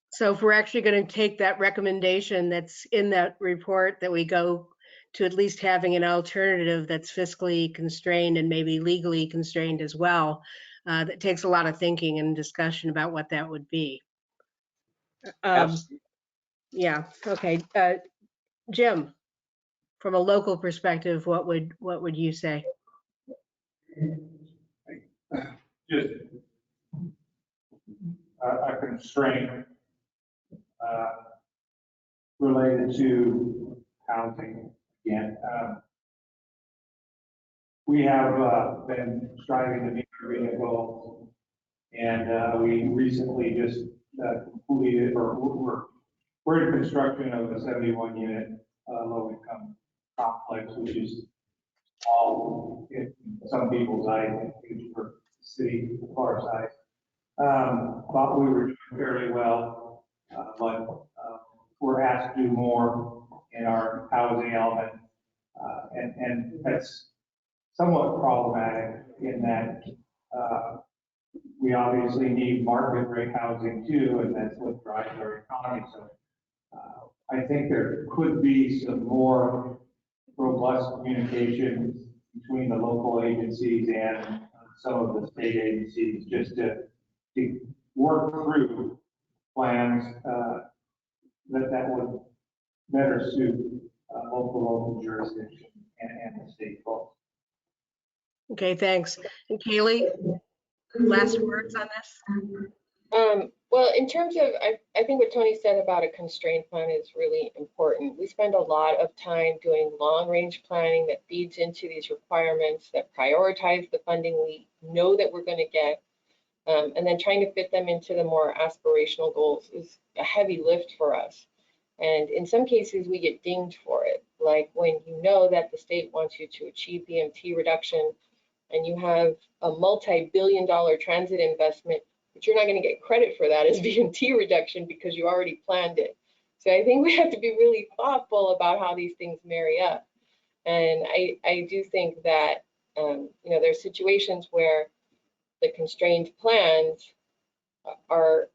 So if we're actually going to take that recommendation that's in that report, that we go to at least having an alternative that's fiscally constrained and maybe legally constrained as well, that takes a lot of thinking and discussion about what that would be. Yeah, okay. Jim, from a local perspective, what would you say? Just a constraint related to housing again. We have been striving to meet our vehicle, and we recently just completed, or we're in construction of a 71-unit low-income complex, which is all in some people's eyes, for the city, the far side. Thought we were doing fairly well, but we're asked to do more in our housing element, and that's somewhat problematic in that we obviously need market rate housing too, and that's what drives our economy. So I think there could be some more robust communication between the local agencies and some of the state agencies, just to work through plans that would better suit local jurisdiction and the state goals. Okay, thanks. And Kaylee, last words on this? Well, in terms of, I think what Tony said about a constrained plan is really important. We spend a lot of time doing long-range planning that feeds into these requirements, that prioritize the funding we know that we're going to get, and then trying to fit them into the more aspirational goals is a heavy lift for us. And in some cases, we get dinged for it, like when you know that the state wants you to achieve BMT reduction and you have a multi-billion-dollar transit investment, but you're not going to get credit for that as BMT reduction because you already planned it. So I think we have to be really thoughtful about how these things marry up. And I do think that, you know, there's situations where the constrained plans are,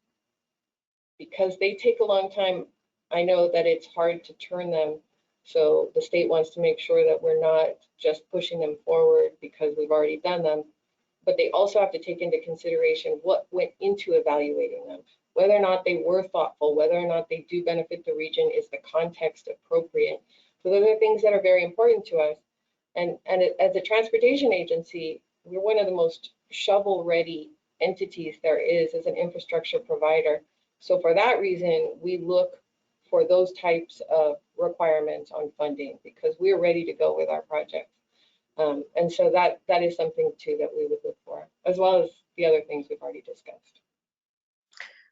because they take a long time, I know that it's hard to turn them. So the state wants to make sure that we're not just pushing them forward because we've already done them, but they also have to take into consideration what went into evaluating them, whether or not they were thoughtful, whether or not they do benefit the region, is the context appropriate. So those are things that are very important to us. And as a transportation agency, we're one of the most shovel-ready entities there is as an infrastructure provider. So for that reason, we look for those types of requirements on funding because we're ready to go with our projects. And so that is something too that we would look for, as well as the other things we've already discussed.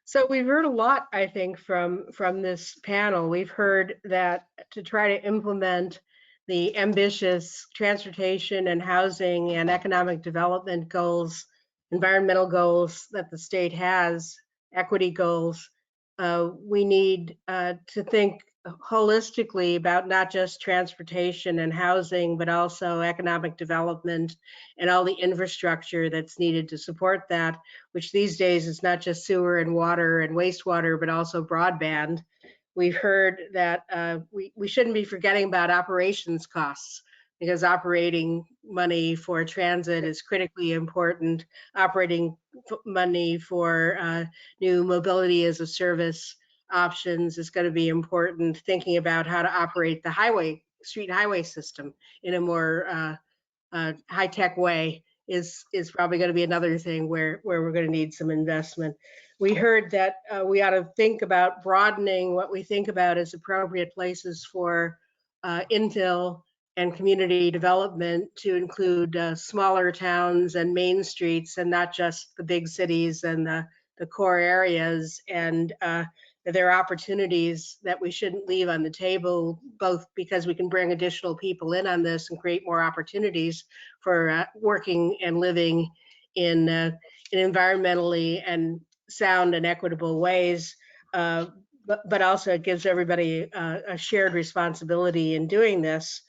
So we've heard a lot, I think, from this panel. We've heard that to try to implement the ambitious transportation and housing and economic development goals, environmental goals that the state has, equity goals, we need to think holistically about not just transportation and housing, but also economic development and all the infrastructure that's needed to support that, which these days is not just sewer and water and wastewater, but also broadband. We've heard that we shouldn't be forgetting about operations costs, because operating money for transit is critically important. Operating money for new mobility as a service options is going to be important. Thinking about how to operate the street highway system in a more high-tech way is probably going to be another thing where we're going to need some investment. We heard that we ought to think about broadening what we think about as appropriate places for infill and community development to include smaller towns and main streets and not just the big cities and the core areas, and that there are opportunities that we shouldn't leave on the table, both because we can bring additional people in on this and create more opportunities for working and living in environmentally and sound and equitable ways, but also it gives everybody a shared responsibility in doing this.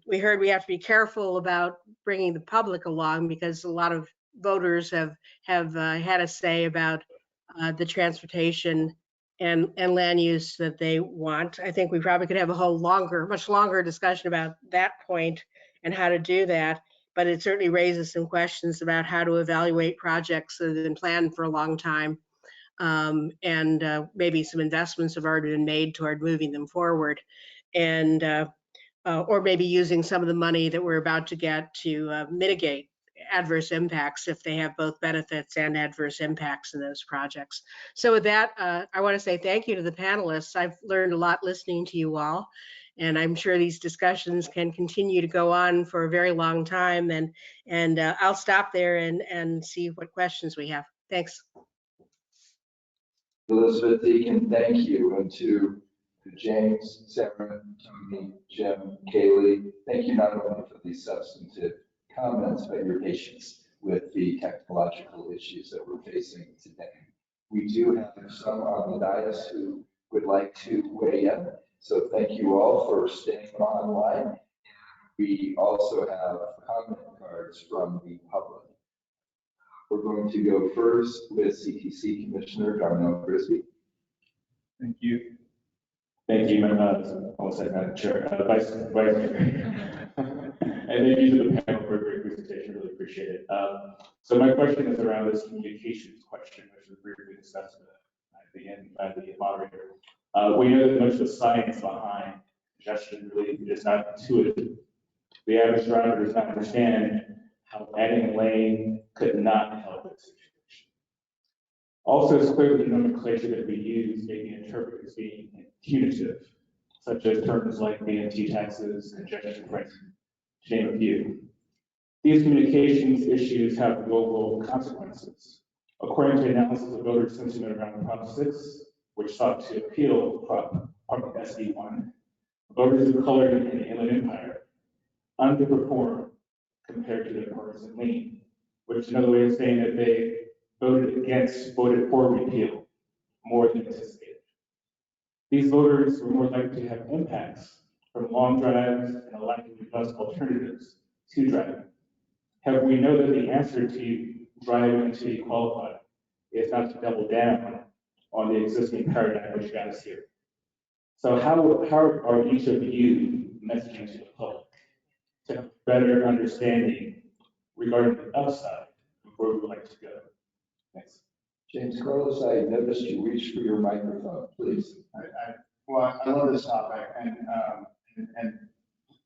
We heard we have to be careful about bringing the public along because a lot of voters have had a say about the transportation and land use that they want. I think we probably could have a whole much longer discussion about that point and how to do that, but it certainly raises some questions about how to evaluate projects that have been planned for a long time, and maybe some investments have already been made toward moving them forward, and or maybe using some of the money that we're about to get to mitigate adverse impacts if they have both benefits and adverse impacts in those projects. So with that, I want to say thank you to the panelists. I've learned a lot listening to you all, and I'm sure these discussions can continue to go on for a very long time, and I'll stop there and see what questions we have. Thanks. Elizabeth, Deacon, thank you. And to James, Sarah, Tony, Jim, Kaylee, thank you not only for these substantive comments, but your patience with the technological issues that we're facing today. We do have some on the dais who would like to weigh in, so thank you all for staying online. We also have comment cards from the public. We're going to go first with CTC Commissioner Darnell Grisby. Thank you. Thank you, almost said Madam Chair, Vice Chair. And thank you to the panel for a great presentation, really appreciate it. So my question is around this communications question, which was briefly discussed at the end by the moderator. We know that much of the science behind congestion really is not intuitive. The average driver does not understand how adding a lane could not help the situation. Also, it's clear that the nomenclature that we use may be interpreted as being punitive, such as terms like VMT taxes, congestion pricing, to name a few. These communications issues have global consequences. According to analysis of voter sentiment around Prop 6, which sought to appeal Prop SB1, voters of color in the Inland Empire underperform compared to their partisan lean, which is another way of saying that they voted for repeal more than anticipated. These voters were more likely to have impacts from long drives and a lack of robust alternatives to driving. However, we know that the answer to driving until you qualify is not to double down on the existing paradigm which got us here. So how are each of you messaging to the public to have a better understanding regarding the upside of where we would like to go? Thanks. James Carlos, I noticed you reached for your microphone, please. Well, I love this topic, and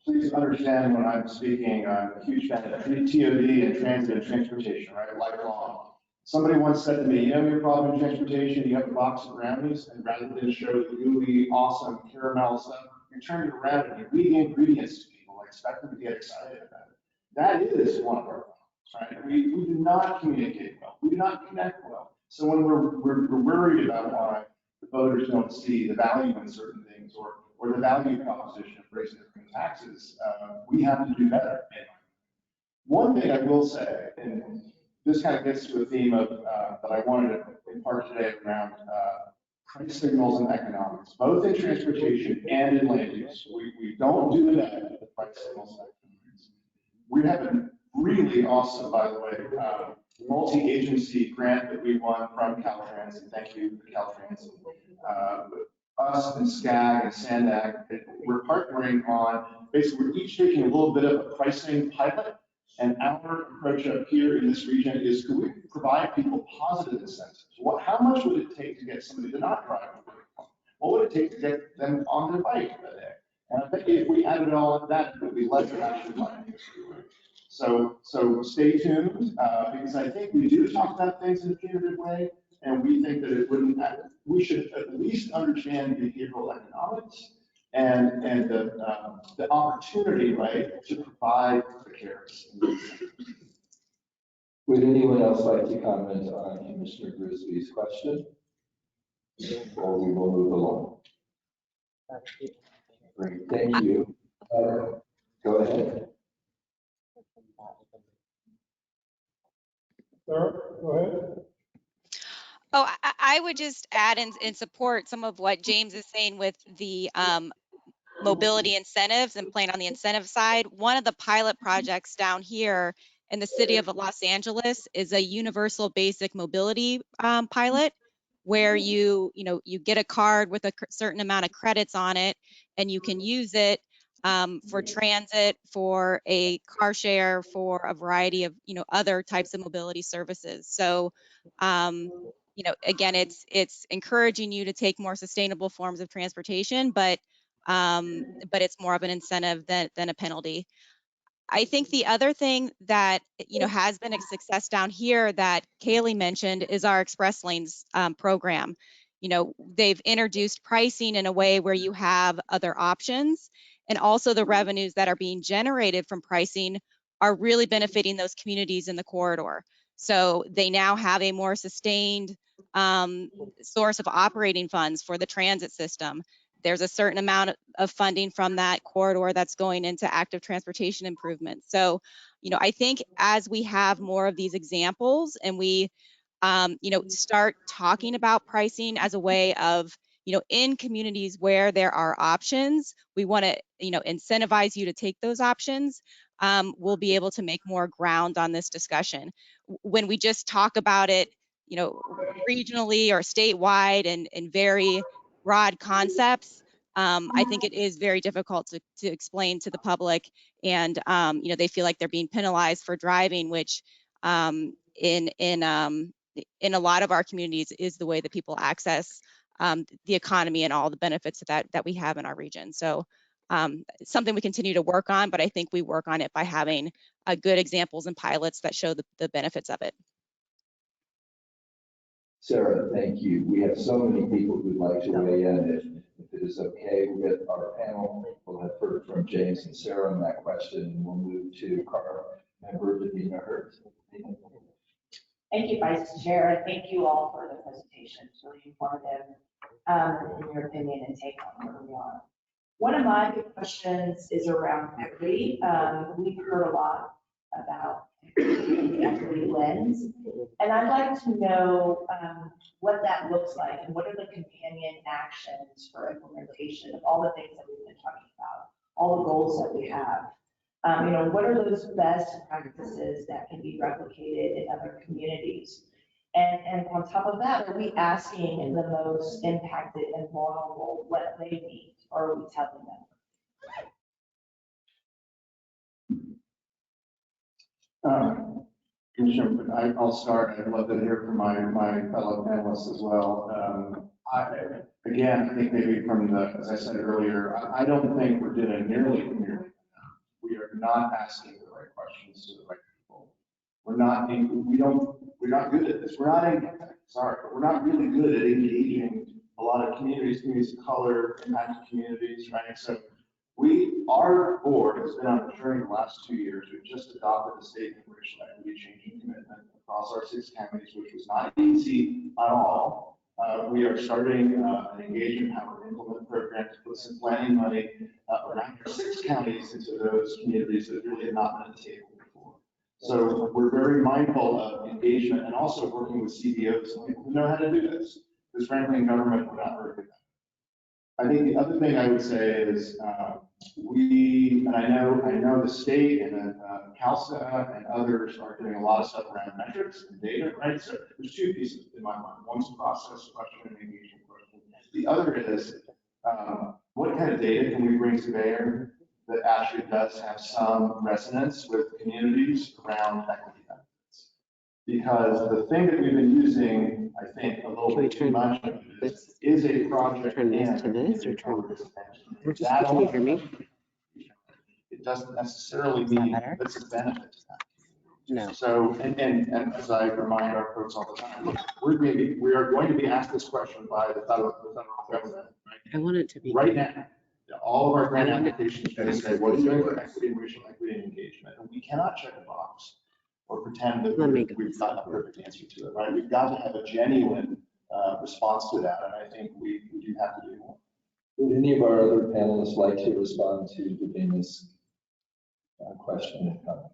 please understand when I'm speaking, I'm a huge fan of TOD and transit and transportation, right? Lifelong. Somebody once said to me, you know your problem in transportation, you have a box of brownies, and rather than show the gooey, awesome caramel stuff, you turn it around and you read the ingredients to people, expect them to get excited about it. That is one of our problems, right? We do not communicate well. We do not connect well. So when we're worried about why the voters don't see the value in certain things or the value proposition of raising their taxes, we have to do better. One thing I will say, and this kind of gets to a theme of that I wanted to impart today around price signals and economics, both in transportation and in land use. We don't do that with the price signals and economics. We have a really awesome, by the way, multi-agency grant that we won from Caltrans, and thank you to Caltrans. Us and SCAG and SANDAG, we're partnering on, basically we're each taking a little bit of a pricing pilot, and our approach up here in this region is, could we provide people positive incentives? How much would it take to get somebody to not drive to work? What would it take to get them on their bike that day? And I think if we added all of that, it would be less than actually buying. So stay tuned, because I think we do talk about things in a punitive way, and we think that it wouldn't matter. We should at least understand behavioral economics and the opportunity, right, to provide the cares. Would anyone else like to comment on Commissioner Grisby's question? Or we will move along. Great, thank you. Go ahead. Go ahead. Oh, I would just add in support some of what James is saying with the mobility incentives and playing on the incentive side. One of the pilot projects down here in the city of Los Angeles is a universal basic mobility pilot, where you get a card with a certain amount of credits on it, and you can use it for transit, for a car share, for a variety of other types of mobility services. So again, it's encouraging you to take more sustainable forms of transportation, but it's more of an incentive than a penalty. I think the other thing that has been a success down here that Kaylee mentioned is our Express Lanes program. They've introduced pricing in a way where you have other options, and also the revenues that are being generated from pricing are really benefiting those communities in the corridor. So they now have a more sustained source of operating funds for the transit system. There's a certain amount of funding from that corridor that's going into active transportation improvements. So, I think as we have more of these examples and we, start talking about pricing as a way of, in communities where there are options, we want to, incentivize you to take those options. We'll be able to make more ground on this discussion. When we just talk about it, regionally or statewide and very broad concepts, I think it is very difficult to explain to the public, and you know, they feel like they're being penalized for driving, which in a lot of our communities is the way that people access the economy and all the benefits that we have in our region. So it's something we continue to work on, but I think we work on it by having good examples and pilots that show the benefits of it. Sarah, thank you. We have so many people who'd like to weigh in. If it is okay with our panel, we'll have heard from James and Sarah on that question, and we'll move to CARB member Davina Hurt. Thank you, Vice Chair, and thank you all for the presentation. It's really informative in your opinion and take on where we are. One of my big questions is around equity. We've heard a lot about the equity lens, and I'd like to know what that looks like and what are the companion actions for implementation of all the things that we've been talking about, all the goals that we have. You know, what are those best practices that can be replicated in other communities? And on top of that, are we asking the most impacted and vulnerable what they need, or are we telling them? Commissioner, I'll start. I'd love to hear from my fellow panelists as well. Again, I think maybe from as I said earlier, I don't think we're doing nearly enough. We are not asking the right questions to the right people. We're not good at this. We're not really good at engaging a lot of communities of color, impacted communities, right? So our board has been on a journey the last 2 years. We've just adopted the state and racial equity changing commitment across our 6 counties, which was not easy at all. We are starting an engagement how to implement programs to put some planning money around our 6 counties into those communities that really have not been at the table before. So we're very mindful of engagement and also working with CBOs who know how to do this. Because frankly, in government, we're not very good at that. I think the other thing I would say is and I know the state and CALSA and others are doing a lot of stuff around metrics and data, right? So there's 2 pieces in my mind. One's a process question and engagement question. The other is what kind of data can we bring to bear that actually does have some resonance with communities around equity benefits? Because the thing that we've been using, I think, a little bit too much of is a project. Turn this to this or turn this? Can you hear me? It doesn't necessarily mean that's a benefit to that. No. So, and as I remind our folks all the time, look, we are going to be asked this question by the federal government, right? I want it to be right now. All of our grant applications are going to say, what are you doing for equity and racial equity and engagement? And we cannot check a box or pretend that we've got a perfect answer to it, right? We've got to have a genuine response to that, and I think we do have to do more. Would any of our other panelists like to respond to Davina's question and comment?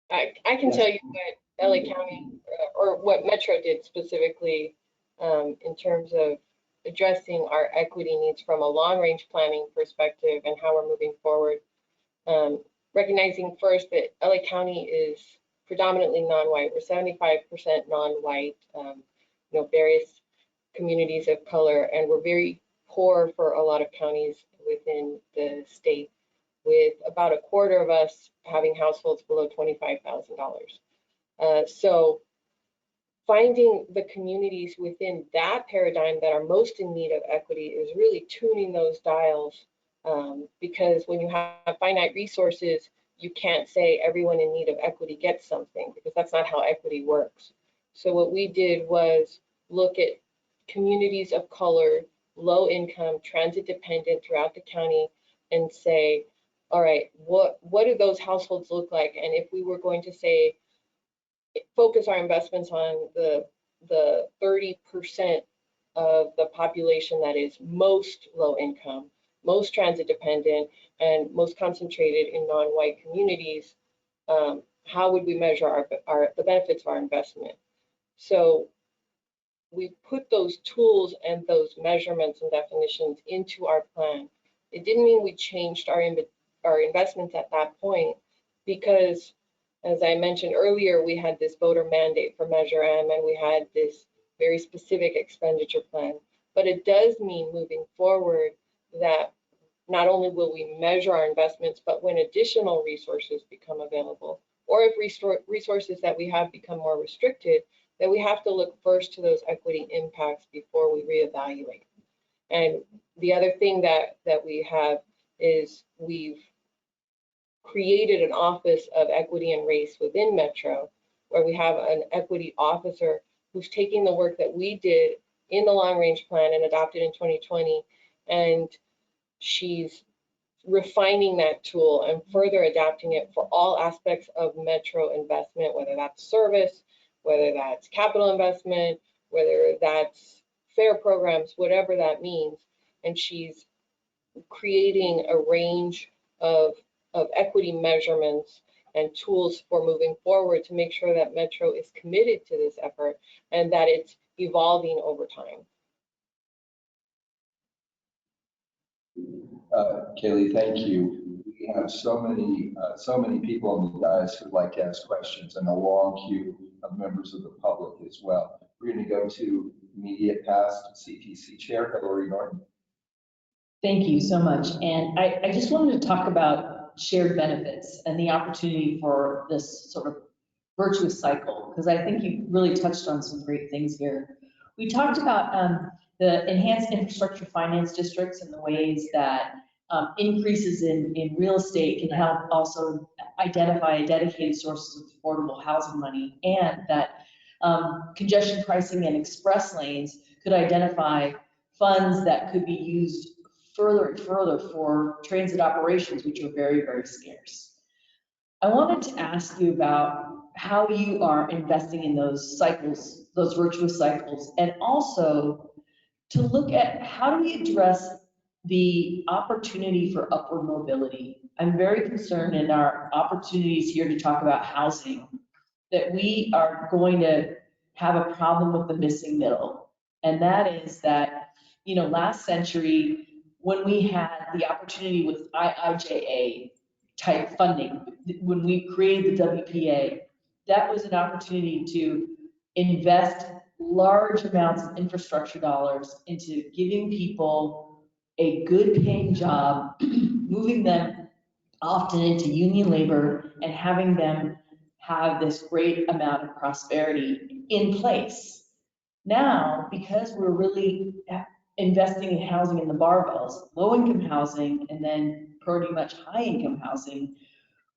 I can tell you what LA County or what Metro did specifically in terms of addressing our equity needs from a long-range planning perspective and how we're moving forward. Recognizing first that LA County is predominantly non-white. We're 75% non-white, various communities of color, and we're very poor for a lot of counties within the state, with about a quarter of us having households below $25,000. So finding the communities within that paradigm that are most in need of equity is really tuning those dials, because when you have finite resources, you can't say everyone in need of equity gets something, because that's not how equity works. So what we did was look at communities of color, low income, transit dependent throughout the county, and say, all right, what do those households look like? And if we were going to say, focus our investments on the 30% of the population that is most low income, most transit dependent, and most concentrated in non-white communities, how would we measure the benefits of our investment? So we put those tools and those measurements and definitions into our plan. It didn't mean we changed our investments at that point, because as I mentioned earlier, we had this voter mandate for Measure M, and we had this very specific expenditure plan. But it does mean moving forward that not only will we measure our investments, but when additional resources become available, or if resources that we have become more restricted, that we have to look first to those equity impacts before we reevaluate. And the other thing that we have is we've created an office of equity and race within Metro, where we have an equity officer who's taking the work that we did in the long range plan and adopted in 2020, and she's refining that tool and further adapting it for all aspects of Metro investment, whether that's service, whether that's capital investment, whether that's fare programs, whatever that means. And she's creating a range of equity measurements and tools for moving forward to make sure that Metro is committed to this effort and that it's evolving over time. Kaylee, thank you. We have so many people on the dais who'd like to ask questions and a long queue of members of the public as well. We're going to go to immediate past CTC Chair, Hillary Norton. Thank you so much. And I just wanted to talk about shared benefits and the opportunity for this sort of virtuous cycle, because I think you really touched on some great things here. We talked about the enhanced infrastructure finance districts and the ways that increases in real estate can help also identify dedicated sources of affordable housing money, and that congestion pricing and express lanes could identify funds that could be used further and further for transit operations, which are very, very scarce. I wanted to ask you about how you are investing in those cycles, those virtuous cycles, and also to look at how do we address the opportunity for upward mobility. I'm very concerned in our opportunities here to talk about housing that we are going to have a problem with the missing middle. And that is that, you know, last century, when we had the opportunity with IIJA type funding, when we created the WPA, that was an opportunity to invest large amounts of infrastructure dollars into giving people a good paying job, moving them often into union labor and having them have this great amount of prosperity in place. Now, because we're really investing in housing in the barbells, low income housing and then pretty much high income housing,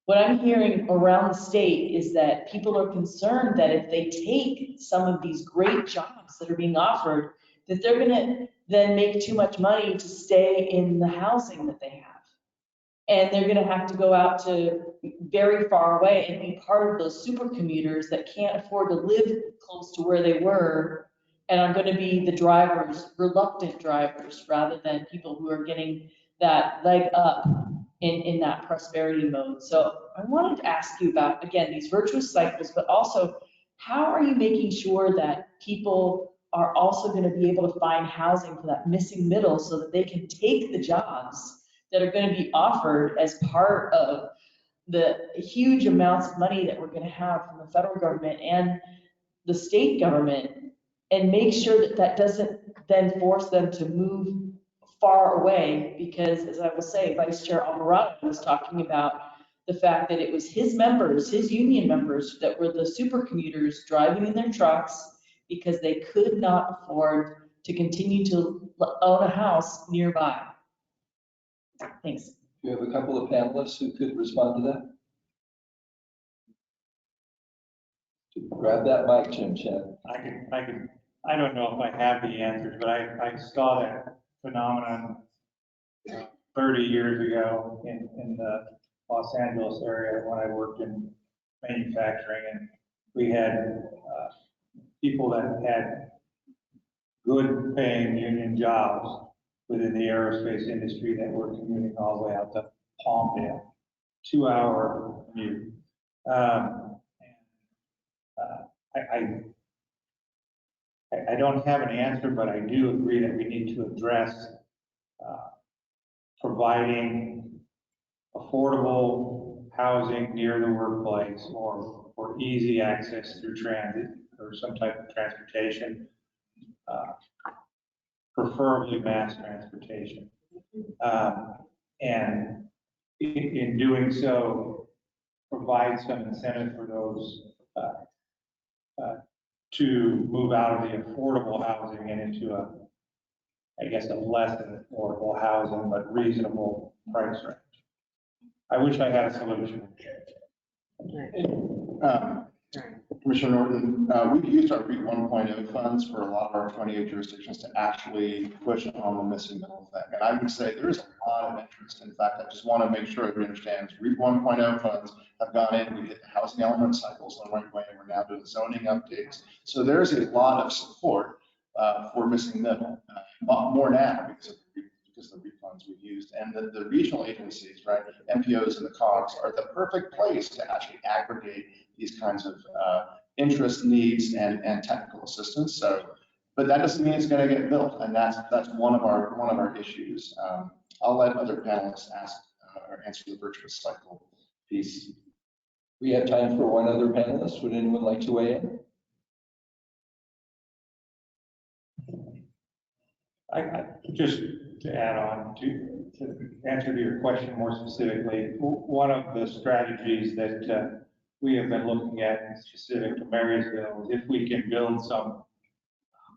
what I'm hearing around the state is that people are concerned that if they take some of these great jobs that are being offered, that they're going to then make too much money to stay in the housing that they have. And they're going to have to go out to very far away and be part of those super commuters that can't afford to live close to where they were and are going to be the drivers, reluctant drivers, rather than people who are getting that leg up in that prosperity mode. So I wanted to ask you about, again, these virtuous cycles, but also how are you making sure that people are also going to be able to find housing for that missing middle so that they can take the jobs that are going to be offered as part of the huge amounts of money that we're going to have from the federal government and the state government, and make sure that that doesn't then force them to move far away? Because, as I will say, Vice Chair Alvarado was talking about the fact that it was his members, his union members, that were the super commuters driving in their trucks because they could not afford to continue to own a house nearby. Thanks. You have a couple of panelists who could respond to that. Grab that mic, Jim Chen. I don't know if I have the answers, but I saw that phenomenon 30 years ago in the Los Angeles area when I worked in manufacturing, and we had people that had good paying union jobs within the aerospace industry that were commuting all the way out to Palmdale, 2-hour commute. I don't have an answer, but I do agree that we need to address providing affordable housing near the workplace or easy access through transit or some type of transportation. preferably mass transportation. And in doing so, provide some incentive for those to move out of the affordable housing and into I guess, a less than affordable housing, but reasonable price range. I wish I had a solution. Commissioner Norton, we've used our REAP 1.0 funds for a lot of our 28 jurisdictions to actually push on the missing middle thing. And I would say there's a lot of interest. In fact, I just want to make sure everybody understands REAP 1.0 funds have gone in, we hit the housing element cycles the right way, and we're now doing zoning updates. So there's a lot of support for missing middle, more now because of the REAP funds we've used. And the regional agencies, right, MPOs and the COGS are the perfect place to actually aggregate these kinds of interest, needs, and technical assistance. So, but that doesn't mean it's going to get built, and that's one of our issues. I'll let other panelists ask or answer the virtuous cycle piece. We have time for one other panelist. Would anyone like to weigh in? I just to add on to answer to your question more specifically, one of the strategies that we have been looking at specific to Marysville is if we can build some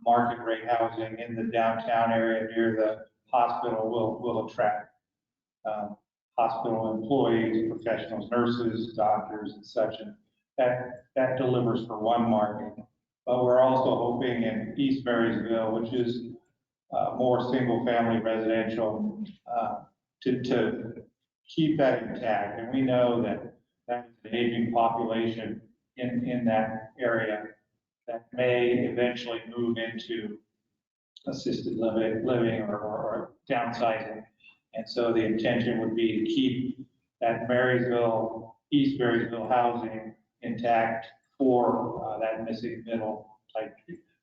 market rate housing in the downtown area near the hospital, will attract hospital employees, professionals, nurses, doctors, and such, and that delivers for one market. But we're also hoping in East Marysville, which is more single-family residential, to keep that intact. And we know that that's an aging population in that area that may eventually move into assisted living or downsizing. And so the intention would be to keep that Marysville, East Marysville housing intact for that missing middle type.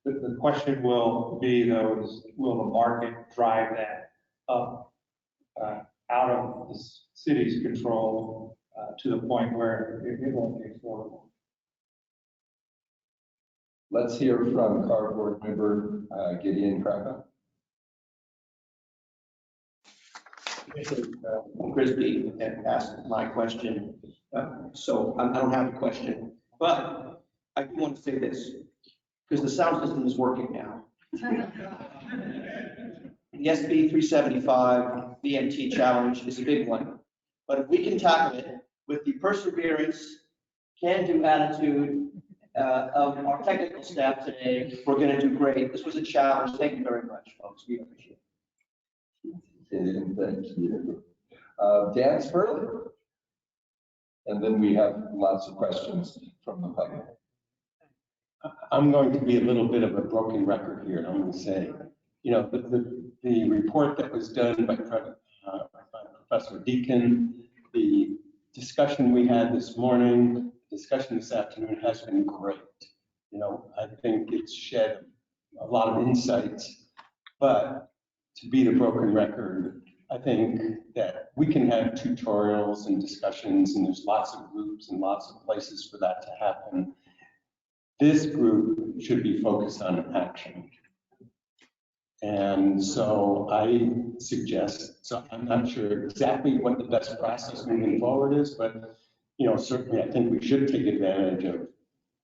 The question will be, though, is will the market drive that up out of the city's control to the point where it won't be affordable? Let's hear from CARB board member Gideon Kraka. Crispy asked my question, so I don't have a question, but I do want to say this, because the sound system is working now. The SB 375 BMT challenge is a big one, but if we can tackle it with the perseverance, can-do attitude of our technical staff today, we're going to do great. This was a challenge. Thank you very much, folks. We appreciate it. Thank you. Dan Spurley. And then we have lots of questions from the public. I'm going to be a little bit of a broken record here. I'm going to say, you know, the report that was done by Professor Deacon, the discussion we had this morning, the discussion this afternoon has been great. You know, I think it's shed a lot of insights, but to be the broken record, I think that we can have tutorials and discussions, and there's lots of groups and lots of places for that to happen. This group should be focused on action. And so I suggest, so I'm not sure exactly what the best process moving forward is, but you know, certainly I think we should take advantage of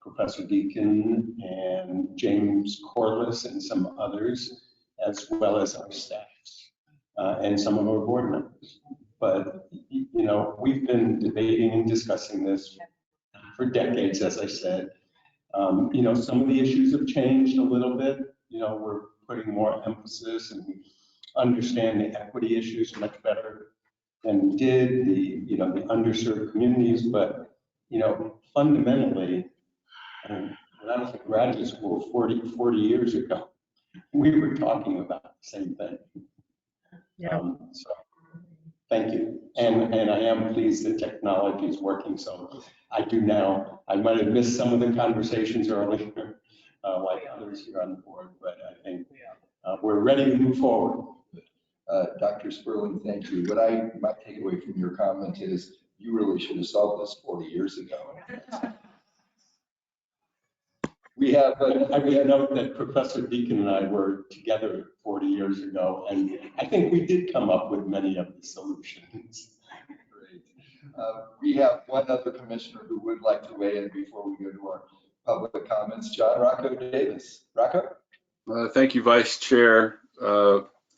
Professor Deacon and James Corliss and some others, as well as our staffs and some of our board members. But you know, we've been debating and discussing this for decades, as I said. You know, some of the issues have changed a little bit. You know, we're putting more emphasis and understand the equity issues much better than we did, you know, the underserved communities. But, you know, fundamentally, when I was in graduate school 40 years ago, we were talking about the same thing. Yeah. So thank you. And I am pleased that technology is working. So I do now, I might have missed some of the conversations earlier, like others here on the board, but I think we're ready to move forward. Dr. Sperling, thank you. What my takeaway from your comment is you really should have solved this 40 years ago. We have, I would note that Professor Deacon and I were together 40 years ago, and I think we did come up with many of the solutions. Great. We have one other commissioner who would like to weigh in before we go to our public comments. John Rocco Davis. Rocco? Thank you, Vice Chair.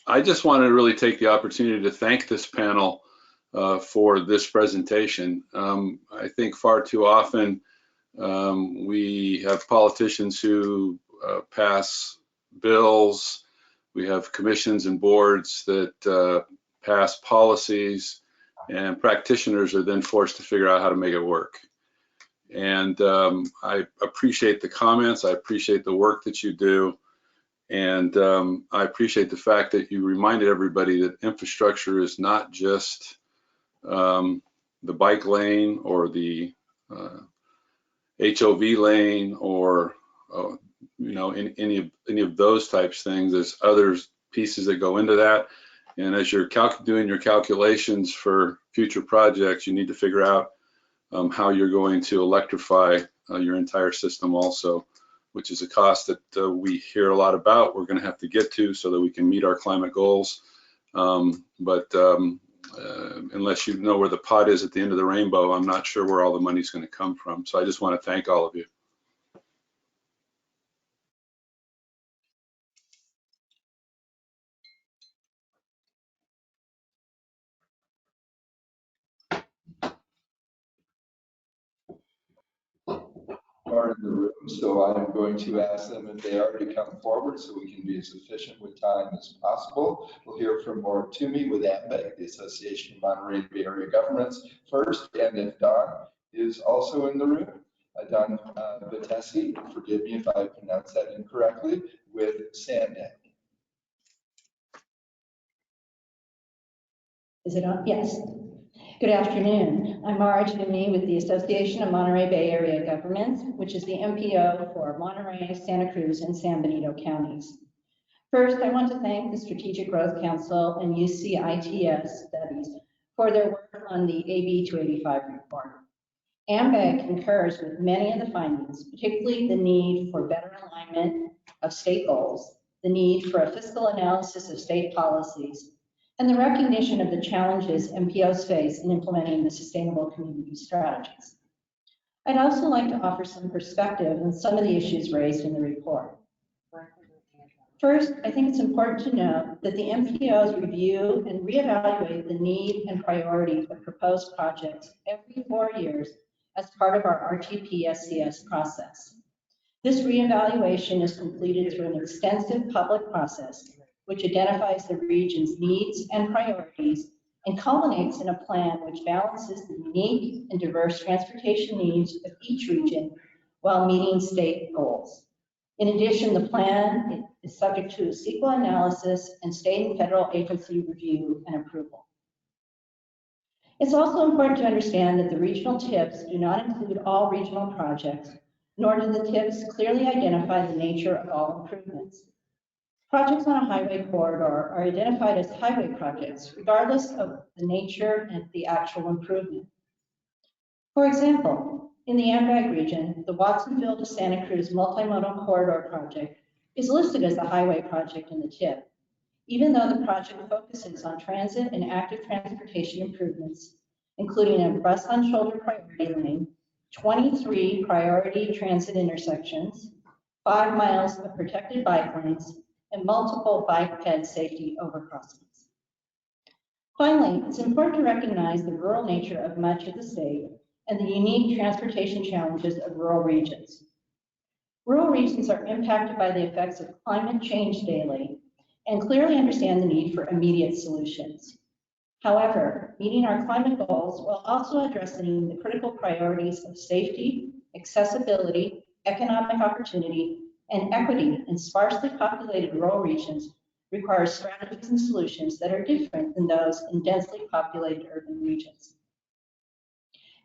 I just wanted to really take the opportunity to thank this panel for this presentation. I think far too often we have politicians who pass bills. We have commissions and boards that pass policies, and practitioners are then forced to figure out how to make it work. And I appreciate the comments. I appreciate the work that you do. And I appreciate the fact that you reminded everybody that infrastructure is not just the bike lane or the HOV lane or any of those types of things. There's other pieces that go into that. And as you're doing your calculations for future projects, you need to figure out how you're going to electrify your entire system also, which is a cost that we hear a lot about. We're going to have to get to so that we can meet our climate goals. But unless you know where the pot is at the end of the rainbow, I'm not sure where all the money's going to come from. So I just want to thank all of you. Are in the room, so I am going to ask them if they are to come forward so we can be as efficient with time as possible. We'll hear from Maura Toomey with AMBEG, the Association of Monterey Bay Area Governments, first, and if Don is also in the room. Don Batesi, forgive me if I pronounce that incorrectly, with SANDAG. Is it on? Yes. Good afternoon. I'm Maura Toomey with the Association of Monterey Bay Area Governments, which is the MPO for Monterey, Santa Cruz, and San Benito counties. First, I want to thank the Strategic Growth Council and UCITS studies for their work on the AB 285 report. AMBEG concurs with many of the findings, particularly the need for better alignment of state goals, the need for a fiscal analysis of state policies, and the recognition of the challenges MPOs face in implementing the sustainable community strategies. I'd also like to offer some perspective on some of the issues raised in the report. First, I think it's important to note that the MPOs review and reevaluate the need and priorities of proposed projects every 4 years as part of our RTP-SCS process. This reevaluation is completed through an extensive public process which identifies the region's needs and priorities and culminates in a plan which balances the unique and diverse transportation needs of each region while meeting state goals. In addition, the plan is subject to a CEQA analysis and state and federal agency review and approval. It's also important to understand that the regional TIPs do not include all regional projects, nor do the TIPs clearly identify the nature of all improvements. Projects on a highway corridor are identified as highway projects, regardless of the nature and the actual improvement. For example, in the AMBEG region, the Watsonville to Santa Cruz multimodal corridor project is listed as a highway project in the TIP, even though the project focuses on transit and active transportation improvements, including a bus on shoulder priority lane, 23 priority transit intersections, 5 miles of protected bike lanes, and multiple biped safety overcrossings. Finally, it's important to recognize the rural nature of much of the state and the unique transportation challenges of rural regions. Rural regions are impacted by the effects of climate change daily and clearly understand the need for immediate solutions. However, meeting our climate goals while also addressing the critical priorities of safety, accessibility, economic opportunity, and equity in sparsely populated rural regions requires strategies and solutions that are different than those in densely populated urban regions.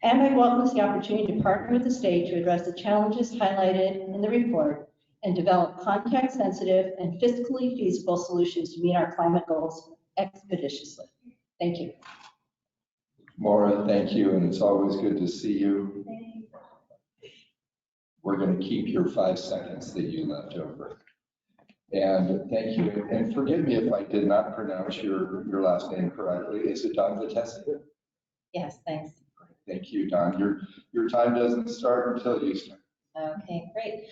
AMBEG welcomes the opportunity to partner with the state to address the challenges highlighted in the report and develop context-sensitive and fiscally feasible solutions to meet our climate goals expeditiously. Thank you. Maura, thank you, and it's always good to see you. we're going to keep your 5 seconds that you left over. And thank you. And forgive me if I did not pronounce your last name correctly. Is it Don Vitesse? Yes, thanks. Thank you, Don. Your time doesn't start until you start. Okay, great.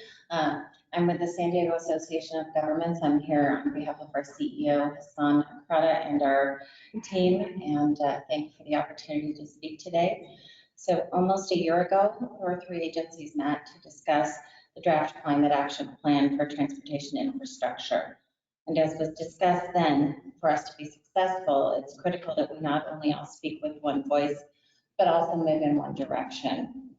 I'm with the San Diego Association of Governments. I'm here on behalf of our CEO, Hassan Akrada, and our team, and thank you for the opportunity to speak today. So almost a year ago, our 3 agencies met to discuss the draft climate action plan for transportation infrastructure. And as was discussed then, for us to be successful, it's critical that we not only all speak with one voice, but also move in one direction.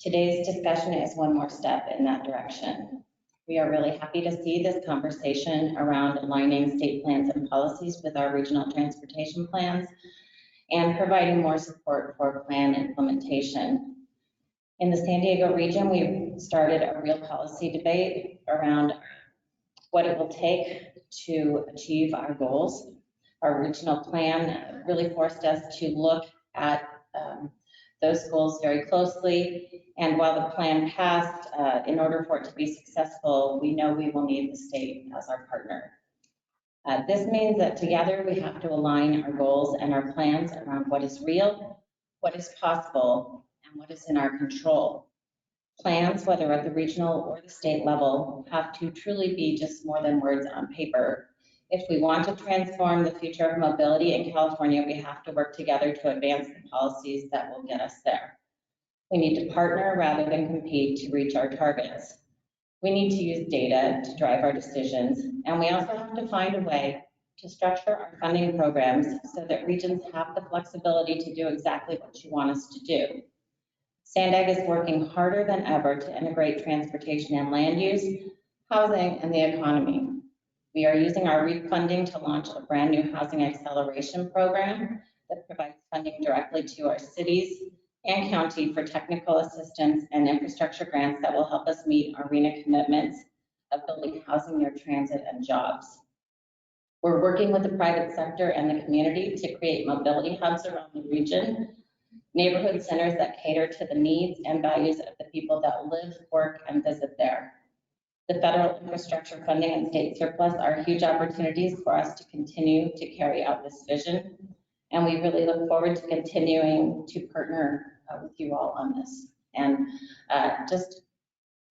Today's discussion is one more step in that direction. We are really happy to see this conversation around aligning state plans and policies with our regional transportation plans and providing more support for plan implementation. In the San Diego region, we've started a real policy debate around what it will take to achieve our goals. Our regional plan really forced us to look at those goals very closely. And while the plan passed, in order for it to be successful, we know we will need the state as our partner. This means that together we have to align our goals and our plans around what is real, what is possible, and what is in our control. Plans, whether at the regional or the state level, have to truly be just more than words on paper. If we want to transform the future of mobility in California, we have to work together to advance the policies that will get us there. We need to partner rather than compete to reach our targets. We need to use data to drive our decisions, and we also have to find a way to structure our funding programs so that regions have the flexibility to do exactly what you want us to do. SANDAG is working harder than ever to integrate transportation and land use, housing, and the economy. We are using our REAP funding to launch a brand new housing acceleration program that provides funding directly to our cities and county for technical assistance and infrastructure grants that will help us meet our RENA commitments of building housing near transit and jobs. We're working with the private sector and the community to create mobility hubs around the region, neighborhood centers that cater to the needs and values of the people that live, work, and visit there. The federal infrastructure funding and state surplus are huge opportunities for us to continue to carry out this vision. And we really look forward to continuing to partner with you all on this. And just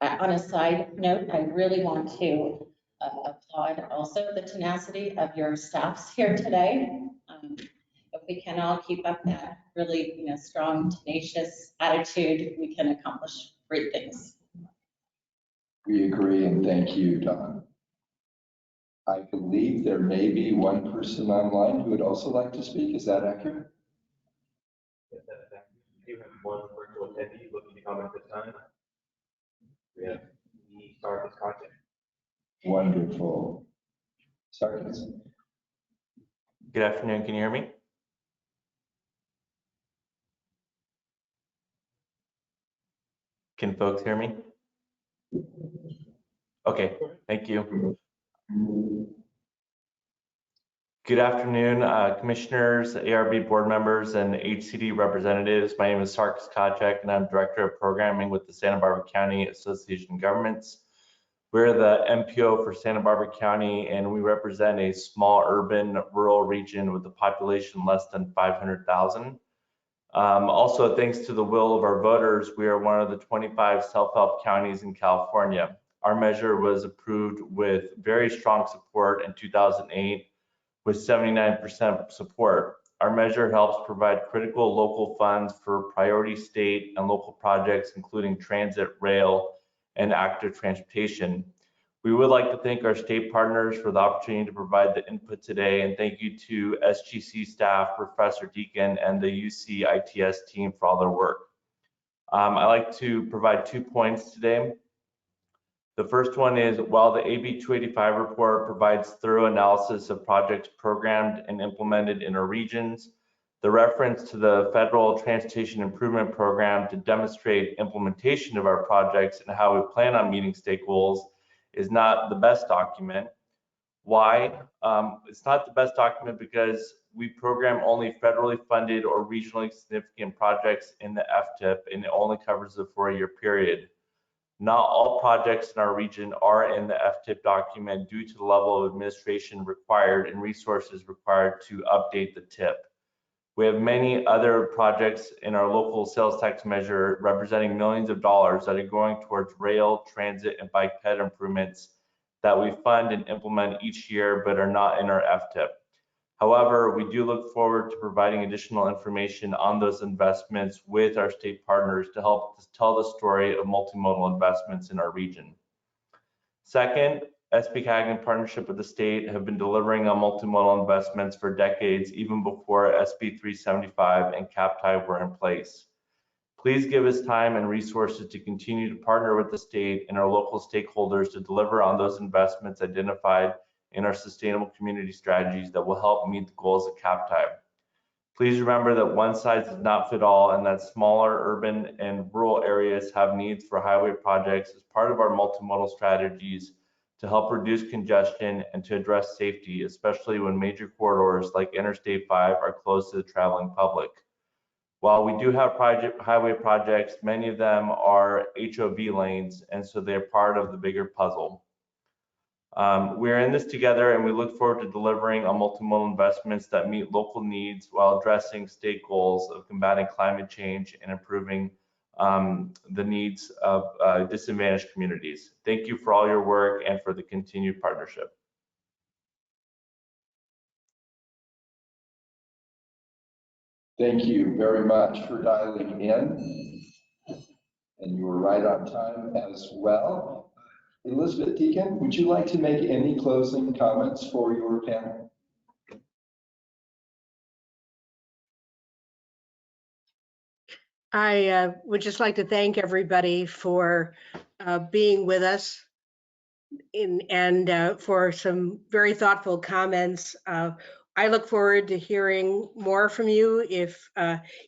on a side note, I really want to applaud also the tenacity of your staffs here today. If we can all keep up that really strong, tenacious attitude, we can accomplish great things. We agree, and thank you, Don. I believe there may be one person online who would also like to speak. Is that accurate? Yes, that's accurate. We do have one virtual attendee looking to comment this time. We have the Sarkis contact. Wonderful. Sarkis. Good afternoon. Can you hear me? Can folks hear me? Okay, thank you. Good afternoon, commissioners, ARB board members, and HCD representatives. My name is Sarkis Kajek, and I'm Director of Programming with the Santa Barbara County Association of Governments. We're the MPO for Santa Barbara County, and we represent a small urban rural region with a population less than 500,000. Also, thanks to the will of our voters, we are one of the 25 self-help counties in California. Our measure was approved with very strong support in 2008 with 79% support. Our measure helps provide critical local funds for priority state and local projects, including transit, rail, and active transportation. We would like to thank our state partners for the opportunity to provide the input today, and thank you to SGC staff, Professor Deacon, and the UC ITS team for all their work. I'd like to provide 2 points today. The first one is, while the AB 285 report provides thorough analysis of projects programmed and implemented in our regions, the reference to the Federal Transportation Improvement Program to demonstrate implementation of our projects and how we plan on meeting state goals is not the best document. Why? It's not the best document because we program only federally funded or regionally significant projects in the FTIP, and it only covers the 4-year period. Not all projects in our region are in the FTIP document due to the level of administration required and resources required to update the TIP. We have many other projects in our local sales tax measure representing millions of dollars that are going towards rail, transit, and bike ped improvements that we fund and implement each year but are not in our FTIP. However, we do look forward to providing additional information on those investments with our state partners to help tell the story of multimodal investments in our region. Second, SBCAG in partnership with the state have been delivering on multimodal investments for decades, even before SB 375 and CAPTI were in place. Please give us time and resources to continue to partner with the state and our local stakeholders to deliver on those investments identified in our sustainable community strategies that will help meet the goals of CAPTI. Please remember that one size does not fit all and that smaller urban and rural areas have needs for highway projects as part of our multimodal strategies to help reduce congestion and to address safety, especially when major corridors like Interstate 5 are closed to the traveling public. While we do have highway projects, many of them are HOV lanes, and so they're part of the bigger puzzle. We're in this together, and we look forward to delivering on multimodal investments that meet local needs while addressing state goals of combating climate change and improving the needs of disadvantaged communities. Thank you for all your work and for the continued partnership. Thank you very much for dialing in. And you were right on time as well. Elizabeth Deacon, would you like to make any closing comments for your panel? I would just like to thank everybody for being with us and for some very thoughtful comments. I look forward to hearing more from you if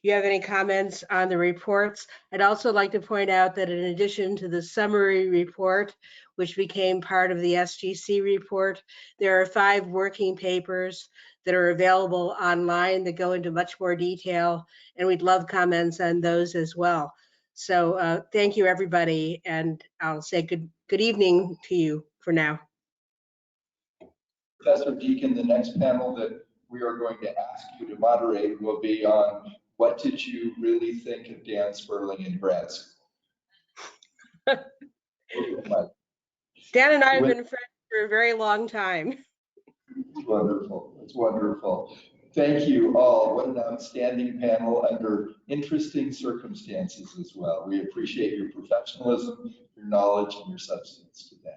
you have any comments on the reports. I'd also like to point out that in addition to the summary report, which became part of the SGC report, there are 5 working papers that are available online that go into much more detail, and we'd love comments on those as well. So thank you, everybody, and I'll say good evening to you for now. Professor Deacon, the next panel that we are going to ask you to moderate will be on what did you really think of Dan Sperling in grad school? Dan and I have been friends for a very long time. It's wonderful. It's wonderful. Thank you all. What an outstanding panel under interesting circumstances as well. We appreciate your professionalism, your knowledge, and your substance today.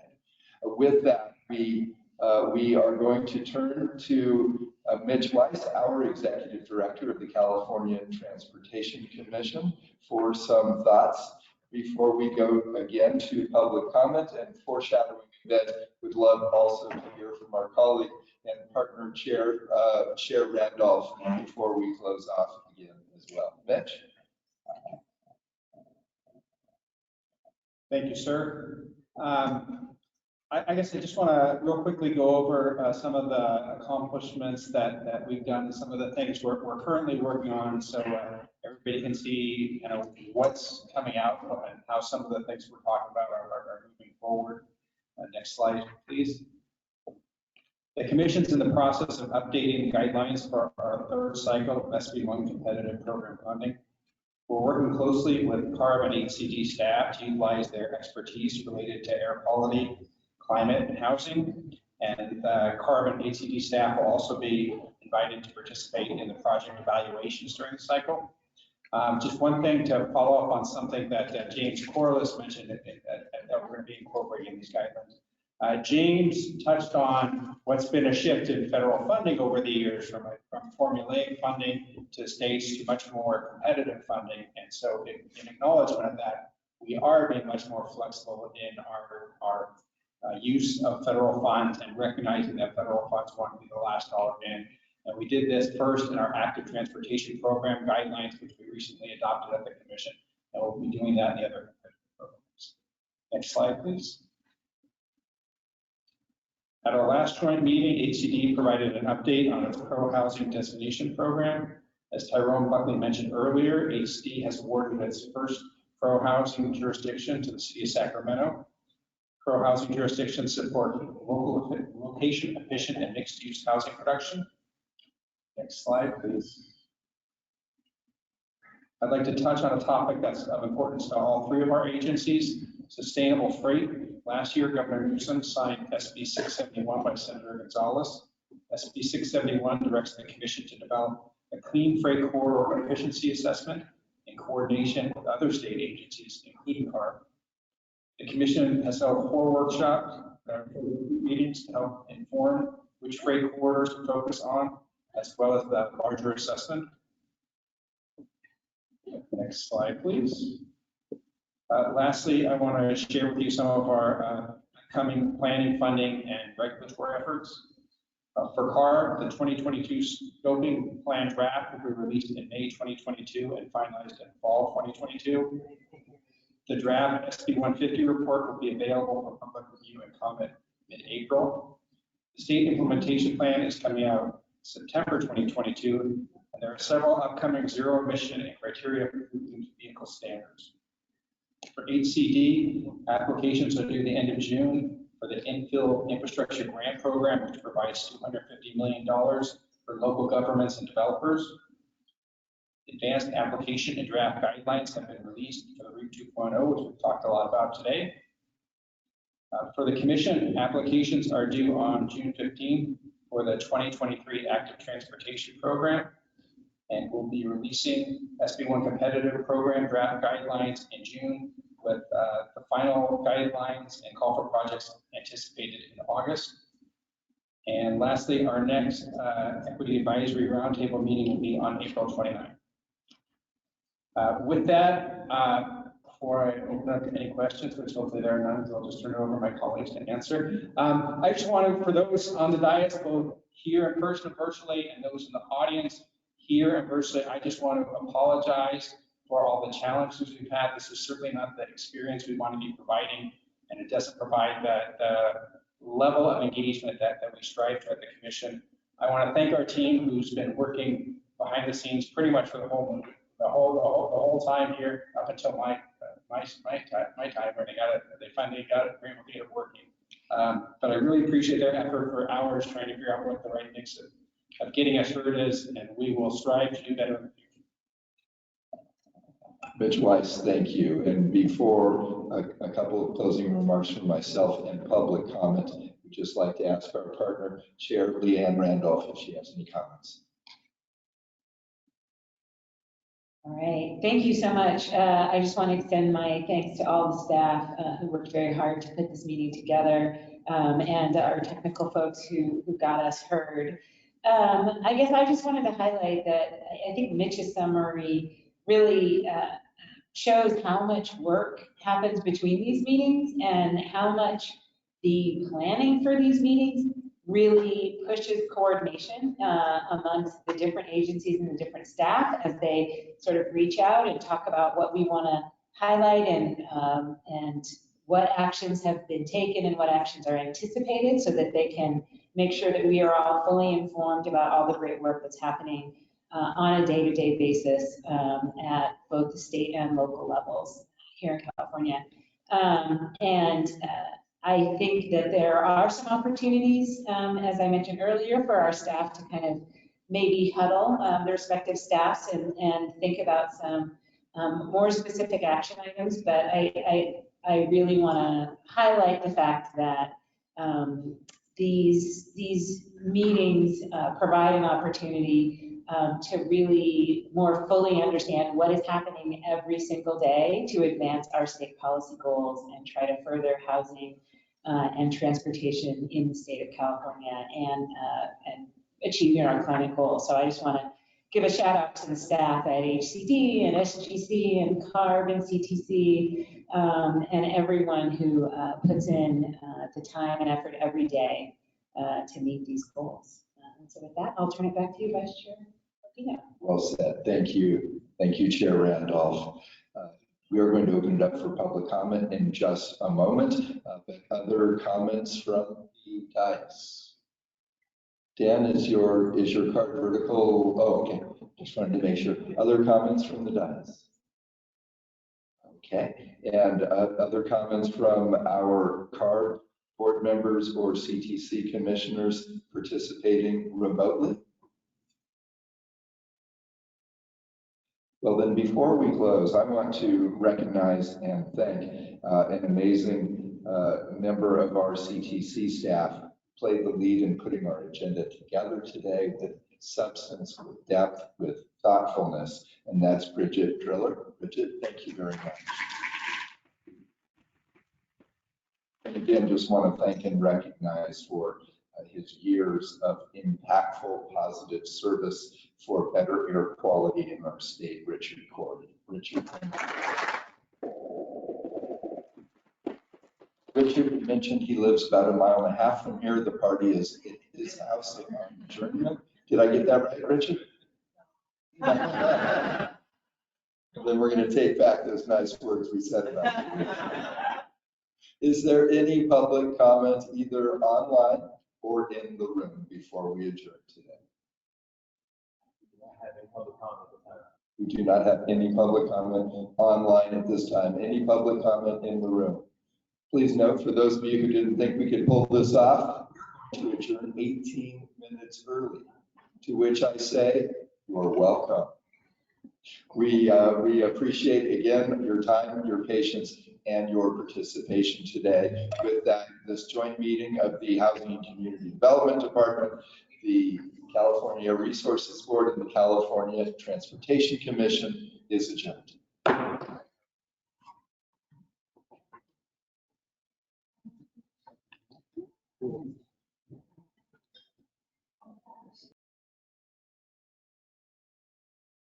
With that, we are going to turn to Mitch Weiss, our Executive Director of the California Transportation Commission, for some thoughts before we go again to public comment and foreshadowing that we'd love also to hear from our colleague and partner Chair Randolph before we close off again as well. Mitch? Thank you, sir. I guess I just want to real quickly go over some of the accomplishments that we've done and some of the things we're currently working on, so everybody can see what's coming out and how some of the things we're talking about are moving forward. Next slide, please. The Commission's in the process of updating guidelines for our 3rd cycle of SB1 competitive program funding. We're working closely with CARB and HCD staff to utilize their expertise related to air quality, climate, and housing. And CARB and HCD staff will also be invited to participate in the project evaluations during the cycle. Just one thing to follow up on something that James Corliss mentioned that we're going to be incorporating in these guidelines. James touched on what's been a shift in federal funding over the years from formulaic funding to states to much more competitive funding. And so in acknowledgement of that, we are being much more flexible in our use of federal funds and recognizing that federal funds won't be the last dollar in. And we did this first in our active transportation program guidelines, which we recently adopted at the Commission, and we'll be doing that in the other programs. Next slide, please. At our last joint meeting, HCD provided an update on its pro-housing destination program. As Tyrone Buckley mentioned earlier, HCD has awarded its first pro-housing jurisdiction to the city of Sacramento. Pro-housing jurisdiction support local, location efficient and mixed-use housing production. Next slide, please. I'd like to touch on a topic that's of importance to all three of our agencies, sustainable freight. Last year, Governor Newsom signed SB 671 by Senator Gonzalez. SB 671 directs the commission to develop a clean freight corridor efficiency assessment in coordination with other state agencies, including CARB. The commission has held 4 workshops meetings to help inform which freight corridors to focus on, as well as the larger assessment. Next slide, please. Lastly, I want to share with you some of our upcoming planning, funding, and regulatory efforts. For CARB, the 2022 scoping plan draft will be released in May 2022 and finalized in fall 2022. The draft SB 150 report will be available for public review and comment mid-April. The state implementation plan is coming out September 2022, and there are several upcoming zero emission and criteria for vehicle standards. For HCD, applications are due the end of June for the infill infrastructure grant program, which provides $250 million for local governments and developers. Advanced application and draft guidelines have been released for the Route 2.0, which we've talked a lot about today. For the commission, applications are due on June 15 for the 2023 Active Transportation Program, and we'll be releasing SB1 competitive program draft guidelines in June, with the final guidelines and call for projects anticipated in August. And lastly, our next Equity Advisory Roundtable meeting will be on April 29th. With that, before I open up to any questions, which hopefully there are none, so I'll just turn it over to my colleagues to answer. I just want to, for those on the dais, both here in person and virtually, and those in the audience here and virtually, I just want to apologize for all the challenges we've had. This is certainly not the experience we want to be providing, and it doesn't provide that level of engagement that we strive to at the commission. I want to thank our team who's been working behind the scenes pretty much for the whole time here up until my time where they finally got it, were able to get it working. But I really appreciate their effort for hours trying to figure out what the right mix of getting us heard is, and we will strive to do better in the future. Mitch Weiss, thank you. And before a couple of closing remarks from myself and public comment, we'd just like to ask our partner, Chair Leanne Randolph, if she has any comments. All right, thank you so much. I just want to extend my thanks to all the staff who worked very hard to put this meeting together, and our technical folks who got us heard. I guess I just wanted to highlight that I think Mitch's summary really shows how much work happens between these meetings and how much the planning for these meetings really pushes coordination amongst the different agencies and the different staff as they sort of reach out and talk about what we want to highlight and what actions have been taken and what actions are anticipated, so that they can make sure that we are all fully informed about all the great work that's happening on a day-to-day basis at both the state and local levels here in California. I think that there are some opportunities, as I mentioned earlier, for our staff to kind of maybe huddle their respective staffs and think about some more specific action items. But I really want to highlight the fact that these meetings provide an opportunity to really more fully understand what is happening every single day to advance our state policy goals and try to further housing and transportation in the state of California and achieving our climate goals. So I just want to give a shout out to the staff at HCD and SGC and CARB and CTC and everyone who puts in the time and effort every day to meet these goals. And so with that, I'll turn it back to you, Vice Chair. Well said. Thank you. Thank you, Chair Randolph. We are going to open it up for public comment in just a moment, but other comments from the dais? Dan, is your card vertical? Oh, okay. Just wanted to make sure. Other comments from the dais? Okay, and other comments from our CARB board members or CTC commissioners participating remotely? Well, then before we close, I want to recognize and thank an amazing member of our CTC staff, played the lead in putting our agenda together today with substance, with depth, with thoughtfulness, and that's Bridget Driller. Bridget, thank you very much. And again, just want to thank and recognize for his years of impactful, positive service for better air quality in our state, Richard Corey. Richard, thank you. Richard mentioned he lives about 1.5 miles from here. The party is at his house on adjournment. Did I get that right, Richard? And then we're going to take back those nice words we said about him. Is there any public comment either online or in the room before we adjourn today? We do not have any public comment online at this time. Any public comment in the room? Please note, for those of you who didn't think we could pull this off, to adjourn 18 minutes early, to which I say, you're welcome. We appreciate, again, your time, your patience, and your participation today. With that, this joint meeting of the Housing and Community Development Department, the California Resources Board, and the California Transportation Commission is adjourned.